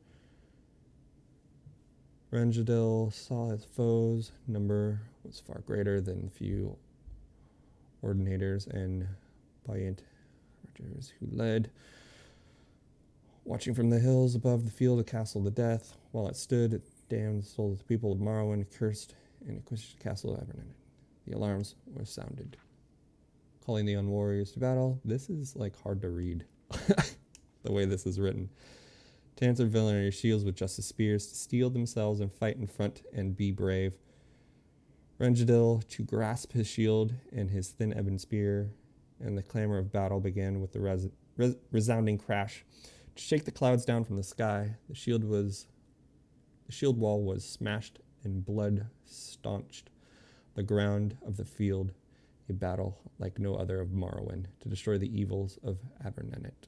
Rangedil saw his foes' number was far greater than few ordinators and valiant archers who led. Watching from the hills above the field, a castle to death. While it stood, it damned the souls of the people of Morrowind, cursed and acquished the castle of Abernunnet. The alarms were sounded, calling the warriors to battle. This is like hard to read, the way this is written. To answer villainy shields with justice spears, to steel themselves and fight in front and be brave. Rangedil to grasp his shield and his thin ebon spear, and the clamor of battle began with the resounding crash. To shake the clouds down from the sky, the shield wall was smashed and blood staunched the ground of the field, a battle like no other of Morrowind, to destroy the evils of Abernunnet.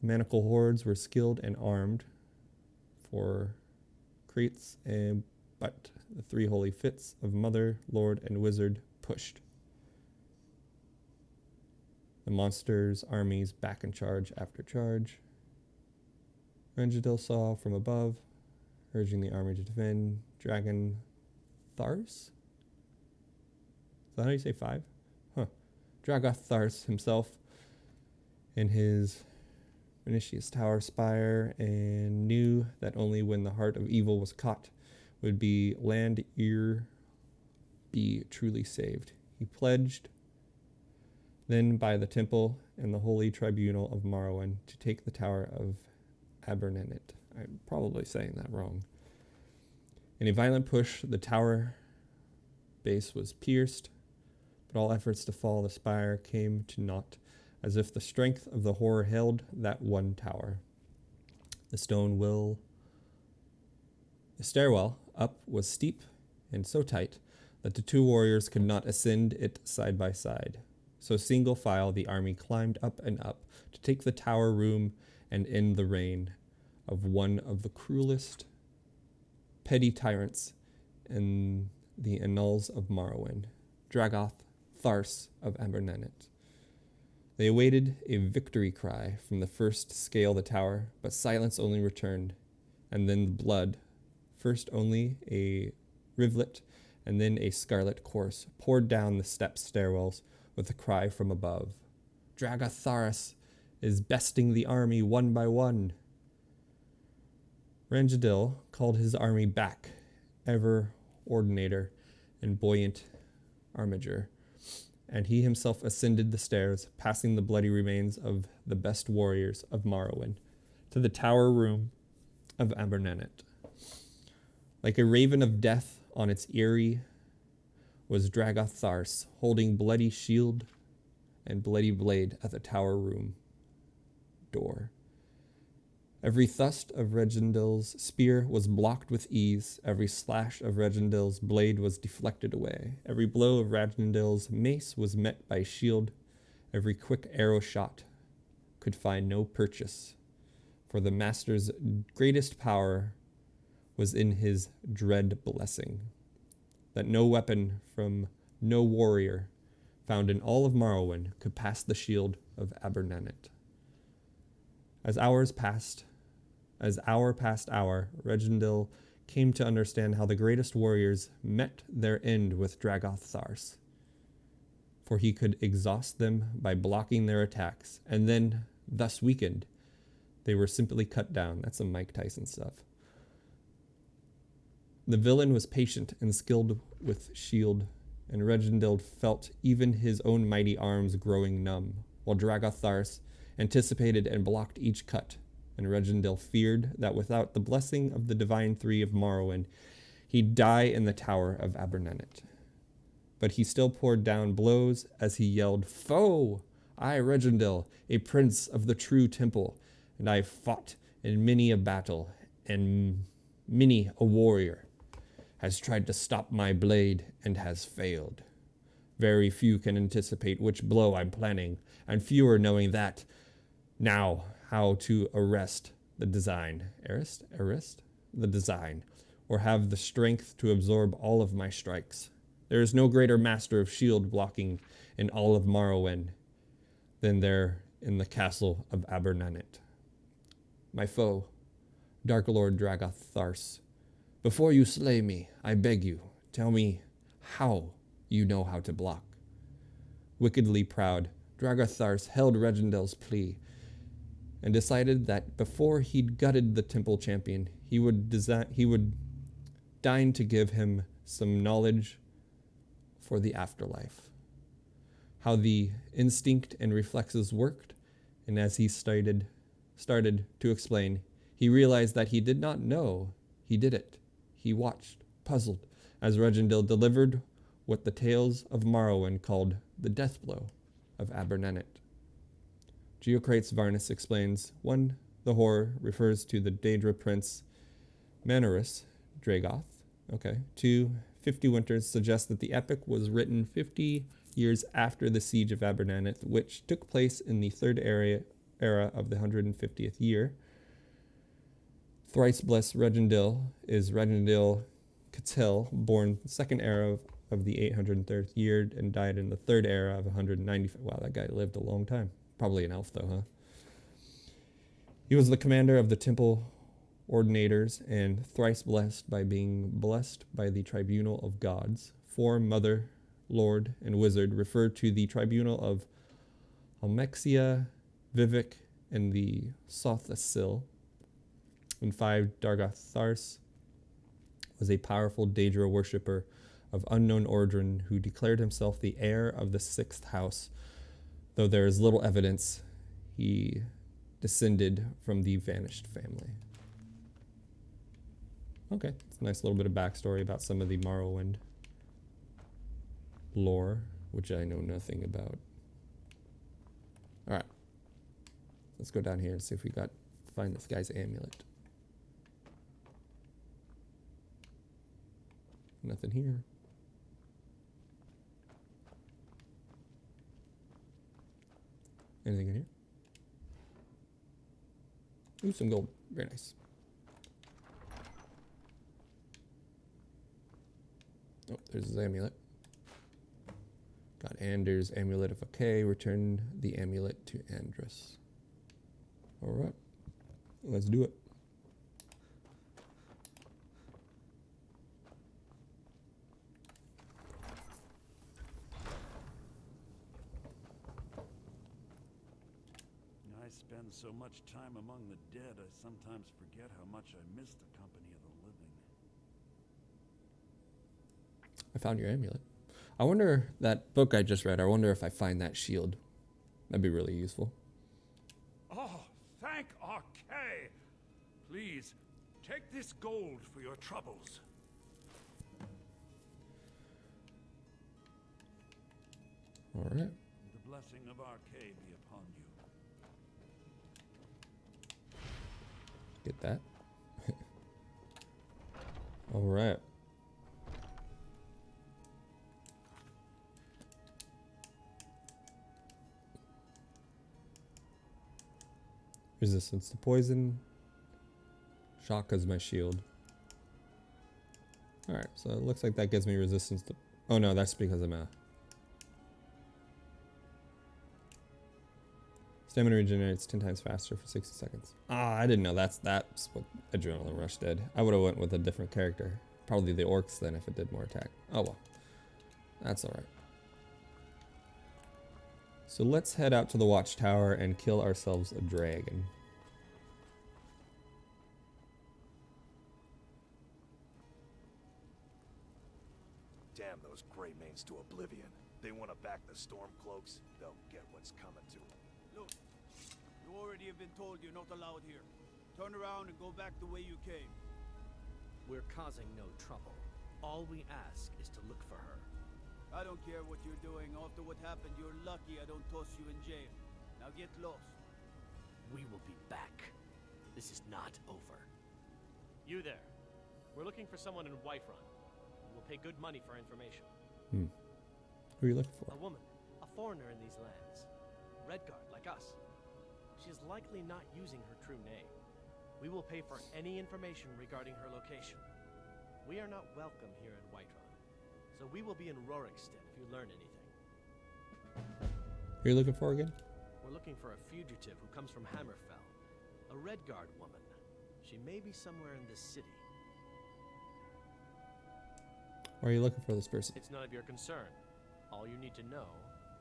Maniacal hordes were skilled and armed for crates, but the 3 holy fits of Mother, Lord, and Wizard pushed the monsters' armies back in charge after charge. Rangedil saw from above, urging the army to defend. Dragon Thars? Is that how you say 5? Huh. Dragoth Thars himself and his Vinicius Tower spire and knew that only when the heart of evil was caught would be land ear be truly saved. He pledged then by the temple and the holy tribunal of Morrowind to take the tower of Abernenet. I'm probably saying that wrong. In a violent push, the tower base was pierced, but all efforts to fall the spire came to naught, as if the strength of the horror held that one tower. The stairwell up was steep and so tight that the two warriors could not ascend it side by side. So single file the army climbed up and up to take the tower room and end the reign of one of the cruelest petty tyrants in the annals of Morrowind, Dragoth Thars of Abernenet. They awaited a victory cry from the first to scale the tower, but silence only returned, and then blood, first only a rivulet and then a scarlet course, poured down the step stairwells with a cry from above. Dragoth Thars is besting the army one by one. Rangedil called his army back, ever ordinator and buoyant armiger, and he himself ascended the stairs, passing the bloody remains of the best warriors of Morrowind, to the tower room of Abernenet. Like a raven of death on its eyrie was Dragoth Thars, holding bloody shield and bloody blade at the tower room door. Every thrust of Regendil's spear was blocked with ease. Every slash of Regendil's blade was deflected away. Every blow of Regendil's mace was met by shield. Every quick arrow shot could find no purchase, for the master's greatest power was in his dread blessing, that no weapon from no warrior found in all of Morrowind could pass the shield of Abernenet. As hour passed hour, Regendil came to understand how the greatest warriors met their end with Dragoth Thars, for he could exhaust them by blocking their attacks, and then, thus weakened, they were simply cut down. That's some Mike Tyson stuff. The villain was patient and skilled with shield, and Regendil felt even his own mighty arms growing numb, while Dragoth Thars anticipated and blocked each cut, and Regendil feared that without the blessing of the Divine Three of Morrowind, he'd die in the Tower of Abernenet. But he still poured down blows as he yelled, "Foe! I, Regendil, a prince of the true temple, and I fought in many a battle, and many a warrior has tried to stop my blade and has failed. Very few can anticipate which blow I'm planning, and fewer knowing that. Now, how to arrest the design, the design, or have the strength to absorb all of my strikes. There is no greater master of shield blocking in all of Morrowind than there in the castle of Abernenet. My foe, Dark Lord Dragoth Thars, before you slay me, I beg you, tell me how you know how to block." Wickedly proud, Dragoth Thars held Regendil's plea and decided that before he'd gutted the temple champion, he would deign to give him some knowledge for the afterlife, how the instinct and reflexes worked, and as he started to explain, he realized that he did not know he did it. He watched, puzzled, as Regendil delivered what the tales of Morrowind called the death blow of Abernenet. Geocrates Varnus explains, 1. The horror refers to the Daedra prince Manurus Dragoth. 2. 50 Winters suggests that the epic was written 50 years after the siege of Abernenet, which took place in the third era of the 150th year. Thrice blessed Regendil is Regendil Catil, born the second era of the 803rd year and died in the third era of 195. Wow, that guy lived a long time. Probably an elf, though, huh? He was the commander of the temple ordinators and thrice blessed by being blessed by the tribunal of gods. 4. Mother, Lord, and Wizard refer to the tribunal of Almexia, Vivek, in the Sothasil. In 5, Dargathars was a powerful Daedra worshipper of unknown origin who declared himself the heir of the 6th house, though there is little evidence he descended from the vanished family. Okay, it's a nice little bit of backstory about some of the Morrowind lore, which I know nothing about. All right, let's go down here and see if we find this guy's amulet. Nothing here. Anything in here? Ooh, some gold. Very nice. Oh, there's his amulet. Got Anders' amulet of okay. Return the amulet to Andrus. All right, let's do it. I spend so much time among the dead, I sometimes forget how much I miss the company of the living. I found your amulet. I wonder, that book I just read, I wonder if I find that shield. That'd be really useful. Oh, thank Archay! Please, take this gold for your troubles. All right. The blessing of Archay be upon you. Get that. All right. Resistance to poison. Shock is my shield. Alright, so it looks like that gives me resistance to... Oh no, that's because I'm a... Stamina regenerates 10 times faster for 60 seconds. Ah, I didn't know that's what Adrenaline Rush did. I would have went with a different character. Probably the orcs then if it did more attack. Oh well. That's alright. So let's head out to the watchtower and kill ourselves a dragon. Damn those Greymanes to oblivion. They want to back the Stormcloaks, they'll get what's coming to them. Look, you already have been told you're not allowed here. Turn around and go back the way you came. We're causing no trouble. All we ask is to look for her. I don't care what you're doing. After what happened, you're lucky I don't toss you in jail. Now get lost. We will be back. This is not over. You there. We're looking for someone in Whiterun. We'll pay good money for information. Who are you looking for? A woman. A foreigner in these lands. Redguard, like us. She is likely not using her true name. We will pay for any information regarding her location. We are not welcome here in Whiterun. So we will be in Rorikstead if you learn anything. Who are you looking for again? We're looking for a fugitive who comes from Hammerfell. A Redguard woman. She may be somewhere in this city. Why are you looking for this person? It's none of your concern. All you need to know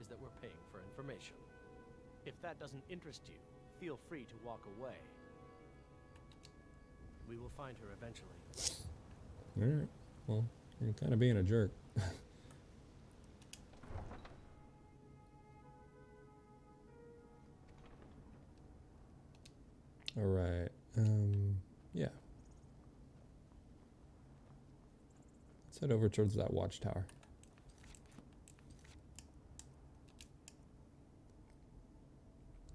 is that we're paying for information. If that doesn't interest you, feel free to walk away. We will find her eventually. Alright. Well, you're kind of being a jerk. Alright. Yeah. Let's head over towards that watchtower.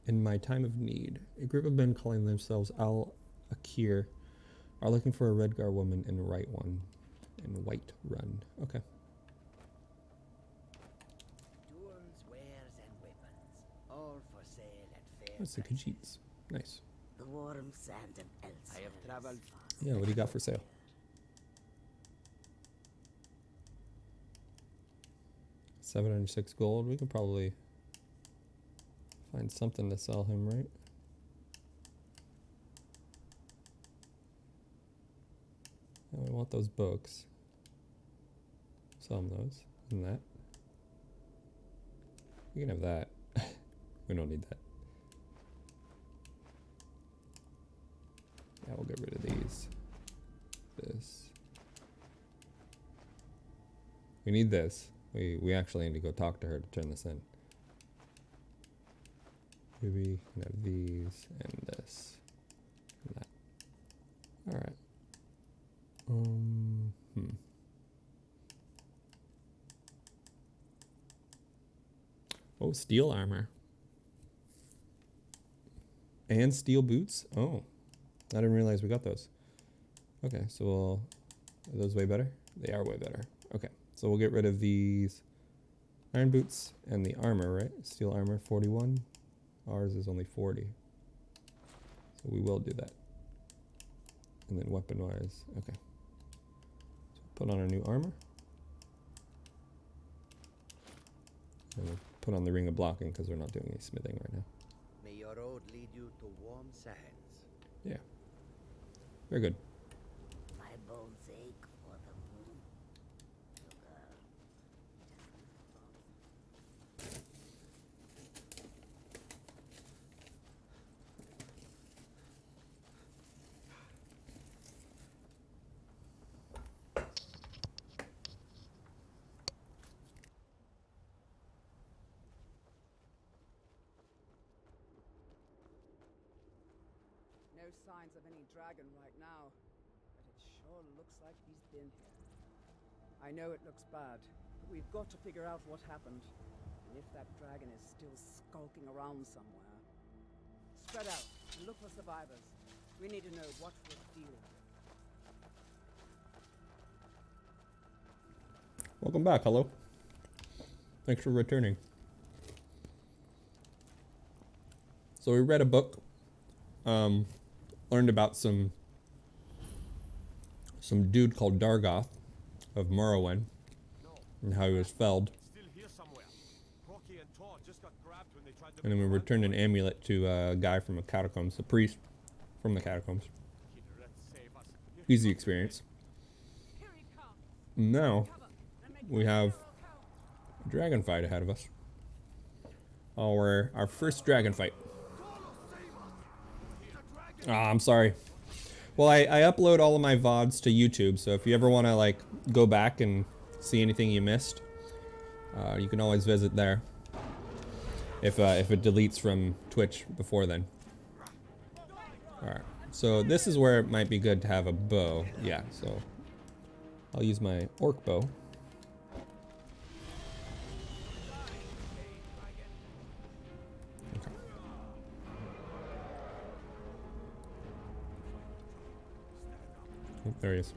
In my time of need, a group of men calling themselves Al-Akir are looking for a Redguard woman in Whiterun. Okay. Tools, wares, and weapons, all for sale at fair That's the Khajiits. Nice. The warm sand and else. I have traveled. Yeah, what do you got for sale? 706 gold. We could probably find something to sell him, right? And we want those books. Sell him those. And that. We can have that. We don't need that. Yeah, we'll get rid of these. This. We need this. We actually need to go talk to her to turn this in. Maybe we can have these and this. And that. Alright. Oh, steel armor. And steel boots? Oh. I didn't realize we got those. Okay, so are those way better? They are way better. Okay, so we'll get rid of these iron boots and the armor, right? Steel armor, 41. Ours is only 40. So we will do that. And then weapon-wise, okay. So put on our new armor. And we'll put on the ring of blocking because we're not doing any smithing right now. May your road lead you to warm sands. Yeah. Very good. My bones ache for the moon. No signs of any dragon right now, but it sure looks like he's been here. I know it looks bad, but we've got to figure out what happened, and if that dragon is still skulking around somewhere. Spread out and look for survivors. We need to know what we're dealing with. Welcome back, hello. Thanks for returning. So we read a book, learned about some dude called Dargoth of Morrowind and how he was felled. And then we returned an amulet to a guy from the catacombs, a priest from the catacombs. Easy experience. Now we have a dragon fight ahead of us. Our first dragon fight. I'm sorry. Well, I upload all of my VODs to YouTube, so if you ever want to like go back and see anything you missed, you can always visit there. If it deletes from Twitch before then. Alright, so this is where it might be good to have a bow. Yeah, so I'll use my orc bow. Okay. Oh, there he is.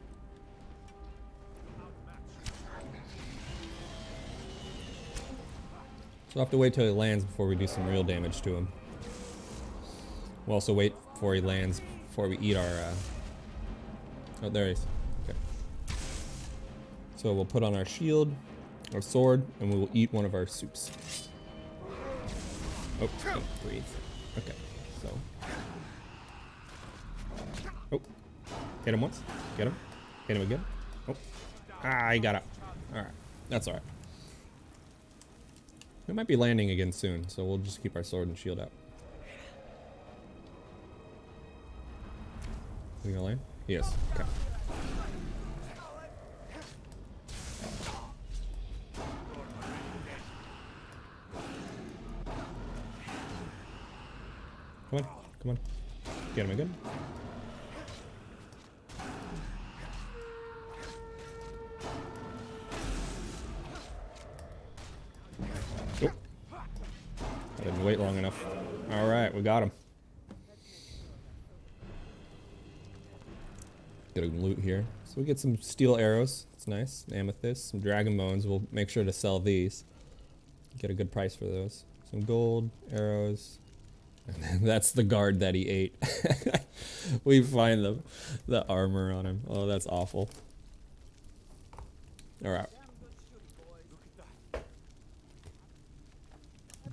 So we'll have to wait till he lands before we do some real damage to him. We'll also wait before he lands before we eat our... Oh, there he is. Okay. So we'll put on our shield, our sword, and we will eat one of our soups. Oh, don't breathe. Okay, so... Oh. Hit him once. Get him. Hit him again. Oh. Ah, he got up. Alright. That's alright. We might be landing again soon, so we'll just keep our sword and shield out. Is he gonna land? Yes. Okay. Come on, come on. Get him again. I didn't wait long enough. Alright, we got him. Get a loot here. So we get some steel arrows. That's nice. Amethyst, some dragon bones. We'll make sure to sell these. Get a good price for those. Some gold, arrows. And then that's the guard that he ate. We find the armor on him. Oh, that's awful. Alright.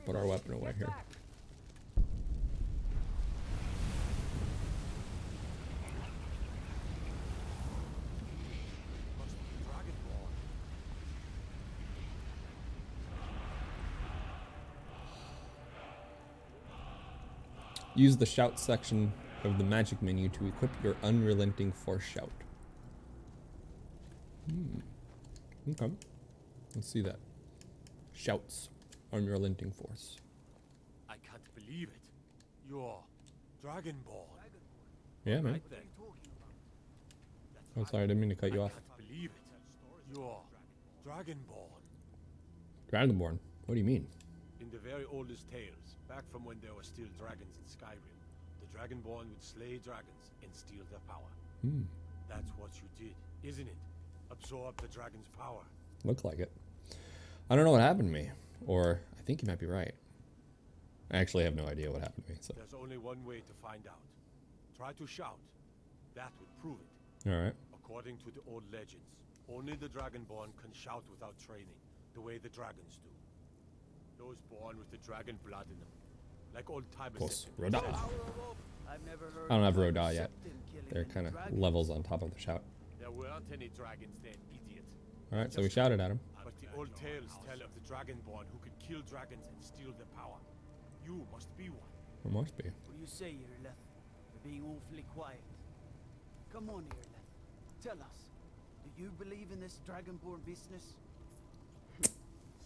Put our weapon away here. Use the shout section of the magic menu to equip your unrelenting force shout. Okay. Let's see that. Shouts. Unrelenting force. I can't believe it. You're Dragonborn. Yeah, man. Right then. Oh, sorry, I didn't mean to cut you off. I can't believe it. You're Dragonborn. Dragonborn? What do you mean? In the very oldest tales, back from when there were still dragons in Skyrim, the Dragonborn would slay dragons and steal their power. That's what you did, isn't it? Absorb the dragon's power. Look like it. I don't know what happened to me. Or, I think you might be right. I actually have no idea what happened to me, so. There's only one way to find out. Try to shout. That would prove it. Alright. According to the old legends, only the Dragonborn can shout without training, the way the dragons do. Those born with the dragon blood in them. Like old timers. Of course, Roda. I've never heard I don't have of Roda yet. killing They're any kind of dragons. levels on top of the shout. There weren't any dragons then, idiot. Alright, so we shouted at him. But the old tales tell of the Dragonborn who could kill dragons and steal their power. You must be one. There must be. What do you say, Irleth? You're being awfully quiet. Come on, Irleth. Tell us. Do you believe in this Dragonborn business?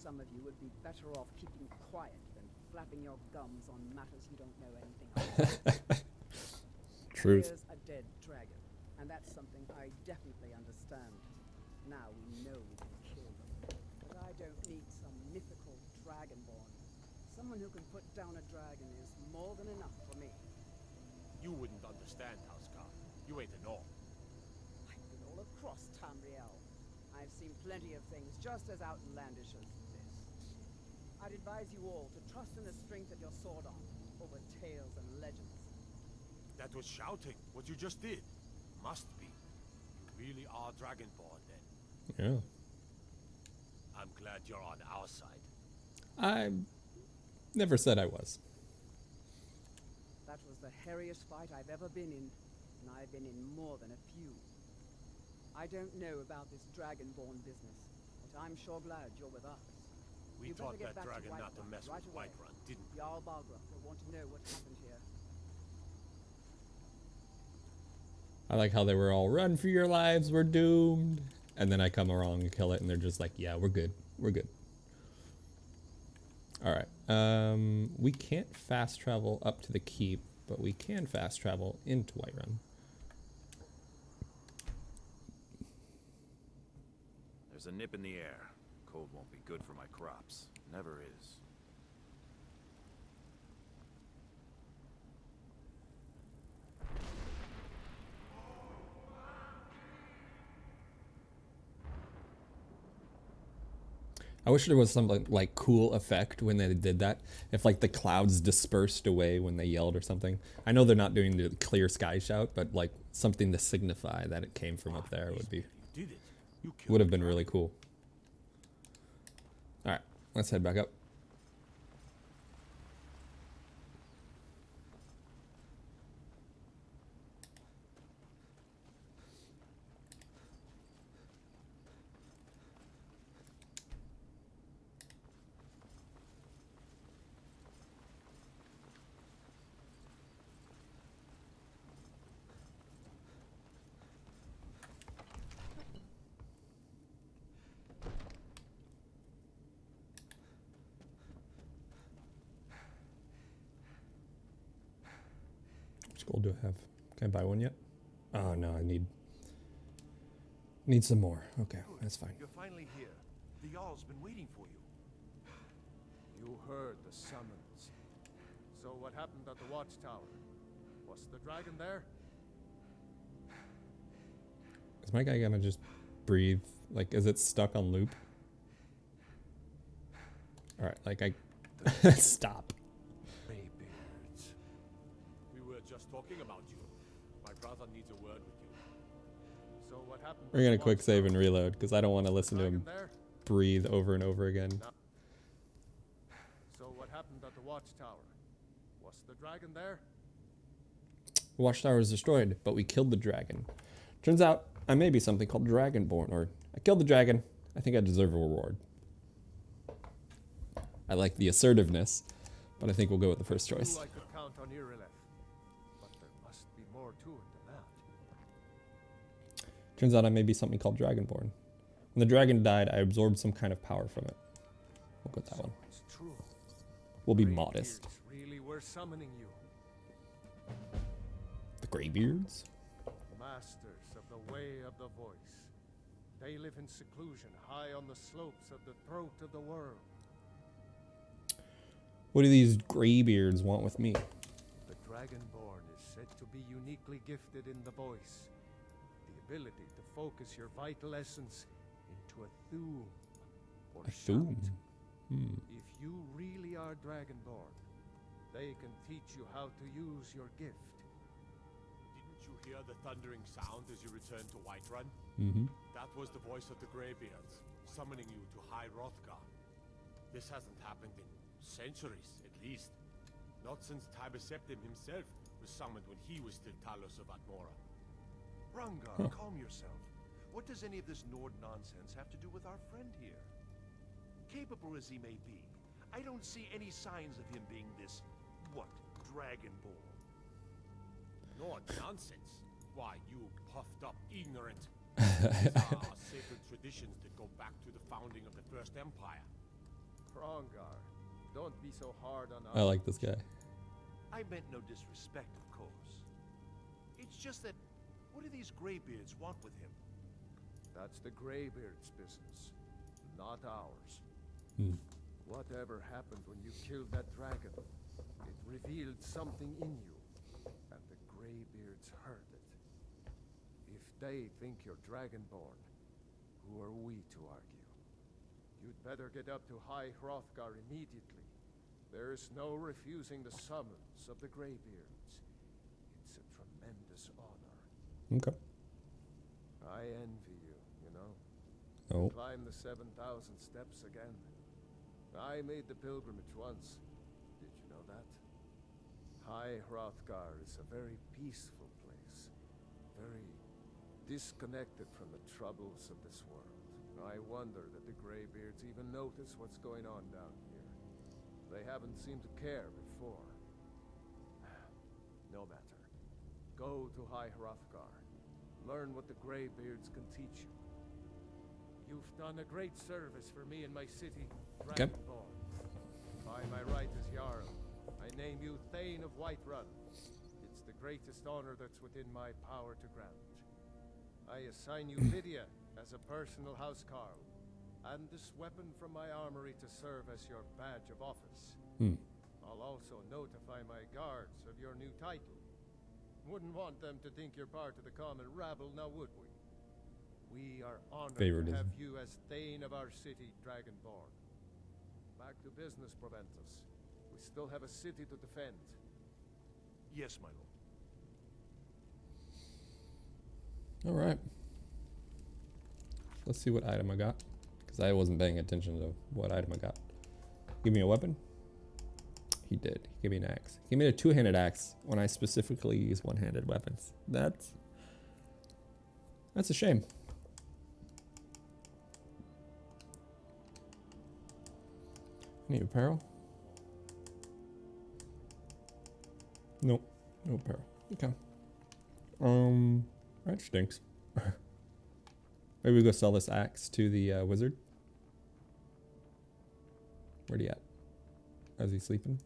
Some of you would be better off keeping quiet than flapping your gums on matters you don't know anything about. Truth. Here's a dead dragon, and that's something I definitely understand. Now we know we can kill them. But I don't need some mythical dragonborn. Someone who can put down a dragon is more than enough for me. You wouldn't understand, Housecar. You ain't an orc. I've been all across Tamriel. I've seen plenty of things just as outlandish as this. I'd advise you all to trust in the strength of your sword arm over tales and legends. That was shouting, what you just did. Must be. You really are Dragonborn then. Yeah. I'm glad you're on our side. I never said I was. That was the hairiest fight I've ever been in, and I've been in more than a few. I don't know about this Dragonborn business, but I'm sure glad you're with us. We You better taught get that back to dragon not to Whiterun mess right with away. Whiterun, didn't we? Jarl Balgruuf will want to know what happened here. I like how they were all, run for your lives, we're doomed. And then I come along and kill it, and they're just like, yeah, we're good. We're good. Alright. We can't fast travel up to the keep, but we can fast travel into Whiterun. There's a nip in the air. Cold won't be good for my crops. Never is. I wish there was some like cool effect when they did that. If like the clouds dispersed away when they yelled or something. I know they're not doing the clear sky shout, but like something to signify that it came from up there would have been really cool. All right, let's head back up. Which gold do I have? Can I buy one yet? Oh no, I need some more. Okay, that's fine. You're finally here. The Jarl's been waiting for you. You heard the summons. So what happened at the watchtower? Was the dragon there? Is my guy gonna just breathe? Like, is it stuck on loop? Alright, like I... Stop. Greybeards. We were just talking about you. My brother needs a word with you. So what happened? We're gonna quick save and reload, because I don't want to listen to him There? breathe over and over again. So what happened at the watchtower? Was the dragon there? The watchtower was destroyed, but we killed the dragon. Turns out, I may be something called Dragonborn, or I killed the dragon. I think I deserve a reward. I like the assertiveness, but I think we'll go with the first choice. I could count on Irileth, but there must more to it than that. Turns out I may be something called Dragonborn. When the dragon died, I absorbed some kind of power from it. We'll go with that one. It's true. We'll be modest. Greybeards really were summoning you. The Greybeards? Masters of the way of the voice. They live in seclusion high on the slopes of the throat of the world. What do these Greybeards want with me? The Dragonborn is said to be uniquely gifted in the voice. The ability to focus your vital essence into a thum. Or A thum? Hmm. If you really are Dragonborn, they can teach you how to use your gift. Didn't you hear the thundering sound as you returned to Whiterun? Mm-hmm. That was the voice of the Greybeards, summoning you to High Hrothgar. This hasn't happened in centuries, at least. Not since Tiber Septim himself was summoned when he was still Talos of Atmora. Rangar, calm yourself. What does any of this Nord nonsense have to do with our friend here? Capable as he may be, I don't see any signs of him being this, Dragonborn. Nord nonsense? Why, you puffed up ignorant. These are sacred traditions that go back to the founding of the First Empire. Rangar, don't be so hard on us. I like this guy. I meant no disrespect, of course. It's just that, what do these Greybeards want with him? That's the Greybeard's business, not ours. Hmm. Whatever happened when you killed that dragon, it revealed something in you, and the Greybeards heard it. If they think you're Dragonborn, who are we to argue? You'd better get up to High Hrothgar immediately. There's no refusing the summons of the Greybeards. It's a tremendous honor. Okay. I envy you, you know. Oh. Climb the 7,000 steps again. I made the pilgrimage once. Did you know that? High Hrothgar is a very peaceful place. Very disconnected from the troubles of this world. I wonder that the Greybeards even notice what's going on down here. They haven't seemed to care before. No matter. Go to High Hrothgar. Learn what the Greybeards can teach you. You've done a great service for me in my city, Dragonborn. By my right as Jarl, I name you Thane of Whiterun. It's the greatest honor that's within my power to grant. I assign you Lydia as a personal housecarl, and this weapon from my armory to serve as your badge of office. Hmm. I'll also notify my guards of your new title. Wouldn't want them to think you're part of the common rabble, now would we? We are honored to have you as Thane of our city, Dragonborn. Back to business, Proventus. We still have a city to defend. Yes, my lord. All right. Let's see what item I got, because I wasn't paying attention to what item I got. Give me a weapon. He did. He gave me an axe. He gave me a two-handed axe when I specifically use one-handed weapons. That's a shame. Any apparel? Nope. No apparel. Okay. That stinks. Maybe we go sell this axe to the wizard. Where'd he at? Is he sleeping?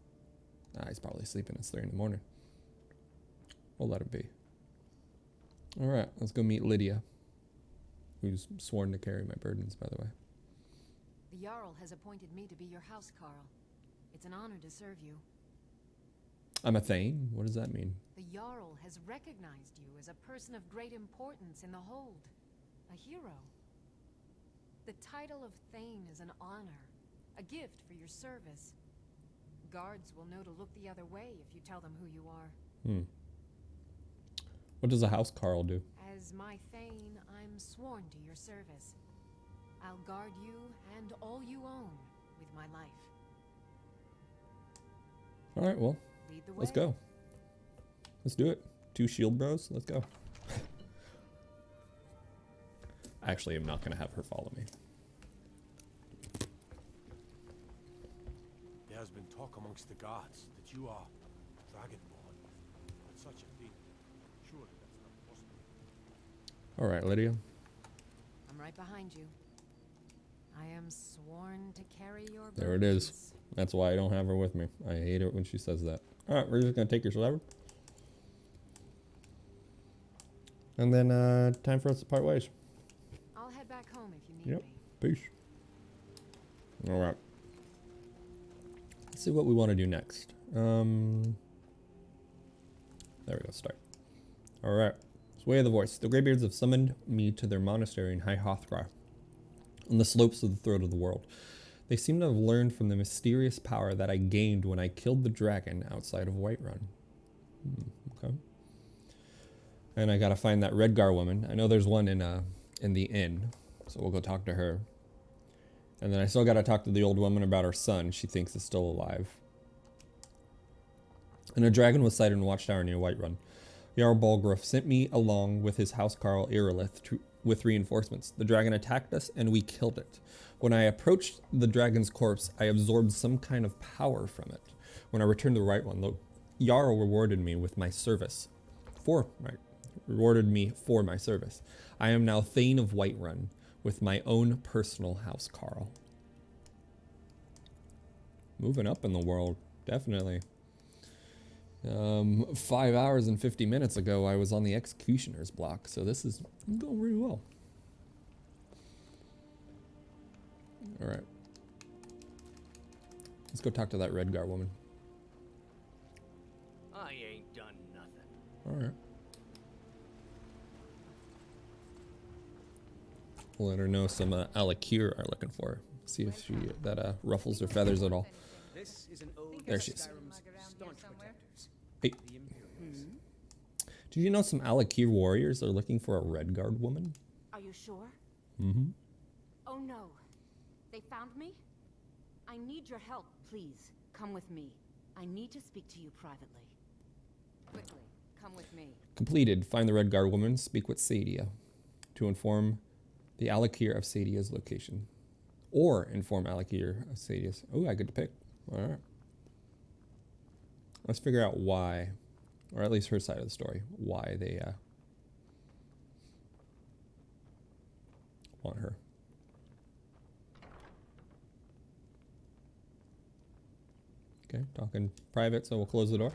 He's probably sleeping. It's 3 in the morning. We'll let him be. All right, let's go meet Lydia, who's sworn to carry my burdens, by the way. The Jarl has appointed me to be your housecarl. It's an honor to serve you. I'm a Thane? What does that mean? The Jarl has recognized you as a person of great importance in the Hold. A hero. The title of Thane is an honor. A gift for your service. Guards will know to look the other way if you tell them who you are. What does a housecarl do? As my Thane, I'm sworn to your service. I'll guard you and all you own with my life. All right, well, Lead the let's way. go. Let's do it. 2 shield bros. Let's go. Actually, I'm not going to have her follow me. There has been talk amongst the gods that you are Dragonborn. But such a thing All right, Lydia. I'm right behind you. I am sworn to carry your There it is. That's why I don't have her with me. I hate it when she says that. All right, we're just gonna take your sword. And then time for us to part ways. I'll head back home if you need me. Peace. All right. Let's see what we want to do next. There we go. Start. All right. Sway of the voice. The Greybeards have summoned me to their monastery in High Hothgar, on the slopes of the throat of the world. They seem to have learned from the mysterious power that I gained when I killed the dragon outside of Whiterun. Okay. And I gotta find that Redgar woman. I know there's one in the inn, so we'll go talk to her. And then I still gotta talk to the old woman about her son. She thinks is still alive. And a dragon was sighted in Watchtower near Whiterun. Jarl Balgruuf sent me along with his housecarl Irilith with reinforcements. The dragon attacked us and we killed it. When I approached the dragon's corpse, I absorbed some kind of power from it. When I returned to the Whiterun, the Jarl rewarded me with my service. Rewarded me for my service. I am now Thane of Whiterun with my own personal housecarl. Moving up in the world, definitely. 5 hours and 50 minutes ago, I was on the executioner's block, so this is going really well. All right. Let's go talk to that Redgar woman. I ain't done nothing. All right. We'll let her know some Alakir are looking for her. See if she ruffles her feathers at all. This is an ode There to she is. Skyrim's staunch protectors. Hey. Did you know some Alakir warriors are looking for a Redguard woman? Are you sure? Mm-hmm. Oh no. They found me? I need your help, please. Come with me. I need to speak to you privately. Quickly, come with me. Completed. Find the Redguard woman. Speak with Sadia to inform the Alakir of Sadia's location. Or inform Alakir of Sadia's. Oh, I get to pick. All right. Let's figure out why, or at least her side of the story, why they want her. Okay, talking private, so we'll close the door.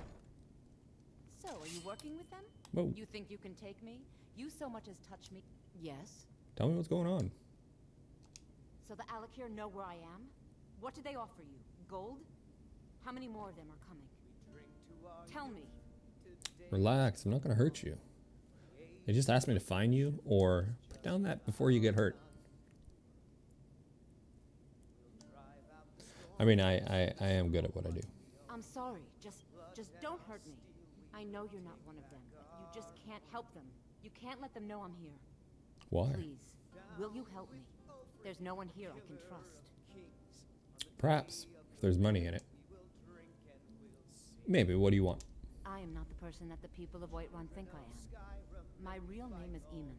So, are you working with them? Whoa. You think you can take me? You so much as touch me? Yes. Tell me what's going on. So the Alakir know where I am? What do they offer you? Gold? How many more of them are coming? Tell me. Relax, I'm not going to hurt you. They just asked me to find you, or put down that before you get hurt. I mean, I am good at what I do. I'm sorry. Just don't hurt me. I know you're not one of them. You just can't help them. You can't let them know I'm here. Why? Please, will you help me? There's no one here I can trust. Perhaps, if there's money in it. Maybe, what do you want? I am not the person that the people of Whiterun think I am. My real name is Eamon.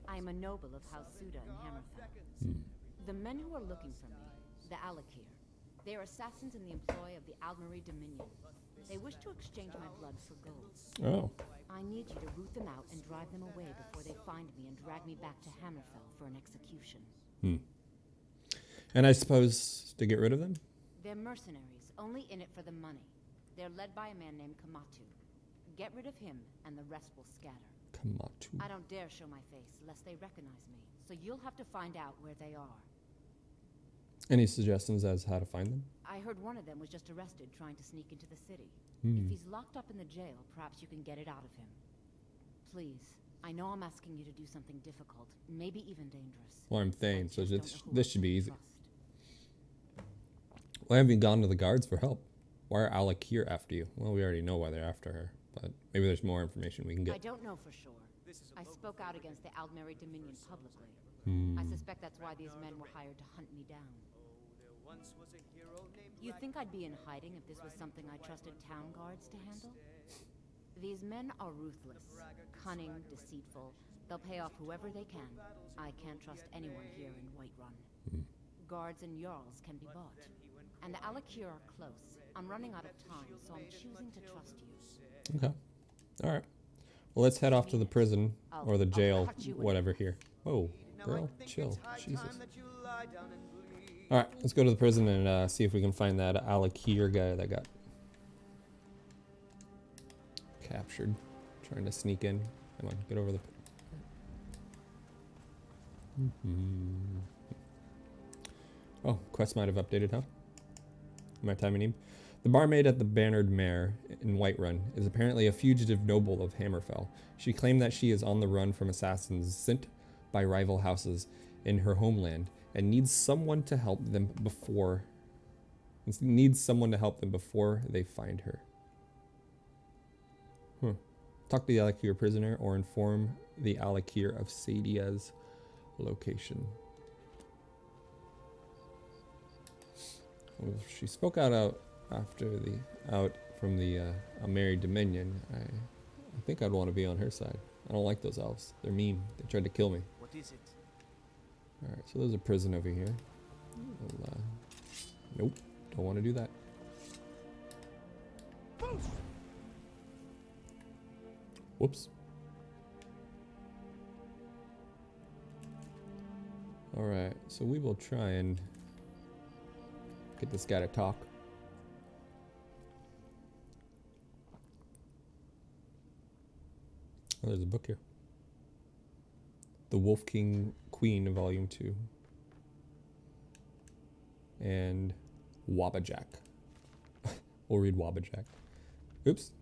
I am a noble of House Suda in Hammerfell. The men who are looking for me, the Alakir, they are assassins in the employ of the Aldmeri Dominion. They wish to exchange my blood for gold. Oh. I need you to root them out and drive them away before they find me and drag me back to Hammerfell for an execution. And I suppose to get rid of them? They're mercenaries, only in it for the money. They're led by a man named Kamatu. Get rid of him, and the rest will scatter. Kamatu. I don't dare show my face, lest they recognize me. So you'll have to find out where they are. Any suggestions as how to find them? I heard one of them was just arrested trying to sneak into the city. Hmm. If he's locked up in the jail, perhaps you can get it out of him. Please, I know I'm asking you to do something difficult, maybe even dangerous. Well, I'm Thane, so just don't know who this I should be can easy. trust. Why haven't you gone to the guards for help? Why are Alakir after you? Well, we already know why they're after her, but maybe there's more information we can get. I don't know for sure. I spoke out against the Aldmeri Dominion publicly. Hmm. I suspect that's why these men were hired to hunt me down. You think I'd be in hiding if this was something I trusted town guards to handle? These men are ruthless, cunning, deceitful. They'll pay off whoever they can. I can't trust anyone here in Whiterun. Guards and Jarls can be bought. And the Alakir are close. I'm running out of time, so I'm choosing to trust you. Okay. All right. Well, let's head off to the prison or the jail, whatever here. Whoa, girl, chill, Jesus. All right, let's go to the prison and see if we can find that Alakir guy that got captured, trying to sneak in. Come on, get over the. Oh, quest might have updated, huh? My time I need. The barmaid at the Bannered Mare in Whiterun is apparently a fugitive noble of Hammerfell. She claimed that she is on the run from assassins sent by rival houses in her homeland and needs someone to help them before they find her. Talk to the Alakir prisoner or inform the Alakir of Sadia's location. Well, she spoke out from the Married Dominion. I think I'd want to be on her side. I don't like those elves. They're mean. They tried to kill me. What is it? Alright, so there's a prison over here. Nope, don't want to do that. Whoops. Alright, so we will try and get this guy to talk. Oh, there's a book here. The Wolf King Queen, Volume 2. And Wabbajack. We'll read Wabbajack. Oops.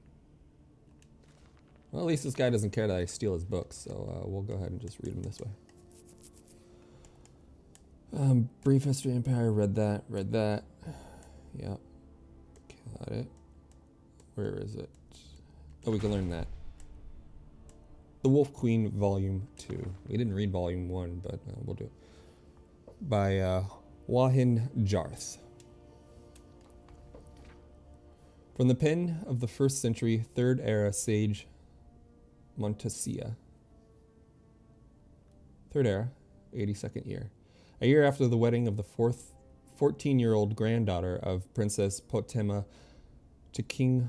Well, at least this guy doesn't care that I steal his books, so we'll go ahead and just read them this way. Brief History Empire, read that. Yep. Got it. Where is it? Oh, we can learn that. The Wolf Queen, Volume 2. We didn't read Volume 1, but we'll do it. By Wahin Jarth. From the pen of the 1st century, 3rd era sage Montessia. 3rd era, 82nd year. A year after the wedding of the 14-year-old granddaughter of Princess Potema to King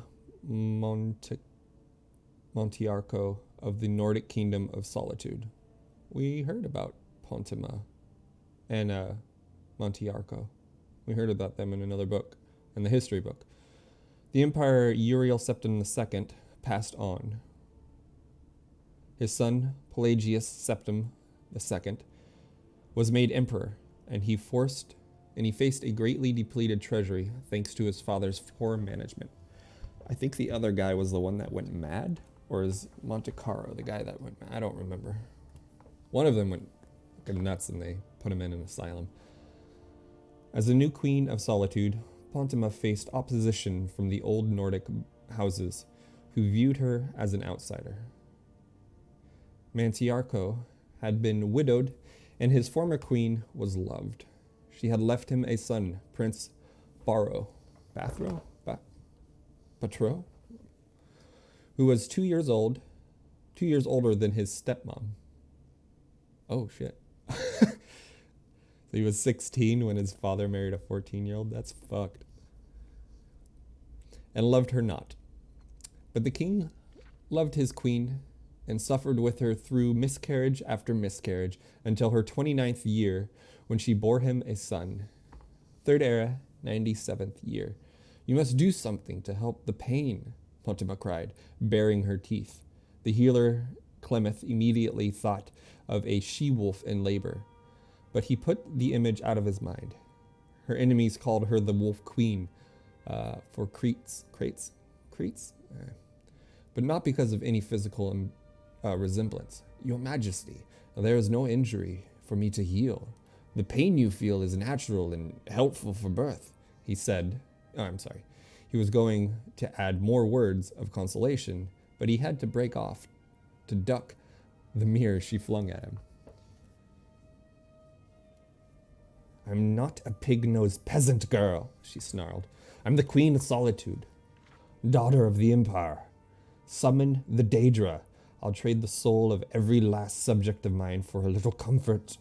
Montiarco of the Nordic Kingdom of Solitude. We heard about Potema and Montiarco. We heard about them in another book, in the history book. The Emperor Uriel Septim II passed on. His son, Pelagius Septim II, was made emperor, and he faced a greatly depleted treasury thanks to his father's poor management. I think the other guy was the one that went mad, or is Montecaro the guy that went mad? I don't remember. One of them went nuts and they put him in an asylum. As the new Queen of Solitude, Potema faced opposition from the old Nordic houses, who viewed her as an outsider. Mantiarco had been widowed, and his former queen was loved. She had left him a son, Prince Patro, who was 2 years older than his stepmom. Oh shit. So he was 16 when his father married a 14-year-old? That's fucked. And loved her not. But the king loved his queen and suffered with her through miscarriage after miscarriage until her 29th year, when she bore him a son. 3rd era, 97th year. You must do something to help the pain, Potema cried, baring her teeth. The healer Clemeth immediately thought of a she-wolf in labor, but he put the image out of his mind. Her enemies called her the Wolf Queen for crates, but not because of any physical resemblance. Your Majesty, there is no injury for me to heal. The pain you feel is natural and helpful for birth, he said. Oh, I'm sorry. He was going to add more words of consolation, but he had to break off to duck the mirror she flung at him. I'm not a pig-nosed peasant girl, she snarled. I'm the Queen of Solitude, daughter of the Empire. Summon the Daedra. I'll trade the soul of every last subject of mine for a little comfort.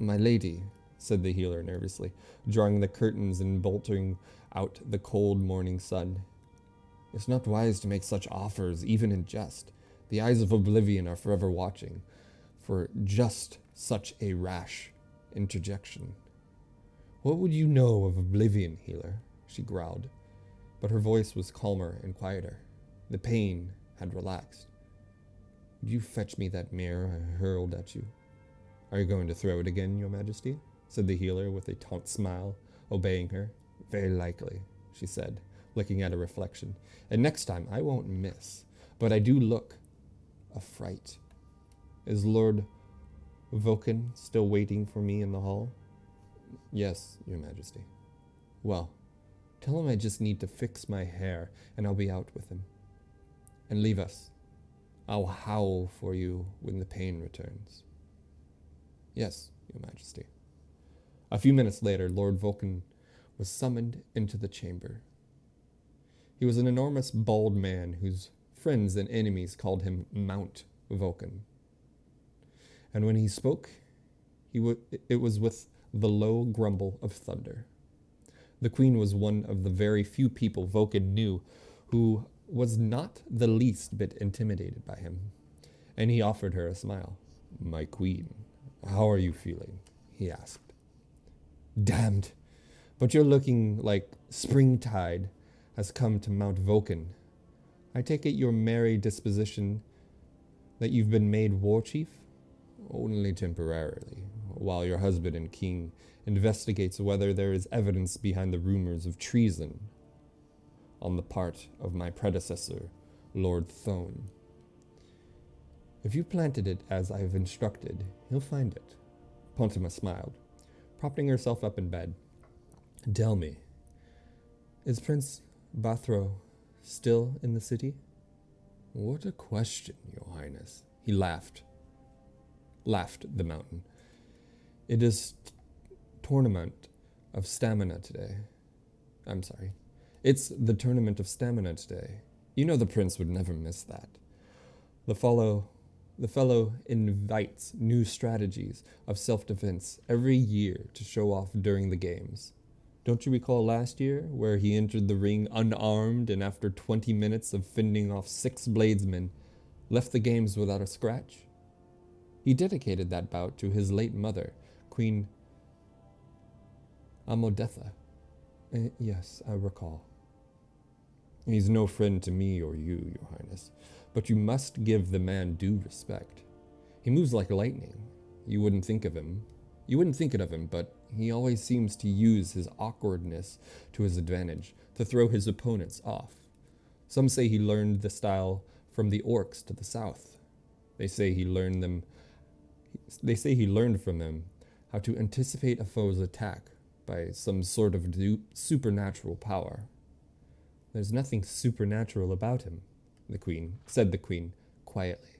My lady, said the healer nervously, drawing the curtains and bolting out the cold morning sun. It's not wise to make such offers, even in jest. The eyes of oblivion are forever watching for just such a rash interjection. What would you know of oblivion, healer? She growled, but her voice was calmer and quieter. The pain had relaxed. Would you fetch me that mirror I hurled at you? Are you going to throw it again, your majesty? Said the healer with a taunt smile, obeying her. Very likely, she said, looking at a reflection. And next time I won't miss, but I do look a fright. Is Lord Vulcan still waiting for me in the hall? Yes, your majesty. Well, tell him I just need to fix my hair and I'll be out with him. And leave us. I'll howl for you when the pain returns. Yes, your majesty. A few minutes later, Lord Vulcan was summoned into the chamber. He was an enormous bald man whose friends and enemies called him Mount Vulcan. And when he spoke, it was with the low grumble of thunder. The queen was one of the very few people Vulcan knew who was not the least bit intimidated by him, and he offered her a smile. My queen, how are you feeling? He asked. Damned, but you're looking like springtide has come to Mount Vulcan. I take it your merry disposition that you've been made war chief? Only temporarily, while your husband and king investigates whether there is evidence behind the rumors of treason on the part of my predecessor, Lord Thone. If you planted it as I've instructed, he'll find it. Pontima smiled, propping herself up in bed. Tell me, is Prince Bathro still in the city? What a question, your highness. He laughed the mountain. It is tournament of stamina today. I'm sorry. It's the tournament of stamina today. You know the prince would never miss that. The fellow invites new strategies of self-defense every year to show off during the games. Don't you recall last year, where he entered the ring unarmed and after 20 minutes of fending off 6 bladesmen, left the games without a scratch? He dedicated that bout to his late mother, Queen Amodetha. Yes, I recall. He's no friend to me or you, your highness, but you must give the man due respect. He moves like lightning. You wouldn't think it of him, but he always seems to use his awkwardness to his advantage, to throw his opponents off. Some say he learned the style from the orcs to the south. They say he learned from them how to anticipate a foe's attack by some sort of supernatural power. There's nothing supernatural about him, said the queen quietly.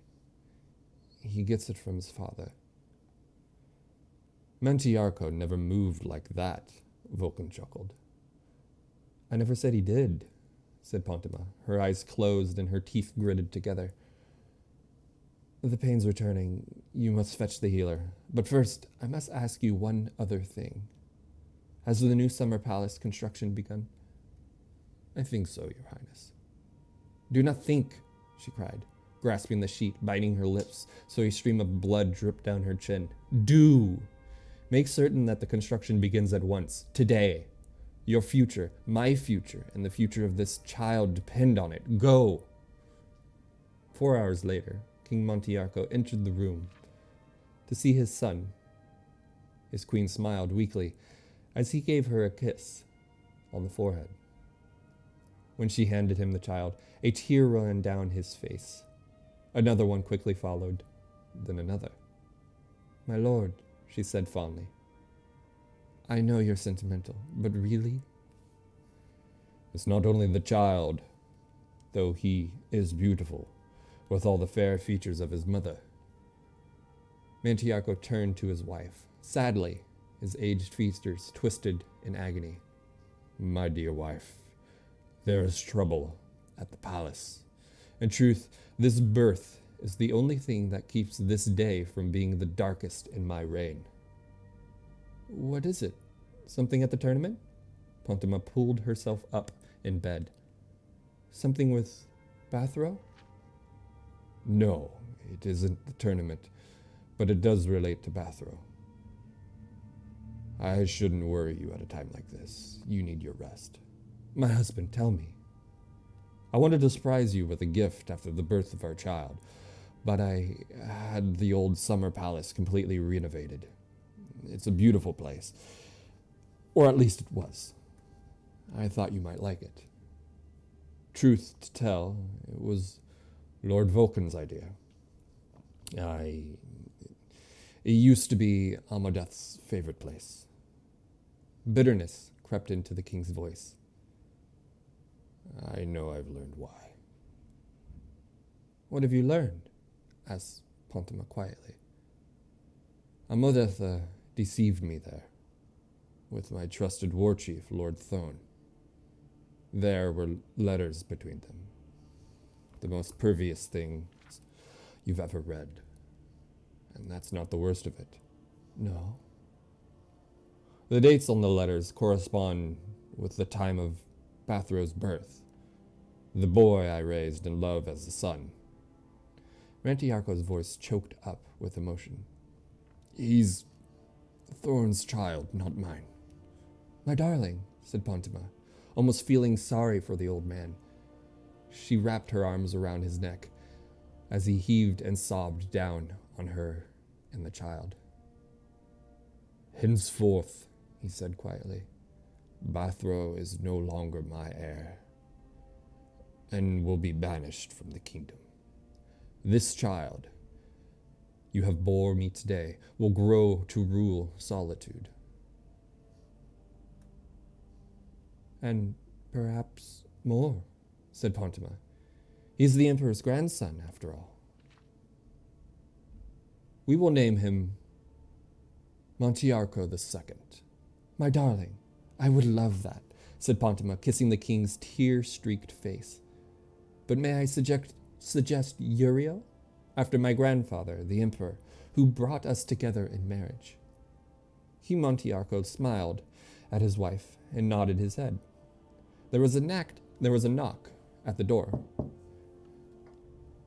He gets it from his father. Mantiarco never moved like that, Vulcan chuckled. I never said he did, said Pontima, her eyes closed and her teeth gritted together. The pain's returning. You must fetch the healer. But first, I must ask you one other thing. Has the new summer palace construction begun? I think so, your highness. Do not think, she cried, grasping the sheet, biting her lips so a stream of blood dripped down her chin. Do! Make certain that the construction begins at once, today. Your future, my future, and the future of this child depend on it. Go! 4 hours later, King Montiarco entered the room to see his son. His queen smiled weakly as he gave her a kiss on the forehead. When she handed him the child, a tear ran down his face. Another one quickly followed, then another. My lord, she said fondly, I know you're sentimental, but really? It's not only the child, though he is beautiful, with all the fair features of his mother. Mantiarco turned to his wife. Sadly, his aged features twisted in agony. My dear wife, there is trouble at the palace. In truth, this birth is the only thing that keeps this day from being the darkest in my reign. What is it? Something at the tournament? Pontima pulled herself up in bed. Something with Bathro? No, it isn't the tournament, but it does relate to Bathro. I shouldn't worry you at a time like this. You need your rest. My husband, tell me. I wanted to surprise you with a gift after the birth of our child, but I had the old summer palace completely renovated. It's a beautiful place. Or at least it was. I thought you might like it. Truth to tell, it was Lord Vulcan's idea. It used to be Amadeth's favorite place. Bitterness crept into the king's voice. I know I've learned why. What have you learned? Asked Pontima quietly. Amadeth deceived me there, with my trusted war chief, Lord Thone. There were letters between them. The most pervious thing you've ever read. And that's not the worst of it. No. The dates on the letters correspond with the time of Bathro's birth. The boy I raised and love as a son. Rantiarco's voice choked up with emotion. He's Thorn's child, not mine. My darling, said Pontima, almost feeling sorry for the old man. She wrapped her arms around his neck as he heaved and sobbed down on her and the child. Henceforth, he said quietly, Bathro is no longer my heir, and will be banished from the kingdom. This child, you have bore me today, will grow to rule Solitude. And perhaps more, said Pontima. He's the Emperor's grandson, after all. We will name him Montiarco II. My darling, I would love that, said Pontima, kissing the king's tear-streaked face. But may I suggest Uriel, after my grandfather, the Emperor, who brought us together in marriage? Montiarco smiled at his wife and nodded his head. There was a knock at the door.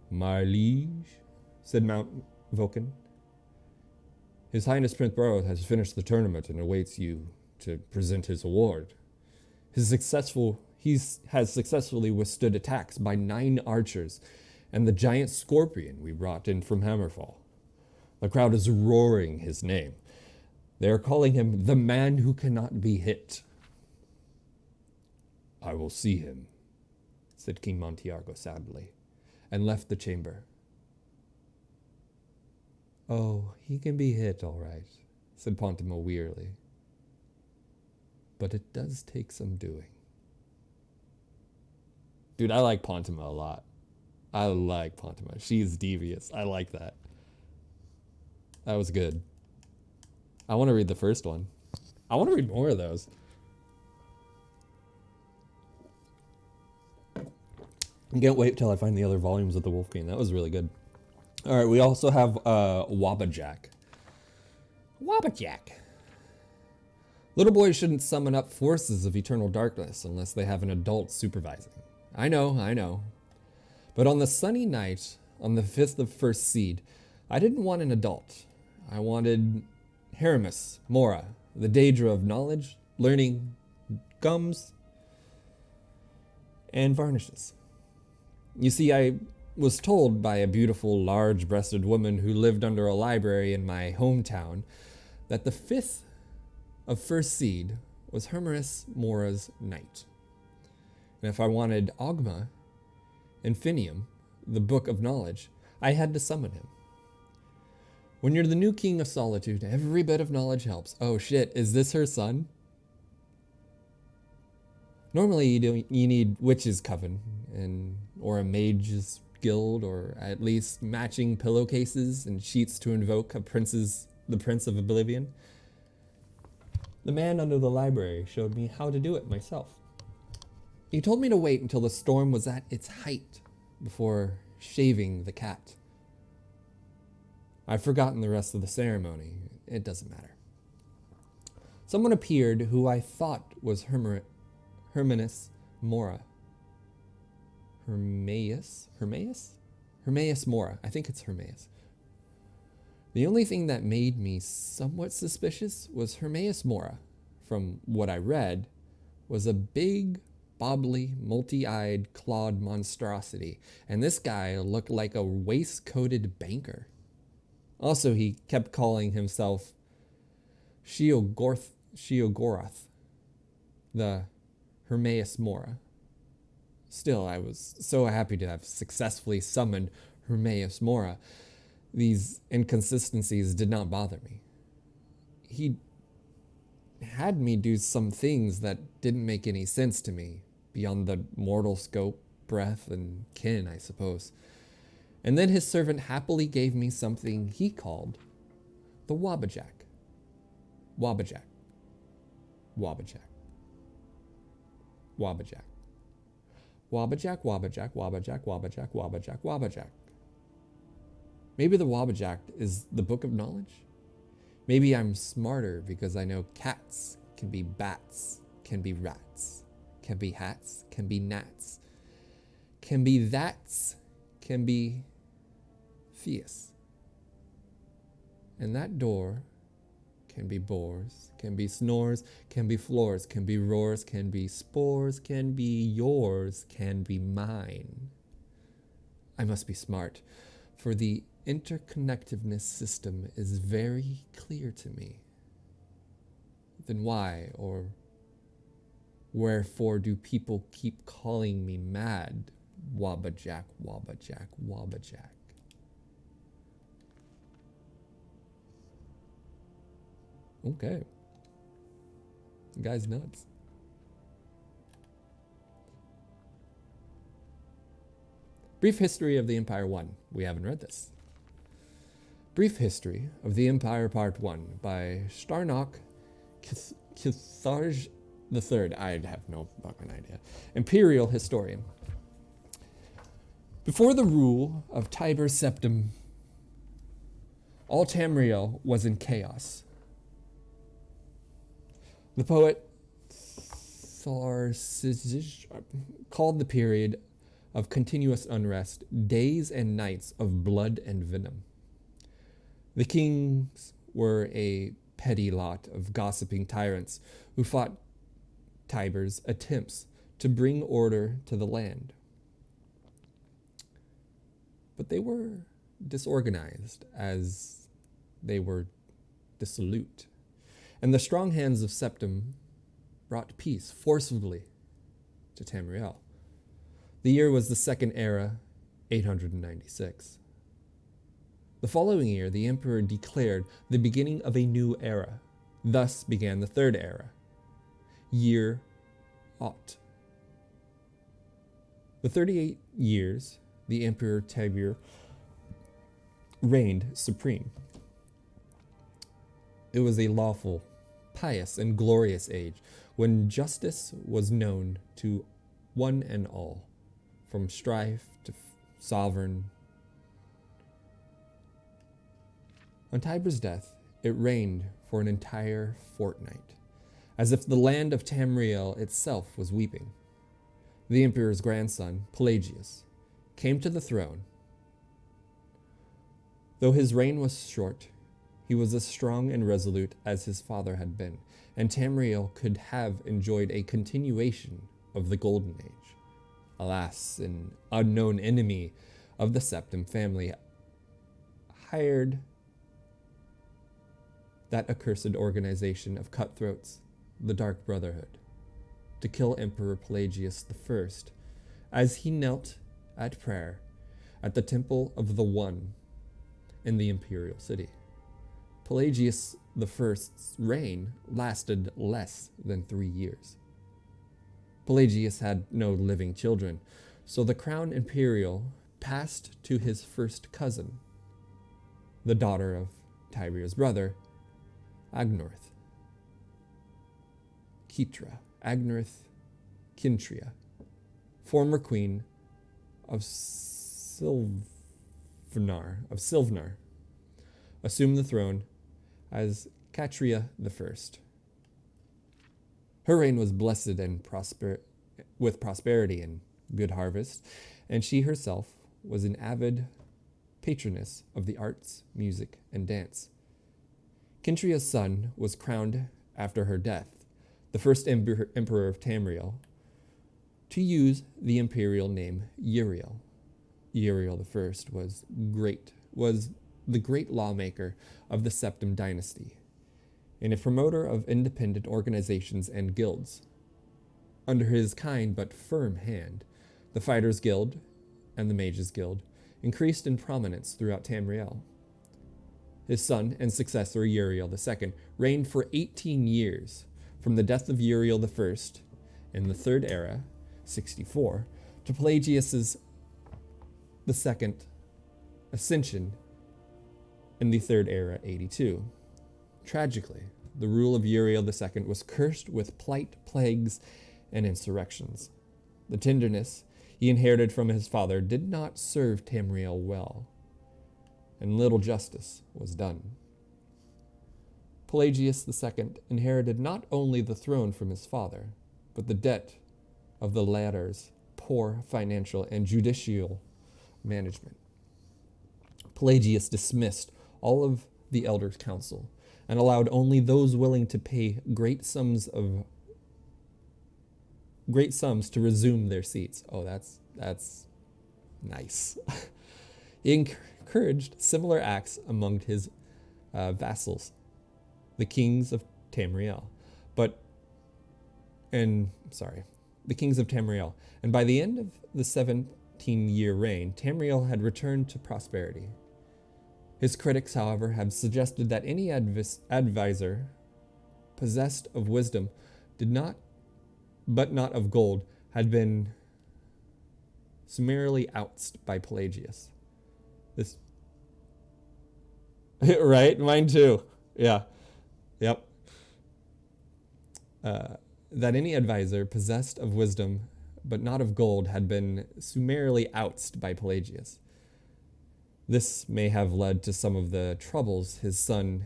My liege, said Mount Vulcan. His Highness Prince Burrow has finished the tournament and awaits you to present his award. He has successfully withstood attacks by 9 archers and the giant scorpion we brought in from Hammerfall. The crowd is roaring his name. They are calling him the man who cannot be hit. I will see him, said King Montiarco sadly, and left the chamber. Oh, he can be hit, all right, said Pontima wearily. But it does take some doing. Dude, I like Pontima a lot. I like Pontima. She's devious. I like that. That was good. I want to read the first one. I want to read more of those. I can't wait till I find the other volumes of the Wolfgang. That was really good. All right, we also have Wabbajack. Wabbajack. Little boys shouldn't summon up forces of eternal darkness unless they have an adult supervising. I know. But on the sunny night, on the 5th of First Seed, I didn't want an adult. I wanted Heramis, Mora, the Daedra of knowledge, learning, gums, and varnishes. You see, I was told by a beautiful, large-breasted woman who lived under a library in my hometown that the 5th of First Seed was Heramis Mora's night. And if I wanted Ogma, Infinium, the Book of Knowledge, I had to summon him. When you're the new king of Solitude, every bit of knowledge helps. Oh shit, is this her son? Normally you need Witch's Coven, or a Mage's Guild, or at least matching pillowcases and sheets to invoke the Prince of Oblivion. The man under the library showed me how to do it myself. He told me to wait until the storm was at its height before shaving the cat. I've forgotten the rest of the ceremony. It doesn't matter. Someone appeared who I thought was Hermanus Mora. Hermaeus? Hermaeus Mora. I think it's Hermaeus. The only thing that made me somewhat suspicious was Hermaeus Mora, from what I read, was a big, bobbly, multi-eyed, clawed monstrosity, and this guy looked like a waist-coated banker. Also, he kept calling himself Sheogorath, the Hermaeus Mora. Still, I was so happy to have successfully summoned Hermaeus Mora. These inconsistencies did not bother me. He had me do some things that didn't make any sense to me, beyond the mortal scope, breath, and kin, I suppose. And then his servant happily gave me something he called the Wabbajack. Wabbajack. Wabbajack. Wabbajack. Wabbajack, Wabbajack, Wabbajack, Wabbajack, Wabbajack, Wabbajack. Maybe the Wabbajack is the book of knowledge? Maybe I'm smarter because I know cats can be bats, can be rats, can be hats, can be gnats, can be that's, can be theus. And that door can be bores, can be snores, can be floors, can be roars, can be spores, can be yours, can be mine. I must be smart, for the interconnectiveness system is very clear to me. Then why or wherefore do people keep calling me mad? Wabbajack, Wabbajack, Wabbajack. Okay. The guy's nuts. Brief History of the Empire 1. We haven't read this. Brief History of the Empire Part 1 by Starnock Kitharj III. I have no fucking idea. Imperial Historian. Before the rule of Tiber Septim, all Tamriel was in chaos. The poet Tharcisius called the period of continuous unrest days and nights of blood and venom. The kings were a petty lot of gossiping tyrants who fought Tiber's attempts to bring order to the land. But they were disorganized as they were dissolute. And the strong hands of Septim brought peace forcibly to Tamriel. The year was the Second Era, 896. The following year, the emperor declared the beginning of a new era. Thus began the Third Era, year Aught. The 38 years the Emperor Tiber reigned supreme. It was a lawful, pious, and glorious age when justice was known to one and all, from strife to sovereign. On Tiber's death, it reigned for an entire fortnight, as if the land of Tamriel itself was weeping. The emperor's grandson, Pelagius, came to the throne. Though his reign was short, he was as strong and resolute as his father had been, and Tamriel could have enjoyed a continuation of the Golden Age. Alas, an unknown enemy of the Septim family hired that accursed organization of cutthroats, the Dark Brotherhood, to kill Emperor Pelagius I as he knelt at prayer at the Temple of the One in the imperial city. Pelagius I's reign lasted less than 3 years. Pelagius had no living children, so the crown imperial passed to his first cousin, the daughter of Tiber's brother, Agnorth. Ketra, Agnorth Kintria, former queen of Silvnar, assumed the throne as Catria I. Her reign was blessed and with prosperity and good harvest, and she herself was an avid patroness of the arts, music, and dance. Kintria's son was crowned after her death, the first emperor of Tamriel, to use the imperial name Uriel. Uriel I was the great lawmaker of the Septim dynasty, and a promoter of independent organizations and guilds. Under his kind but firm hand, the Fighters' Guild and the Mages' Guild increased in prominence throughout Tamriel. His son and successor Uriel II reigned for 18 years, from the death of Uriel I in the Third Era, 64, to Pelagius' II ascension in the Third Era, 82. Tragically, the rule of Uriel II was cursed with plight, plagues, and insurrections. The tenderness he inherited from his father did not serve Tamriel well, and little justice was done. Pelagius II inherited not only the throne from his father, but the debt of the latter's poor financial and judicial management. Pelagius dismissed all of the elders' council and allowed only those willing to pay great sums to resume their seats. Oh, that's nice. He encouraged similar acts among his vassals, the kings of Tamriel. And by the end of the 17-year reign, Tamriel had returned to prosperity. His critics, however, have suggested that any advisor possessed of wisdom but not of gold, had been summarily ousted by Pelagius. This, right? Mine too. Yeah. Yep. That any advisor possessed of wisdom but not of gold had been summarily ousted by Pelagius. This may have led to some of the troubles his son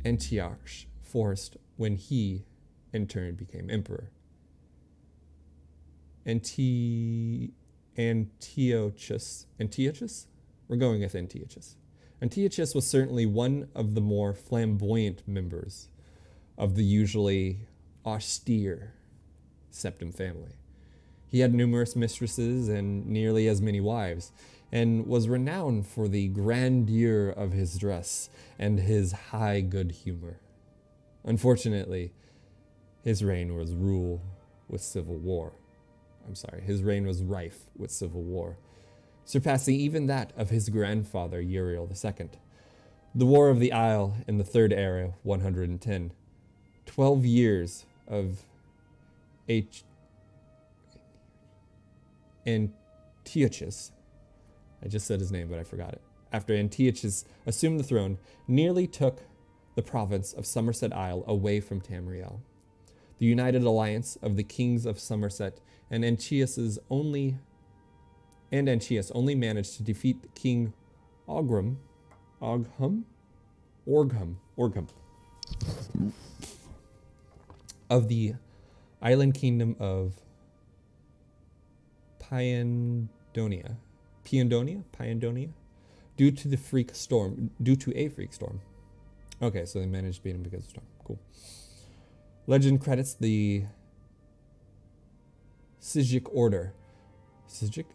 Antiochus forced when he, in turn, became emperor. Antiochus? We're going with Antiochus. Antiochus was certainly one of the more flamboyant members of the usually austere Septim family. He had numerous mistresses and nearly as many wives, and was renowned for the grandeur of his dress and his high good humor. Unfortunately, his reign was rife with civil war, surpassing even that of his grandfather Uriel II. The War of the Isle in the Third Era, 110. 12 years of Antiochus, I just said his name, but I forgot it. After Antiochus assumed the throne, nearly took the province of Somerset Isle away from Tamriel. The united alliance of the kings of Somerset and Antiochus only managed to defeat King Orgham of the island kingdom of Pyandonia, due to a freak storm. Okay, so they managed to beat him because of the storm. Cool. Legend credits the Sijic order. Sijic?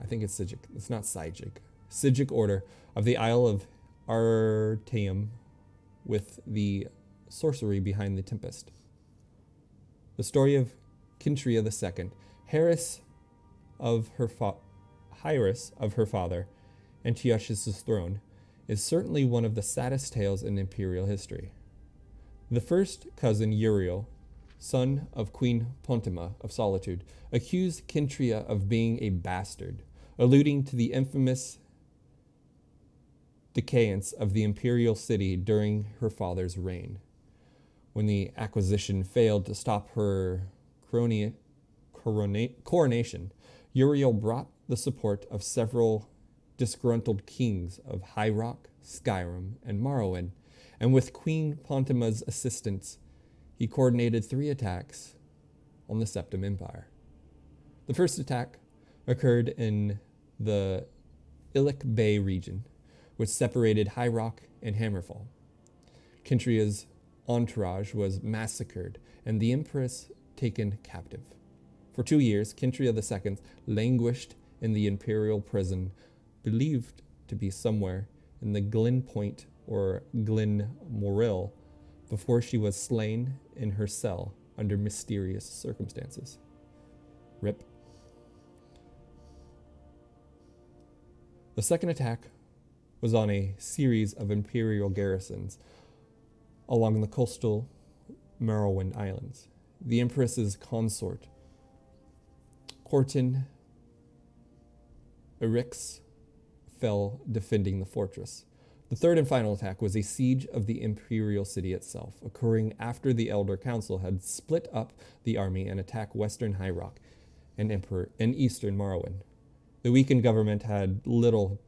I think it's Sijic. It's not Sijic. Sijic order of the Isle of Artaeum with the sorcery behind the Tempest. The story of Kintria II, heiress of her father, Antiochus' throne, is certainly one of the saddest tales in imperial history. The first cousin Uriel, son of Queen Pontima of Solitude, accused Kintria of being a bastard, alluding to the infamous decadence of the imperial city during her father's reign. When the acquisition failed to stop her coronation, Uriel brought the support of several disgruntled kings of High Rock, Skyrim, and Morrowind, and with Queen Pontima's assistance, he coordinated 3 attacks on the Septim Empire. The first attack occurred in the Illic Bay region, which separated High Rock and Hammerfall. Kintria's entourage was massacred and the Empress taken captive. For 2 years, Kintria II languished in the imperial prison, believed to be somewhere in the Glen Point or Glen Moril, before she was slain in her cell under mysterious circumstances. RIP. The second attack was on a series of imperial garrisons along the coastal Merowyn Islands. The Empress's consort, Cortin Erix, fell defending the fortress. The third and final attack was a siege of the imperial city itself, occurring after the Elder Council had split up the army and attacked western High Rock and eastern Morrowind. The weakened government had little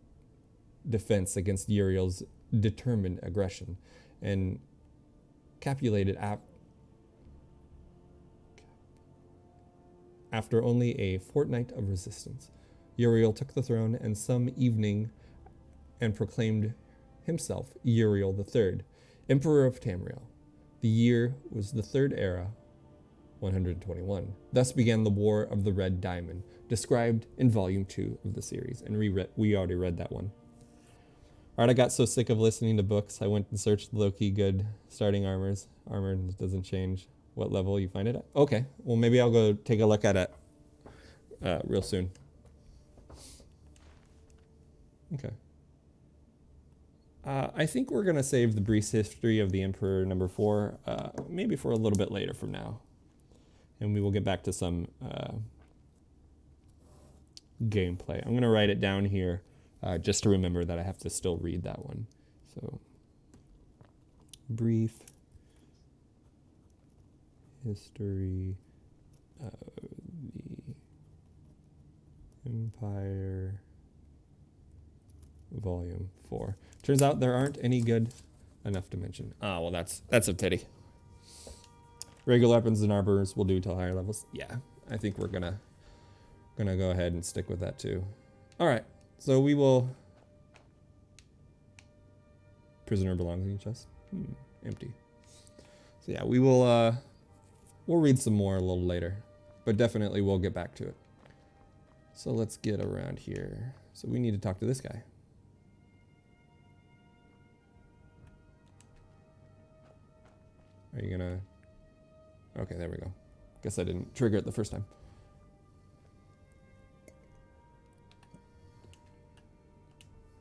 defense against Uriel's determined aggression and capitulated after only a fortnight of resistance. Uriel took the throne and some evening and proclaimed himself Uriel III, Emperor of Tamriel. The year was the Third Era, 121. Thus began the War of the Red Diamond, described in Volume 2 of the series, and we already read that one. Alright, I got so sick of listening to books, I went and searched low-key good starting armors. Armor doesn't change what level you find it at. Okay, well maybe I'll go take a look at it real soon. Okay. I think we're going to save the brief history of the Emperor number 4, maybe for a little bit later from now. And we will get back to some gameplay. I'm going to write it down here just to remember that I have to still read that one. So, brief history of the Empire, Volume 4. Turns out there aren't any good enough to mention. Ah, well, that's a pity. Regular weapons and armors will do till higher levels. Yeah, I think we're gonna go ahead and stick with that too. All right, so we will. Prisoner belonging chest. Empty. So yeah, we will. We'll read some more a little later, but definitely we'll get back to it. So let's get around here. So we need to talk to this guy. Are you gonna... Okay, there we go. Guess I didn't trigger it the first time.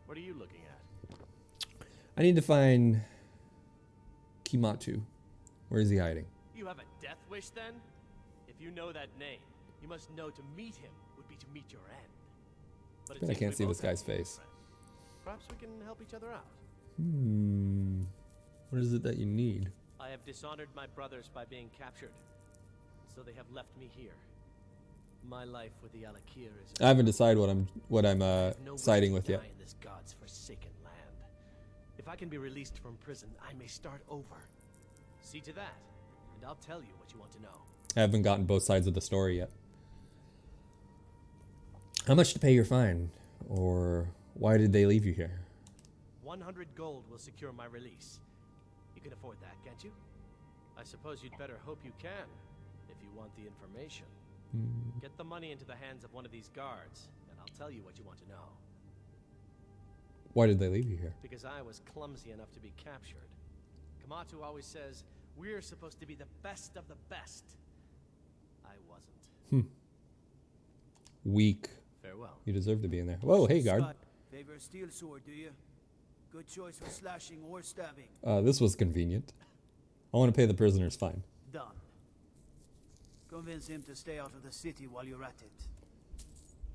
What are you looking at? I need to find Kimatu. Where is he hiding? You have a death wish then? If you know that name, you must know to meet him would be to meet your end. But I can't see this guy's face. Perhaps we can help each other out. What is it that you need? I have dishonored my brothers by being captured, so they have left me here. My life with the Alakir is... I haven't decided what I'm siding with yet. In this God's forsaken land. If I can be released from prison, I may start over. See to that, and I'll tell you what you want to know. I haven't gotten both sides of the story yet. How much to pay your fine? Or why did they leave you here? 100 gold will secure my release. You can afford that, can't you? I suppose you'd better hope you can, if you want the information. Get the money into the hands of one of these guards, and I'll tell you what you want to know. Why did they leave you here? Because I was clumsy enough to be captured. Kamatu always says, we're supposed to be the best of the best. I wasn't. Weak. Farewell. You deserve to be in there. Whoa, hey guard. Favor a steel sword, do you? Good choice for slashing or stabbing. This was convenient. I want to pay the prisoner's fine. Done. Convince him to stay out of the city while you're at it.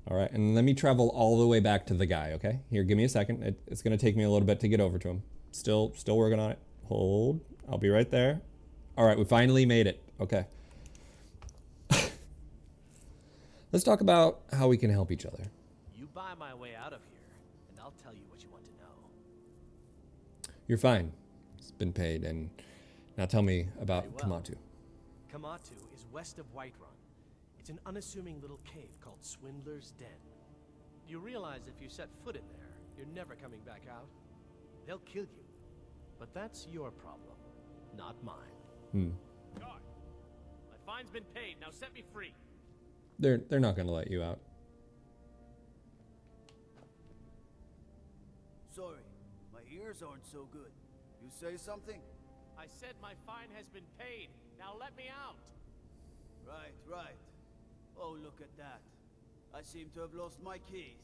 All right, and let me travel all the way back to the guy, okay? Here, give me a second. It's going to take me a little bit to get over to him. Still working on it. Hold. I'll be right there. All right, we finally made it. Okay. Let's talk about how we can help each other. You buy my way out of here, and I'll tell you what you want to know. You're fine. It's been paid, and now tell me about Kamatu. Kamatu is west of Whiterun. It's an unassuming little cave called Swindler's Den. You realize if you set foot in there, you're never coming back out? They'll kill you. But that's your problem, not mine. Guard, my fine's been paid. Now set me free. They're not gonna let you out. Sorry, my ears aren't so good. You say something? I said my fine has been paid. Now let me out. Right, right. Oh, look at that. I seem to have lost my keys.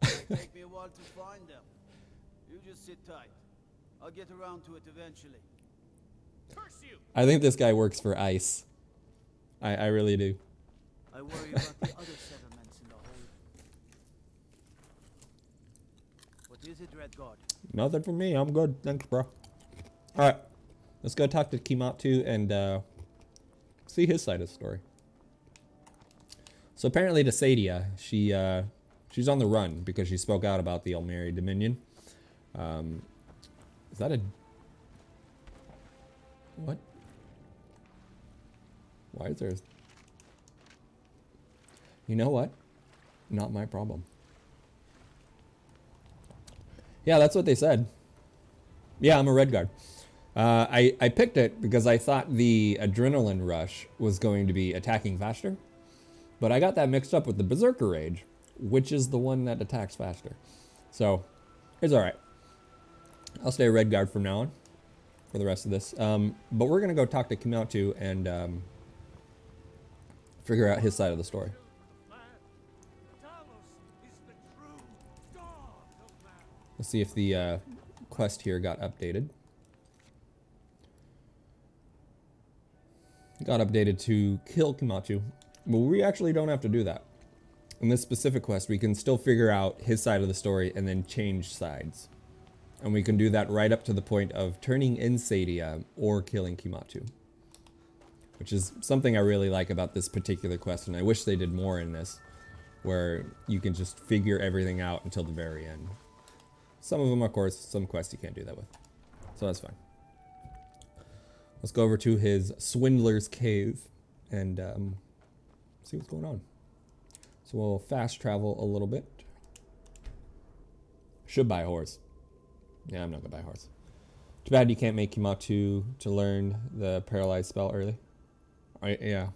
It'll take me a while to find them. You just sit tight. I'll get around to it eventually. Curse you! I think this guy works for ICE. I really do. I worry about the other settlements in the hold. What is it, Redguard? Nothing for me. I'm good. Thanks, bro. Alright. Let's go talk to Kimatu and see his side of the story. So apparently to Sadia, she's on the run because she spoke out about the Elmeri Dominion. Is that a... What? Why is there... You know what? Not my problem. Yeah, that's what they said. Yeah, I'm a Redguard. I picked it because I thought the adrenaline rush was going to be attacking faster. But I got that mixed up with the Berserker Rage, which is the one that attacks faster. So, it's alright. I'll stay a Redguard from now on for the rest of this. But we're going to go talk to Kimatu and figure out his side of the story. Let's see if the quest here got updated. Got updated to kill Kimatu. But we actually don't have to do that. In this specific quest, we can still figure out his side of the story and then change sides. And we can do that right up to the point of turning in Sadia or killing Kimatu. Which is something I really like about this particular quest, and I wish they did more in this, where you can just figure everything out until the very end. Some of them, of course, some quests you can't do that with. So that's fine. Let's go over to his Swindler's Cave and see what's going on. So we'll fast travel a little bit. Should buy a horse. Yeah, I'm not gonna buy a horse. Too bad you can't make Kimatu to learn the paralyzed spell early. Yeah.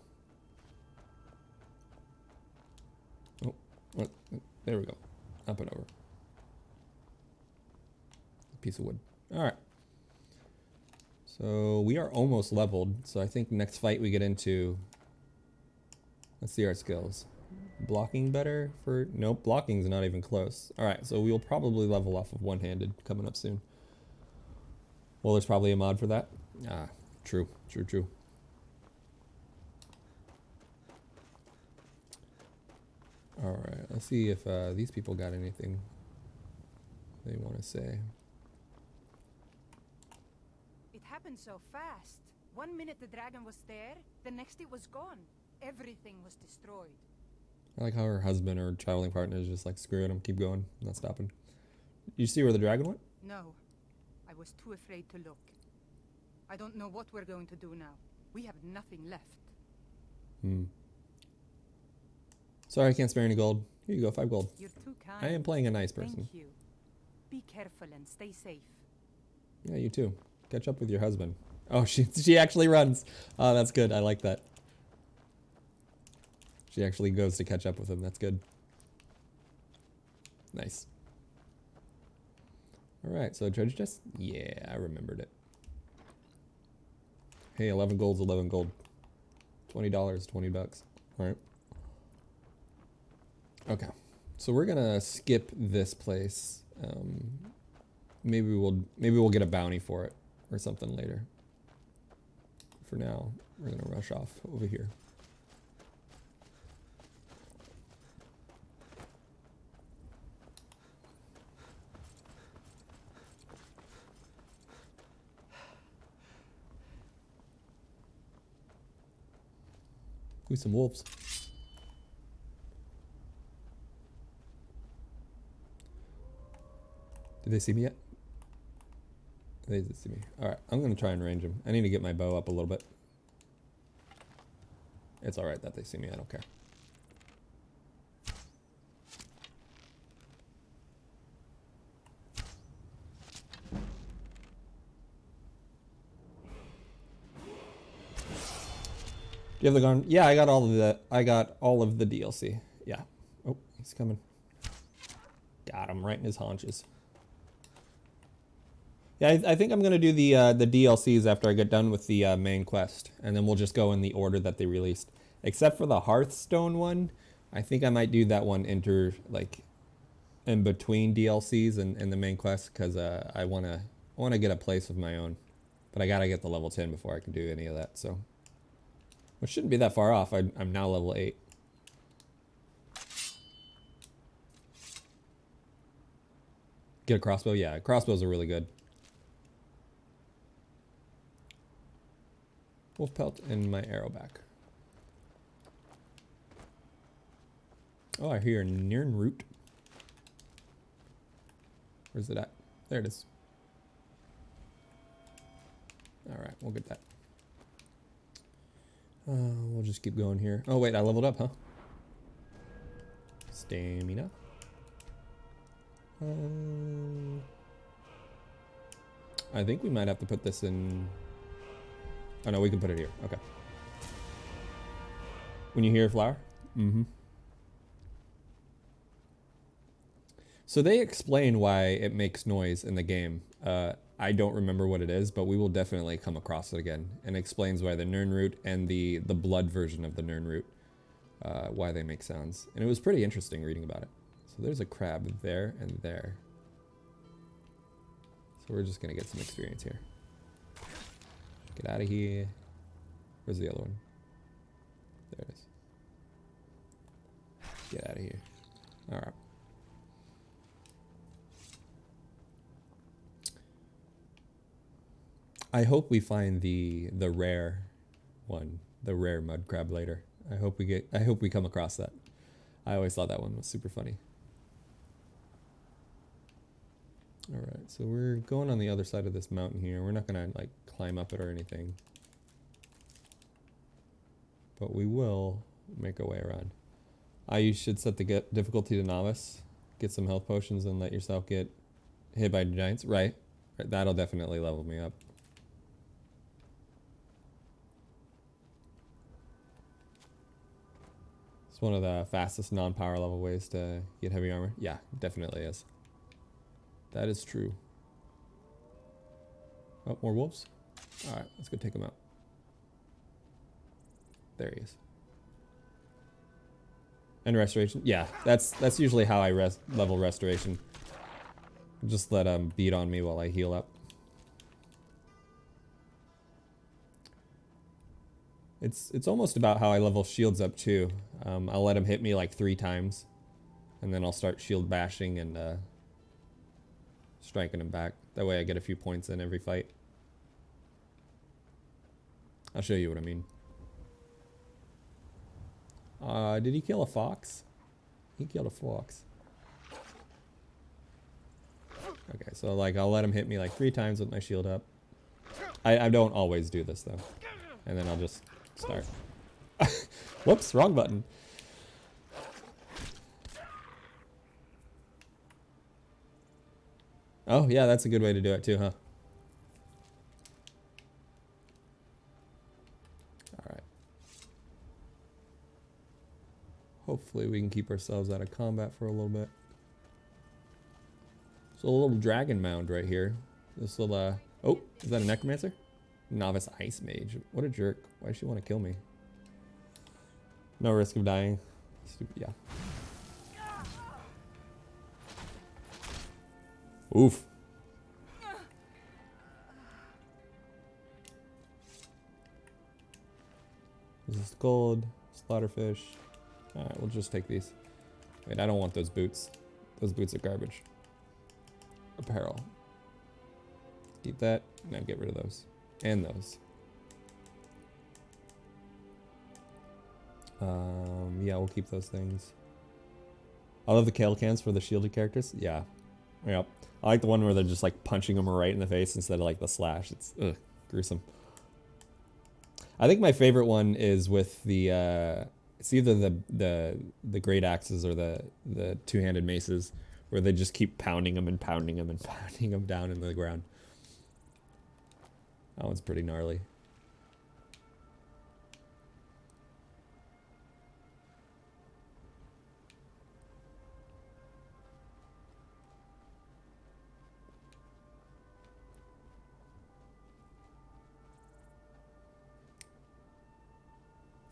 Oh, what? There we go. Up and over. Piece of wood. All right. So we are almost leveled. So I think next fight we get into. Let's see our skills. Blocking better for... Nope, blocking's not even close. Alright, so we'll probably level off of one-handed coming up soon. Well, there's probably a mod for that. Ah, true. Alright, let's see if these people got anything they want to say. It happened so fast. 1 minute the dragon was there, the next it was gone. Everything was destroyed. I like how her husband or traveling partner is just like, screw it, I'm keep going, I'm not stopping. You see where the dragon went? No, I was too afraid to look. I don't know what we're going to do now. We have nothing left. Sorry, I can't spare any gold. Here you go, 5 gold. You're too kind. I am playing a nice person. Thank you. Be careful and stay safe. Yeah, you too. Catch up with your husband. Oh, she actually runs. Oh, that's good. I like that. She actually goes to catch up with him. That's good. Nice. Alright, so treasure chest? Yeah, I remembered it. Hey, 11 gold's 11 gold. $20, 20 bucks. Alright. Okay. So we're gonna skip this place. Maybe we'll get a bounty for it or something later. For now, we're gonna rush off over here. Ooh, some wolves. Did they see me yet? They did see me. Alright, I'm gonna try and range them. I need to get my bow up a little bit. It's alright that they see me, I don't care. you have the gun? Yeah, I got all of the DLC. Yeah. Oh, he's coming. Got him right in his haunches. Yeah, I think I'm gonna do the DLCs after I get done with the main quest, and then we'll just go in the order that they released. Except for the Hearthstone one, I think I might do that one in between DLCs and the main quest, because I wanna get a place of my own, but I gotta get the level 10 before I can do any of that. So, which shouldn't be that far off. I'm now level 8. Get a crossbow? Yeah, crossbows are really good. Wolf pelt and my arrow back. Oh, I hear Nirn root. Where's it at? There it is. Alright, we'll get that. We'll just keep going here. Oh wait, I leveled up, huh? Stamina. I think we might have to put this in... Oh no, we can put it here. Okay. When you hear flower? Mm-hmm. So they explain why it makes noise in the game. I don't remember what it is, but we will definitely come across it again. And it explains why the Nirn root and the blood version of the Nirn root, why they make sounds. And it was pretty interesting reading about it. So there's a crab there and there. So we're just gonna get some experience here. Get out of here. Where's the other one? There it is. Get out of here. Alright. I hope we find the rare one, the rare mud crab later. I hope we come across that. I always thought that one was super funny. Alright, so we're going on the other side of this mountain here. We're not gonna like climb up it or anything. But we will make our way around. You should set the difficulty to novice. Get some health potions and let yourself get hit by giants. Right. That'll definitely level me up. It's one of the fastest non-power level ways to get heavy armor. Yeah, definitely is. That is true. Oh, more wolves? Alright, let's go take them out. There he is. And restoration? Yeah, that's usually how I level restoration. Just let them beat on me while I heal up. It's almost about how I level shields up too. I'll let them hit me like 3 times, and then I'll start shield bashing and striking them back. That way I get a few points in every fight. I'll show you what I mean. Did he kill a fox? He killed a fox. Okay, so like I'll let him hit me like 3 times with my shield up. I don't always do this though. And then I'll just start. Whoops, wrong button. Oh yeah, that's a good way to do it too, huh? Alright. Hopefully we can keep ourselves out of combat for a little bit. So a little dragon mound right here. This little, oh, is that a necromancer? Novice ice mage. What a jerk. Why does she want to kill me? No risk of dying. Stupid, yeah. Oof. This is gold, slaughterfish. Alright, we'll just take these. Wait, I don't want those boots. Those boots are garbage. Apparel. Eat that. Now get rid of those. And those. Yeah, we'll keep those things. I love the kale cans for the shielded characters. Yeah. Yep. I like the one where they're just like punching them right in the face instead of like the slash. It's gruesome. I think my favorite one is with the it's either the great axes or the two-handed maces, where they just keep pounding them and pounding them and pounding them down into the ground. That one's pretty gnarly.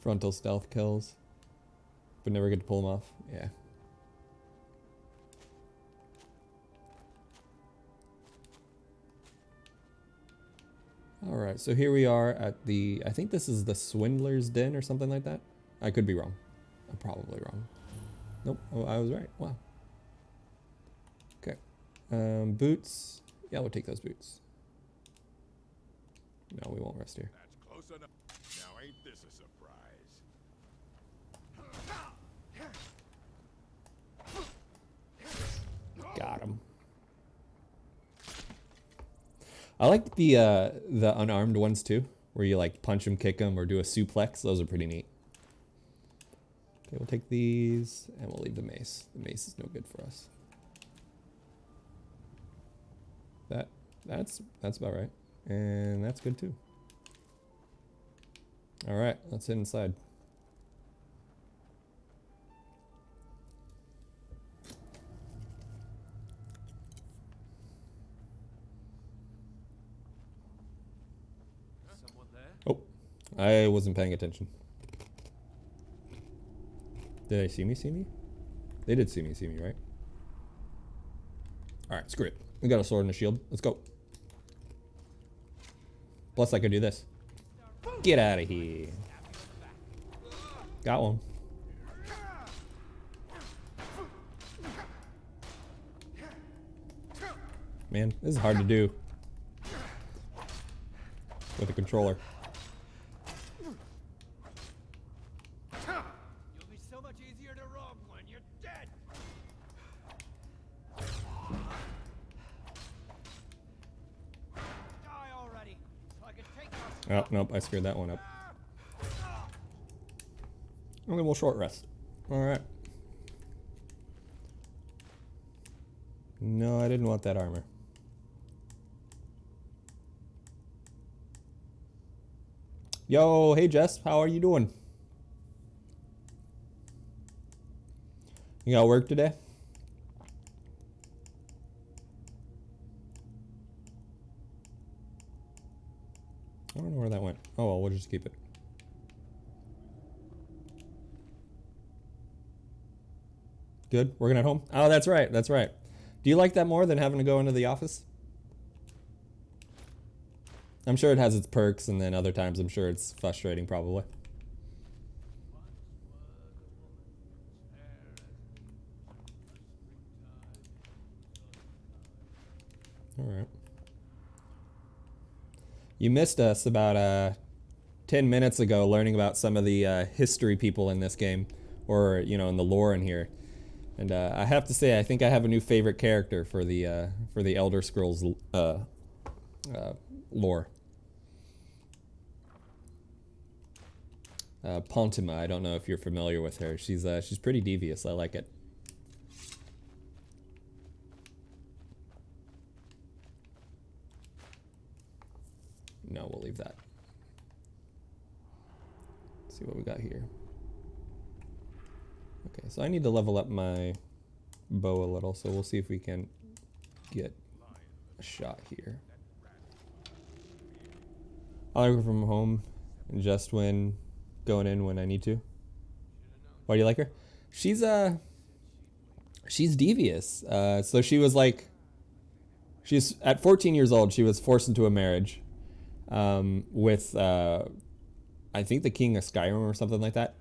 Frontal stealth kills, but never get to pull them off. Yeah. All right, so here we are at the, I think this is the Swindler's Den or something like that. I could be wrong. I'm probably wrong. Nope, oh, I was right. Wow. Okay. Boots. Yeah, we'll take those boots. No, we won't rest here. That's close enough. Now ain't this a surprise? Got him. I like the unarmed ones too, where you like punch them, kick them, or do a suplex. Those are pretty neat. Okay, we'll take these and we'll leave the mace. The mace is no good for us. That's about right, and that's good too. All right, let's head inside. Someone there? Oh, I wasn't paying attention. Did they see me? They did see me, right? All right, screw it. We got a sword and a shield. Let's go. Plus, I could do this. Get out of here. Got one. Man, this is hard to do with a controller. You'll be so much easier to rob when you're dead. Die already, so I can take your Oh, nope, I screwed that one up. Okay, we'll short rest. Alright. No, I didn't want that armor. Yo, hey Jess, how are you doing? You got work today? I don't know where that went. Oh well, we'll just keep it. Good, working at home? Oh, that's right, that's right. Do you like that more than having to go into the office? I'm sure it has its perks, and then other times I'm sure it's frustrating, probably. All right. You missed us about 10 minutes ago learning about some of the history people in this game, or, you know, in the lore in here. And I have to say, I think I have a new favorite character for the Elder Scrolls lore. Pontima, I don't know if you're familiar with her. She's pretty devious. I like it. No, we'll leave that. Let's see what we got here. Okay, so I need to level up my bow a little, so we'll see if we can get a shot here. I work from home and just when going in when I need to. Why do you like her? She's devious. So she was like, she's at 14 years old. She was forced into a marriage with I think the king of Skyrim or something like that,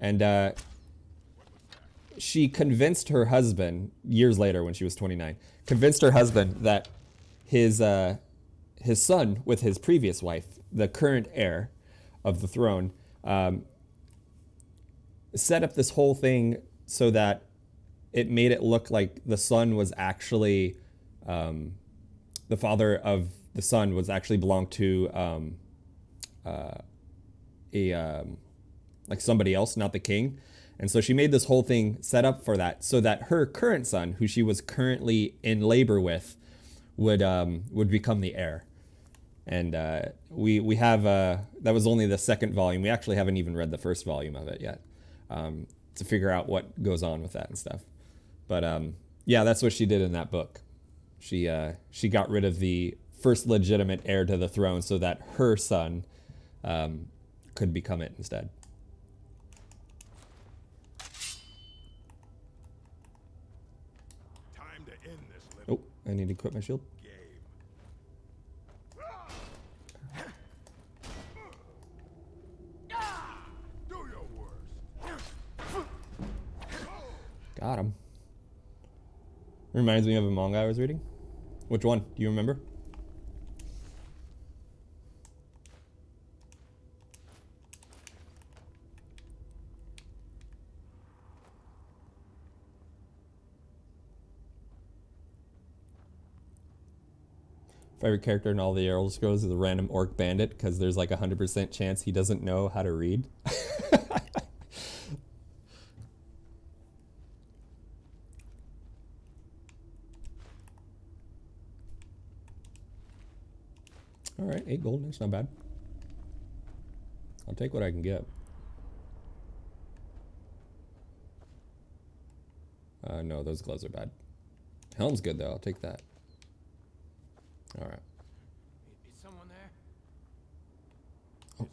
and she convinced her husband years later when she was 29. Convinced her husband that his son with his previous wife, the current heir of the throne, set up this whole thing so that it made it look like the son was actually the father of the son was actually belonged to like somebody else, not the king. And so she made this whole thing set up for that, so that her current son, who she was currently in labor with, would become the heir. And we have that was only the second volume. We actually haven't even read the first volume of it yet, to figure out what goes on with that and stuff. But yeah, that's what she did in that book. She got rid of the first legitimate heir to the throne so that her son could become it instead. time to end this little Oh, I need to equip my shield. game. Do your worst. Got him. Reminds me of a manga I was reading. Which one? Do you remember? Favorite character in all the Elder Scrolls is a random orc bandit because there's like 100% chance he doesn't know how to read. All right, 8 gold. That's not bad. I'll take what I can get. No, those gloves are bad. Helm's good though. I'll take that. All right. Is someone there? Oh.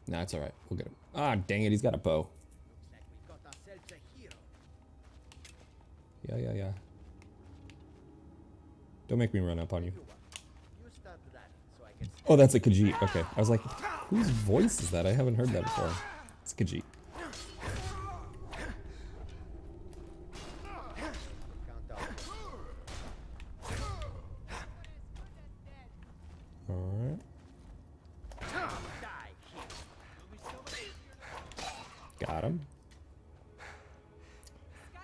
Nah, it's all right. We'll get him. Ah, dang it. He's got a bow. Looks like we've got ourselves a hero. Yeah. Don't make me run up on you. You start running so I can Oh, that's a Khajiit. Okay. I was like, whose voice is that? I haven't heard that before. It's Khajiit. Alright. Got him.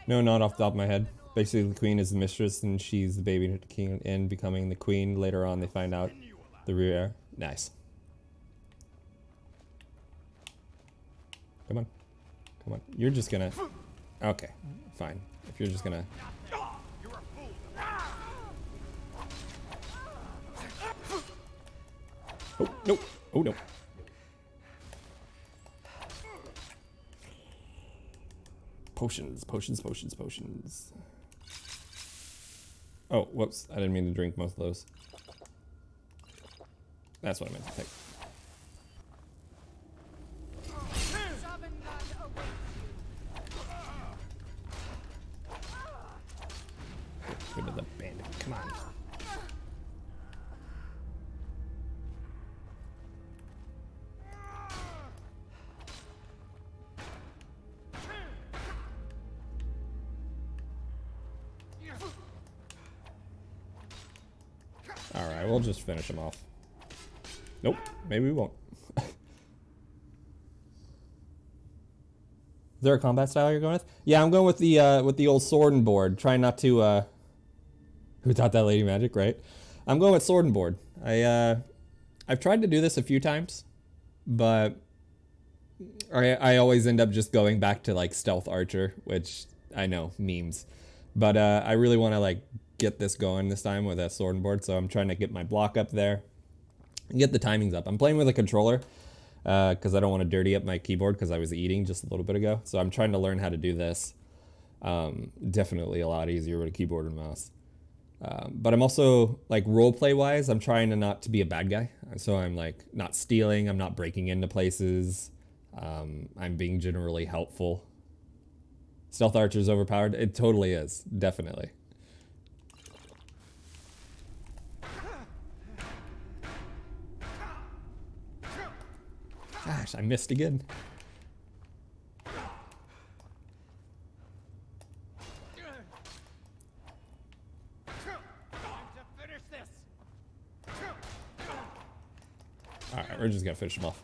No, not off the top of my head. Basically, the queen is the mistress and she's the baby to the king and becoming the queen. Later on, they find out the rear. Nice. Come on. Come on. You're just gonna... Okay, fine. If you're just gonna... Oh, no. Oh, no. Potions. Oh, whoops. I didn't mean to drink most of those. That's what I meant to take. Get rid of the bandit. Come on. Alright, we'll just finish him off. Nope, maybe we won't. Is there a combat style you're going with? Yeah, I'm going with the old sword and board. Trying not to who taught that lady magic, right? I'm going with sword and board. I've tried to do this a few times, but I always end up just going back to like stealth archer, which I know, memes. But I really want to like get this going this time with a sword and board, so I'm trying to get my block up there and get the timings up. I'm playing with a controller because I don't want to dirty up my keyboard because I was eating just a little bit ago, so I'm trying to learn how to do this. Definitely a lot easier with a keyboard and mouse. But I'm also, like, roleplay wise, I'm trying to not to be a bad guy, so I'm like not stealing, I'm not breaking into places, I'm being generally helpful. Stealth archer's overpowered? It totally is, definitely. Gosh, I missed again. Alright, we're just gonna finish them off.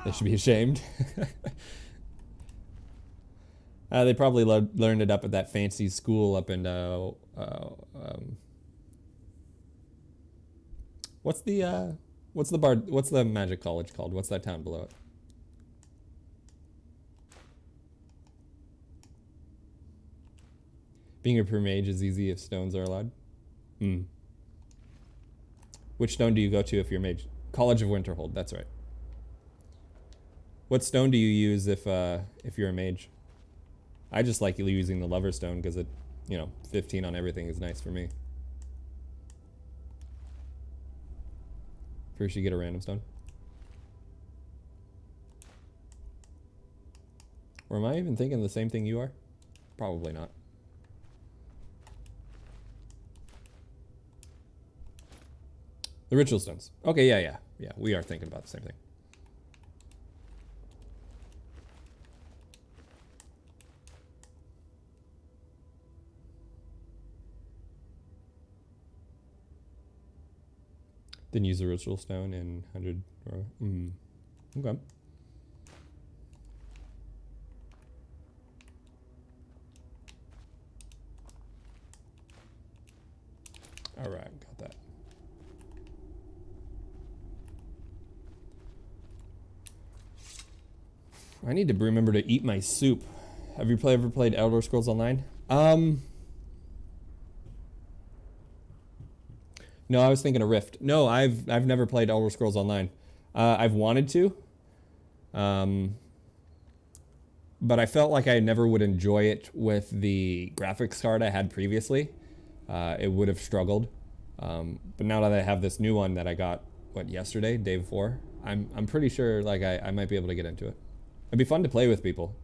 They should be ashamed. They probably learned it up at that fancy school up in what's the magic college called? What's that town below it? Being a pure mage is easy if stones are allowed. Which stone do you go to if you're mage? College of Winterhold, that's right. What stone do you use if you're a mage? I just like using the lover stone because it, 15 on everything is nice for me. First you get a random stone. Or am I even thinking the same thing you are? Probably not. The ritual stones. Okay, yeah. We are thinking about the same thing. Then use the ritual stone in 100. Okay. All right, got that. I need to remember to eat my soup. Have you ever played Elder Scrolls Online? No, I was thinking of Rift. No, I've never played Elder Scrolls Online. I've wanted to, but I felt like I never would enjoy it with the graphics card I had previously. It would have struggled. But now that I have this new one that I got, yesterday, day before, I'm pretty sure like I might be able to get into it. It'd be fun to play with people.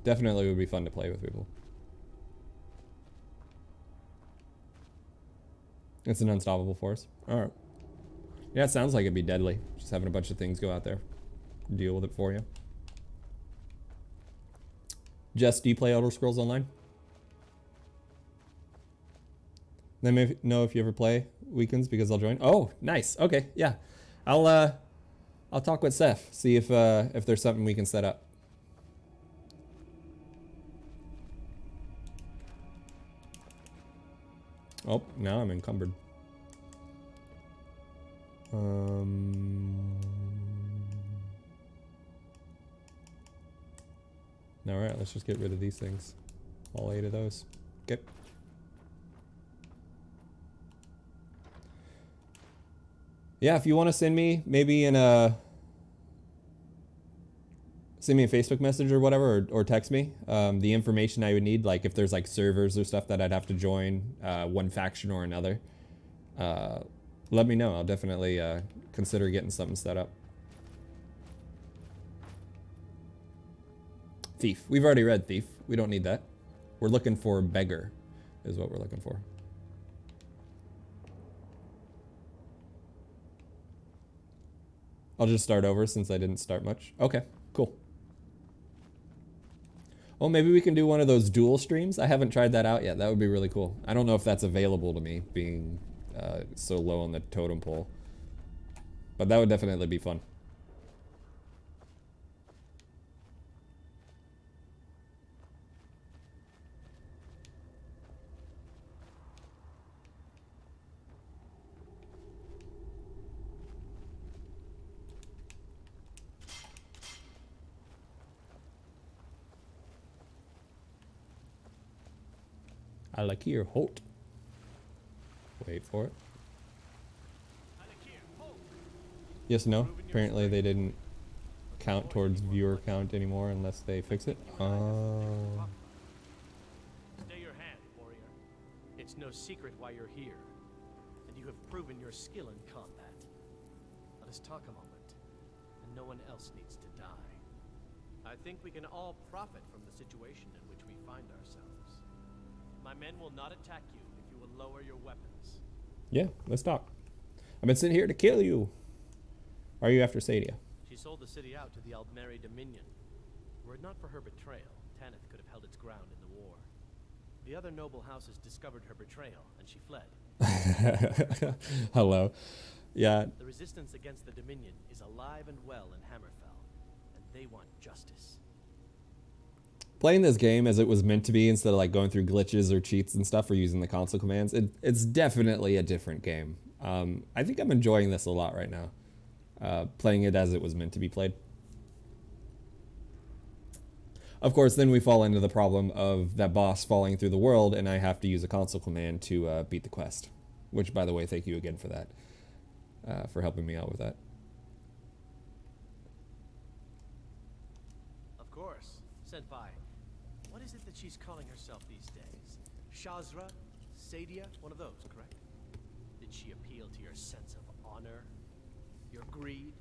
Definitely would be fun to play with people. It's an unstoppable force. All right. Yeah, it sounds like it'd be deadly. Just having a bunch of things go out there, deal with it for you. Jess, do you play Elder Scrolls Online? Let me know if you ever play weekends because I'll join. Oh, nice. Okay, yeah. I'll talk with Seth, see if there's something we can set up. Oh, now I'm encumbered. All right, let's just get rid of these things. All 8 of those. Okay. Yeah, if you want to send me maybe send me a Facebook message or whatever, or text me the information I would need, like if there's like servers or stuff that I'd have to join, one faction or another, let me know. I'll definitely consider getting something set up. Thief. We've already read Thief. We don't need that. We're looking for Beggar is what we're looking for. I'll just start over since I didn't start much. Okay, cool. Oh, maybe we can do one of those dual streams. I haven't tried that out yet. That would be really cool. I don't know if that's available to me, being so low on the totem pole. But that would definitely be fun. I like your halt. Wait for it. Yes, no. Apparently they didn't count towards viewer count anymore unless they fix it. Oh. Stay your hand, warrior. It's no secret why you're here, and you have proven your skill in combat. Let us talk a moment, and no one else needs to die. I think we can all profit from the situation in which we find ourselves. My men will not attack you if you will lower your weapons. Yeah, let's talk. I've been sitting here to kill you. Are you after Sadia? She sold the city out to the Aldmeri Dominion. Were it not for her betrayal, Tanith could have held its ground in the war. The other noble houses discovered her betrayal, and she fled. Hello. Yeah. The resistance against the Dominion is alive and well in Hammerfell, and they want justice. Playing this game as it was meant to be, instead of like going through glitches or cheats and stuff or using the console commands, it's definitely a different game. I think I'm enjoying this a lot right now. Playing it as it was meant to be played. Of course, then we fall into the problem of that boss falling through the world, and I have to use a console command to beat the quest. Which, by the way, thank you again for that. For helping me out with that. Of course. Senpai, what is it that she's calling herself these days? Shazra? Sadia? One of those, correct? Did she appeal to your sense of honor? Your greed?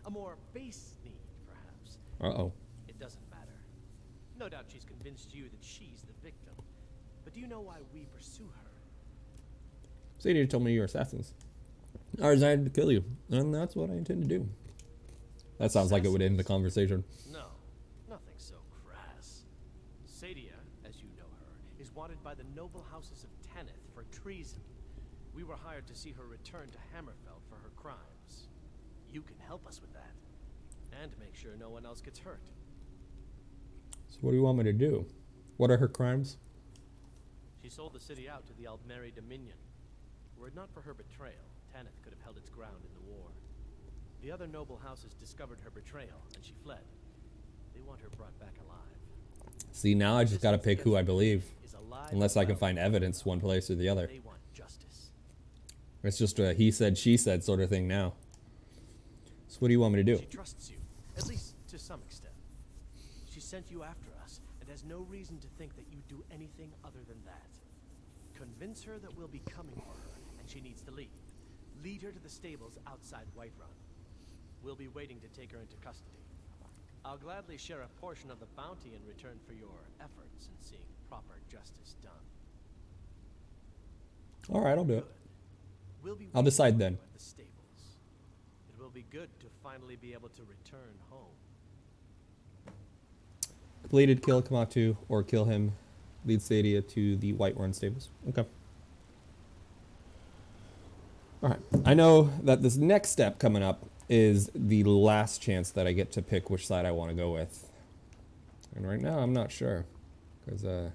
A more base need, perhaps? Uh-oh. It doesn't matter. No doubt she's convinced you that she's the victim. But do you know why we pursue her? Sadie told me you're assassins. I decided to kill you, and that's what I intend to do. That sounds like it would end the conversation. No, nothing so crass. Sadia, as you know her, is wanted by the noble houses of Tanith for treason. We were hired to see her return to Hammerfell for her crimes. You can help us with that, and make sure no one else gets hurt. So what do you want me to do? What are her crimes? She sold the city out to the Aldmeri Dominion. Were it not for her betrayal, Tanith could have held its ground in the war. The other noble houses discovered her betrayal, and she fled. They want her brought back alive. See, now I just gotta pick who I believe. Unless I can find evidence one place or the other. They want justice. It's just a he said, she said sort of thing now. So what do you want me to do? She trusts you, at least to some extent. She sent you after us, and has no reason to think that you do anything other than that. Convince her that we'll be coming for her, and she needs to leave. Lead her to the stables outside Whiterun. We'll be waiting to take her into custody. I'll gladly share a portion of the bounty in return for your efforts in seeing proper justice done. All right, I'll do it. We'll be I'll decide then. at the stables. It will be good to finally be able to return home. Completed, kill Kamatu or kill him. Lead Sadia to the Whiterun stables. Okay. Alright. I know that this next step coming up is the last chance that I get to pick which side I want to go with. And right now I'm not sure. Because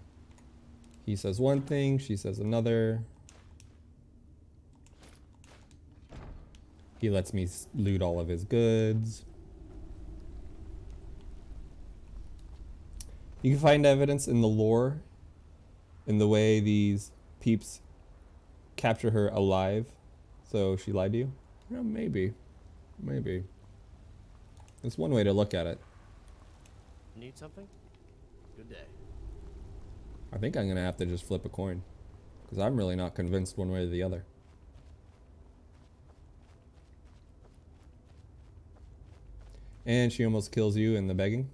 he says one thing, she says another. He lets me loot all of his goods. You can find evidence in the lore, in the way these peeps capture her alive. So she lied to you? Yeah, maybe. Maybe. It's one way to look at it. Need something? Good day. I think I'm going to have to just flip a coin. Because I'm really not convinced one way or the other. And she almost kills you in the begging.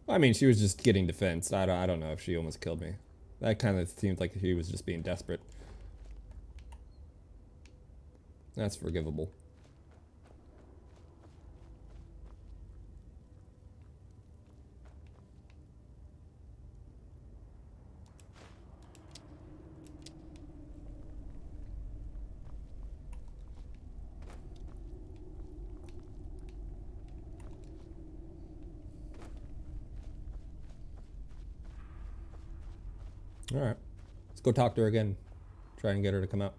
I mean, she was just getting defense. I don't know if she almost killed me. That kind of seemed like she was just being desperate. That's forgivable. All right, let's go talk to her again. Try and get her to come out.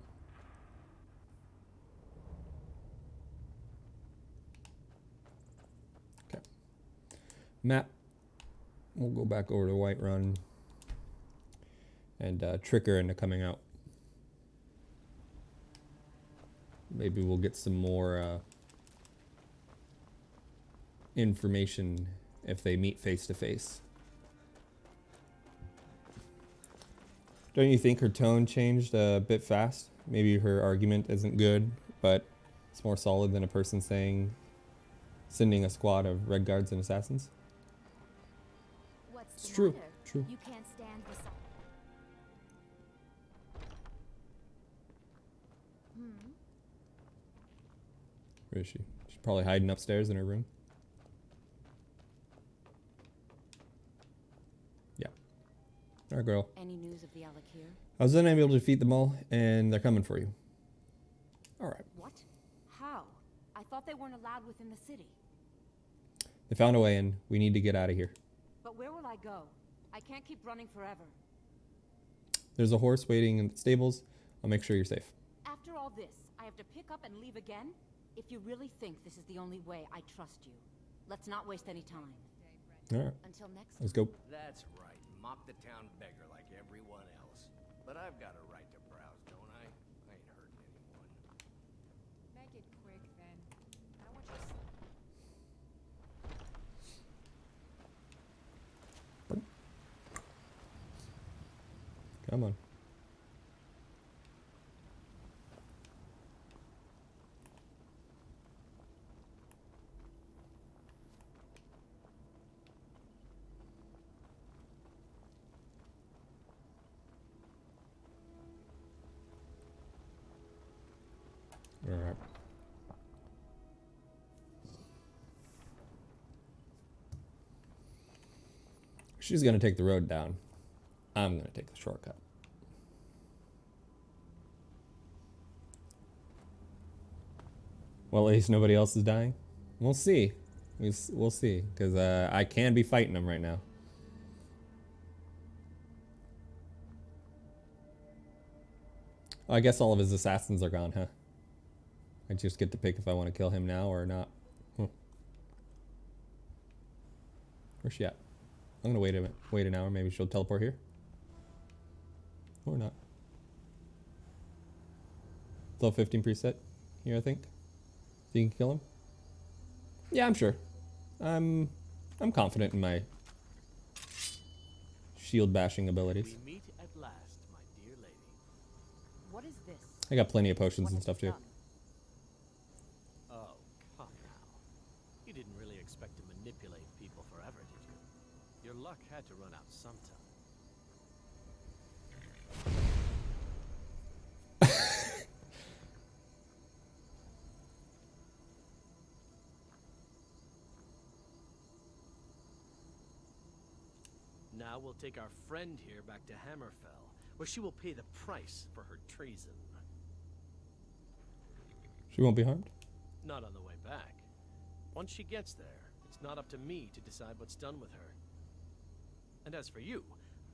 Okay. Map. We'll go back over to Whiterun and trick her into coming out. Maybe we'll get some more information if they meet face to face. Don't you think her tone changed a bit fast? Maybe her argument isn't good, but it's more solid than a person sending a squad of red guards and assassins. What's It's the true, matter? true. You can't stand the sun. Where is she? She's probably hiding upstairs in her room. Yeah. Our girl. Any news of the Alakir? I was then able to defeat them all, and they're coming for you. Alright. What? How? I thought they weren't allowed within the city. They found a way in. We need to get out of here. But where will I go? I can't keep running forever. There's a horse waiting in the stables. I'll make sure you're safe. After all this, I have to pick up and leave again? If you really think this is the only way, I trust you. Let's not waste any time. Alright. Until next Let's go. That's right. Mop the town beggar like everyone else. But I've got a right to browse, don't I? I ain't hurting anyone. Make it quick, then. I want you to... Come on. Alright. She's gonna take the road down. I'm gonna take the shortcut. Well, at least nobody else is dying. We'll see. We'll see, because I can be fighting them right now. Oh, I guess all of his assassins are gone, huh? I just get to pick if I want to kill him now or not. Where's she at? I'm gonna wait an hour. Maybe she'll teleport here. Or not. Level 15 preset here, I think. So you can kill him? Yeah, I'm sure. I'm confident in my shield bashing abilities. We meet at last, my dear lady. What is this? I got plenty of potions and stuff too. Oh, come now. You didn't really expect to manipulate people forever, did you? Your luck had to run out sometime. Now we'll take our friend here back to Hammerfell, where she will pay the price for her treason. She won't be harmed? Not on the way back. Once she gets there, it's not up to me to decide what's done with her. And as for you,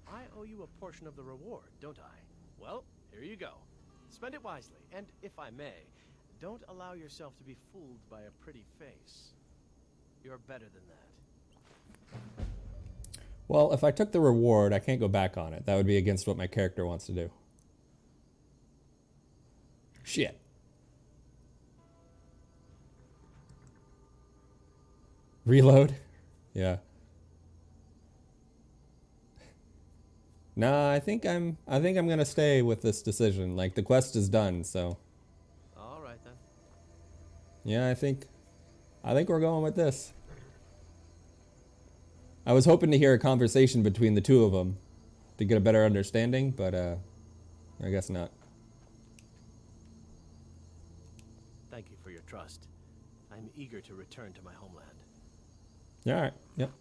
I owe you a portion of the reward, don't I? Well, here you go. Spend it wisely, and if I may, don't allow yourself to be fooled by a pretty face. You're better than that. Well, if I took the reward, I can't go back on it. That would be against what my character wants to do. Shit. Reload? Yeah. Nah, I think I'm gonna stay with this decision. Like, the quest is done, so. All right then. Yeah, I think we're going with this. I was hoping to hear a conversation between the two of them to get a better understanding, but I guess not. Thank you for your trust. I'm eager to return to my homeland. Yeah, all right. Yep.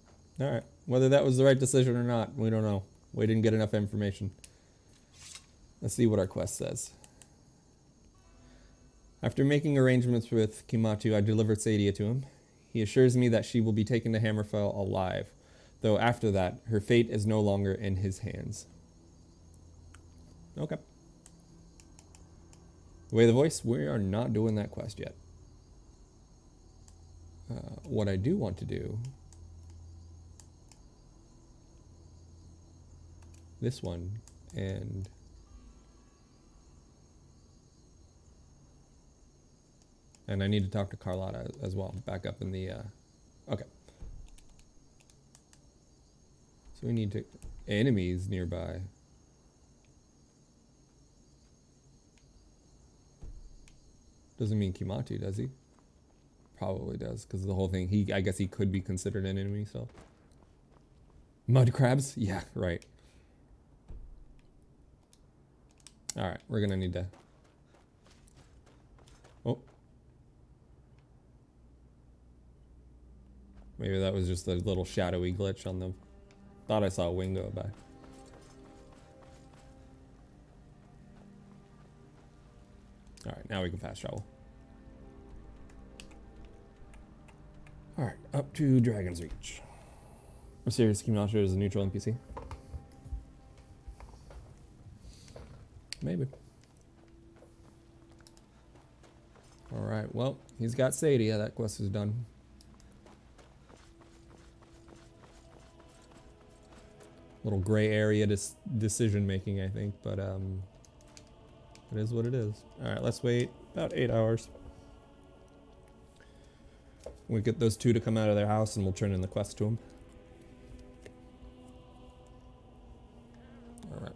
All right. Whether that was the right decision or not, we don't know. We didn't get enough information. Let's see what our quest says. After making arrangements with Kimatu, I delivered Sadia to him. He assures me that she will be taken to Hammerfell alive, though after that, her fate is no longer in his hands. Okay. The way the voice, we are not doing that quest yet. What I do want to do, this one, and I need to talk to Carlotta as well, back up in the, okay. So we need to, enemies nearby. Doesn't mean Kimatu, does he? Probably does, because the whole thing, I guess he could be considered an enemy, so. Mud crabs? Yeah, right. Alright, we're gonna need to. Oh. Maybe that was just a little shadowy glitch on them. Thought I saw a wing go by. Alright, now we can fast travel. Alright, up to Dragon's Reach. I'm serious, Kimatu is a neutral NPC. Maybe. Alright, well, he's got Sadia. That quest is done. Little gray area decision making, I think, but it is what it is. Alright, let's wait about 8 hours. We get those two to come out of their house and we'll turn in the quest to them. Alright.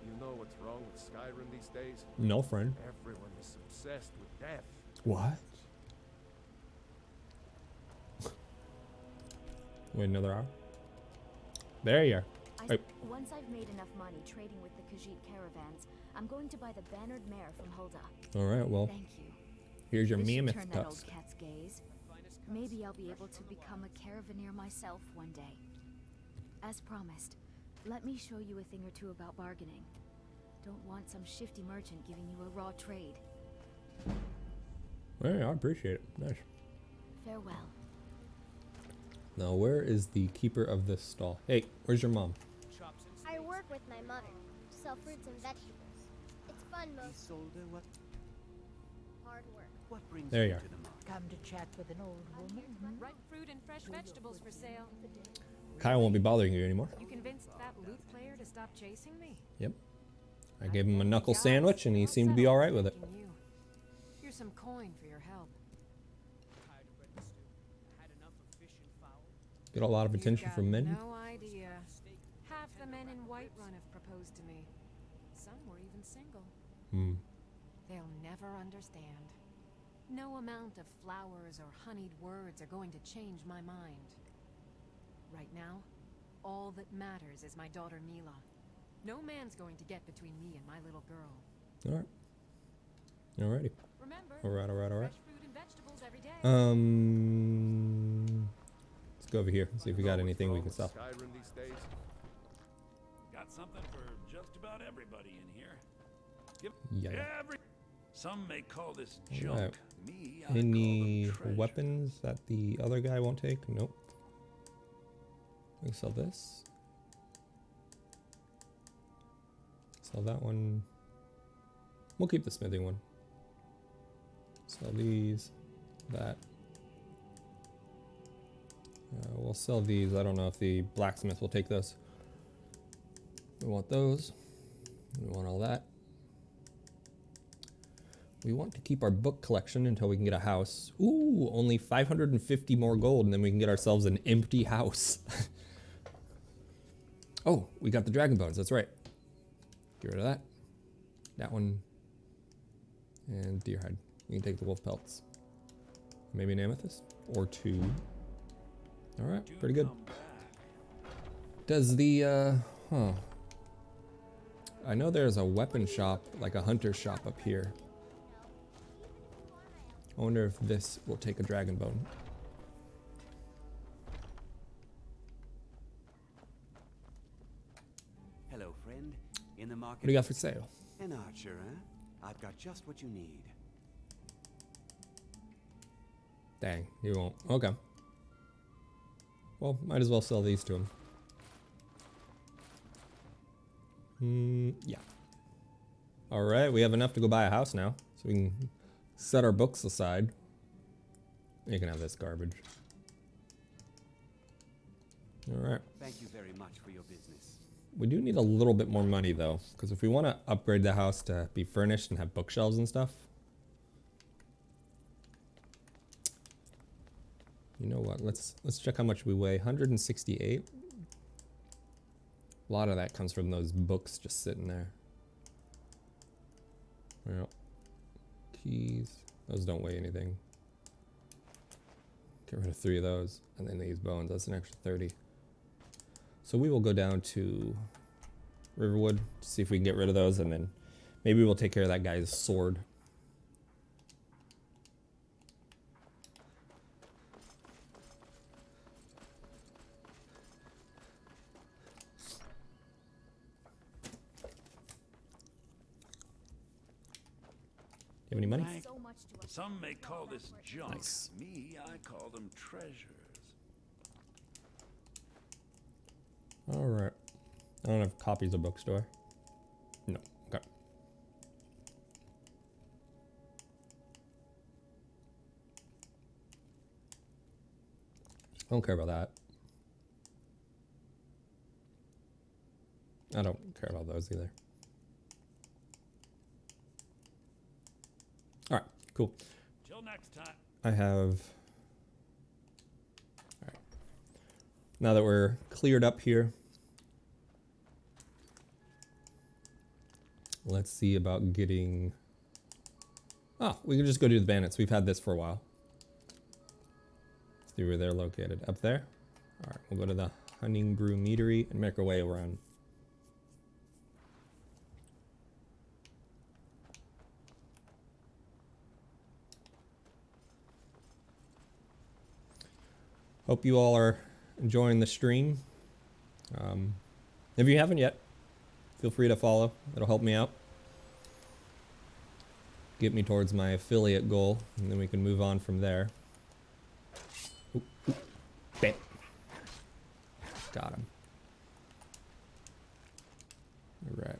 You know what's wrong with Skyrim these days? No, friend. Everyone is obsessed with death. What? Wait another hour? There you are. Right. Once I've made enough money trading with the Khajiit caravans, I'm going to buy the bannered mare from Hulda. All right, well, Thank you. here's your This should mammoth turn that old tusk. cat's gaze. Maybe I'll be able to become a caravaneer myself one day. As promised, let me show you a thing or two about bargaining. Don't want some shifty merchant giving you a raw trade. Yeah, I appreciate it. Nice. Farewell. Now, where is the keeper of this stall? Hey, where's your mom? I work with my mother, sell fruits and vegetables. It's fun most. Hard work. What brings There you you are. to the market? Come to chat with an old woman. Ripe fruit and fresh vegetables for sale. Kyle won't be bothering you anymore. You convinced that lute player to stop chasing me? Yep. I gave him a knuckle sandwich, and he seemed to be all right with it. Here's some coin for your help. Get a lot of attention from men. No idea. Half the men in Whiterun have proposed to me. Some were even single. Hmm. They'll never understand. No amount of flowers or honeyed words are going to change my mind. Right now, all that matters is my daughter Mila. No man's going to get between me and my little girl. All right. Alrighty. Remember, All right. fresh fruit and vegetables every day. Let's go over here and see if we got anything we can sell. Skyrim these days. Got something for just about everybody in here. Yeah. Some may call this All junk. right. Me, I Any call them treasure. weapons that the other guy won't take? Nope. We can sell this. Sell that one. We'll keep the smithing one. Sell these. That. We'll sell these. I don't know if the blacksmith will take those. We want those. We want all that. We want to keep our book collection until we can get a house. Ooh, only 550 more gold, and then we can get ourselves an empty house. Oh, we got the dragon bones. That's right. Get rid of that. That one. And deer hide. You can take the wolf pelts. Maybe an amethyst or two. All right, pretty good. Does the I know there's a weapon shop, like a hunter shop up here. I wonder if this will take a dragon bone. Hello, friend. In the market. What do you got for sale? An archer, huh? I've got just what you need. Dang, you won't. Okay. Well, might as well sell these to him. Yeah. All right, we have enough to go buy a house now, so we can set our books aside. You can have this garbage. All right. Thank you very much for your business. We do need a little bit more money though, because if we want to upgrade the house to be furnished and have bookshelves and stuff, you know what? Let's check how much we weigh. 168. A lot of that comes from those books just sitting there. Well, keys. Those don't weigh anything. Get rid of 3 of those, and then these bones. That's an extra 30. So we will go down to Riverwood to see if we can get rid of those, and then maybe we'll take care of that guy's sword. You have any money? Some may call this junk. Nice. Me, I call them treasures. All right. I don't have copies of books, do I? No. Okay. I don't care about that. I don't care about those either. All right, cool. Till next time. I have... All right. Now that we're cleared up here, let's see about getting... Oh, we can just go to the bandits. We've had this for a while. Let's see where they're located. Up there? All right, we'll go to the Cunning Brew Meadery, and make our way around. Hope you all are enjoying the stream. If you haven't yet, feel free to follow. It'll help me out. Get me towards my affiliate goal, and then we can move on from there. Oop, oop. Bam. Got him. All right.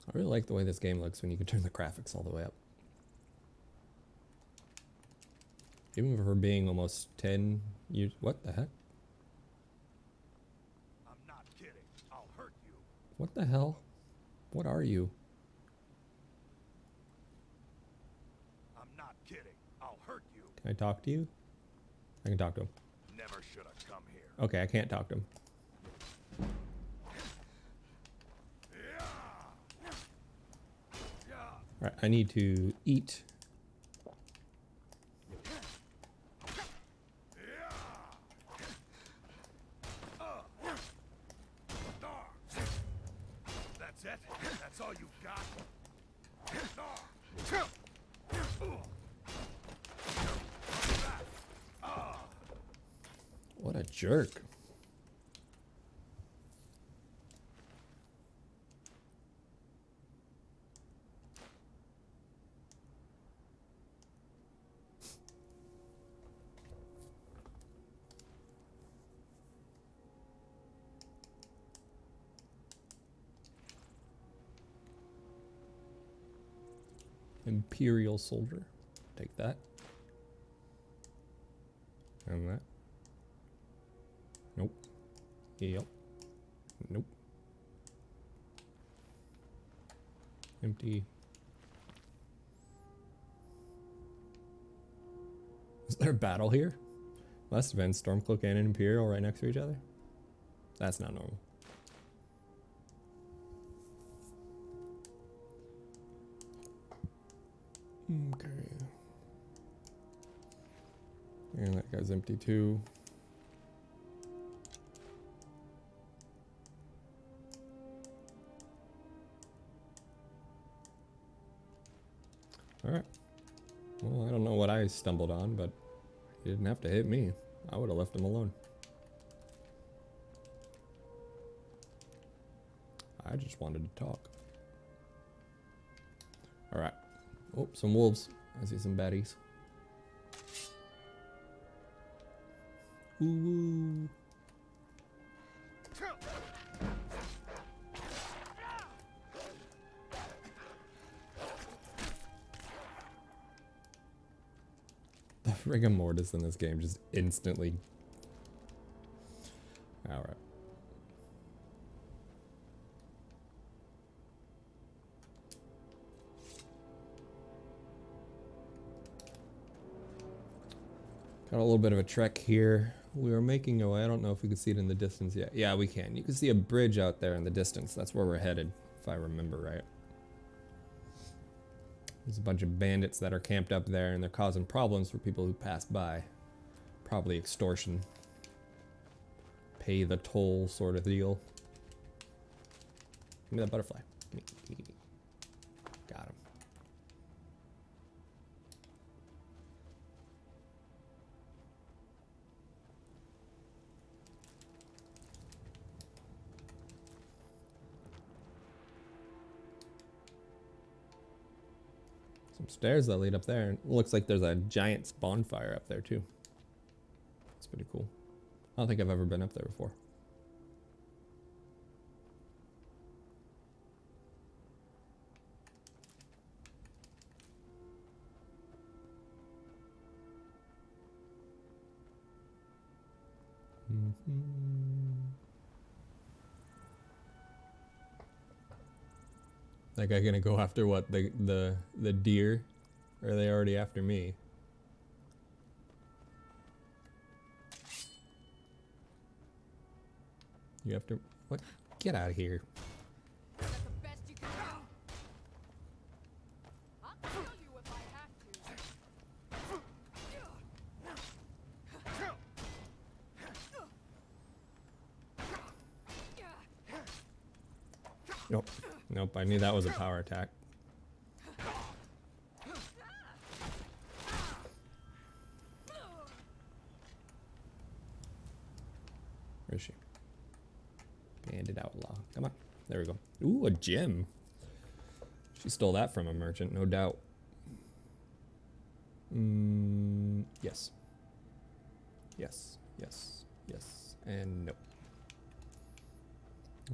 I really like the way this game looks when you can turn the graphics all the way up. Even for being almost 10 years. What the heck? I'm not kidding. I'll hurt you. What the hell? What are you? I'm not kidding. I'll hurt you. Can I talk to you? I can talk to him. Never should have come here. Okay, I can't talk to him. Alright, I need to eat. That's it? That's all you got? What a jerk. Imperial soldier. Take that. And that. Nope. Yep. Nope. Empty. Is there a battle here? Must have been Stormcloak and an Imperial right next to each other. That's not normal. Okay. And that guy's empty too. Alright. Well, I don't know what I stumbled on, but he didn't have to hit me. I would have left him alone. I just wanted to talk. Alright. Oh, some wolves. I see some baddies. Ooh. The rigor mortis in this game just instantly. Alright. Got a little bit of a trek here. We are making our way. I don't know if we can see it in the distance yet. Yeah, we can. You can see a bridge out there in the distance. That's where we're headed, if I remember right. There's a bunch of bandits that are camped up there, and they're causing problems for people who pass by. Probably extortion. Pay the toll sort of deal. Give me that butterfly. Got him. Some stairs that lead up there. It looks like there's a giant bonfire up there too. It's pretty cool. I don't think I've ever been up there before. That guy gonna go after what? The deer? Or are they already after me? You after what? Get out of here. Nope. Nope, I knew that was a power attack. Where is she? Bandit outlaw. Come on. There we go. Ooh, a gem. She stole that from a merchant, no doubt. Yes. Yes. Yes. Yes. And no.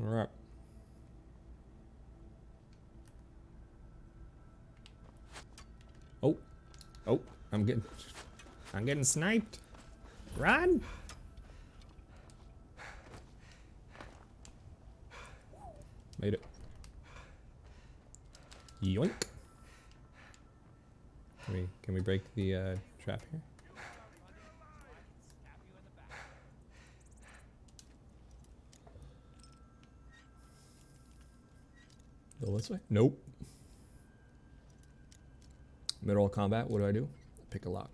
All right. Oh. Oh, I'm getting sniped. Run. Made it. Yoink. Can we break the trap here? Go this way? Nope. Middle of combat, what do? Pick a lock.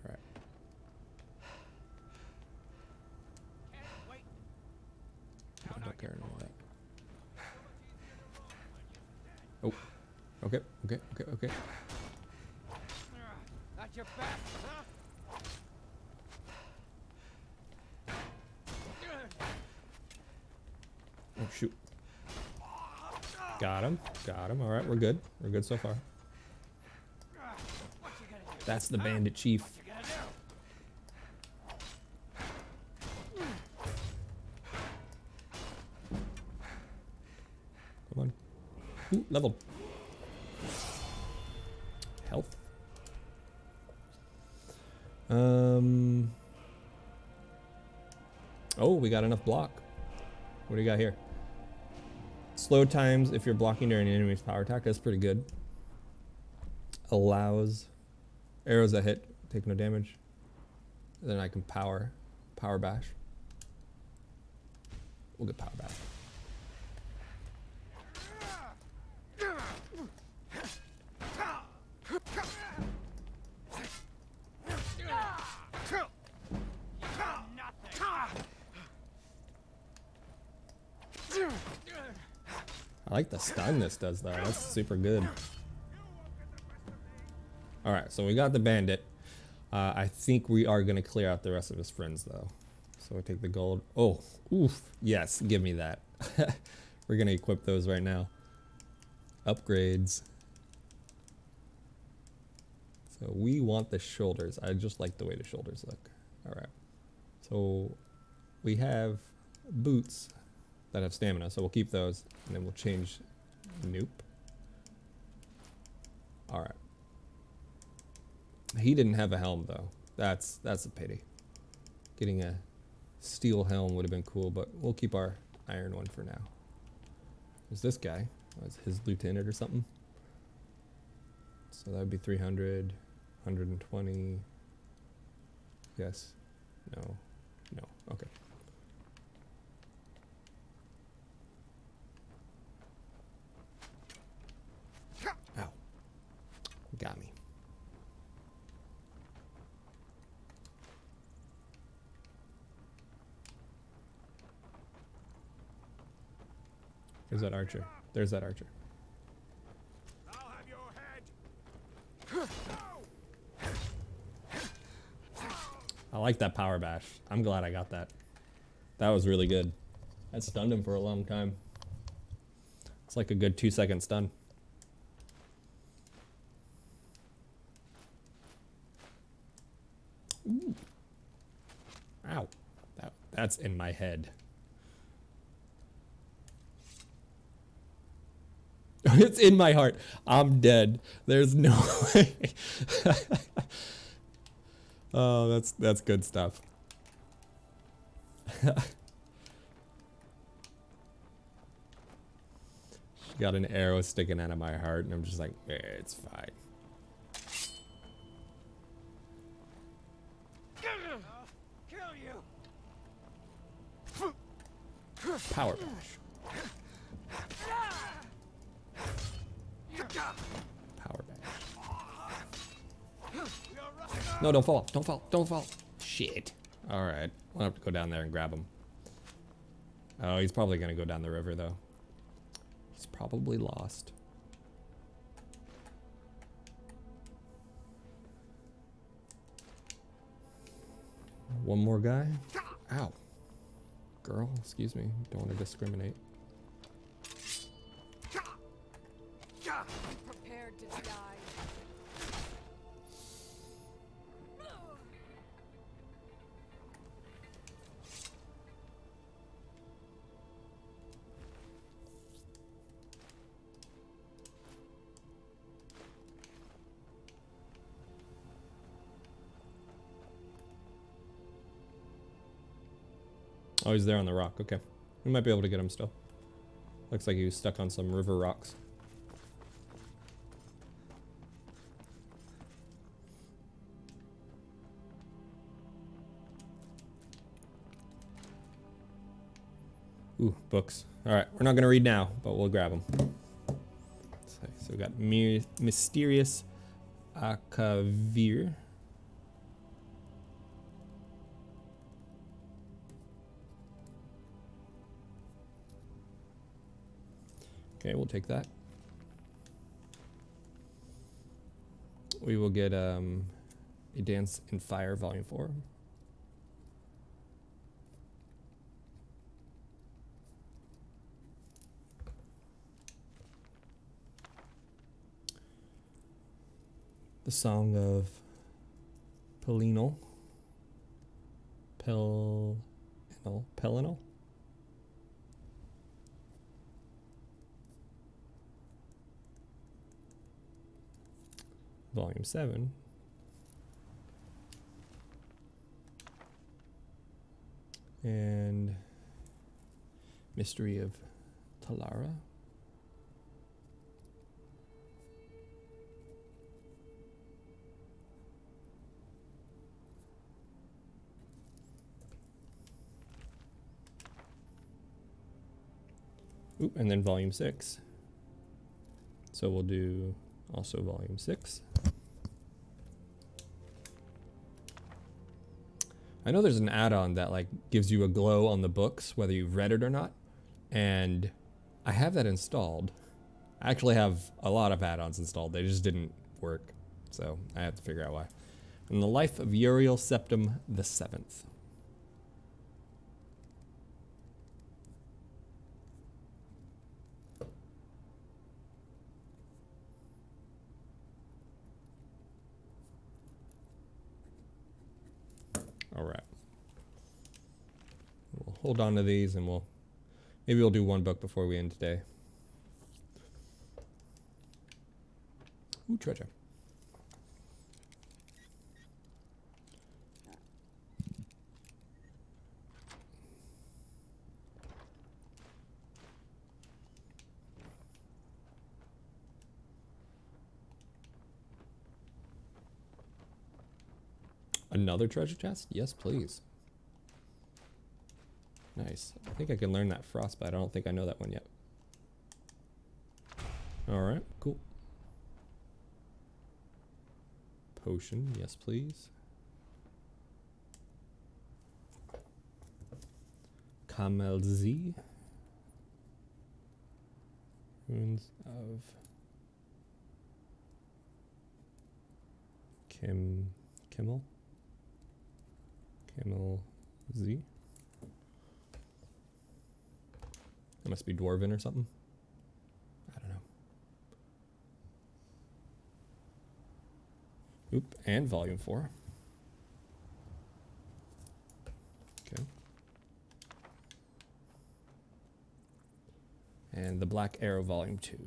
Alright. I don't care about that. Oh. Okay, okay, okay, okay. At your back, huh? Oh, shoot. Got him. Got him. All right, we're good. We're good so far. That's the bandit chief. Come on. Ooh, level. Health. Oh, we got enough block. What do you got here? Slow times if you're blocking during an enemy's power attack. That's pretty good. Allows arrows that hit take no damage. Then I can power bash. We'll get power bash. I like the stun this does though. That's super good. Alright, so we got the bandit. I think we are going to clear out the rest of his friends though. So we take the gold. Oh, oof. Yes, give me that. We're going to equip those right now. Upgrades. So we want the shoulders. I just like the way the shoulders look. Alright. So we have boots that have stamina, so we'll keep those, and then we'll change Nope. Alright. He didn't have a helm though. That's a pity. Getting a steel helm would have been cool, but we'll keep our iron one for now. There's this guy. Was his lieutenant or something? So that would be 300, 120. Yes. No. No. Okay. Ow. Got me. There's that archer. There's that archer. I'll have your head. I like that power bash. I'm glad I got that. That was really good. That stunned him for a long time. It's like a good 2-second stun. Ooh. Ow. That's in my head. It's in my heart. I'm dead. There's no way. Oh, that's good stuff. She got an arrow sticking out of my heart, and I'm just like, it's fine. Kill you. Power bash. Power bash. No, don't fall. Don't fall. Don't fall. Shit. Alright. We'll have to go down there and grab him. Oh, he's probably going to go down the river, though. He's probably lost. One more guy. Ow. Girl, excuse me. Don't want to discriminate. Prepared to die. Oh, he's there on the rock. Okay. We might be able to get him still. Looks like he was stuck on some river rocks. Ooh, books. Alright, we're not going to read now, but we'll grab them. So we got Mysterious Akavir. Okay, we'll take that. We will get A Dance in Fire, Volume 4. The Song of Pelinal. Pelinal? Volume 7. And Mystery of Talara. Oop, and then Volume 6. So we'll do also Volume 6. I know there's an add-on that like gives you a glow on the books, whether you've read it or not. And I have that installed. I actually have a lot of add-ons installed. They just didn't work. So I have to figure out why. And the Life of Uriel Septim the Seventh. All right. We'll hold on to these and maybe we'll do one book before we end today. Ooh, treasure. Another treasure chest? Yes, please. Nice. I think I can learn that frostbite. I don't think I know that one yet. Alright, cool. Potion, yes please. Kamelzi. Runes of Camel Z. That must be dwarven or something. I don't know. Oop, and volume 4. Okay. And the Black Arrow volume 2.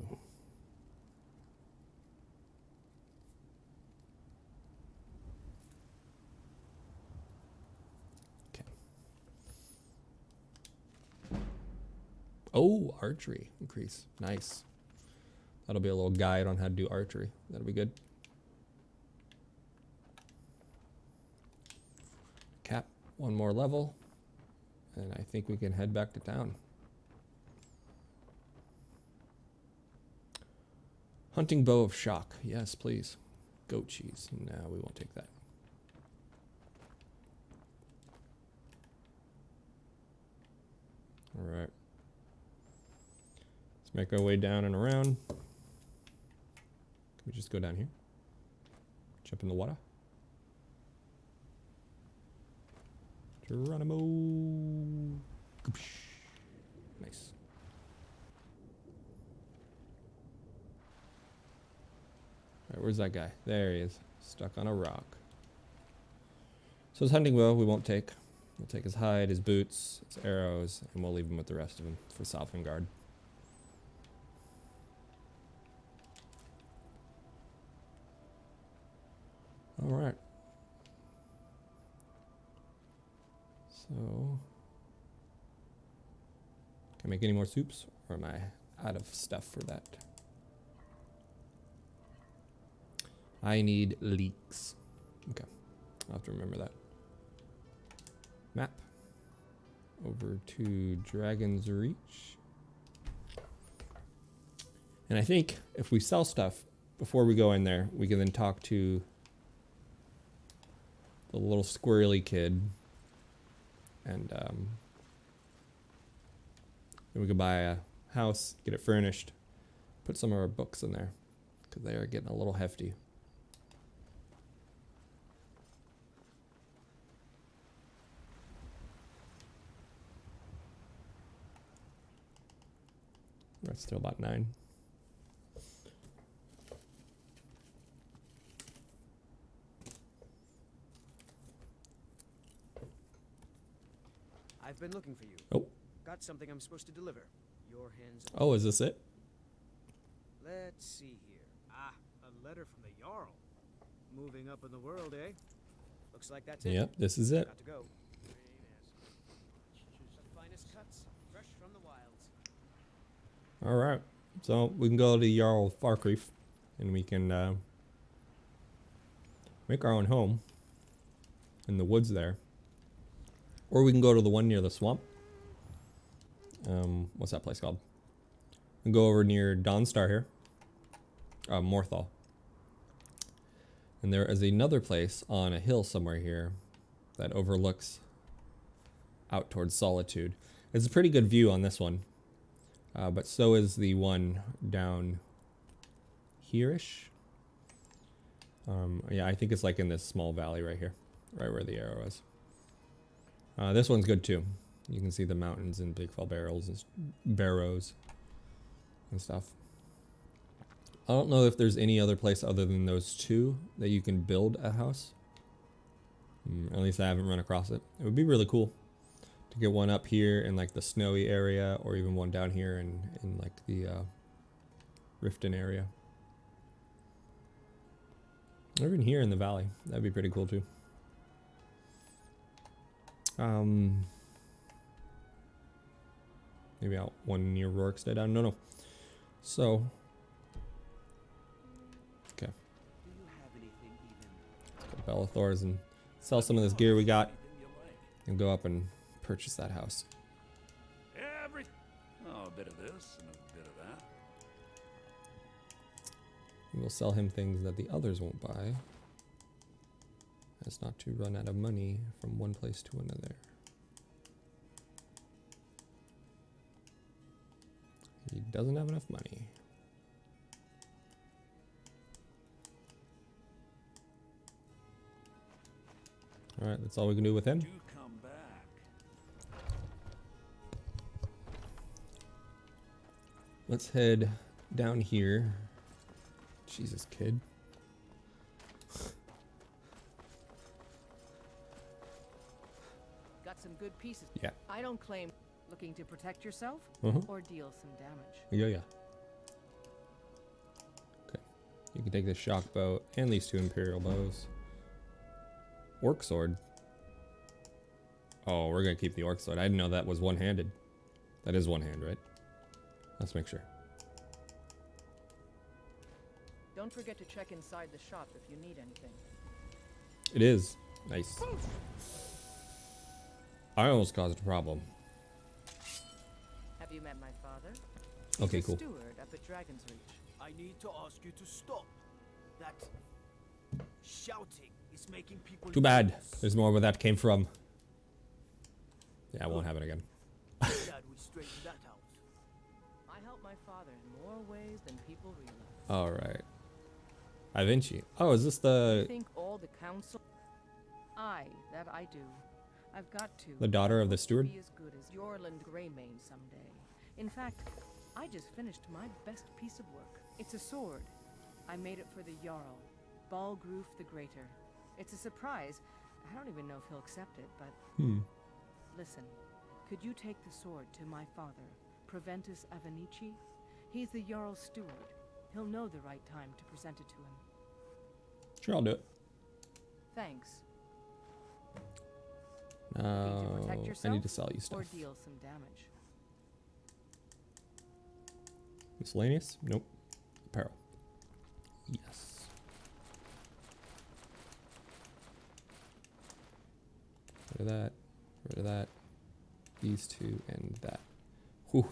Oh, archery increase. Nice. That'll be a little guide on how to do archery. That'll be good. Cap one more level. And I think we can head back to town. Hunting bow of shock. Yes, please. Goat cheese. No, we won't take that. All right. Let's make our way down and around. Can we just go down here? Jump in the water. Geronimo. Nice. All right, where's that guy? There he is, stuck on a rock. So his hunting bow we won't take. We'll take his hide, his boots, his arrows, and we'll leave him with the rest of them for Sophengarde. All right. So, can I make any more soups, or am I out of stuff for that? I need leeks. Okay, I'll have to remember that. Map. Over to Dragon's Reach. And I think if we sell stuff before we go in there, we can then talk to the little squirrely kid. And then we could buy a house, get it furnished, put some of our books in there, because they are getting a little hefty. We're still about 9. I've been looking for you. Oh. Got something I'm supposed to deliver. Your hands. Oh, is this it? Let's see here. Ah, a letter from the Jarl. Moving up in the world, eh? Looks like that's it. Yep, this is it. Got to go. The finest cuts, fresh from the wilds. All right. So we can go to the Jarl of Farkreef, and we can make our own home in the woods there. Or we can go to the one near the swamp. What's that place called? We can go over near Dawnstar here. Morthal. And there is another place on a hill somewhere here that overlooks out towards Solitude. It's a pretty good view on this one. But so is the one down here-ish. Yeah, I think it's like in this small valley right here. Right where the arrow is. This one's good too. You can see the mountains and bigfell barrows and stuff. I don't know if there's any other place other than those two that you can build a house. At least I haven't run across it. It would be really cool to get one up here in like the snowy area, or even one down here in like the Riften area. Or even here in the valley. That'd be pretty cool too. Maybe out one near Rorikstead. I don't know. So, okay. Let's go to Bellathor's and sell some of this gear we got, and go up and purchase that house. Oh, a bit of this and a bit of that. We'll sell him things that the others won't buy, as not to run out of money from one place to another. He doesn't have enough money. All right, that's all we can do with him. Do come back. Let's head down here. Jesus, kid. Got some good pieces. Yeah. I don't claim. Looking to protect yourself or deal some damage. Yeah. Okay. You can take this shock bow and these 2 Imperial bows. Orc sword. Oh, we're gonna keep the orc sword. I didn't know that was one-handed. That is one hand, right? Let's make sure. Don't forget to check inside the shop if you need anything. It is. Nice. I almost caused a problem. Have you met my father? Okay, He's a cool. steward up at Dragon's Reach. I need to ask you to stop. That shouting is making people Too bad. nervous. There's more where that came from. Yeah, I won't have it again. Glad we straightened that out. I help my father in more ways than people realize. All right. Da Vinci. Oh, is this You the think all the council? Aye, that I do. I've got to. The daughter of the steward? Be as good as Yorland Greymane someday. In fact, I just finished my best piece of work. It's a sword. I made it for the Jarl, Balgruf the Greater. It's a surprise. I don't even know if he'll accept it, but... Listen, could you take the sword to my father, Proventus Avenici? He's the Jarl's steward. He'll know the right time to present it to him. Sure, I'll do it. Thanks. I need to sell you stuff. Or deal some damage. Miscellaneous? Nope. Apparel. Yes. Rid of that. Rid of that. These two and that. Whew.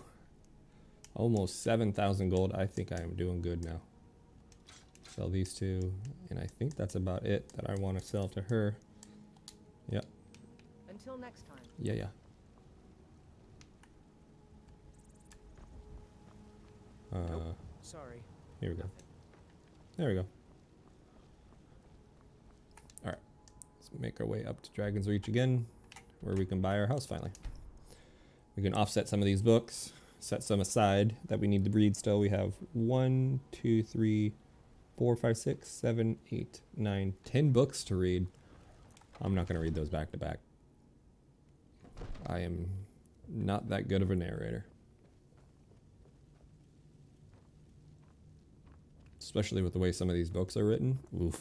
Almost 7,000 gold. I think I am doing good now. Sell these two. And I think that's about it that I want to sell to her. Yep. Until next time. Yeah, yeah. Nope. Sorry. Here we go. There we go. Alright. Let's make our way up to Dragon's Reach again, where we can buy our house finally. We can offset some of these books, set some aside that we need to read still. We have 1, 2, 3, 4, 5, 6, 7, 8, 9, 10 books to read. I'm not going to read those back to back. I am not that good of a narrator. Especially with the way some of these books are written. Oof.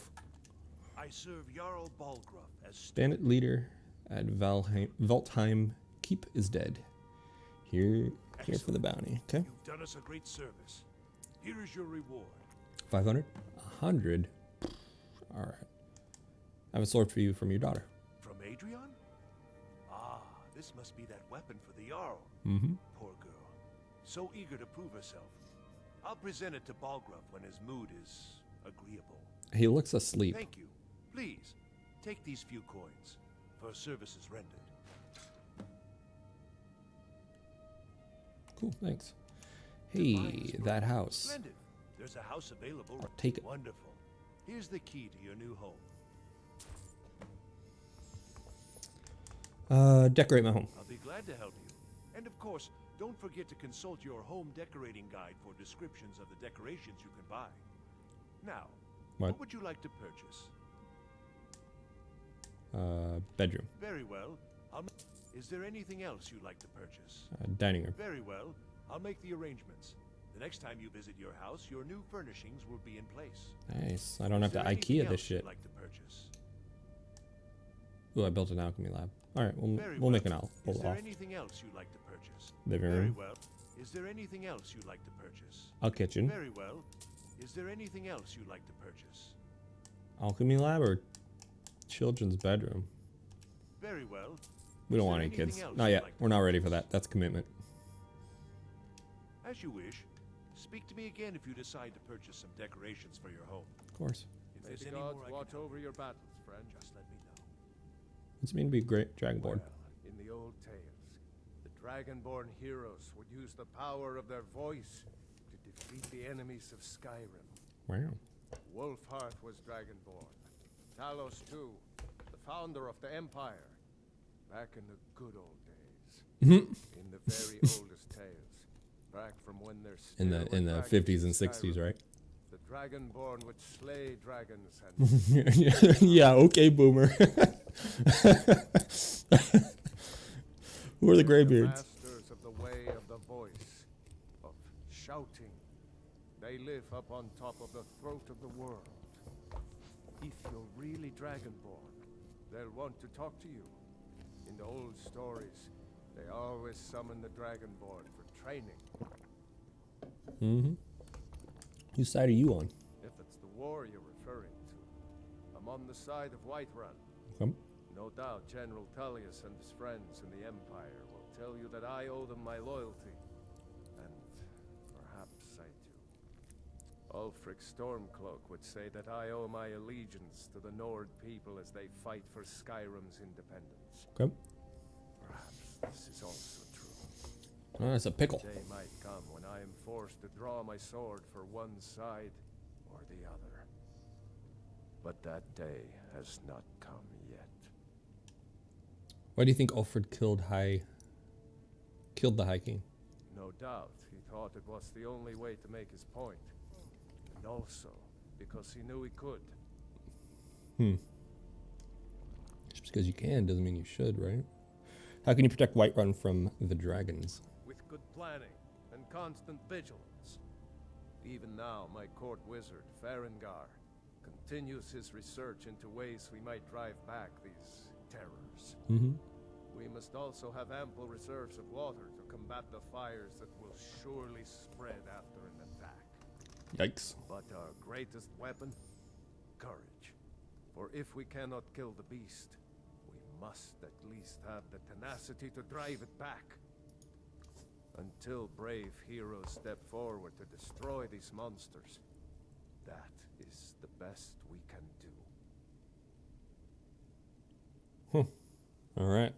I serve Jarl Balgruf as Bandit leader at Valtheim. Keep is dead. Here for the bounty. Okay. You've done us a great service. Here is your reward. 500? 100? All right. I have a sword for you from your daughter. From Adrian? Ah, this must be that weapon for the Jarl. Mm-hmm. Poor girl. So eager to prove herself. I'll present it to Balgruf when his mood is agreeable. He looks asleep. Thank you. Please, take these few coins for services rendered. Cool, thanks. Hey, that house. Splendid. There's a house available. I'll take it. Wonderful. Here's the key to your new home. Decorate my home. I'll be glad to help you. And of course, don't forget to consult your home decorating guide for descriptions of the decorations you can buy. Now, what would you like to purchase? Bedroom. Very well. Is there anything else you'd like to purchase? Dining room. Very well. I'll make the arrangements. The next time you visit your house, your new furnishings will be in place. Nice. I don't have to IKEA this shit. Like to purchase? Ooh, I built an alchemy lab. All right, we'll make an owl. Is there anything else you'd like to purchase? Living Very room. well. Is there anything else you'd like to purchase? A kitchen. Very well. Is there anything else you'd like to purchase? Alchemy lab or children's bedroom? Very well. We don't want any kids. Not yet. We're not ready for that. That's commitment. As you wish. Speak to me again if you decide to purchase some decorations for your home. Of course. If May there's the any gods more I watch can over your battles, friend. Just let me know. What's it mean to be great dragonborn? Well, in the old tales, the dragonborn heroes would use the power of their voice to defeat the enemies of Skyrim. Wow. Wolfheart was dragonborn. Talos too, the founder of the Empire. Back in the good old days. In the very oldest tales. Back from when there's in the 50s and 60s, right? The dragonborn would slay dragons and yeah, okay, boomer. Who are the graybeards? Masters of the way of the voice, of shouting. They live up on top of the throat of the world. If you're really dragonborn, they'll want to talk to you. In the old stories, they always summon the dragonborn for training. Mm-hmm. Whose side are you on? If it's the war you're referring to, I'm on the side of Whiterun. Okay. No doubt General Tullius and his friends in the Empire will tell you that I owe them my loyalty. And perhaps I do. Ulfric Stormcloak would say that I owe my allegiance to the Nord people as they fight for Skyrim's independence. Okay. Perhaps this is also true. Oh, that's a pickle. The day might come when I am forced to draw my sword for one side or the other. But that day has not come yet. Why do you think Ulfrid killed the High King? No doubt, he thought it was the only way to make his point. And also, because he knew he could. Just because you can doesn't mean you should, right? How can you protect Whiterun from the dragons? With good planning and constant vigilance. Even now, my court wizard, Farengar, continues his research into ways we might drive back these terrors. We must also have ample reserves of water to combat the fires that will surely spread after an attack. Yikes. But our greatest weapon? Courage. For if we cannot kill the beast, we must at least have the tenacity to drive it back. Until brave heroes step forward to destroy these monsters, that is the best we can do. Alright.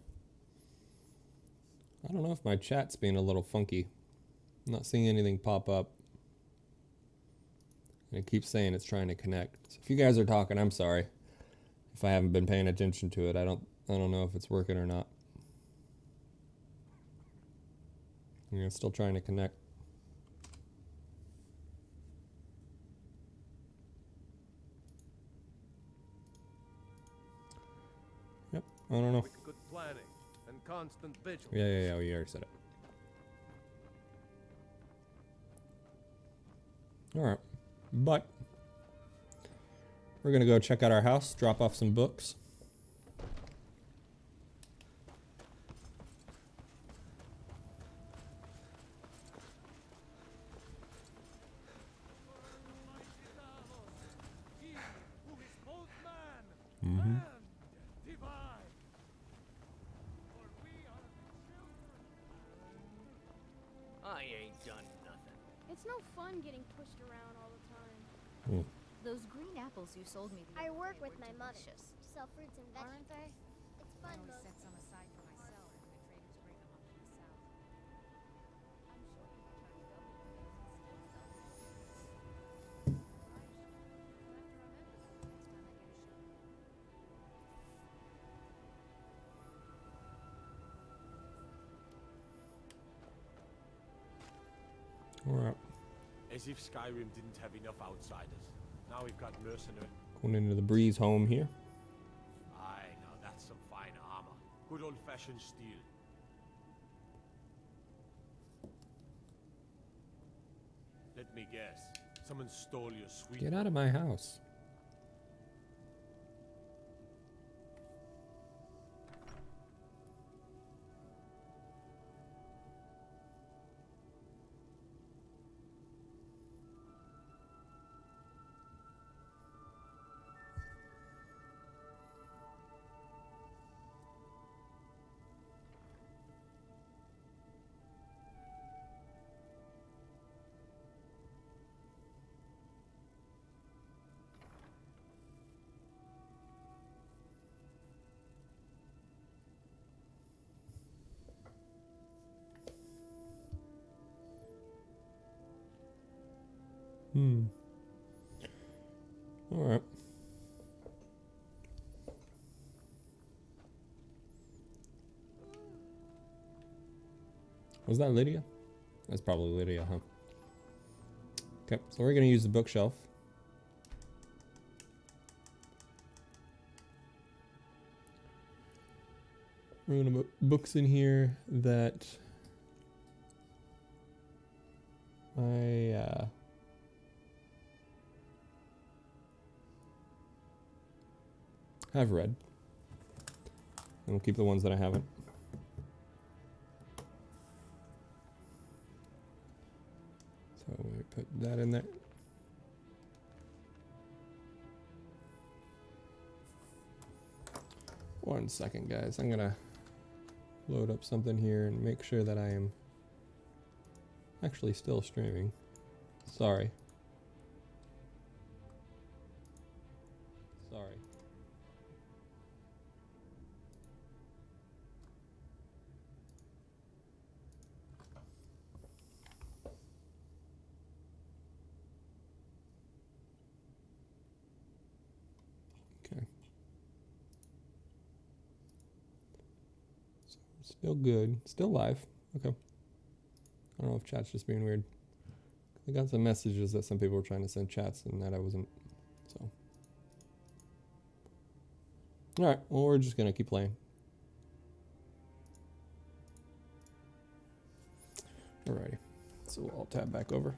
I don't know if my chat's being a little funky. I'm not seeing anything pop up. And it keeps saying it's trying to connect. So if you guys are talking, I'm sorry. If I haven't been paying attention to it, I don't know if it's working or not. Yeah, it's still trying to connect. Yep, I don't know. With good planning and constant vigilance. Yeah, we already said it. Alright, but we're gonna go check out our house, drop off some books. I ain't done nothing. It's no fun getting pushed around all the time. Those green apples you sold me the I other work day with were my mother delicious. to sell fruits and vegetables. Aren't they? It's fun I always most set of some the aside for myself when the traders bring them up from the south. I'm sure you could turn double your things and still sell them. I'll have to remember that the next time I get a show. Alright, As if Skyrim didn't have enough outsiders. Now we've got mercenaries. going into the Breeze home here. Aye, now that's some fine armor. Good old-fashioned steel. Let me guess. Someone stole your sweet... Get out of my house. Alright. Was that Lydia? That's probably Lydia, huh? Okay, so we're going to use the bookshelf. We're going to put books in here that I have read. And we'll keep the ones that I haven't. So we put that in there. One second, guys. I'm gonna load up something here and make sure that I am actually still streaming. Sorry. Sorry. Okay. So still good. Still live. Okay. I don't know if chat's just being weird. I got some messages that some people were trying to send chats and that I wasn't. So. Alright, well, we're just going to keep playing. Alrighty. So I'll tab back over.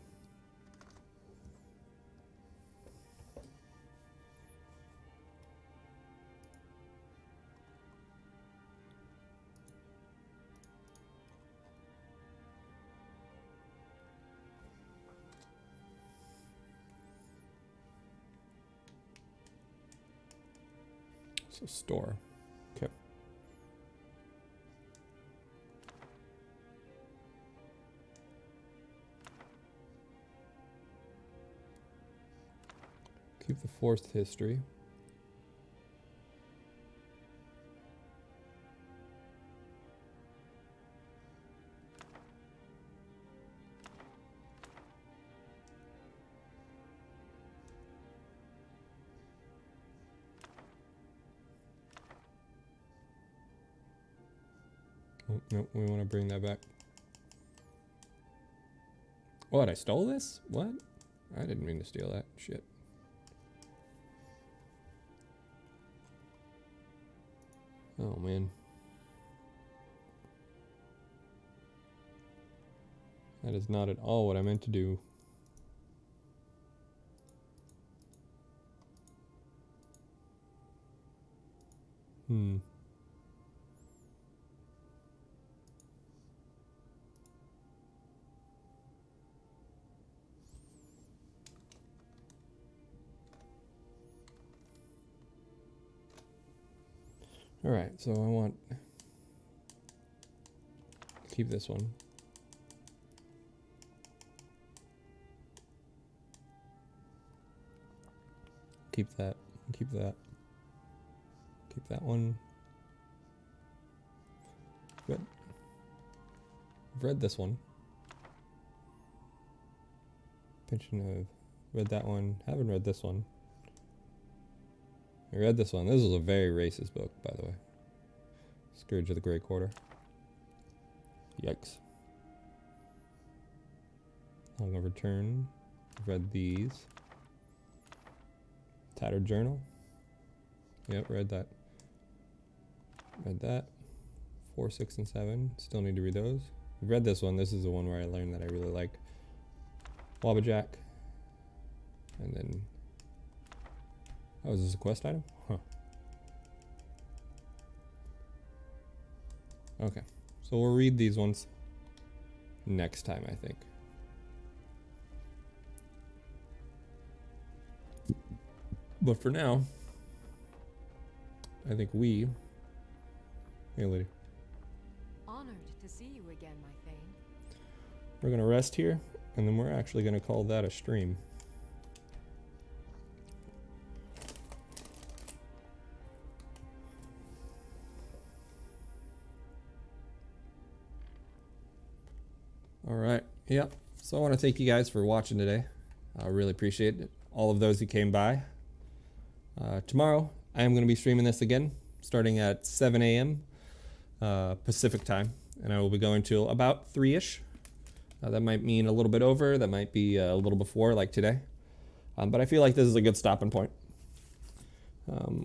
So store. Okay. Keep the forced history. Oh, no, we want to bring that back. What, I stole this? What? I didn't mean to steal that. Shit. Oh, man. That is not at all what I meant to do. All right, so I want to keep this one. Keep that. Keep that. Keep that one. Good. I've read this one. Pension of read that one. Haven't read this one. I read this one. This was a very racist book, by the way. Scourge of the Grey Quarter. Yikes. Long of Return. Read these. Tattered Journal. Yep, read that. Read that. 4, 6, and 7. Still need to read those. I've read this one. This is the one where I learned that I really like Wabbajack. And then... oh, is this a quest item? Huh. Okay. So we'll read these ones next time, I think. But for now, I think we... hey, lady. Honored to see you again, my Thane. We're going to rest here, and then we're actually going to call that a stream. All right. Yeah. So I want to thank you guys for watching today. I really appreciate it. All of those who came by. Tomorrow, I am going to be streaming this again, starting at 7 a.m. Pacific time, and I will be going till about 3-ish. That might mean a little bit over. That might be a little before, like today. But I feel like this is a good stopping point.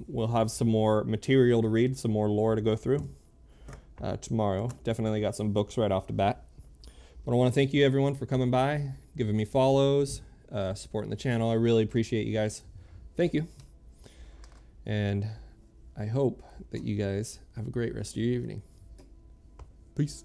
We'll have some more material to read, some more lore to go through tomorrow. Definitely got some books right off the bat. But I want to thank you, everyone, for coming by, giving me follows, supporting the channel. I really appreciate you guys. Thank you. And I hope that you guys have a great rest of your evening. Peace.